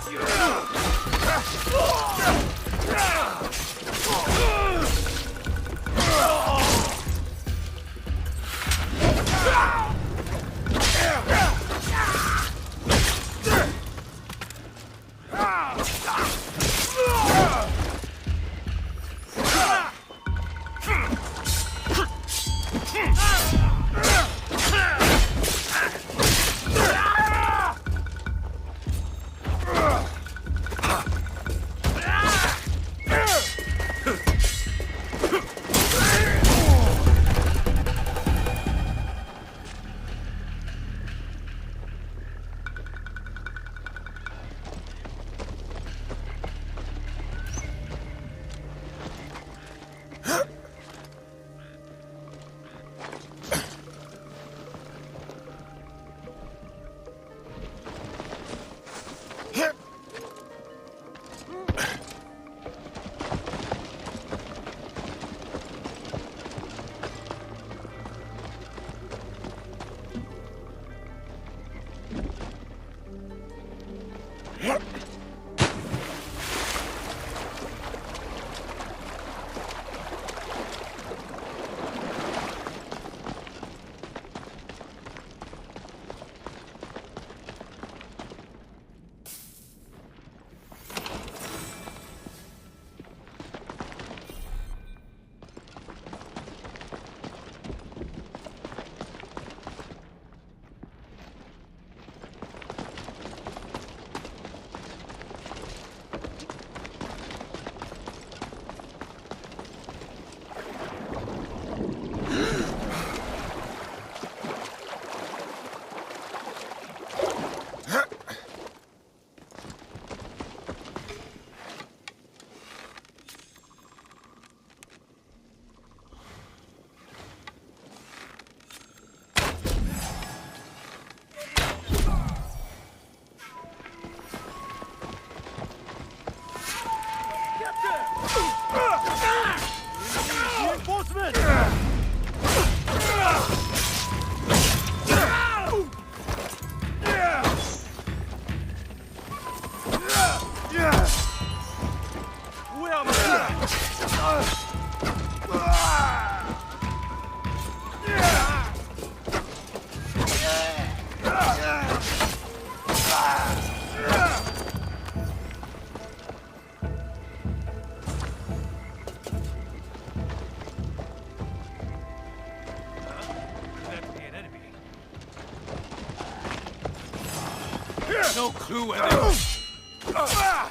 no clue where they are.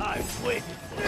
I've waited for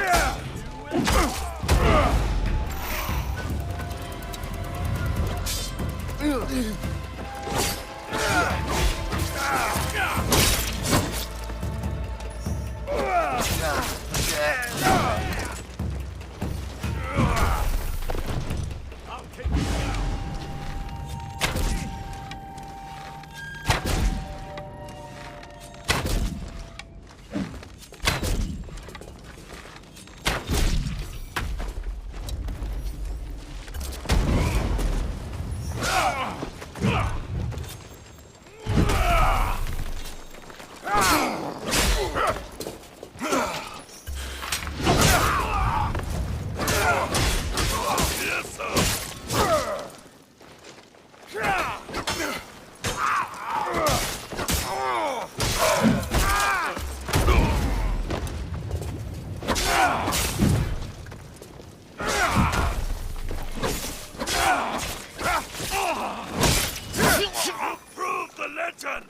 prove the legend!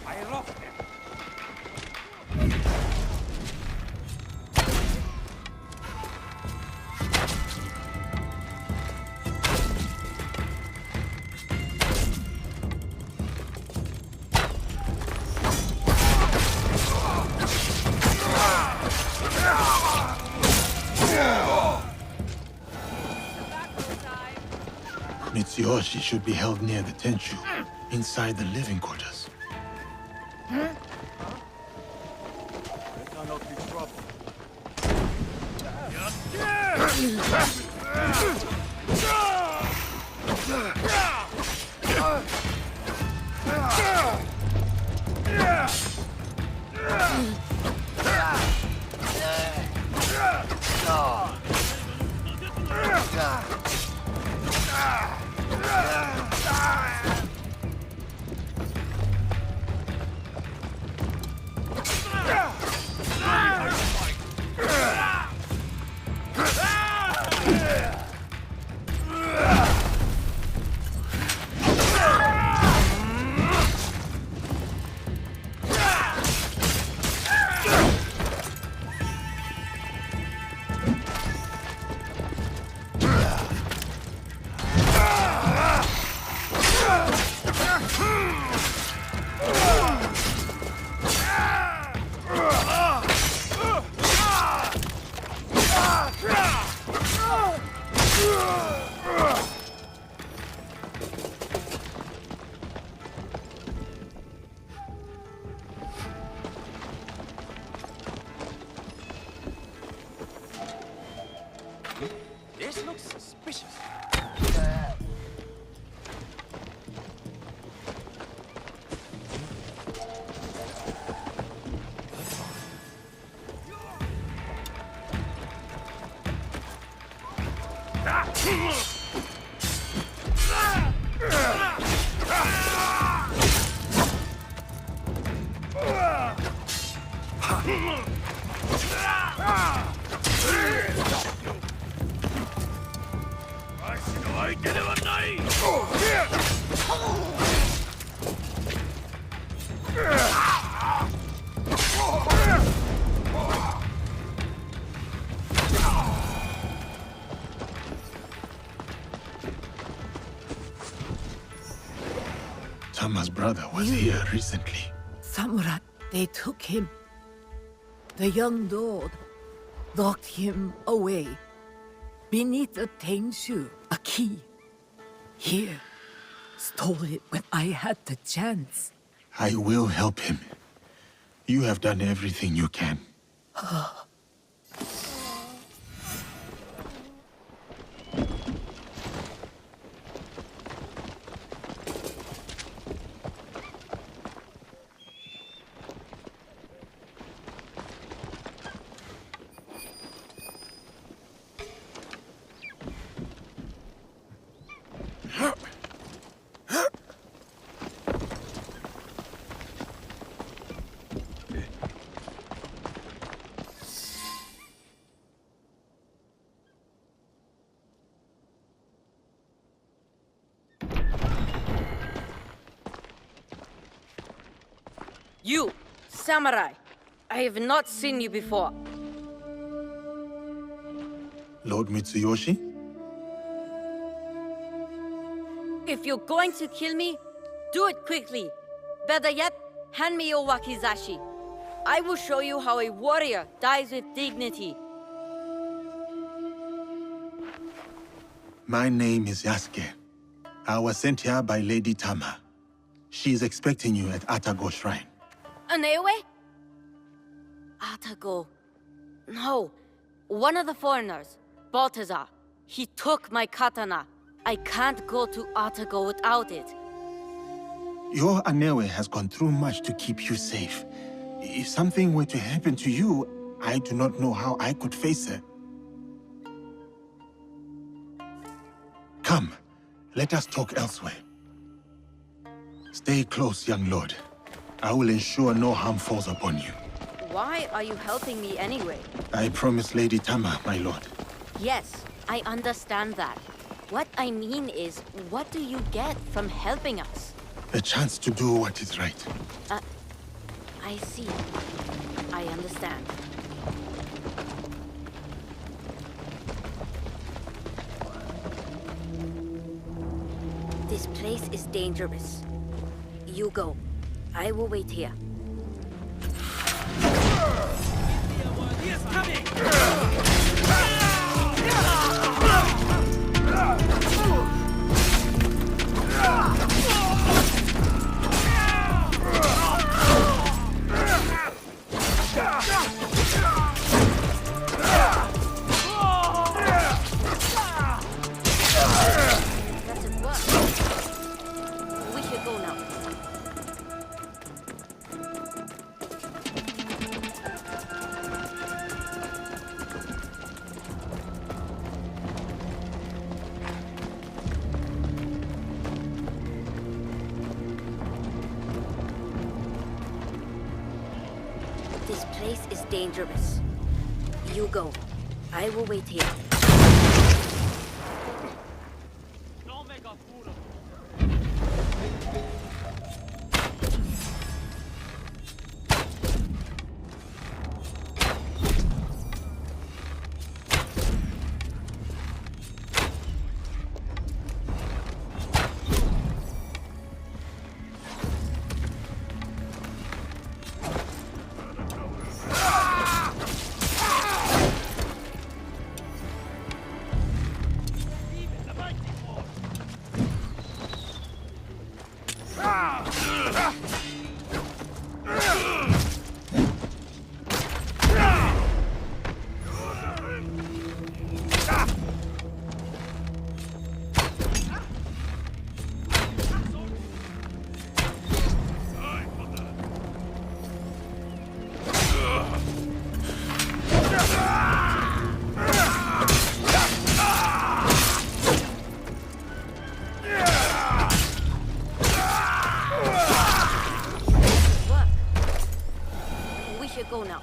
I lost him. Mitsuyoshi should be held near the Tenchu, inside the living quarters. There cannot be trouble. This looks suspicious. Tama's brother was here recently. Samurai, they took him. The young lord locked him away beneath a Tenshu, a key. Here, stole it when I had the chance. I will help him. You have done everything you can. You, samurai. I have not seen you before. Lord Mitsuyoshi? If you're going to kill me, do it quickly. Better yet, hand me your wakizashi. I will show you how a warrior dies with dignity. My name is Yasuke. I was sent here by Lady Tama. She is expecting you at Atago Shrine. Anewe? Atago. No. One of the foreigners, Baltazar. He took my katana. I can't go to Atago without it. Your Anewe has gone through much to keep you safe. If something were to happen to you, I do not know how I could face her. Come, let us talk elsewhere. Stay close, young lord. I will ensure no harm falls upon you. Why are you helping me anyway? I promise Lady Tama, my lord. Yes, I understand that. What I mean is, what do you get from helping us? A chance to do what is right. I see. I understand. This place is dangerous. You go. I will wait here. He is coming! Doesn't work. We should go now. This place is dangerous. You go. I will wait here. Don't make a fool of Go now.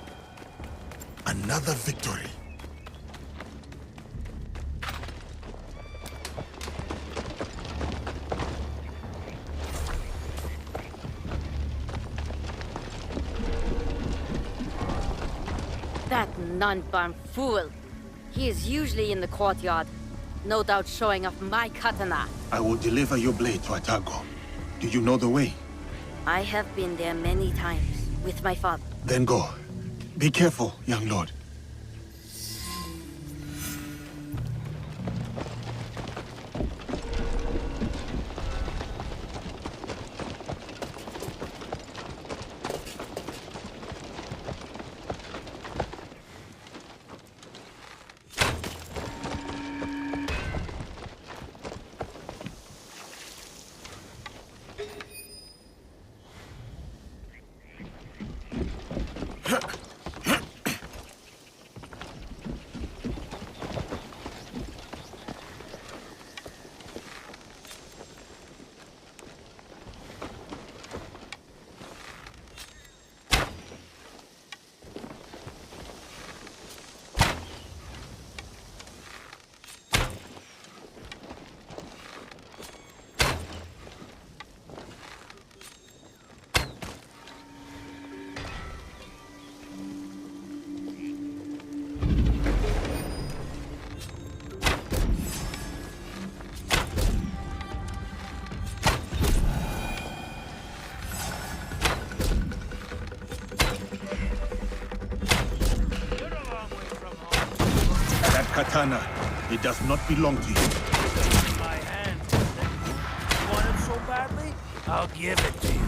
Another victory. That non-bomb fool. He is usually in the courtyard. No doubt showing off my katana. I will deliver your blade to Atago. Do you know the way? I have been there many times with my father. Then go. Be careful, young lord. Katana, it does not belong to you. My hand. You want it so badly? I'll give it to you.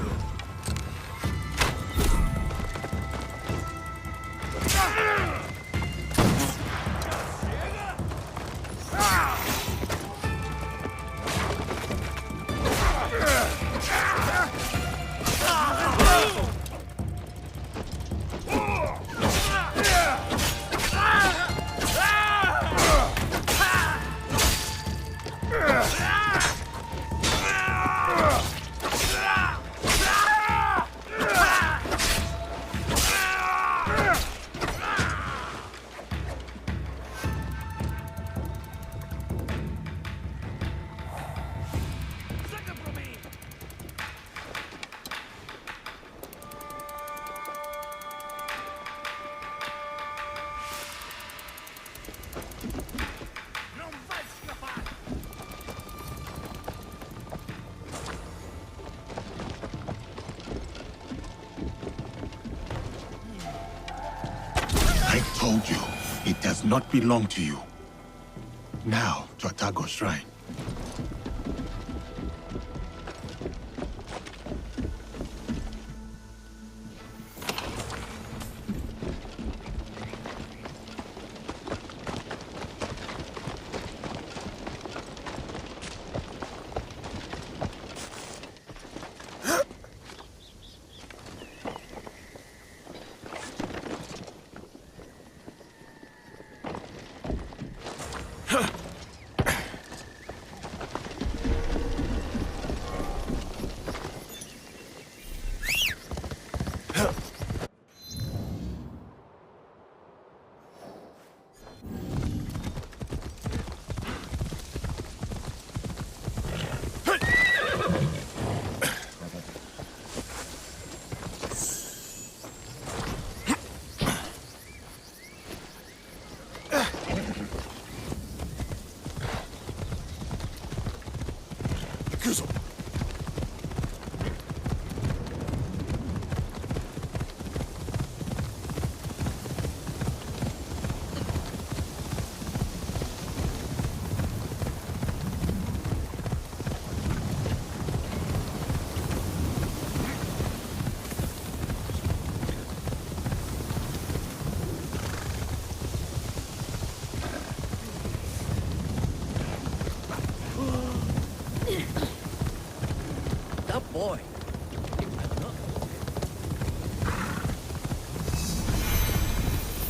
I told you, it does not belong to you. Now, to Atago's shrine. That boy.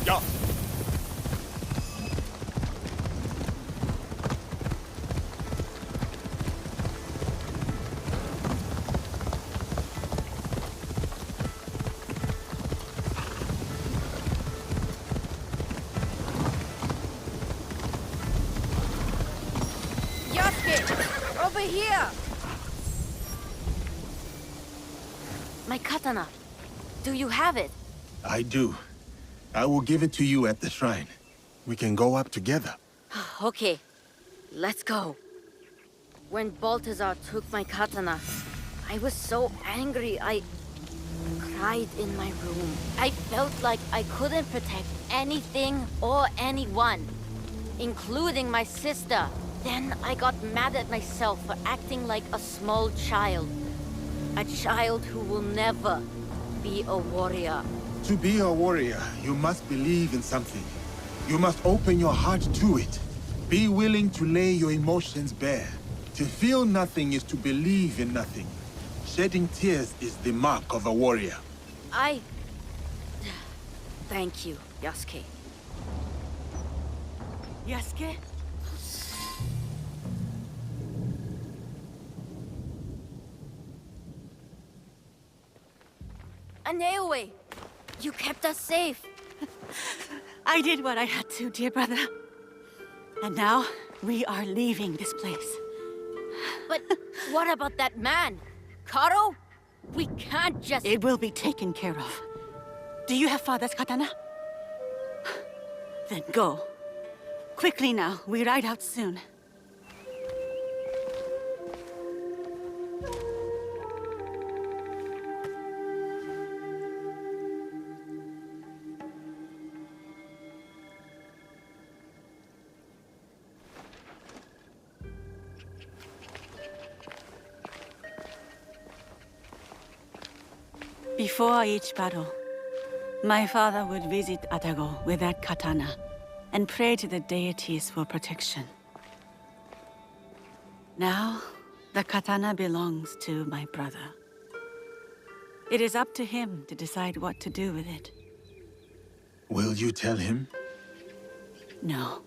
Yeah. Yosuke, over here! My katana. Do you have it? I do. I will give it to you at the shrine. We can go up together. Okay, let's go. When Balthazar took my katana, I was so angry, I cried in my room. I felt like I couldn't protect anything or anyone, including my sister. Then I got mad at myself for acting like a small child. A child who will never be a warrior. To be a warrior, you must believe in something. You must open your heart to it. Be willing to lay your emotions bare. To feel nothing is to believe in nothing. Shedding tears is the mark of a warrior. Thank you, Yasuke. Yasuke? Aneoe! You kept us safe. I did what I had to, dear brother. And now, we are leaving this place. But what about that man? Karo? We can't just... It will be taken care of. Do you have father's katana? Then go. Quickly now, we ride out soon. Before each battle, my father would visit Atago with that katana and pray to the deities for protection. Now, the katana belongs to my brother. It is up to him to decide what to do with it. Will you tell him? No.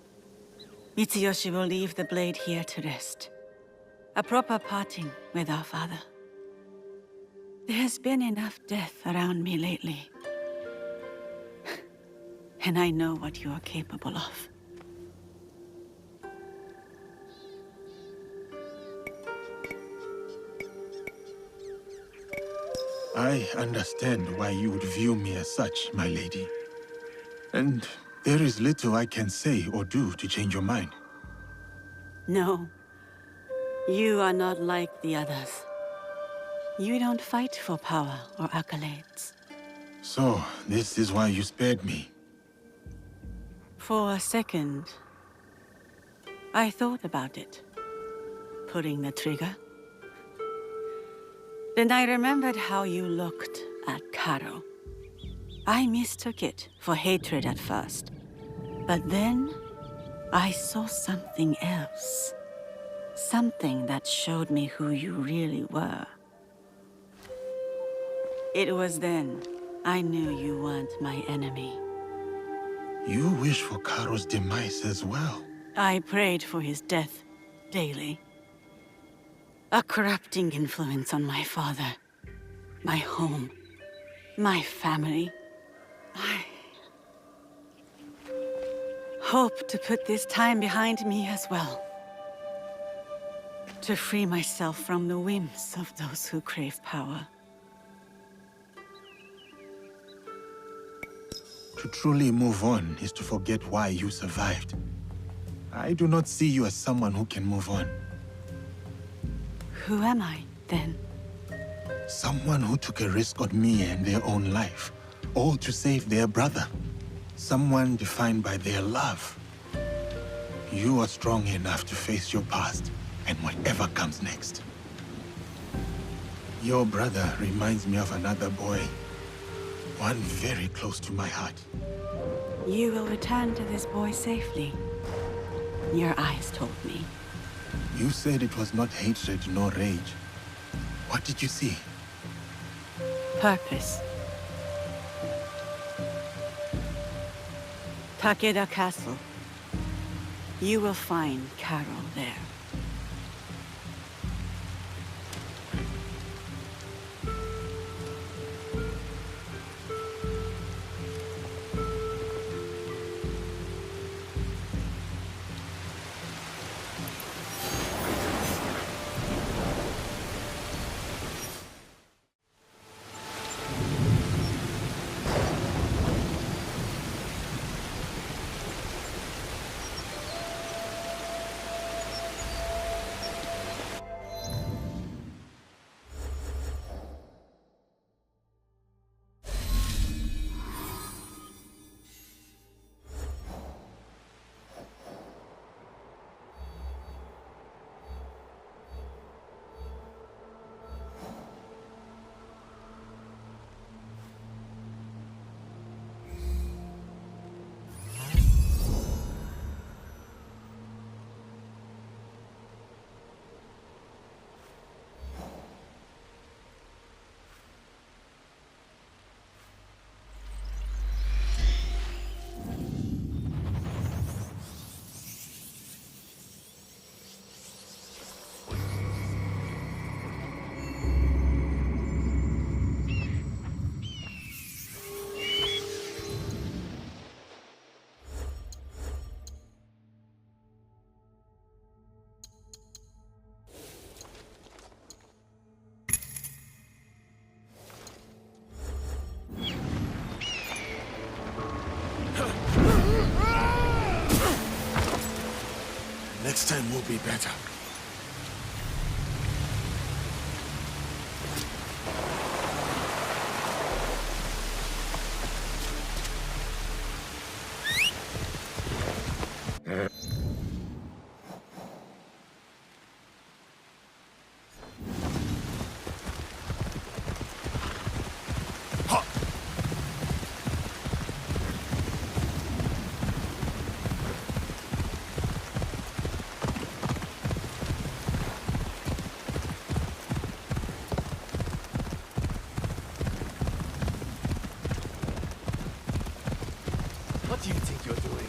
Mitsuyoshi will leave the blade here to rest. A proper parting with our father. There has been enough death around me lately. And I know what you are capable of. I understand why you would view me as such, my lady. And there is little I can say or do to change your mind. No. You are not like the others. You don't fight for power or accolades. So, this is why you spared me. For a second, I thought about it. Pulling the trigger. Then I remembered how you looked at Karo. I mistook it for hatred at first. But then, I saw something else. Something that showed me who you really were. It was then I knew you weren't my enemy. You wish for Karo's demise as well. I prayed for his death daily. A corrupting influence on my father, my home, my family. I hope to put this time behind me as well. To free myself from the whims of those who crave power. To truly move on is to forget why you survived. I do not see you as someone who can move on. Who am I, then? Someone who took a risk on me and their own life, all to save their brother. Someone defined by their love. You are strong enough to face your past and whatever comes next. Your brother reminds me of another boy. One very close to my heart. You will return to this boy safely. Your eyes told me. You said it was not hatred nor rage. What did you see? Purpose. Takeda Castle. You will find Carol there. be better. What do you think you're doing?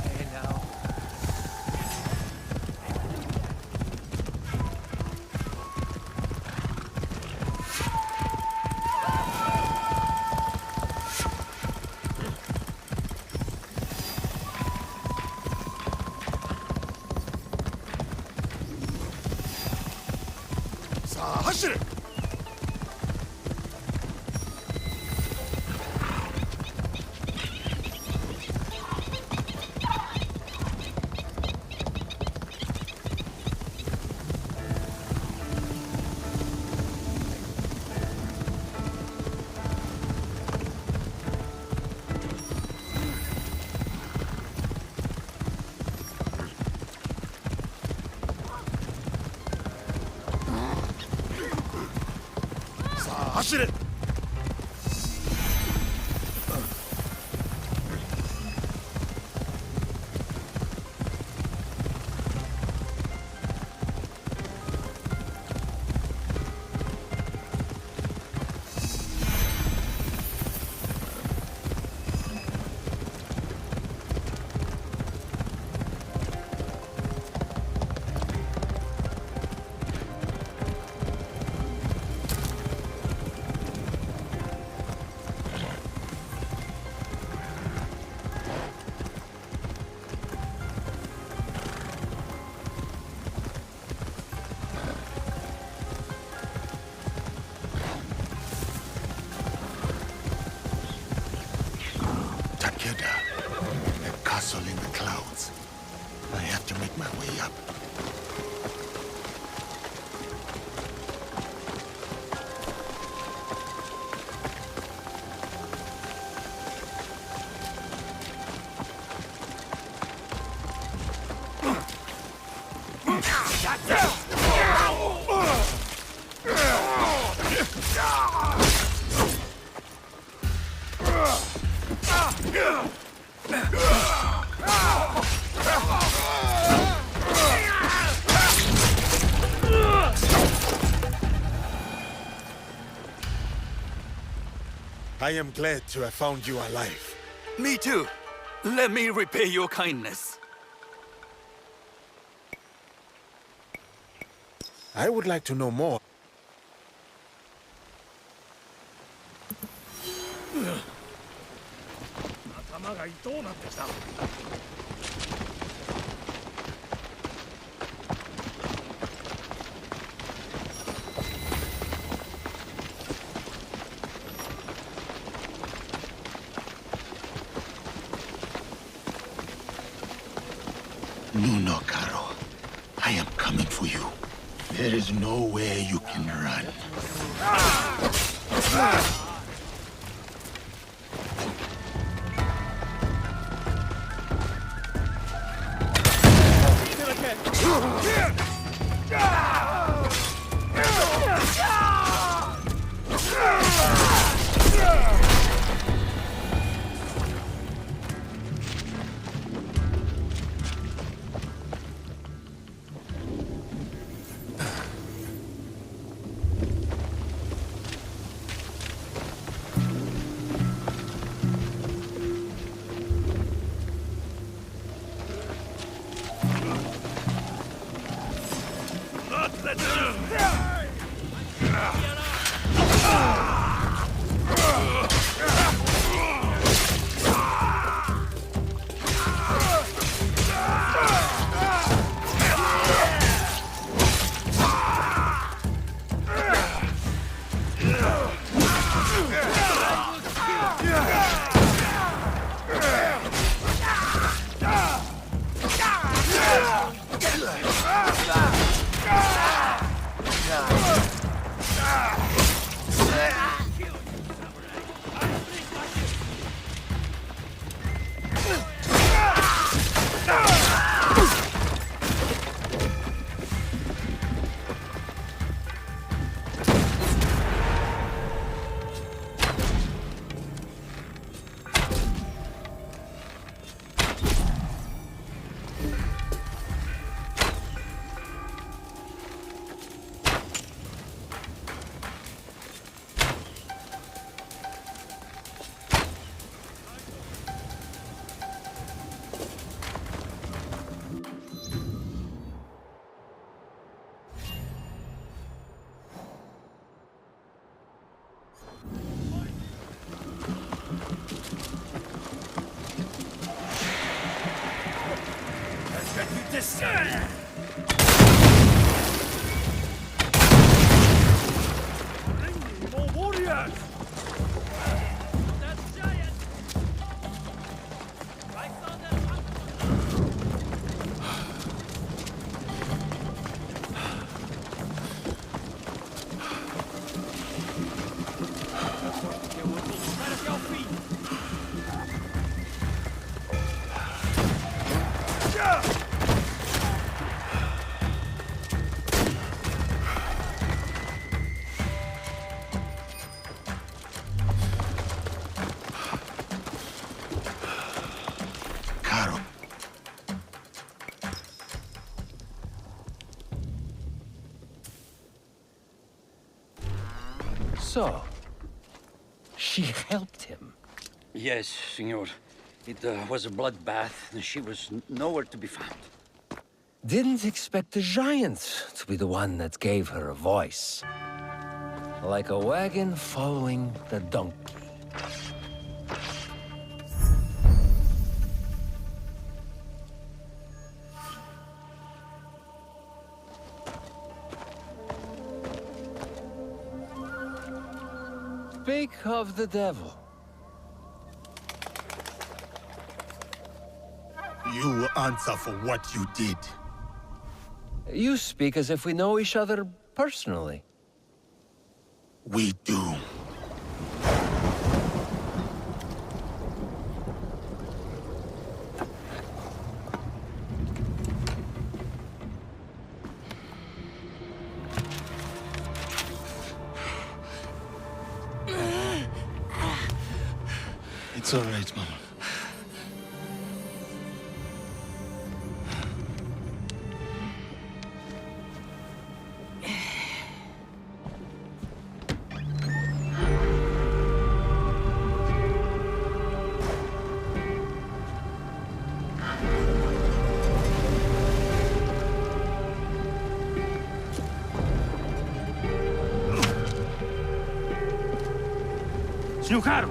Hey now. 자, 하시를! 하시를! Takeda, a castle in the clouds. I have to make my way up. I am glad to have found you alive. Me too. Let me repay your kindness. I would like to know more. No, Caro. I am coming for you. There is nowhere you can run. this! Bring me more warriors! That giant! I saw that. Caro. So, she helped him. Yes, senor. It was a bloodbath, and she was nowhere to be found. Didn't expect the giant to be the one that gave her a voice. Like a wagon following the donkey. Speak of the devil. You will answer for what you did. You speak as if we know each other personally. We do. It's all right, Mama. Snookaram!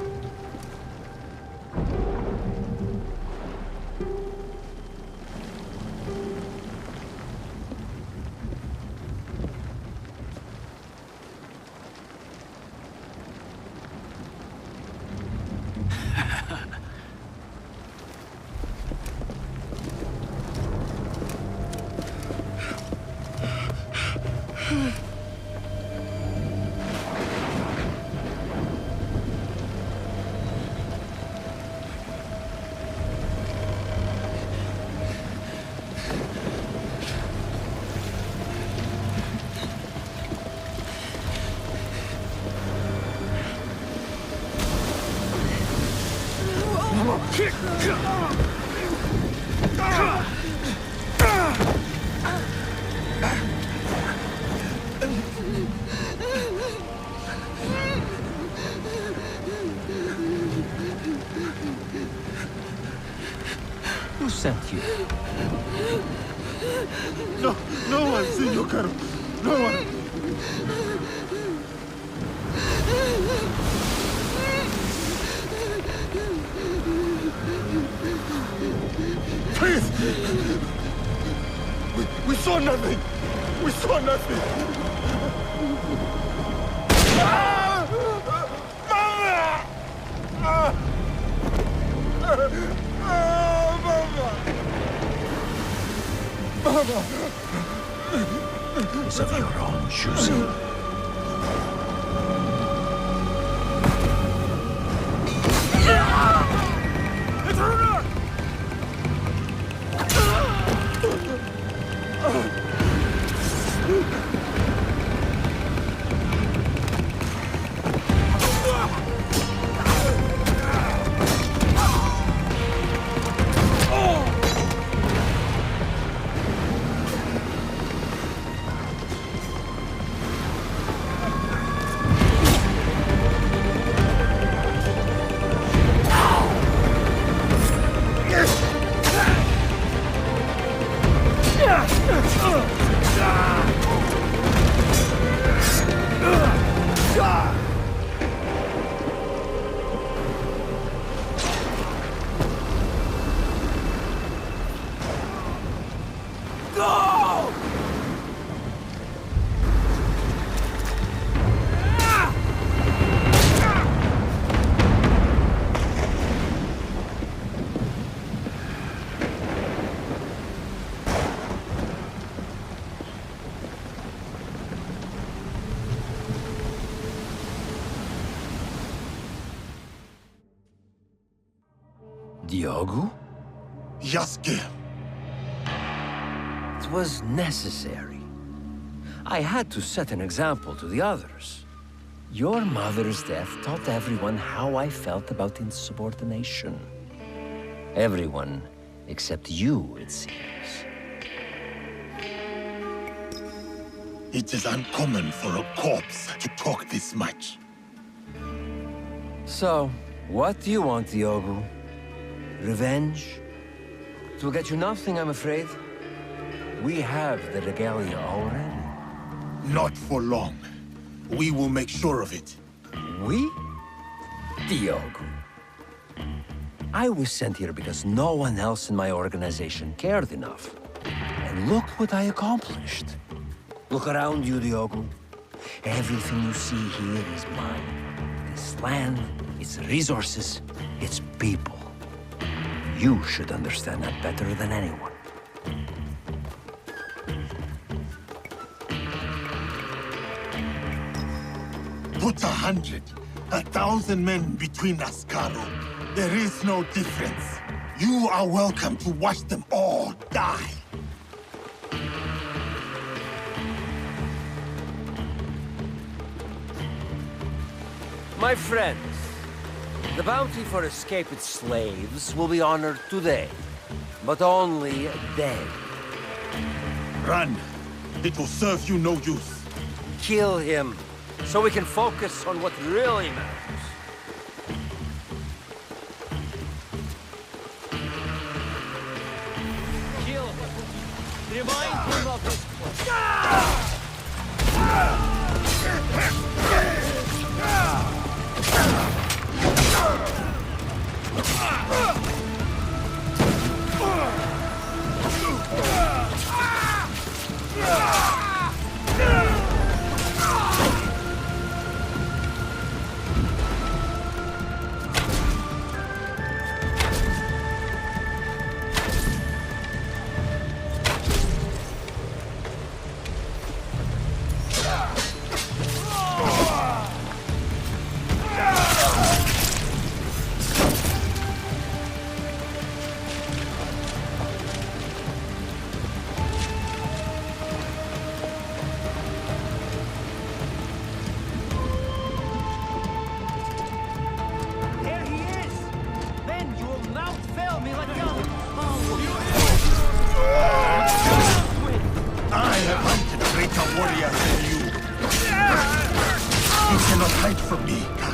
Who sent you? No one, Senor Caro. No one. Please! We saw nothing! We saw nothing! Ah! Mama! Ah! Mama! It's of your own choosing. Diogo? Yasuke. It was necessary. I had to set an example to the others. Your mother's death taught everyone how I felt about insubordination. Everyone except you, it seems. It is uncommon for a corpse to talk this much. So, what do you want, Diogo? Revenge? It will get you nothing, I'm afraid. We have the regalia already. Not for long. We will make sure of it. We? Diogo. I was sent here because no one else in my organization cared enough. And look what I accomplished. Look around you, Diogo. Everything you see here is mine. This land, its resources, its people. You should understand that better than anyone. Put 100, 1,000 men between us, Caro. There is no difference. You are welcome to watch them all die. My friends, the bounty for escaped slaves will be honored today, but only then. Run. It will serve you no use. Kill him, so we can focus on what really matters. Kill him. Remind him of his place. I have hunted greater warriors than you. You cannot hide from me, Caro.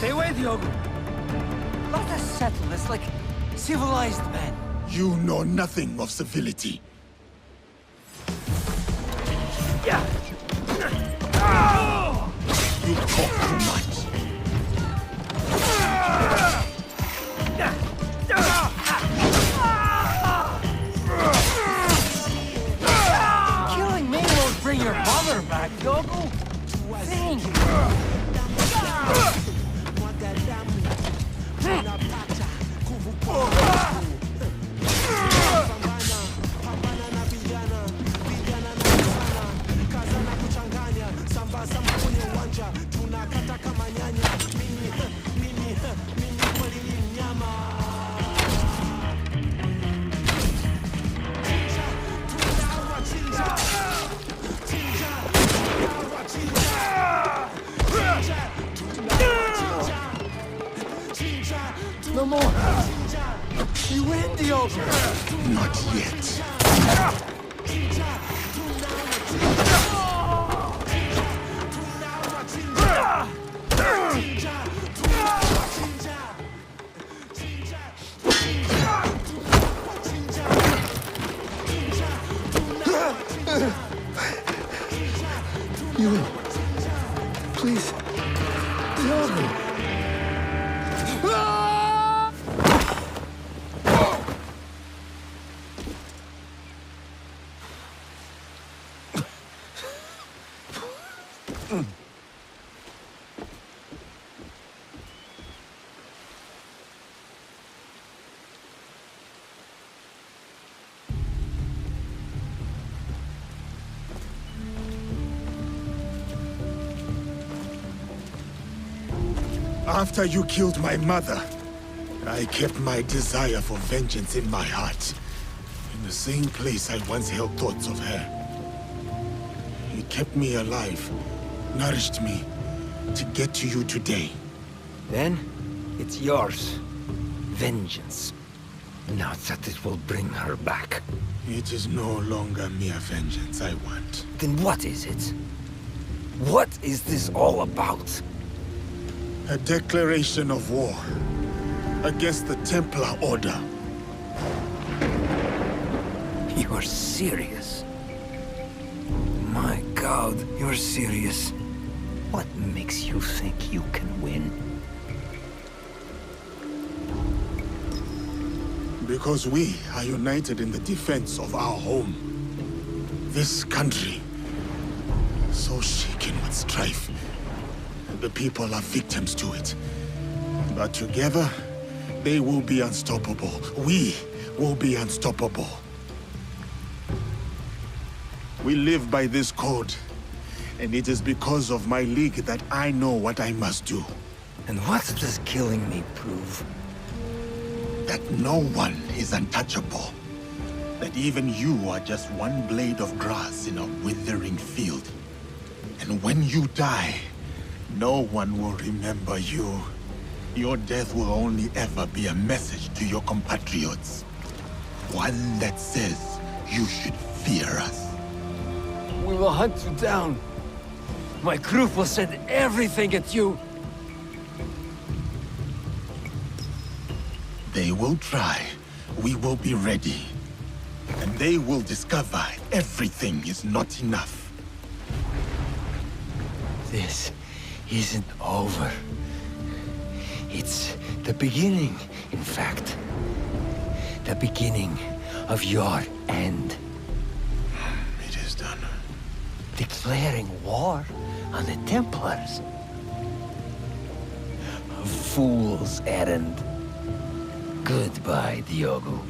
Stay away, Diogo. Let us settle this like civilized men. You know nothing of civility. Yeah. You talk too much. Killing me won't bring your mother back, Diogo. Think. No more. You win, Diogo. Not yet. You... Please... Diogo! After you killed my mother, I kept my desire for vengeance in my heart. In the same place I once held thoughts of her. It kept me alive, nourished me, to get to you today. Then, it's yours. Vengeance. Now that it will bring her back. It is no longer mere vengeance I want. Then what is it? What is this all about? A declaration of war against the Templar Order. You are serious? My God, you're serious. What makes you think you can win? Because we are united in the defense of our home. This country, so shaken with strife. The people are victims to it. But together, they will be unstoppable. We will be unstoppable. We live by this code. And it is because of my league that I know what I must do. And what does killing me prove? That no one is untouchable. That even you are just one blade of grass in a withering field. And when you die, no one will remember you. Your death will only ever be a message to your compatriots. One that says you should fear us. We will hunt you down. My group will send everything at you. They will try. We will be ready. And they will discover everything is not enough. This isn't over. It's the beginning, in fact. The beginning of your end. It is done. Declaring war on the Templars. A fool's errand. Goodbye, Diogo.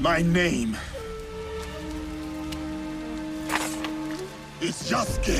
My name is Yasuke.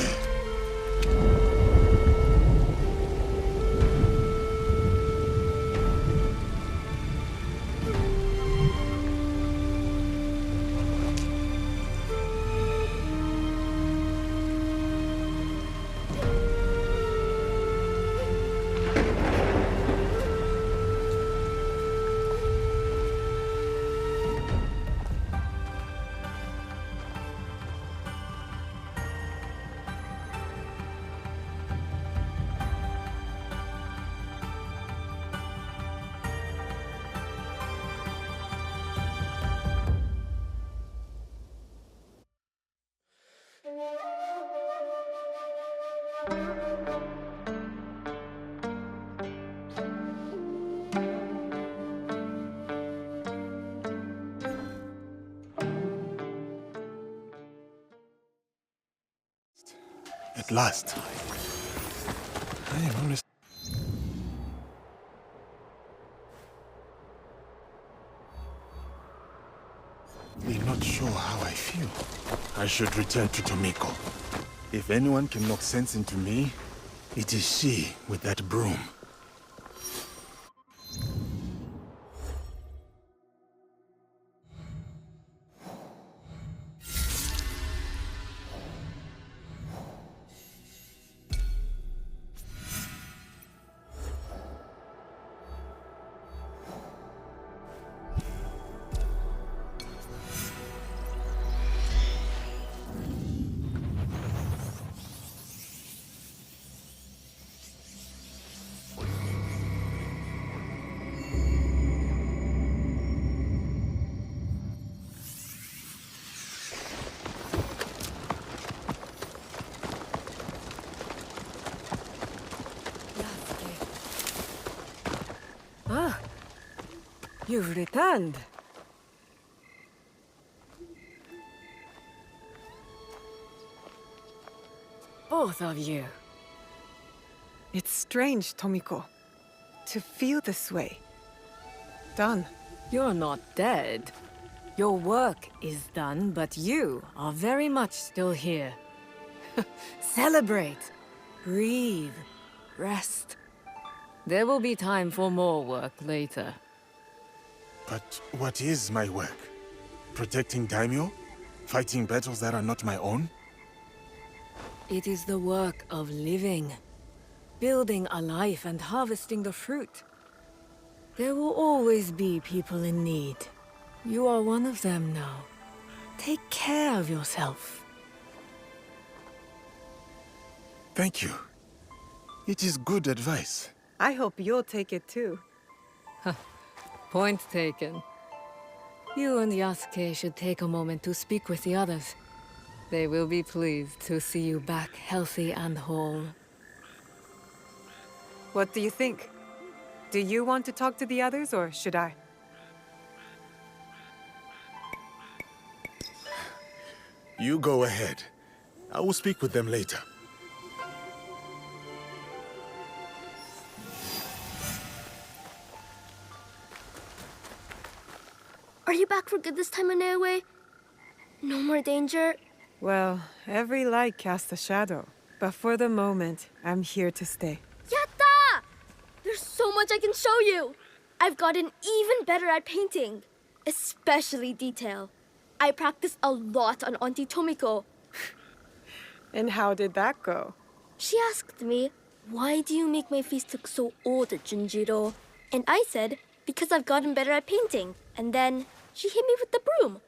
At last. I am honest. I'm not sure how I feel. I should return to Tomiko. If anyone can knock sense into me, it is she with that broom. Ah, you've returned. Both of you. It's strange, Tomiko, to feel this way. Done. You're not dead. Your work is done, but you are very much still here. Celebrate. Breathe. Rest. There will be time for more work later. But what is my work? Protecting daimyo? Fighting battles that are not my own? It is the work of living. Building a life and harvesting the fruit. There will always be people in need. You are one of them now. Take care of yourself. Thank you. It is good advice. I hope you'll take it too. Point taken. You and Yasuke should take a moment to speak with the others. They will be pleased to see you back healthy and whole. What do you think? Do you want to talk to the others, or should I? You go ahead. I will speak with them later. Are you back for good this time, Inoue? No more danger? Well, every light casts a shadow. But for the moment, I'm here to stay. Yatta! There's so much I can show you! I've gotten even better at painting. Especially detail. I practiced a lot on Auntie Tomiko. And how did that go? She asked me, why do you make my face look so old, Junjiro? And I said, because I've gotten better at painting. And then she hit me with the broom.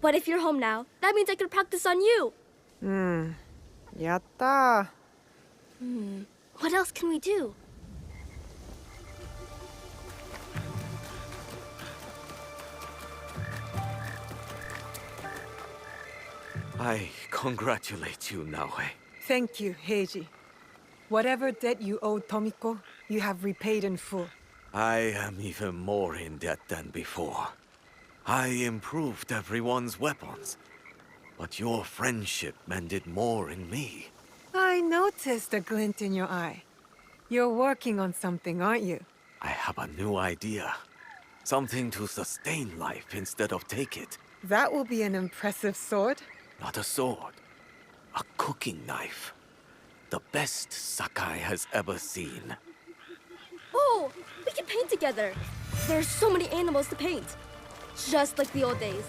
But if you're home now, that means I can practice on you. Yatta. What else can we do? I congratulate you, Naoe. Thank you, Heiji. Whatever debt you owed Tomiko, you have repaid in full. I am even more in debt than before. I improved everyone's weapons, but your friendship mended more in me. I noticed a glint in your eye. You're working on something, aren't you? I have a new idea. Something to sustain life instead of take it. That will be an impressive sword. Not a sword. A cooking knife. The best Sakai has ever seen. Oh, we can paint together. There's so many animals to paint. Just like the old days.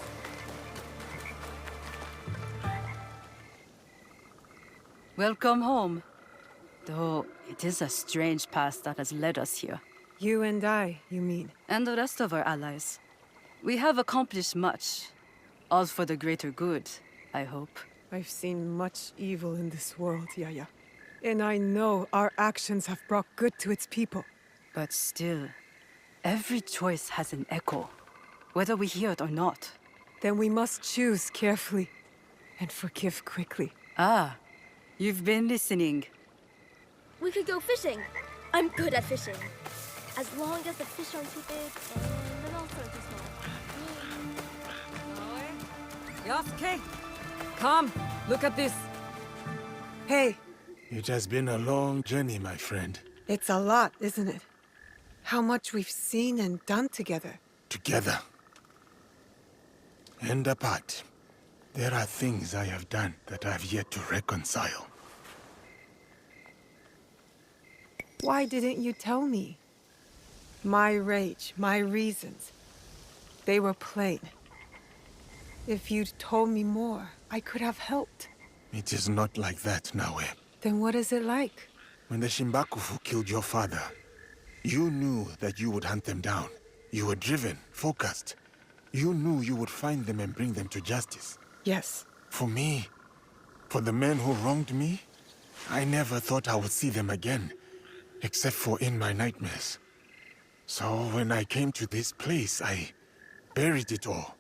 Welcome home. Though it is a strange path that has led us here. You and I, you mean? And the rest of our allies. We have accomplished much. All for the greater good, I hope. I've seen much evil in this world, Yaya. And I know our actions have brought good to its people. But still, every choice has an echo, whether we hear it or not. Then we must choose carefully and forgive quickly. Ah, you've been listening. We could go fishing. I'm good at fishing. As long as the fish aren't too big and the nets aren't too small. Yasuke, come, look at this. Hey. It has been a long journey, my friend. It's a lot, isn't it? How much we've seen and done together. Together. And apart. There are things I have done that I've yet to reconcile. Why didn't you tell me? My rage, my reasons. They were plain. If you'd told me more, I could have helped. It is not like that, Nawe. Then what is it like? When the Shimbakufu killed your father, you knew that you would hunt them down. You were driven, focused. You knew you would find them and bring them to justice. Yes. For me, for the men who wronged me, I never thought I would see them again, except for in my nightmares. So when I came to this place, I buried it all.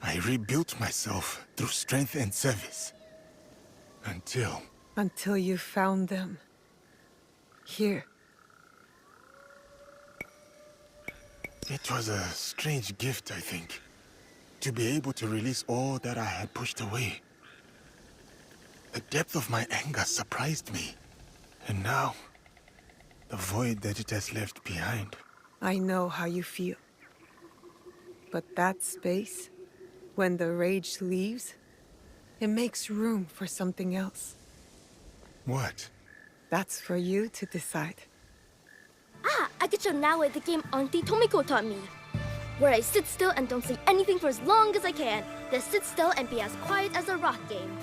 I rebuilt myself through strength and service. Until you found them. Here. It was a strange gift, I think. To be able to release all that I had pushed away. The depth of my anger surprised me. And now, the void that it has left behind. I know how you feel. But that space, when the rage leaves, it makes room for something else. What? That's for you to decide. Ah, I could show Nawe the game Auntie Tomiko taught me. Where I sit still and don't say anything for as long as I can. Then sit still and be as quiet as a rock game.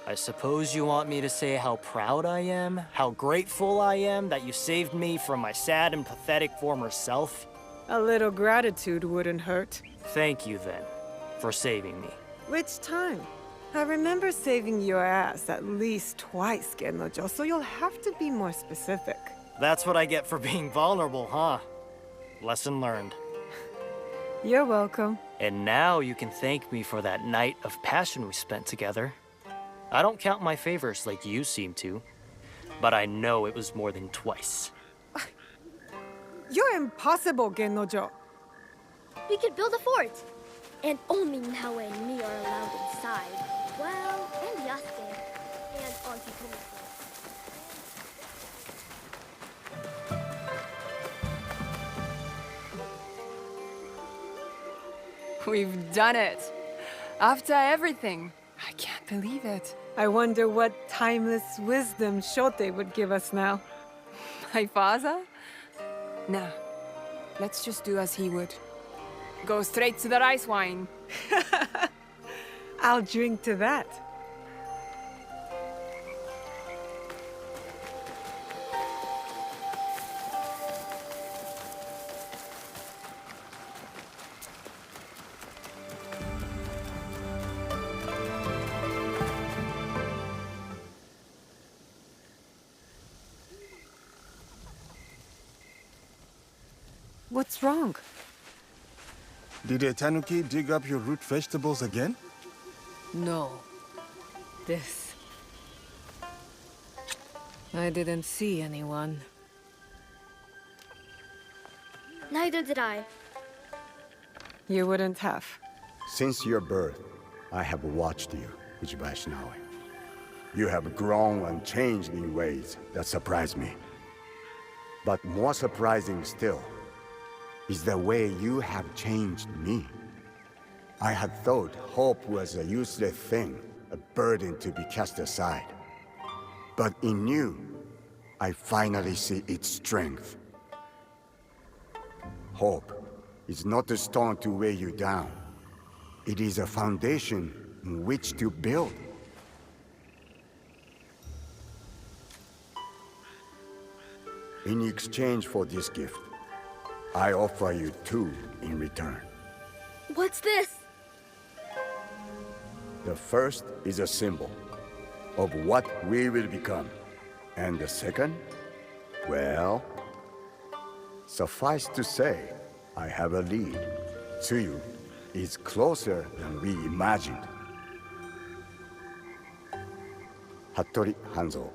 I suppose you want me to say how proud I am, how grateful I am that you saved me from my sad and pathetic former self? A little gratitude wouldn't hurt. Thank you, then, for saving me. Which time? I remember saving your ass at least twice, Gennojo, so you'll have to be more specific. That's what I get for being vulnerable, huh? Lesson learned. You're welcome. And now you can thank me for that night of passion we spent together. I don't count my favors like you seem to, but I know it was more than twice. You're impossible, Gennojo. We could build a fort. And only Nawe and me are allowed inside. Well, and Yasuke. And Auntie Tomiko. We've done it. After everything. I can't believe it. I wonder what timeless wisdom Shote would give us now. My father? Nah. Let's just do as he would. Go straight to the rice wine. I'll drink to that. What's wrong? Did a tanuki dig up your root vegetables again? No. This. I didn't see anyone. Neither did I. You wouldn't have. Since your birth, I have watched you, Uchibashi Nawe. You have grown and changed in ways that surprise me. But more surprising still is the way you have changed me. I had thought hope was a useless thing, a burden to be cast aside. But in you, I finally see its strength. Hope is not a stone to weigh you down. It is a foundation on which to build. In exchange for this gift, I offer you two in return. What's this? The first is a symbol of what we will become. And the second? Well, suffice to say, I have a lead. Tsuyu is closer than we imagined. Hattori Hanzo.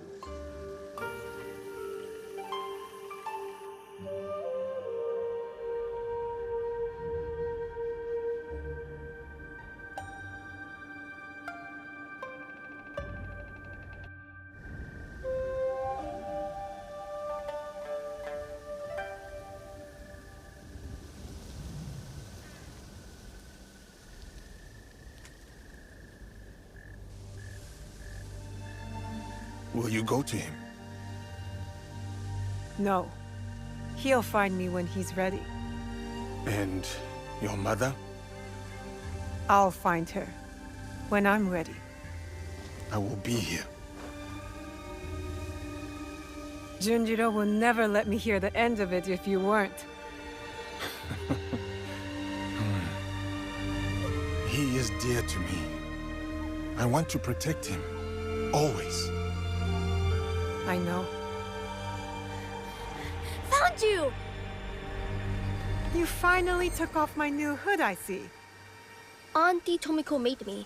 Will you go to him? No. He'll find me when he's ready. And your mother? I'll find her when I'm ready. I will be here. Junjiro will never let me hear the end of it if you weren't. He is dear to me. I want to protect him. Always. I know. Found you! You finally took off my new hood, I see. Auntie Tomiko made me.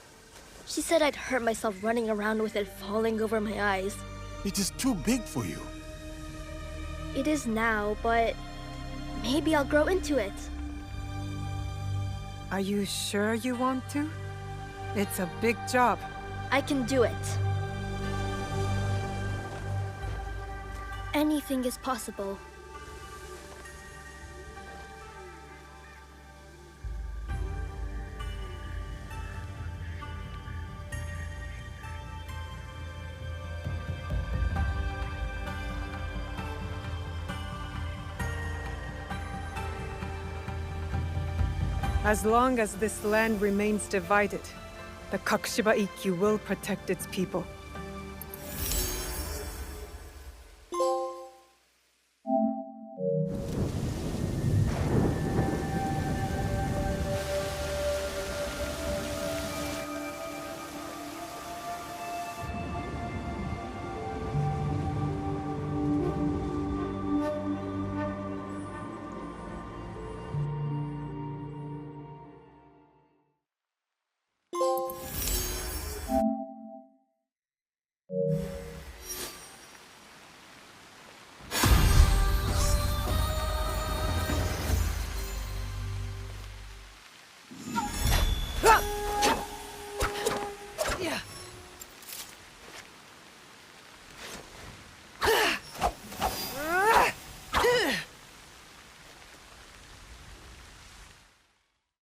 She said I'd hurt myself running around with it falling over my eyes. It is too big for you. It is now, but maybe I'll grow into it. Are you sure you want to? It's a big job. I can do it. Anything is possible. As long as this land remains divided, the Kakushiba Ikkyu will protect its people.